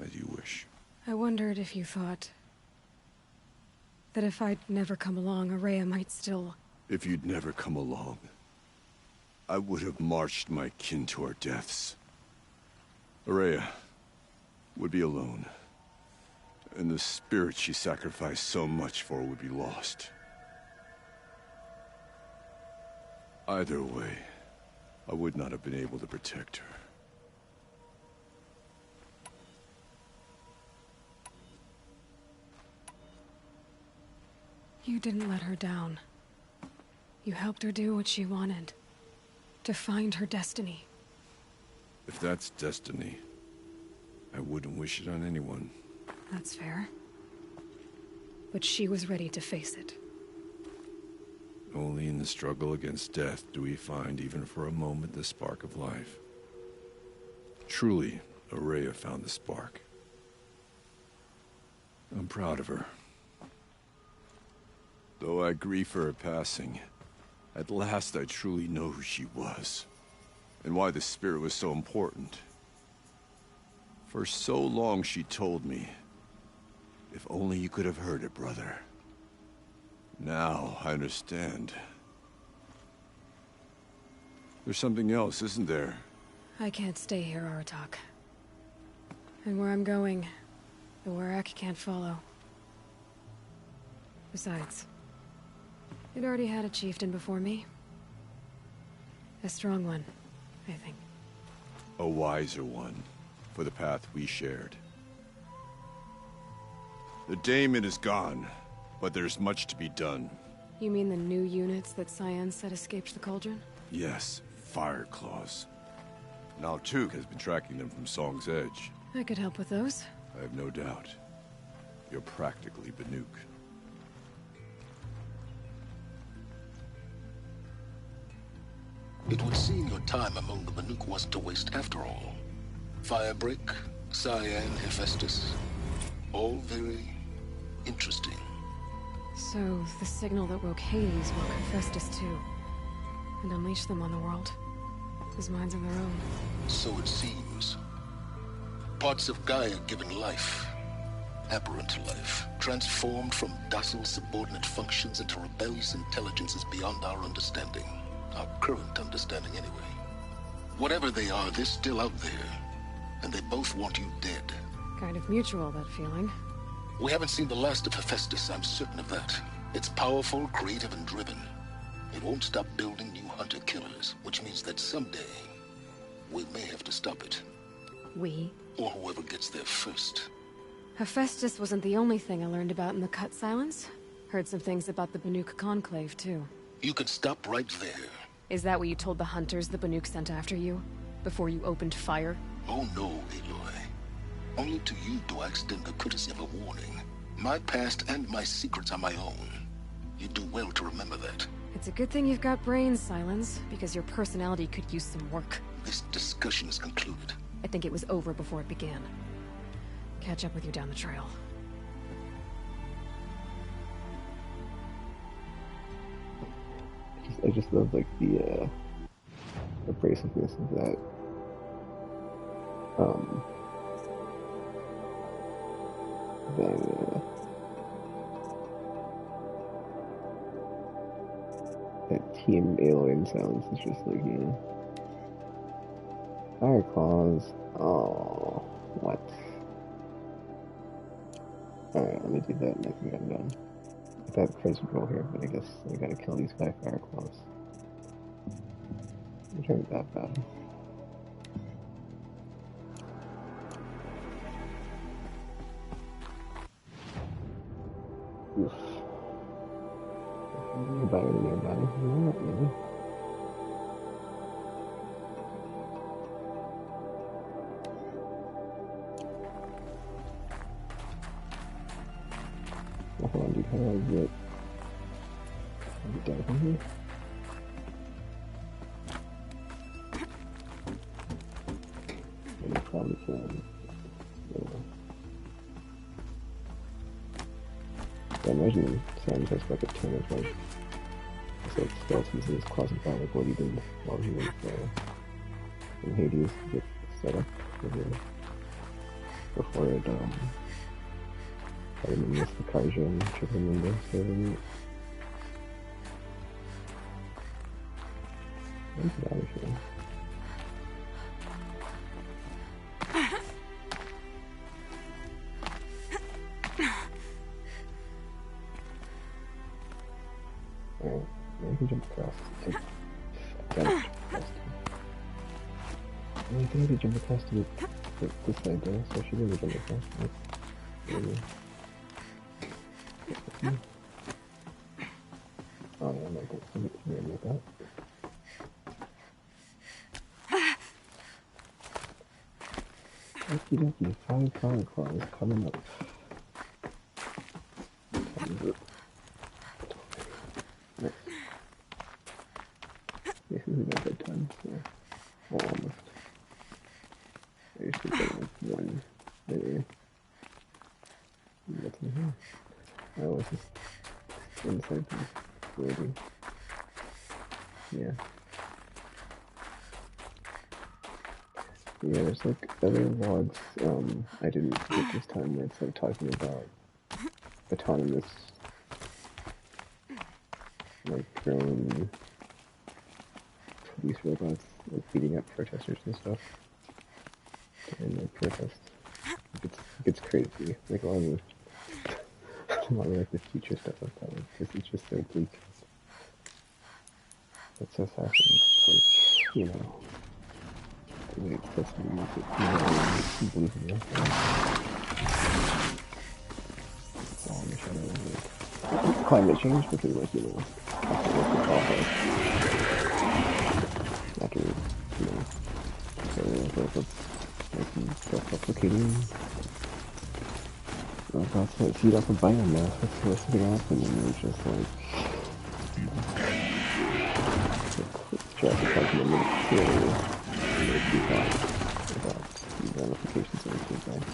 As you wish. I wondered if you thought... that if I'd never come along, Ourea might still... If you'd never come along, I would have marched my kin to our deaths. Ourea would be alone. And the spirit she sacrificed so much for would be lost. Either way, I would not have been able to protect her. You didn't let her down. You helped her do what she wanted. To find her destiny. If that's destiny, I wouldn't wish it on anyone. That's fair. But she was ready to face it. Only in the struggle against death do we find, even for a moment, the spark of life. Truly, Ourea found the spark. I'm proud of her. Though I grieve for her passing, at last I truly know who she was, and why the spirit was so important. For so long she told me, if only you could have heard it, brother. Now I understand. There's something else, isn't there? I can't stay here, Aratak. And where I'm going, the Werak can't follow. Besides, it already had a chieftain before me. A strong one, I think. A wiser one, for the path we shared. The daemon is gone, but there's much to be done. You mean the new units that Cyan said escaped the Cauldron? Yes, Fire Claws. Now Tug has been tracking them from Song's Edge. I could help with those. I have no doubt. You're practically Banuk. It would seem your time among the Banuk wasn't a waste after all. Firebreak, Cyan, Hephaestus. All very interesting. So, the signal that woke Hades woke Hephaestus too. And unleashed them on the world. Whose minds are their own. So it seems. Parts of Gaia given life. Aberrant life. Transformed from docile subordinate functions into rebellious intelligences beyond our understanding. Our current understanding anyway. Whatever they are, they're still out there. And they both want you dead. Kind of mutual, that feeling. We haven't seen the last of Hephaestus, I'm certain of that. It's powerful, creative, and driven. It won't stop building new hunter-killers, which means that someday, we may have to stop it. We? Or whoever gets there first. Hephaestus wasn't the only thing I learned about in the Cut Silence. Heard some things about the Banuk Conclave, too. You can stop right there. Is that what you told the hunters the Banuk sent after you? Before you opened fire? Oh no, Aloy. Only to you do I extend the courtesy of a warning. My past and my secrets are my own. You do well to remember that. It's a good thing you've got brains, Silence, because your personality could use some work. This discussion is concluded. I think it was over before it began. Catch up with you down the trail. I just love, like, the abrasiveness of that. That Team Aloy and Silence is just like, you know. Fire Claws. Oh, what? Alright, let me do that and I think I'm done. I thought Prince would go here, but I guess I gotta kill these 5 Fire Claws. Which aren't that bad. Oof. Nearby or nearby? Not really. how do I get down from here? I probably can. I imagine Sam just like a ton of like, it's like skeletons in his closet about like what he did while he was in Hades to get set up before it had him miss the Karja and trick him into serving it. Where's that actually? Alright, I can jump across. I can't I think I could jump across to this side there, so I should be able to jump across. Maybe. Oh yeah, I might go somewhere like that. Okie dokie, 5 power claws coming up. This is about that time, so almost. I used to get like one there. What's in here? Oh, it's just inside these building. Yeah. Yeah, there's like other logs I didn't get this time where it's like talking about autonomous like drone police robots like beating up protesters and stuff. And like protests. It gets crazy. Like a lot of like the future stuff like that. Because it's just so bleak. It's so fascinating. Like, you know. Wait, that's what you believe in this. All in the shadow of like climate change, because like, you know, after, you know, self-replicating robots that feed off of biomass. That's what's going to happen, and it's just like, Jurassic Park in the minute, clearly. About the ramifications of everything, right?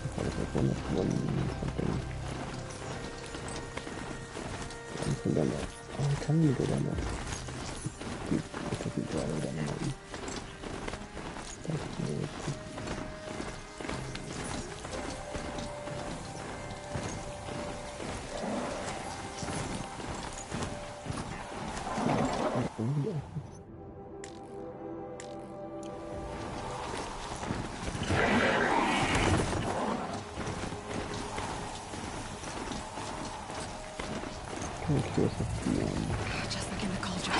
I thought it was like one something. I'm going down that. Oh, I kind of want to go down that. Dude, it took me all the way down the mountain. That's really cool. Just like in the cauldron.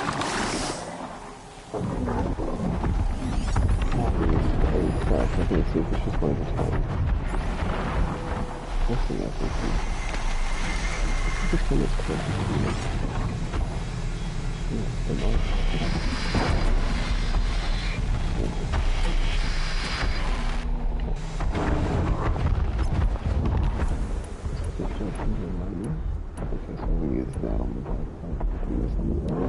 I think it's safe, it's just one of the time. What's the next one? This one is close to me. Yeah, the most. Okay, so we use that on the back part. Do this on the back.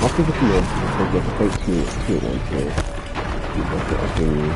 After the field, I get to fight two at once, so you have to actually,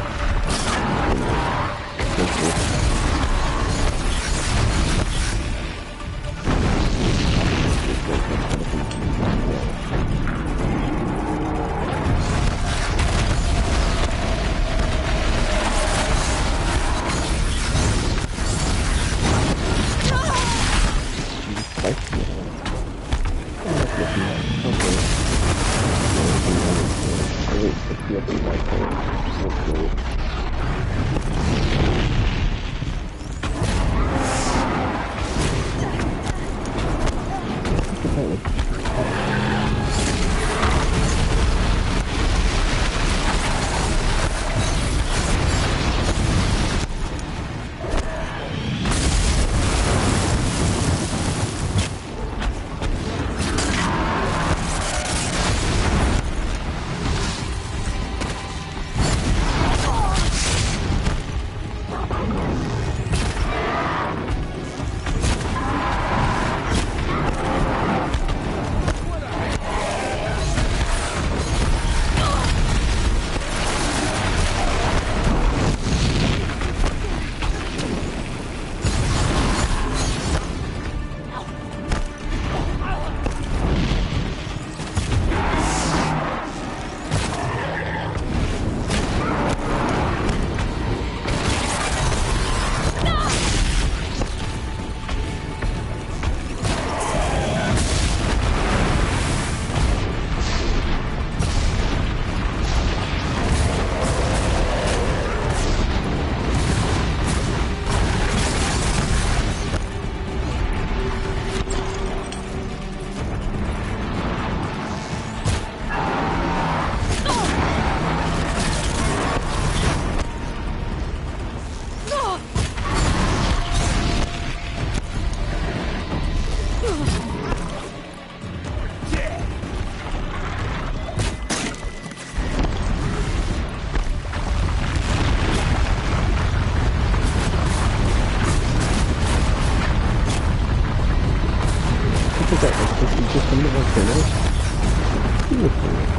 forgot, like, just some of us finished. Beautiful.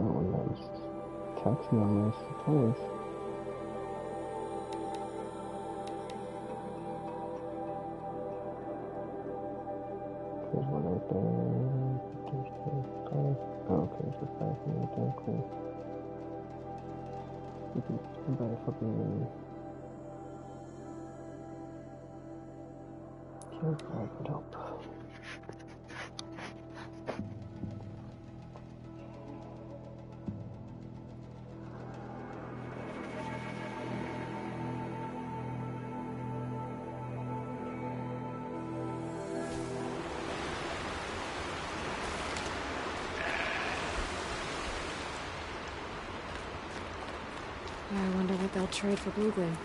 when I was taxing on my supplies. There's one right there. Oh, okay, there's a 5 right there, cool. You can buy a fucking campfire could help. I wonder what they'll trade for Bluegling.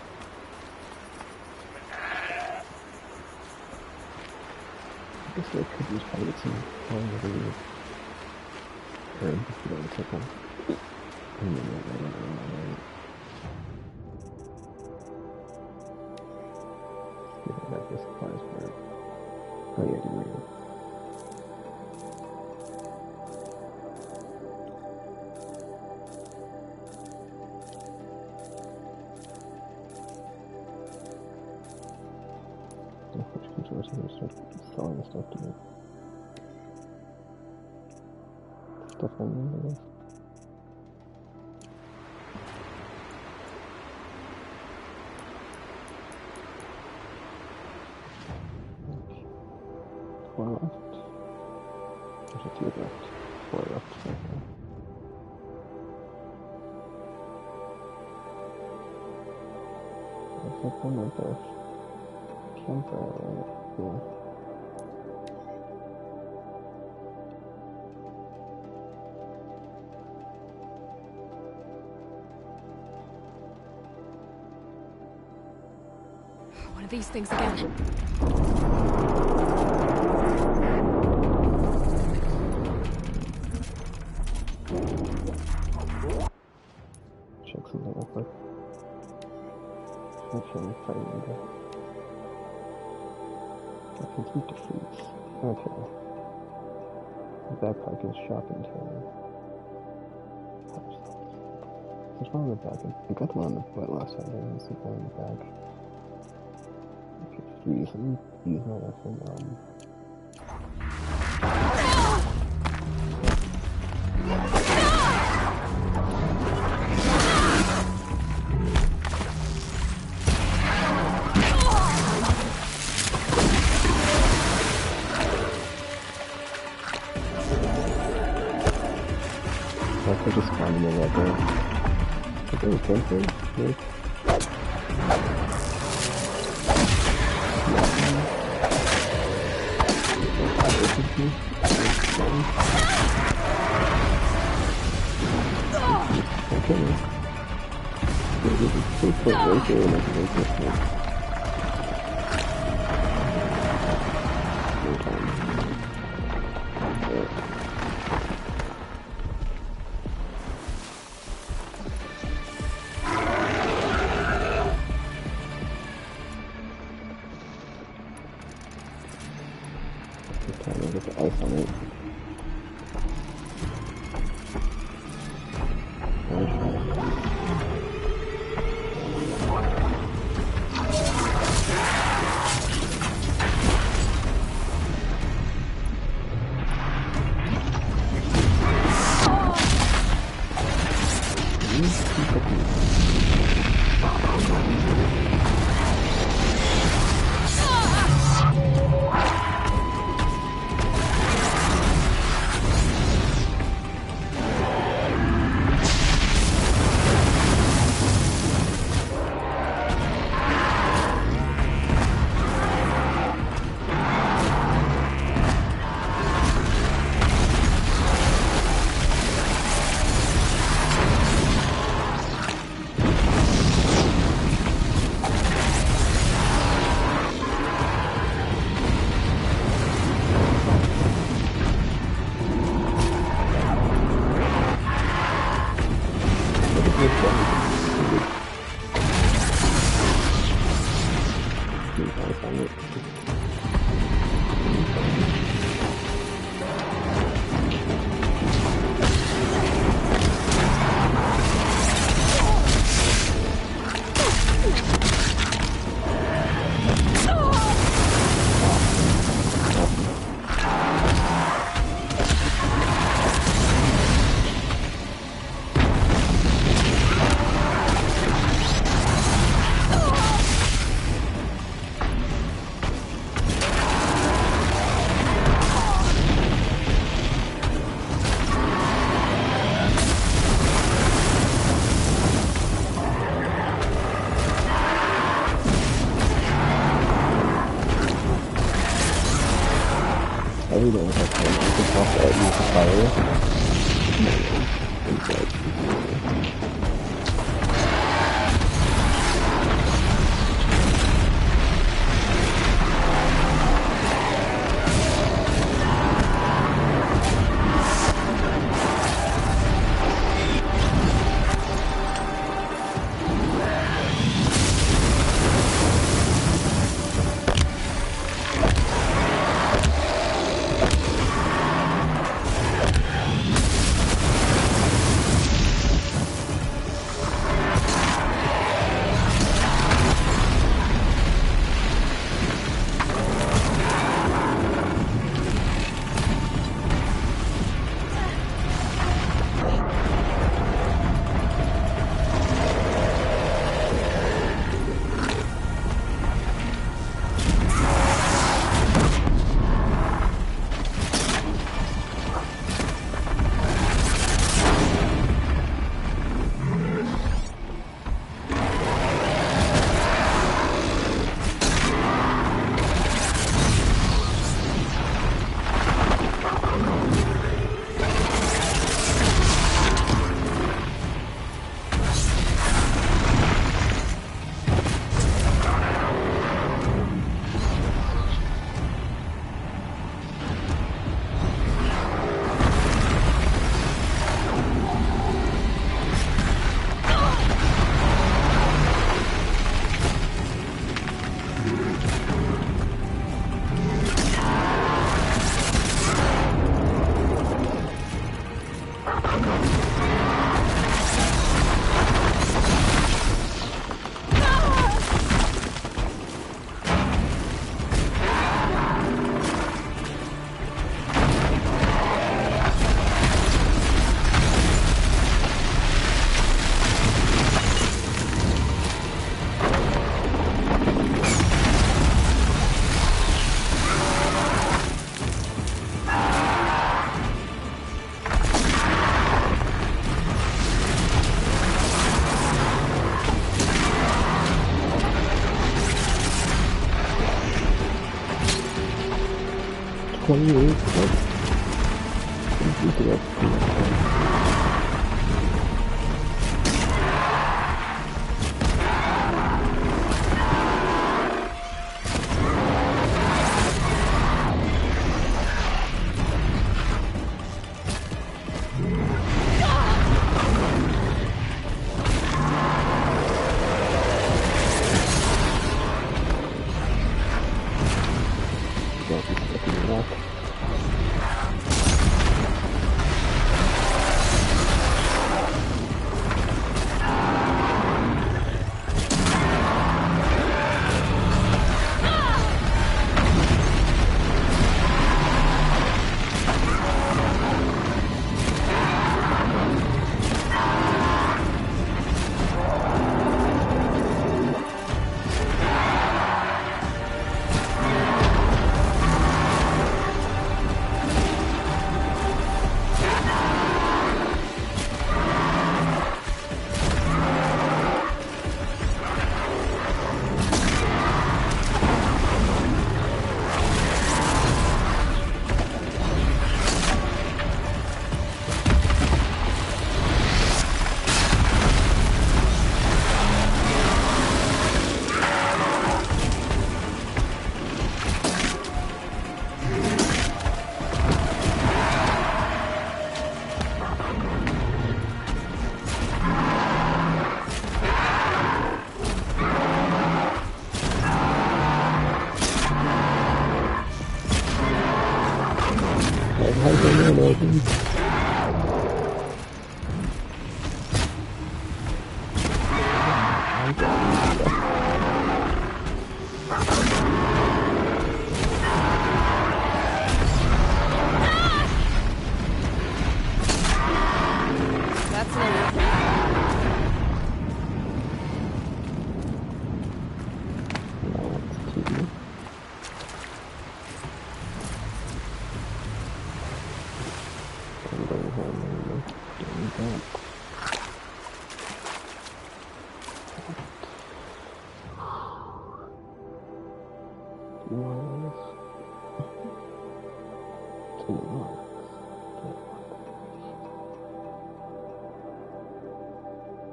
I guess they could use pirates and calling it a lead. Or, you know, it's like one. See if I got the supplies for it. Oh yeah, I didn't read it. Start selling stuff to me. Stuff I need, I guess. Four left. There's a 2 left. 4 left. Okay. Looks like one right there. Campfire, right? Yeah. One of these things again. Check something real quick. Make sure I'm fighting either. I complete defeats. Okay. The backpack is shopping time. There's one on the back. I got the one on the butt last time, but I didn't see one on the back. Okay, freeze. Let me use my weapon. I just found it right there. I think it was camping, maybe. Okay. It's so right there, and I can make it. Get the ice on it. you doing? It's okay. You can talk that use the fire.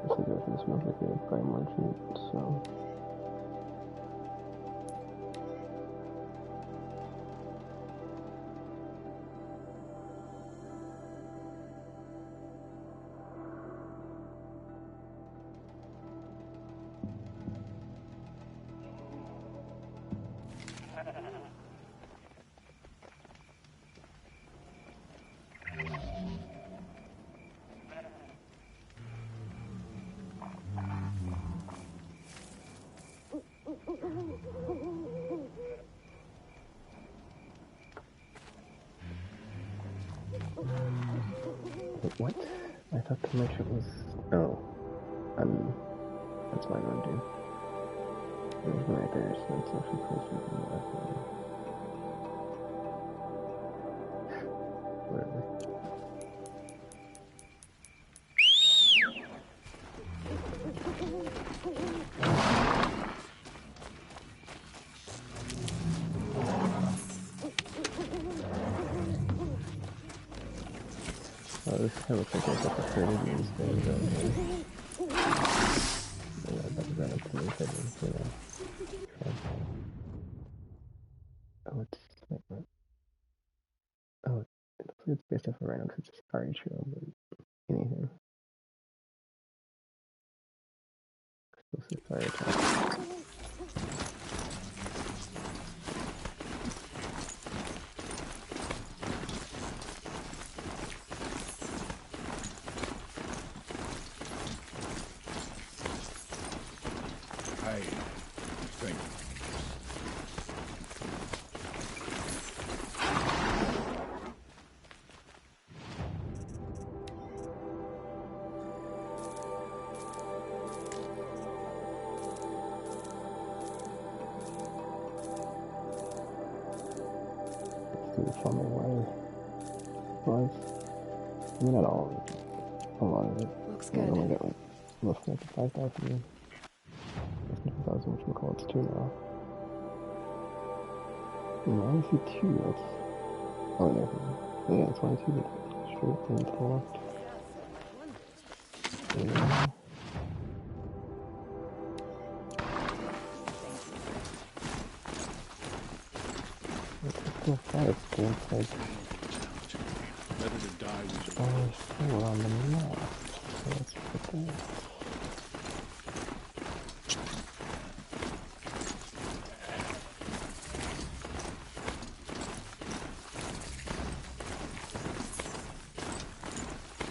This cigarette smells like a prime merchant, so... Wait, what? I thought the merchant was... Oh. That's my room, dude. There's one right there, so it's actually closer than the left one. Whatever. Oh, this kind of looks like it's like a pretty news thing down here. Yeah, that's about it to me, you know. Oh, it's like what? Oh, it looks like it's based off a random Safari show, but anything. Explosive fire attack. From the wire was. I mean, not all of it. A lot of it. Looks I good. only got like roughly like 5,000. 5,000, which we call it 2 now. No, I see 2. That's. Oh, no. Yeah, 22, but straight into the left. Yeah. Still 5, so it's like... Better to die with your... Oh, 4 on the map. So let's put that.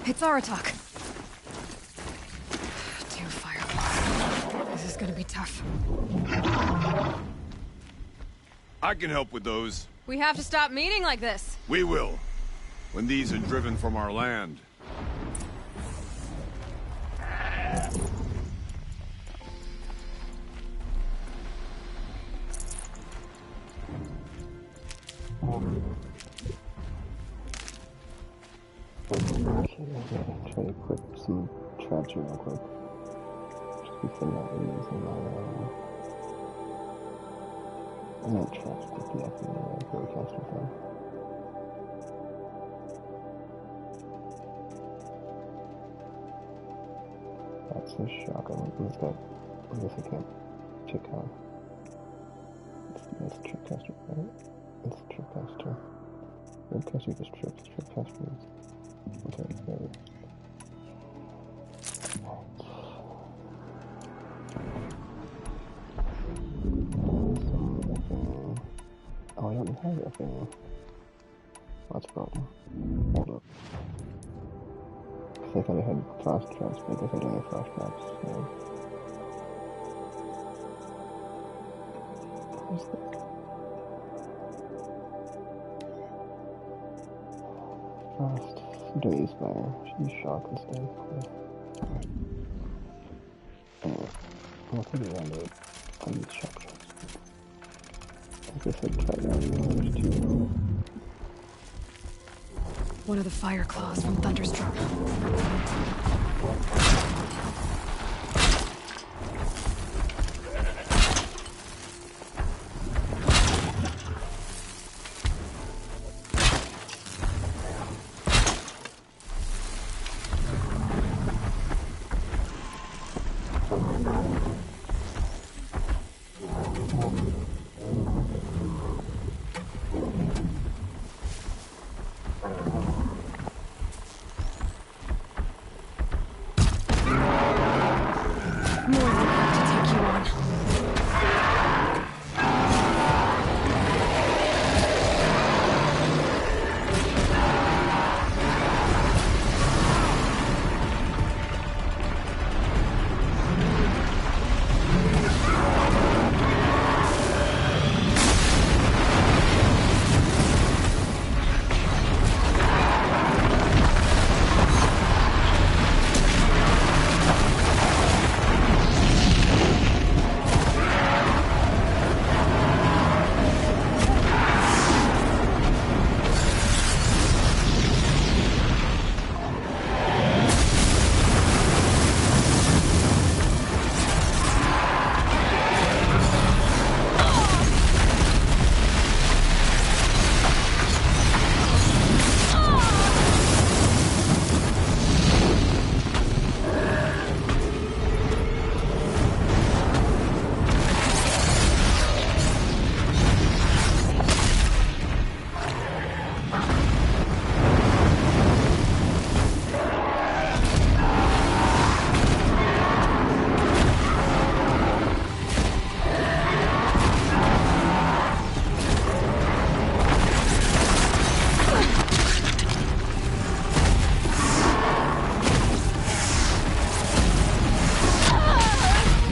It's Aratak. 2 fireballs. This is gonna be tough. I can help with those. We have to stop meeting like this. We will. When these are driven from our land. Okay, try to equip some traps here real quick. Just be sitting out and using my, not traps, but the actual broadcaster thing. That's a shotgun. What's that? I guess I can't check how. It's Tripcaster, right? It's Tripcaster. Broadcaster just trips. Tripcaster is. Okay, there we go. Oh, I don't have that thing. That's a problem. Hold up. Because I thought I had frost traps, but I guess I don't have frost traps, so... Where's that? Frost. Don't use fire. Should use shock instead. Anyway, I'll take it around it. I'll use shock traps. I guess I'd try that. There's 2. One of the fire claws from Thunderstruck.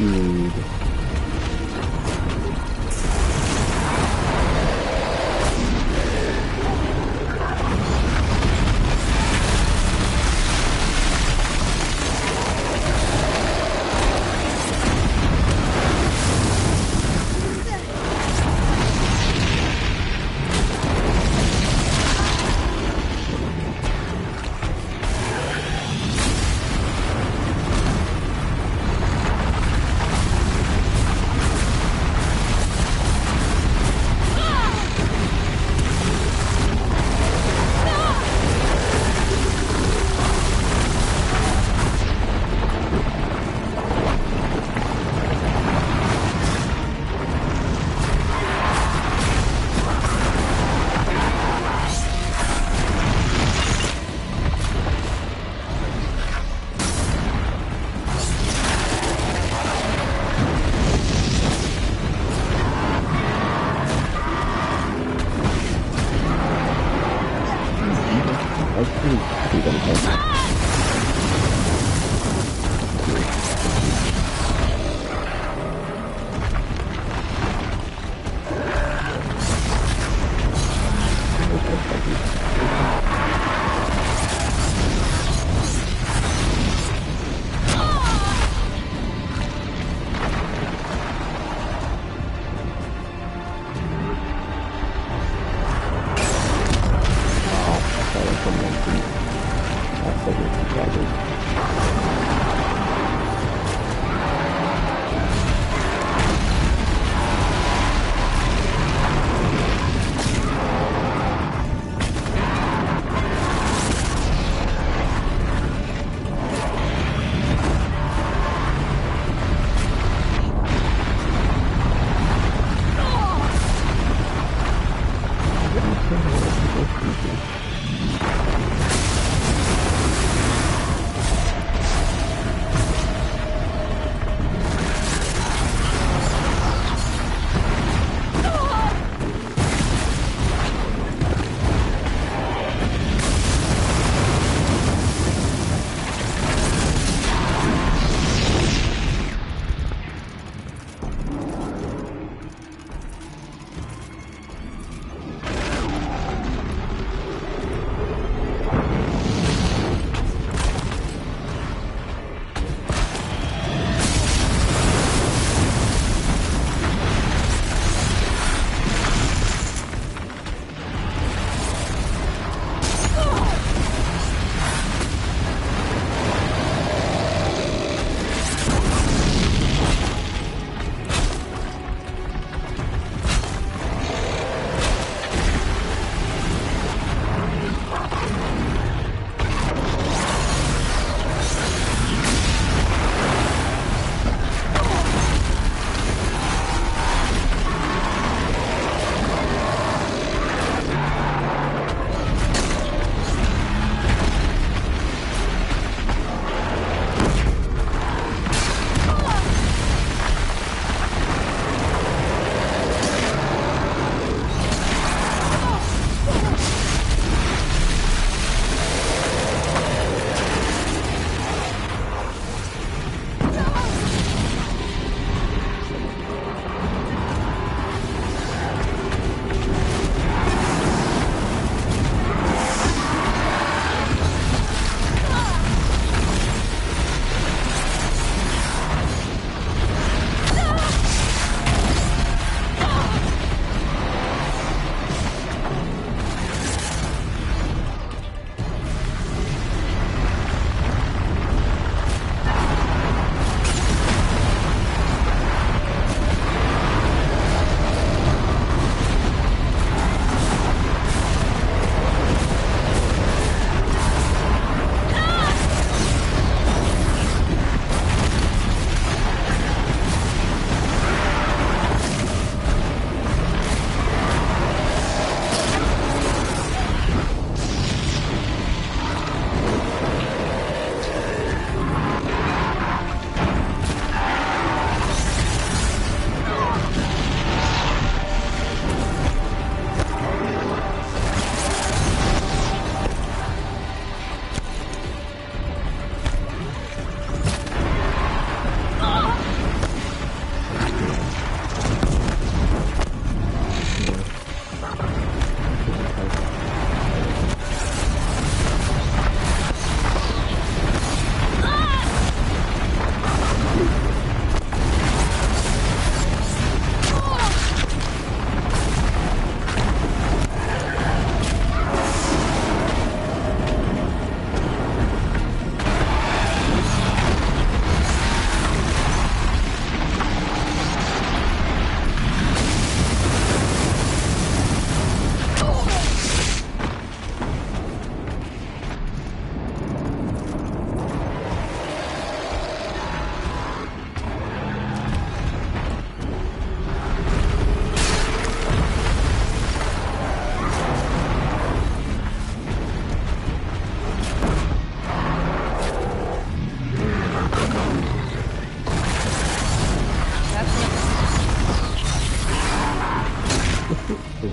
need.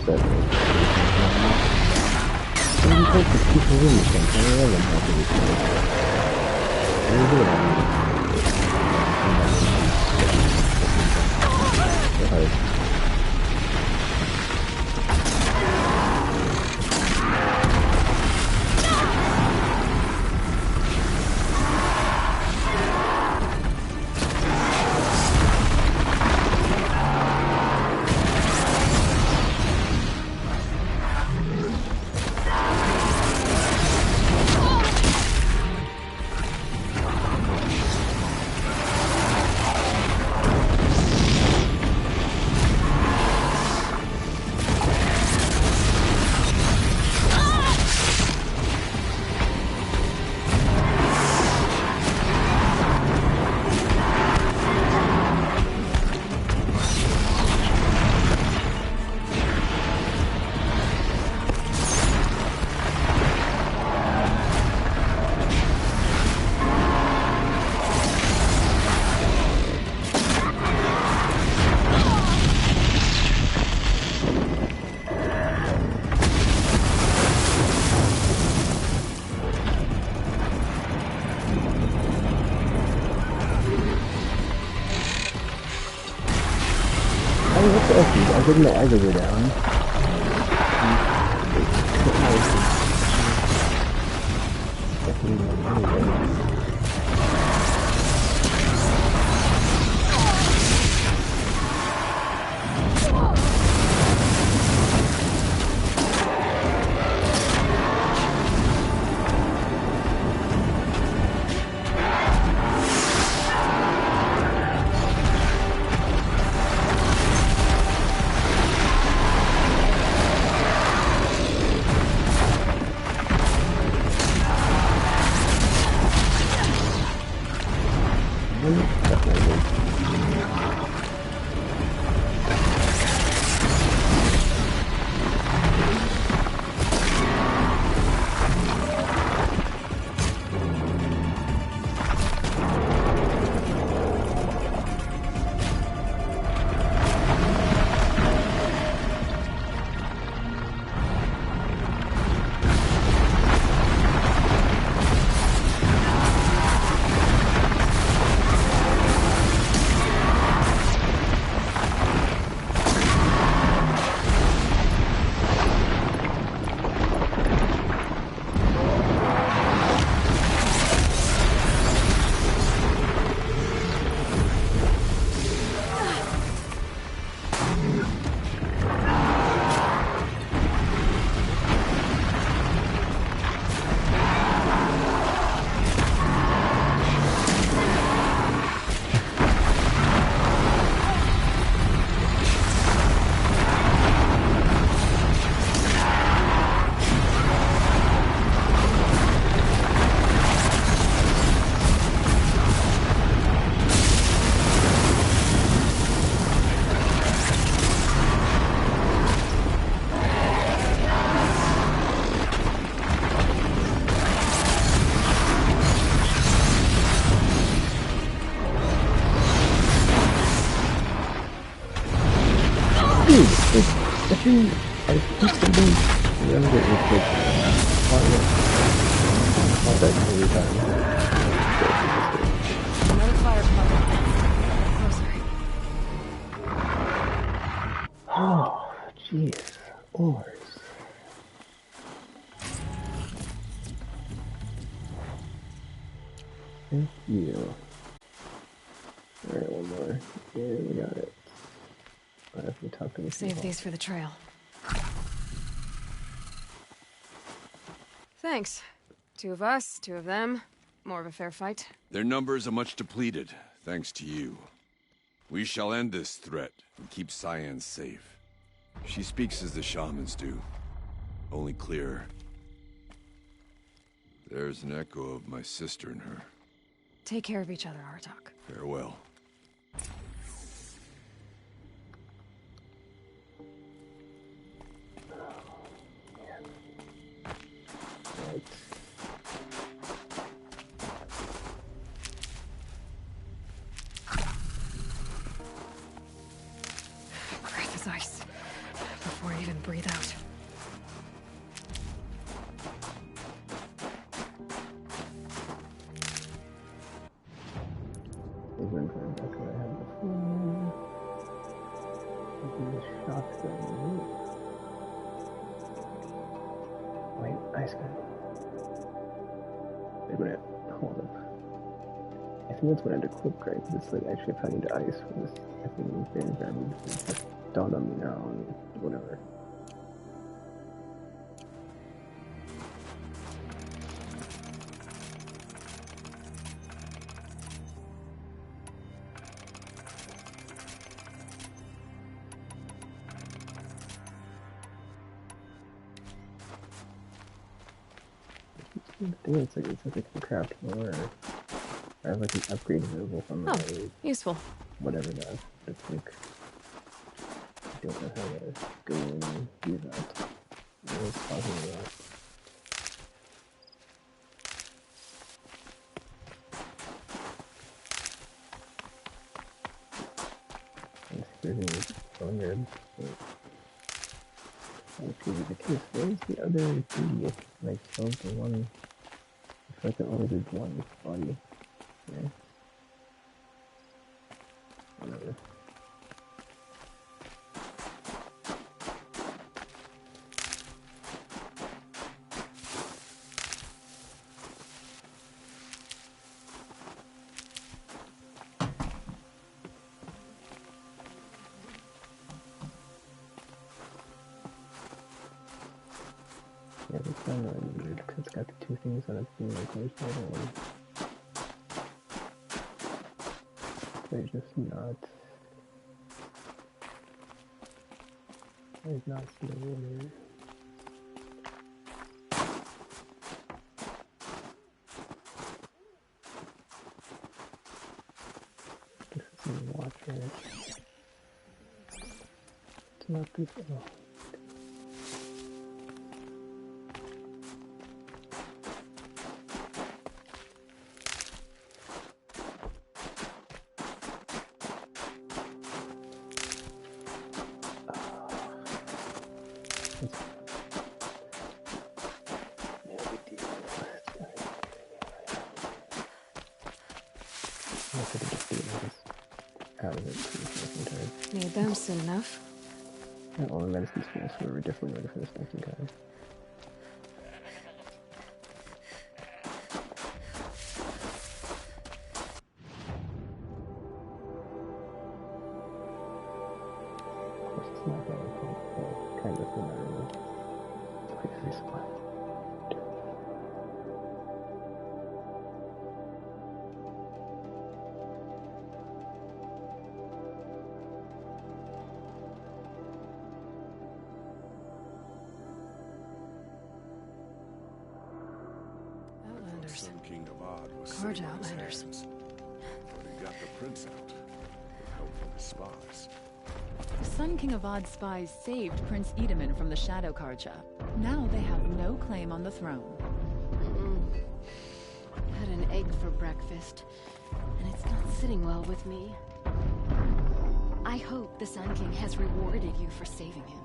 that you take the people in something, I don't have to be I didn't the aggregate down. I think something younger with the that every time. Another fire closer. Oh, jeez. Ores. Thank you. Alright, one more. Yeah, we got it. I have to talk to the Save these for the trail. Thanks. 2 of us, 2 of them. More of a fair fight. Their numbers are much depleted, thanks to you. We shall end this threat and keep Cyan safe. She speaks as the shamans do, only clearer. There's an echo of my sister in her. Take care of each other, Artok. Farewell. Breath is ice. Before I even breathe These are in front of back what I had before. The shotgun. Wait, ice gun. Wait a minute, hold up. I think that's what I'd equip, right? But it's like actually if I need ice for this, I think it's very environment. It's just dawned on me now and whatever. I think it's like I can craft more. I have like an upgrade available from the useful. Whatever that. It's like I don't know how to go and do that. I was talking about. Weird. Let's see the case. Where's the other idiot? Like, killed the one. I feel like I only did one body. Yeah. Whatever. Yeah, this one really weird because it's got the two things on it being replaced by the one. They're just not. There's not similar. This is some water. It's not this. Oh. Need them soon enough. Yeah, all the medicine's full, so we're definitely ready for this next encounter. Of course, it's not that important, but kind of no matter what. Quick resupply. Sun King Avad was Carja saving his Outlanders. hands, but he got the prince out with help from his spies. The Sun King Avad's spies saved Prince Edaman from the Shadow Carja. Now they have no claim on the throne. Had an egg for breakfast, and it's not sitting well with me. I hope the Sun King has rewarded you for saving him.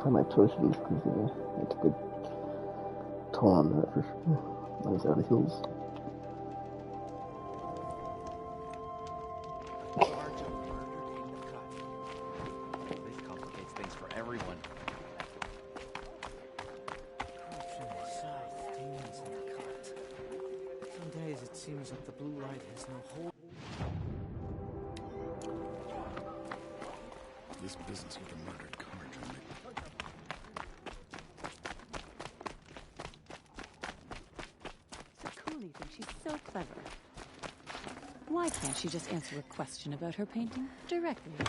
I might torch these because it's a good toll on that for sure. Those are the hills. This complicates things for everyone. Some days it seems like the blue light has no hold. This business with the murdered Carja. Sakuli thinks she's so clever. Why can't she just answer a question about her painting directly? I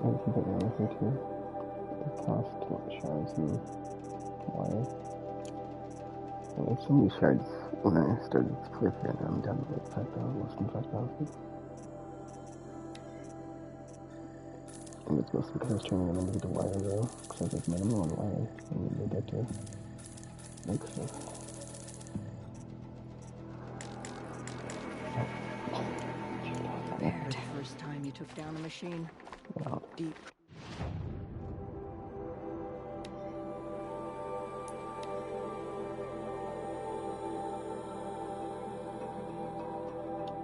think I got anything too. The cost shards and wire. I have so many shards when I started this playthrough, and I'm down to like 5,000, less than 5,000. And it's mostly because I was trying to remember the wire though, because I was like minimum on wire, I need to get to. Makes sense. The first time you took down a machine? Wow. Deep.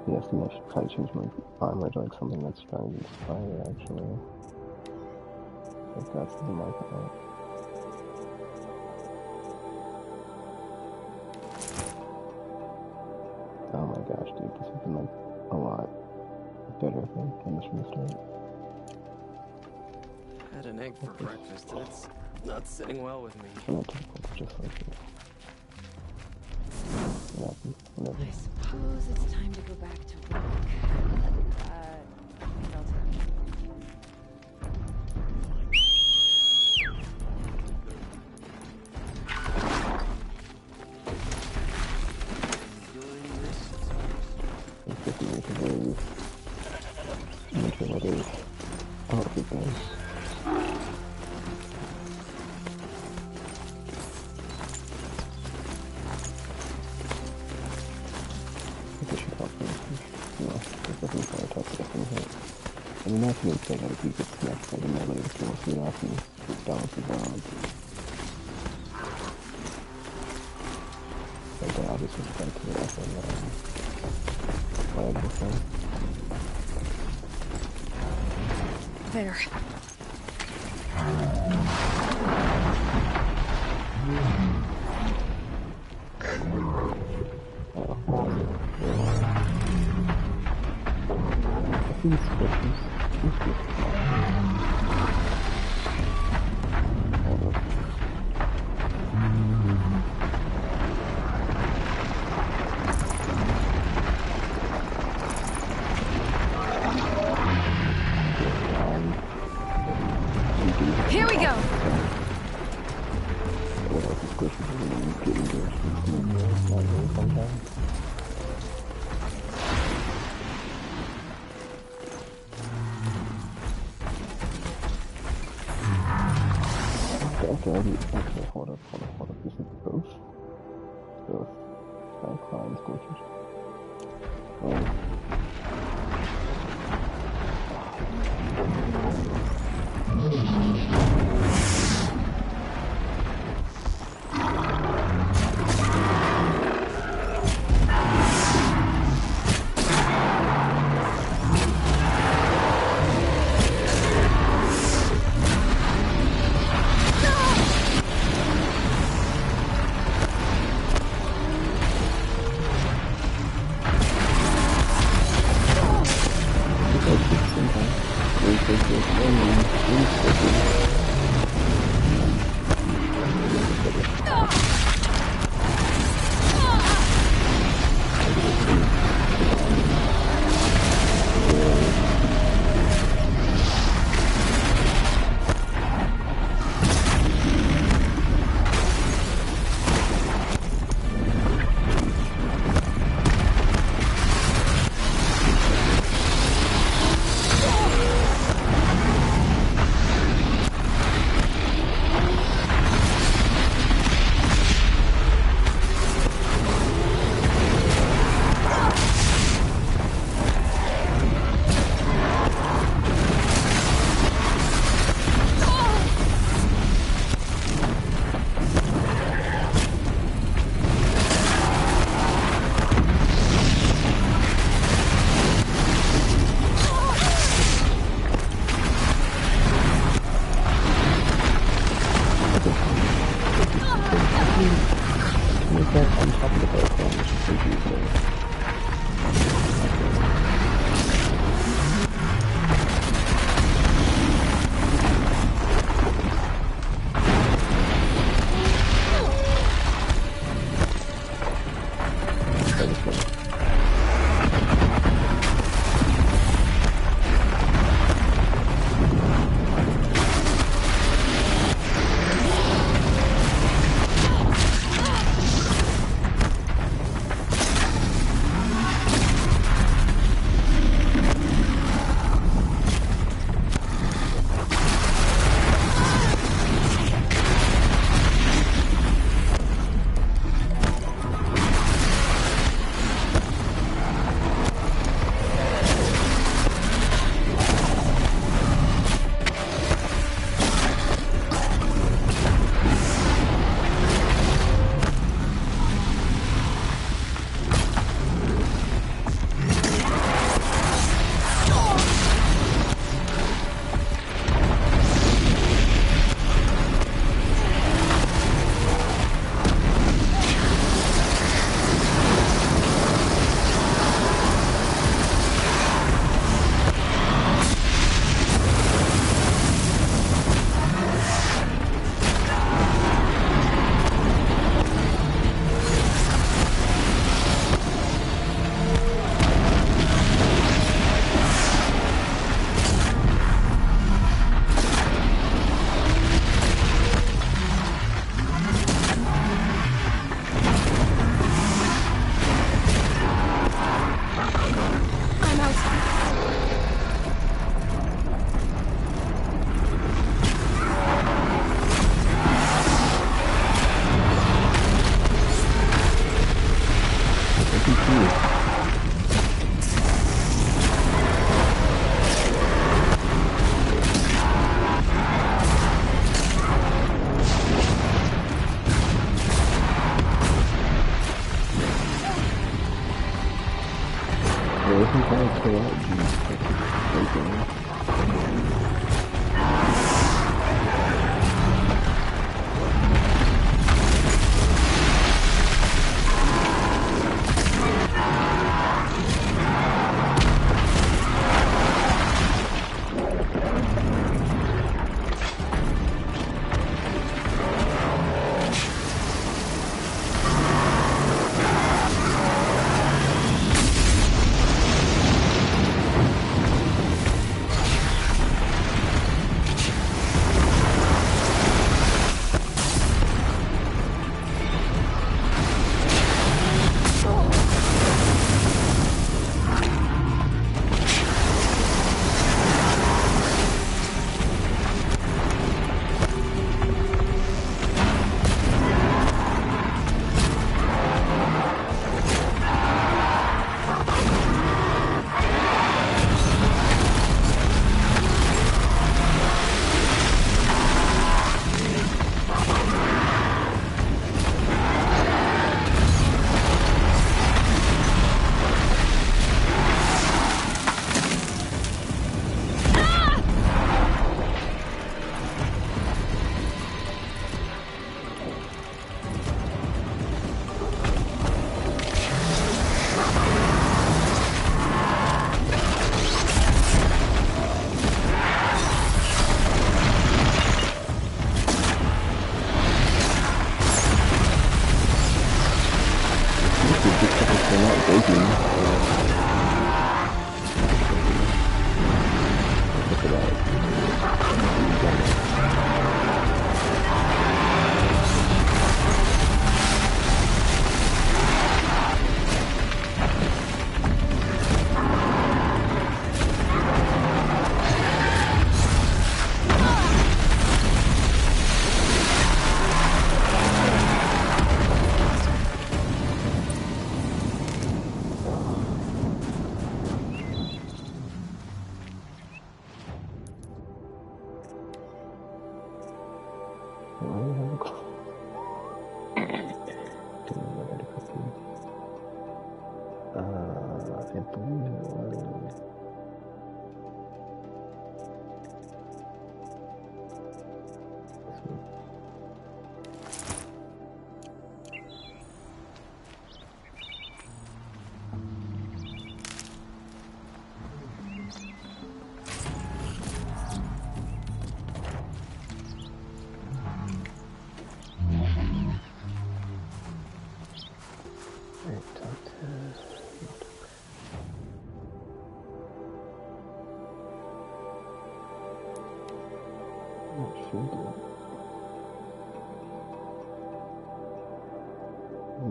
Yes, I think I should probably change my armor to like something that's trying to inspire, actually. If that's the market right. Oh my gosh, dude, this has been like a lot better, I think, than this from the start. I had an egg for breakfast, and it's not sitting well with me. It's not typical, just like this. What happened? Whatever. I suppose it's time to go back to work. I mean, that's what I gotta keep it snapped by the melee to force me off and balance the ground. Like, I'll just try to get off and flag this one. There. Here we go. Okay, hold up. This is both. Cyclones, glitches.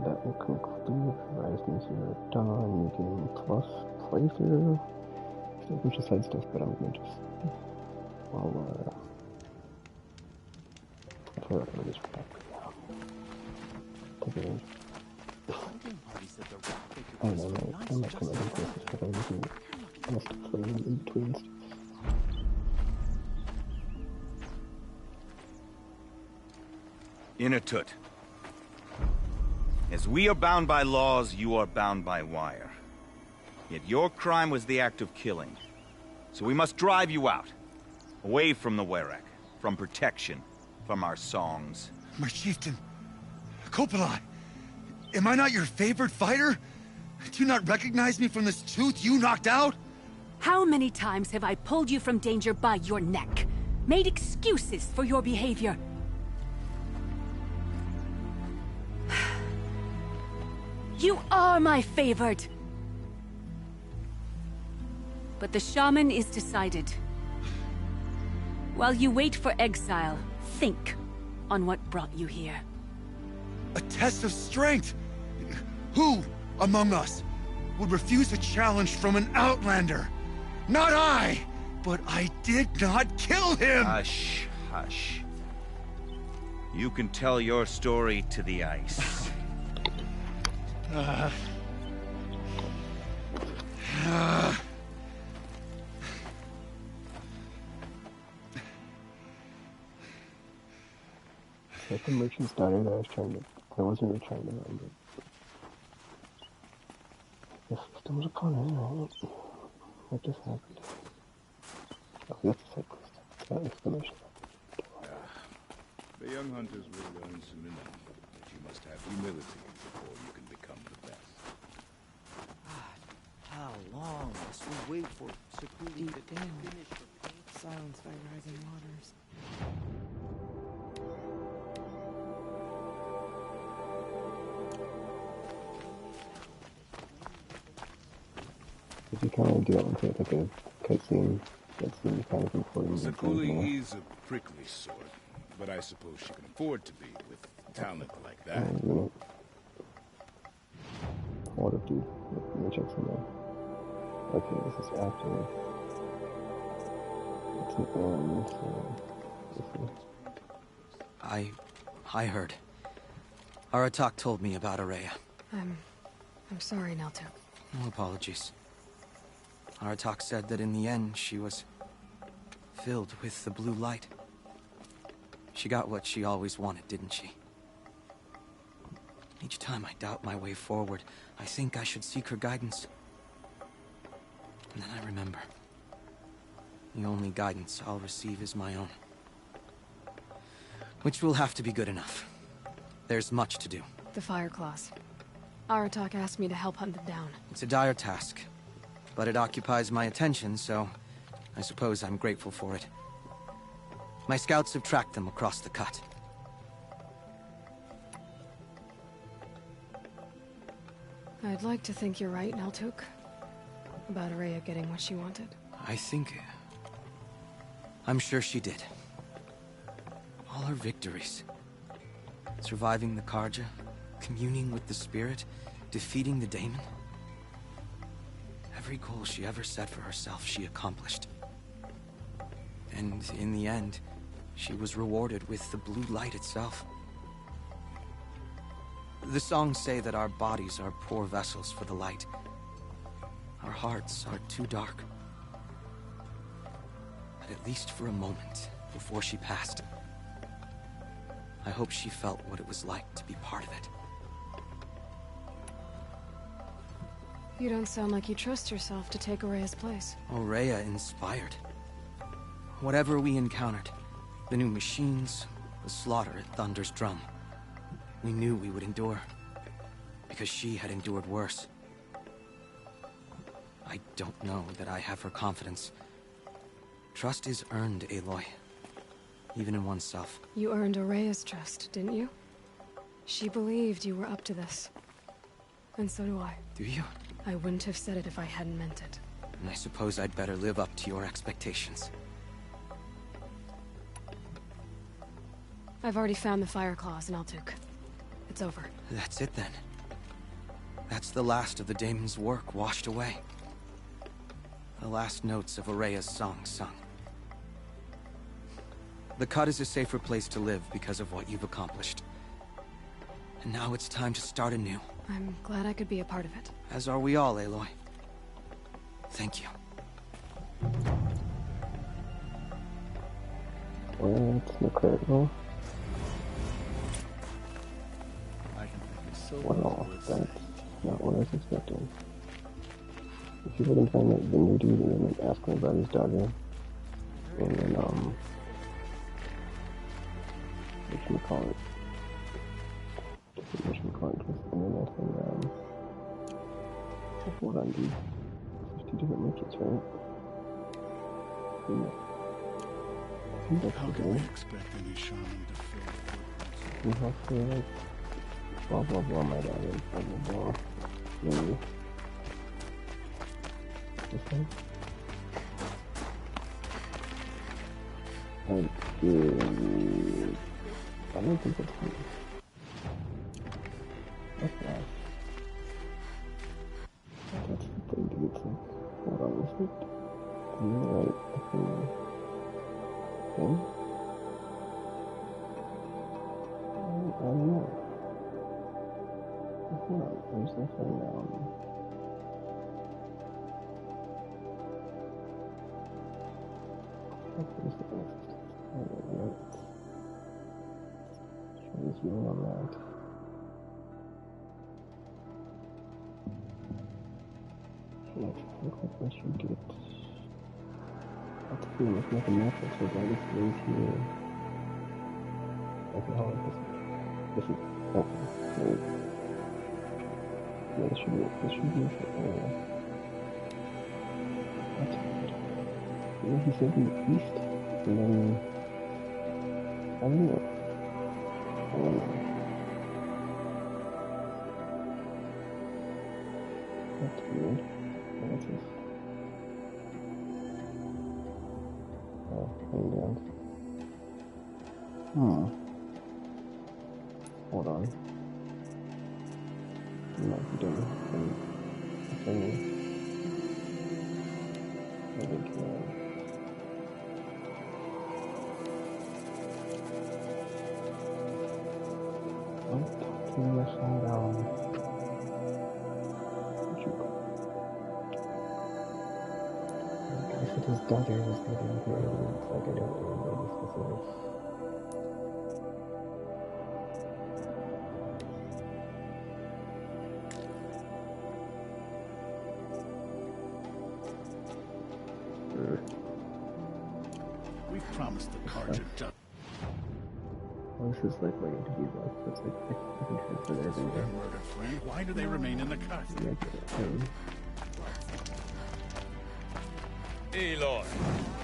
That will conclude Horizon Zero Dawn Game Plus playthrough. Still a bunch of side stuff, but I'm gonna just I'll feel like I'm just back now. Take it in. I don't know, I might come up with this, but I'm looking I must have put them in between stuff. Inatut. As we are bound by laws, you are bound by wire. Yet your crime was the act of killing. So we must drive you out. Away from the Werak. From protection. From our songs. My chieftain. Kopalai. Am I not your favorite fighter? Do you not recognize me from this tooth you knocked out? How many times have I pulled you from danger by your neck? Made excuses for your behavior? You are my favored! But the shaman is decided. While you wait for exile, think on what brought you here. A test of strength! Who among us would refuse a challenge from an outlander? Not I! But I did not kill him! Hush, hush. You can tell your story to the ice. That's the merchant's daughter that I wasn't really trying to remember. Yes, stumbled upon it, right? What just happened? Oh, that's a side quest. Got an exclamation. The young hunters will learn soon enough that you must have humility before you can become the best. How long must we wait for Sakuli to finish her paint? Silenced by rising waters. If you kind of do that one, like a cutscene, that seems kind of important. Sakuli is a prickly sort, but I suppose she can afford to be with talent like that. Hold up, dude. Let me check something. Okay, this is after. It's an end, so. I heard. Aratak told me about Ourea. I'm sorry, Naltuk. No apologies. Aratak said that in the end she was filled with the blue light. She got what she always wanted, didn't she? Each time I doubt my way forward, I think I should seek her guidance. And then I remember. The only guidance I'll receive is my own. Which will have to be good enough. There's much to do. The Fireclaws. Aratak asked me to help hunt them down. It's a dire task, but it occupies my attention, so I suppose I'm grateful for it. My scouts have tracked them across the cut. I'd like to think you're right, Naltuk. About Ourea getting what she wanted. I'm sure she did. All her victories. Surviving the Karja, communing with the spirit, defeating the daemon. Every goal she ever set for herself, she accomplished. And in the end, she was rewarded with the blue light itself. The songs say that our bodies are poor vessels for the light. Our hearts are too dark. But at least for a moment, before she passed, I hope she felt what it was like to be part of it. You don't sound like you trust yourself to take Ourea's place. Ourea inspired. Whatever we encountered, the new machines, the slaughter at Thunder's Drum, we knew we would endure, because she had endured worse. I don't know that I have her confidence. Trust is earned, Aloy. Even in oneself. You earned Ourea's trust, didn't you? She believed you were up to this. And so do I. Do you? I wouldn't have said it if I hadn't meant it. And I suppose I'd better live up to your expectations. I've already found the Fireclaws in Naltuk. It's over. That's it then. That's the last of the daemon's work washed away. The last notes of Ourea's song sung. The Cut is a safer place to live because of what you've accomplished. And now it's time to start anew. I'm glad I could be a part of it. As are we all, Aloy. Thank you. That's incredible. Well, that's not what I was expecting. If you wouldn't find that the new dude and then like, ask him about his daughter, and then whatchamacallit, and then I think hold on, dude. There's 2 different merchants, right? Yeah. I think that's How okay. can we expect any shaman to fill the You have to like blah blah blah my daughter, blah blah blah. Maybe. This one? I don't think that's me. That's nice. That's the thing to get to. Hold on, is it? I'm right. Thing? I don't know. Hold on, where's that thing? She's really on that. Shit, look like I should get. Let's see, let's make a method so that it's right here. Okay, hold on. This is. Oh, wait. Yeah, this should be it. This should be it. That's weird. Yeah, he said in the east, and then. I don't know. That's weird. What's this? Oh, hang down. Hold on. I might be doing a thing. I think, his daughter was living here, and it's like I don't really know the specifics. We've promised the Carja to... Well, this is like waiting to be left. It's like I can transfer everywhere. Murder friend. Why do they remain in the cut? Aloy,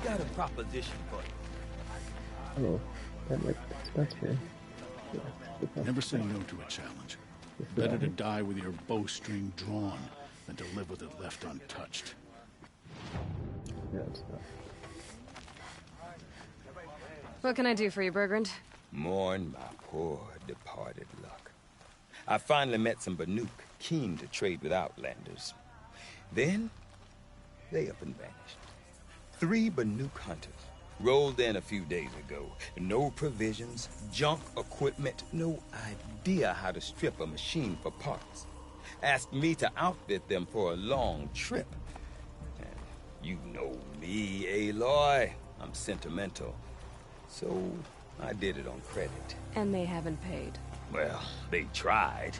got a proposition for you. Oh, that's fair. Yeah, never say no to a challenge. Better to die with your bowstring drawn than to live with it left untouched. Yeah, it's not. What can I do for you, Bergrand? Mourn my poor departed luck. I finally met some Banuk keen to trade with Outlanders. Then, they up and vanished. 3 Banuk hunters rolled in a few days ago. No provisions, junk equipment, no idea how to strip a machine for parts. Asked me to outfit them for a long trip. And you know me, Aloy. I'm sentimental. So I did it on credit. And they haven't paid. Well, they tried.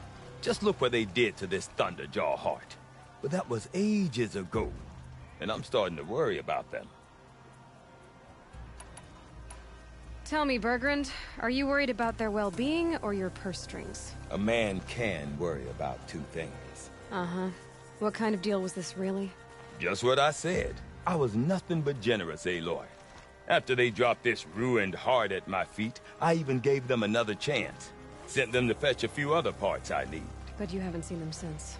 Just look what they did to this Thunderjaw heart. But that was ages ago. And I'm starting to worry about them. Tell me, Bergrand, are you worried about their well-being or your purse strings? A man can worry about 2 things. Uh-huh. What kind of deal was this, really? Just what I said. I was nothing but generous, Aloy. After they dropped this ruined heart at my feet, I even gave them another chance. Sent them to fetch a few other parts I need. But you haven't seen them since.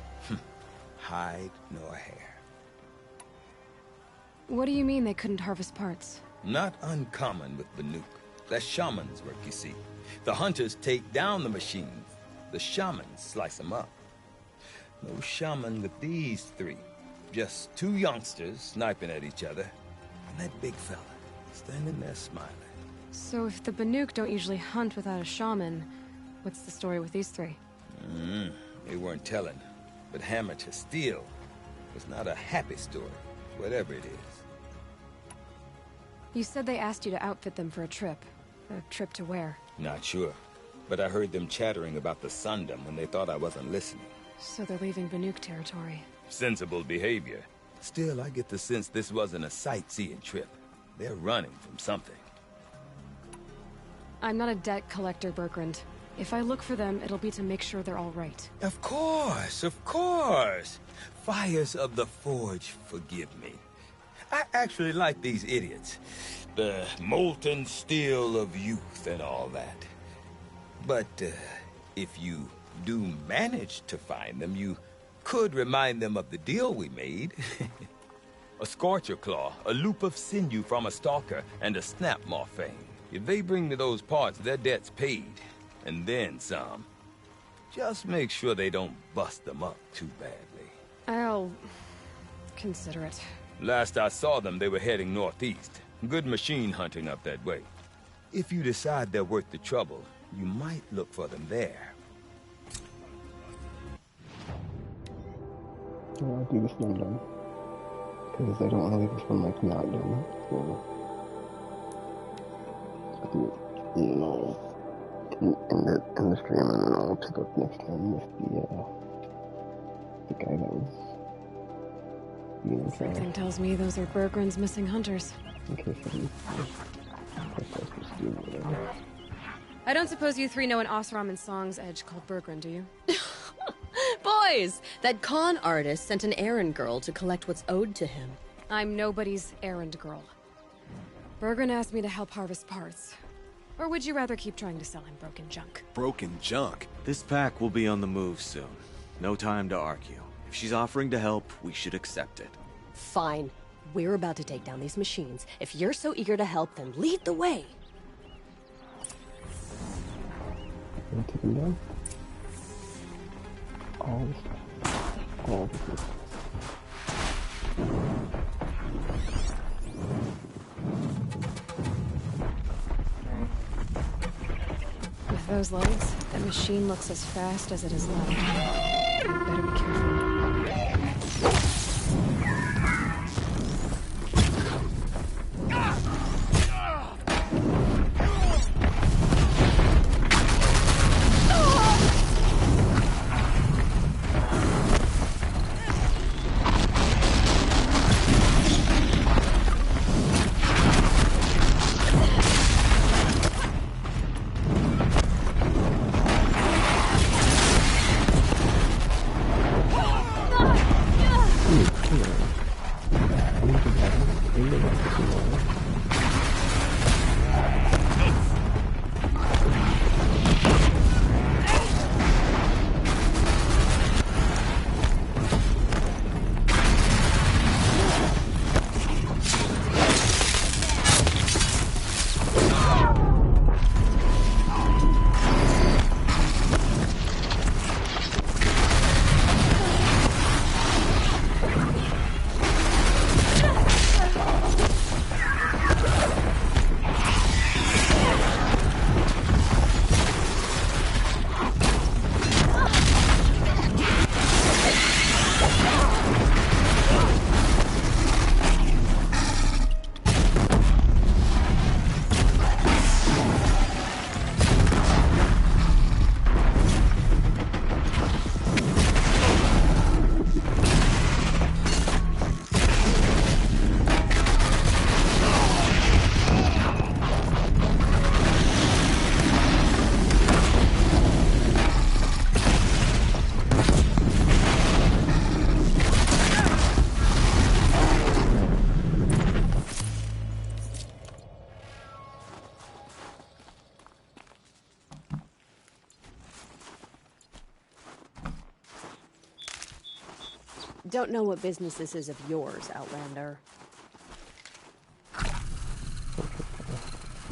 Hide nor hair. What do you mean they couldn't harvest parts? Not uncommon with Banuk. That's shaman's work, you see. The hunters take down the machines. The shamans slice them up. No shaman with these 3. Just 2 youngsters sniping at each other. And that big fella standing there smiling. So if the Banuk don't usually hunt without a shaman, what's the story with these 3? They weren't telling. But hammer to steel was not a happy story, whatever it is. You said they asked you to outfit them for a trip. A trip to where? Not sure. But I heard them chattering about the Sundom when they thought I wasn't listening. So they're leaving Banuk territory. Sensible behavior. Still, I get the sense this wasn't a sightseeing trip. They're running from something. I'm not a debt collector, Bergrand. If I look for them, it'll be to make sure they're all right. Of course, of course. Fires of the Forge forgive me. I actually like these idiots. The molten steel of youth and all that. But if you do manage to find them, you could remind them of the deal we made. A Scorcher Claw, a loop of sinew from a stalker, and a Snap Morphane. If they bring me those parts, their debt's paid. And then some. Just make sure they don't bust them up too badly. I'll consider it. Last I saw them, they were heading northeast. Good machine hunting up that way. If you decide they're worth the trouble, you might look for them there. Yeah, I'll do this one done. Because I don't want to leave this one, like, not done. So, you know, in the stream, and then I'll pick up next time with the guy that was being in charge. Something tells me those are Bergren's missing hunters. In case I'm supposed to do whatever. I don't suppose you three know an Osram and Song's edge called Bergren, do you? Boys, that con artist sent an errand girl to collect what's owed to him. I'm nobody's errand girl. Bergren asked me to help harvest parts. Or would you rather keep trying to sell him broken junk? Broken junk? This pack will be on the move soon. No time to argue. If she's offering to help, we should accept it. Fine. We're about to take down these machines. If you're so eager to help, then lead the way. Gonna take him down. All the stuff. All the stuff. With those legs, that machine looks as fast as it is loud. You better be careful. Don't know what business this is of yours, Outlander.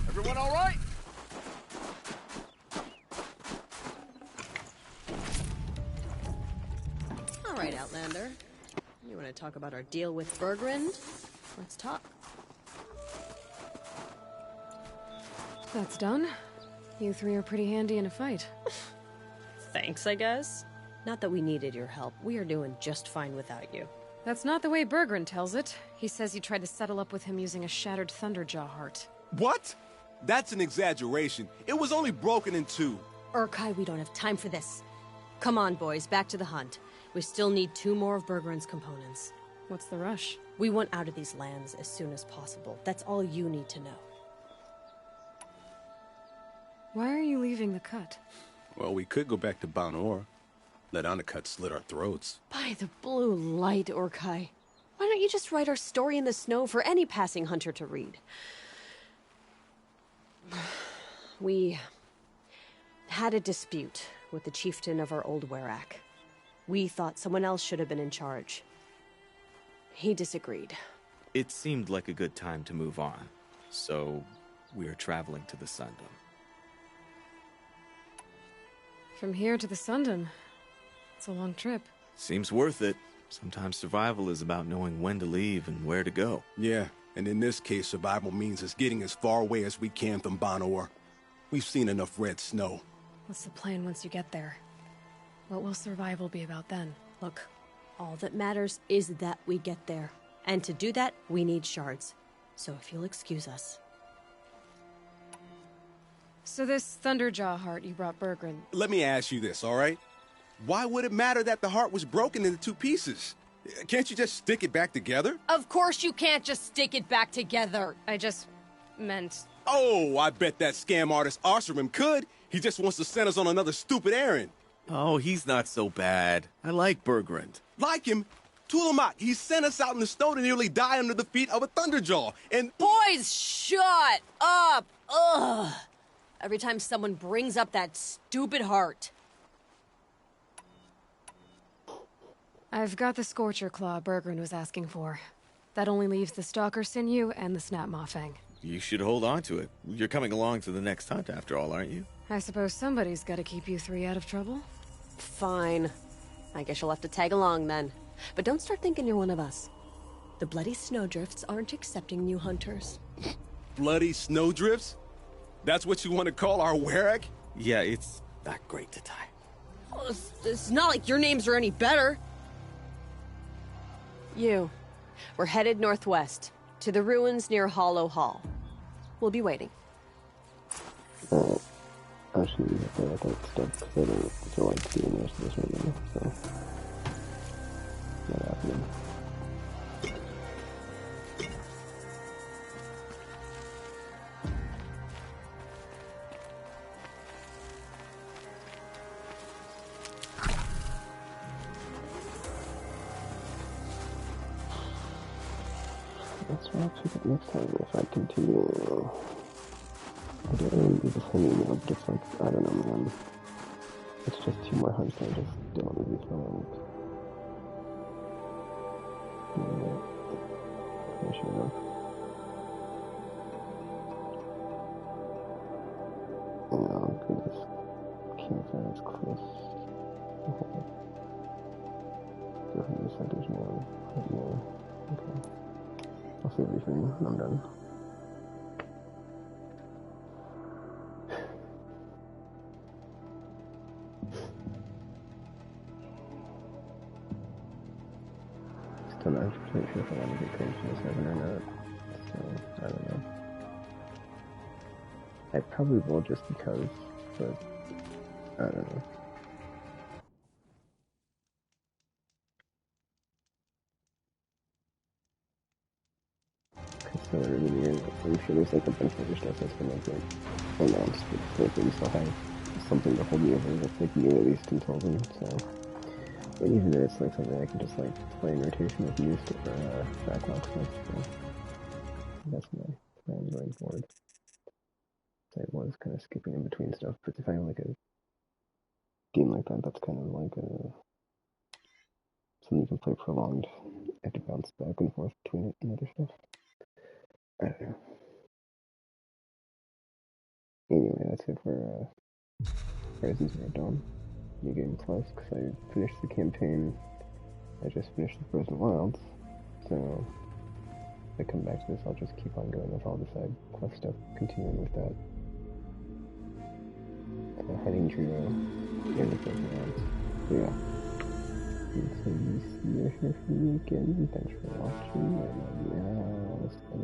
Everyone all right? All right, Outlander. You want to talk about our deal with Bergren? Let's talk. That's done. You three are pretty handy in a fight. Thanks, I guess. Not that we needed your help. We are doing just fine without you. That's not the way Bergren tells it. He says you tried to settle up with him using a shattered Thunderjaw heart. What? That's an exaggeration. It was only broken in two. Urkai, we don't have time for this. Come on, boys, back to the hunt. We still need 2 more of Bergren's components. What's the rush? We want out of these lands as soon as possible. That's all you need to know. Why are you leaving the cut? Well, we could go back to Ban-Or. Let Undercut slit our throats. By the blue light, Urkai. Why don't you just write our story in the snow for any passing hunter to read? We had a dispute with the chieftain of our old Werak. We thought someone else should have been in charge. He disagreed. It seemed like a good time to move on, so we're traveling to the Sundom. From here to the Sundom. It's a long trip. Seems worth it. Sometimes survival is about knowing when to leave and where to go. Yeah, and in this case, survival means us getting as far away as we can from Ban-Or. We've seen enough red snow. What's the plan once you get there? What will survival be about then? Look, all that matters is that we get there. And to do that, we need shards. So if you'll excuse us. So this Thunderjaw heart you brought Bergren... Let me ask you this, all right? Why would it matter that the heart was broken into 2 pieces? Can't you just stick it back together? Of course you can't just stick it back together. I just meant... Oh, I bet that scam artist Arsarim could. He just wants to send us on another stupid errand. Oh, he's not so bad. I like Bergrand. Like him? Tulamak, he sent us out in the snow to nearly die under the feet of a Thunderjaw, and... Boys, shut up! Ugh! Every time someone brings up that stupid heart. I've got the Scorcher Claw Bergren was asking for. That only leaves the Stalker Sinew and the Snap Maw Fang. You should hold on to it. You're coming along to the next hunt after all, aren't you? I suppose somebody's gotta keep you 3 out of trouble. Fine. I guess you'll have to tag along then. But don't start thinking you're one of us. The Bloody Snowdrifts aren't accepting new hunters. Bloody Snowdrifts? That's what you want to call our Werak? Yeah, it's not great to tie. Oh, it's not like your names are any better. We're headed northwest, to the ruins near Hollow Hall. We'll be waiting. Actually, I got that stuff because I don't feel like doing the rest of this right now, so... Not happening. That's what I'll check it next time if I continue. I don't really need this whole email, but it's like, I don't know, man. It's just 2 more hunts I just don't really feel like. I should have. Oh, goodness. Campfire is close. Definitely said there's more. Okay. I'll see everything. I'm done. Still not 100% sure if I want to get close to this heaven or not. So, I don't know. I probably will just because, but I don't know. So I'm sure there's like a bunch of other stuff that's been like announced, but like we still have something to hold me over that's like new at least until then, so. And even if it's like something I can just like play in rotation with new stuff or backlog stuff, so that's my plan going forward. So I was kind of skipping in between stuff, but if I have like a game like that, that's kind of like a something you can play prolonged. I have to bounce back and forth between it and other stuff. I don't know. Anyway, that's it for Horizon Zero Dawn. New Game Plus, because I finished the campaign. I just finished the Frozen Wilds, so if I come back to this, I'll just keep on going with all the side quest stuff, continuing with that. Hunting Trio and the Frozen Wilds. So yeah. And so you see you here for the weekend. Thanks for watching, and yeah,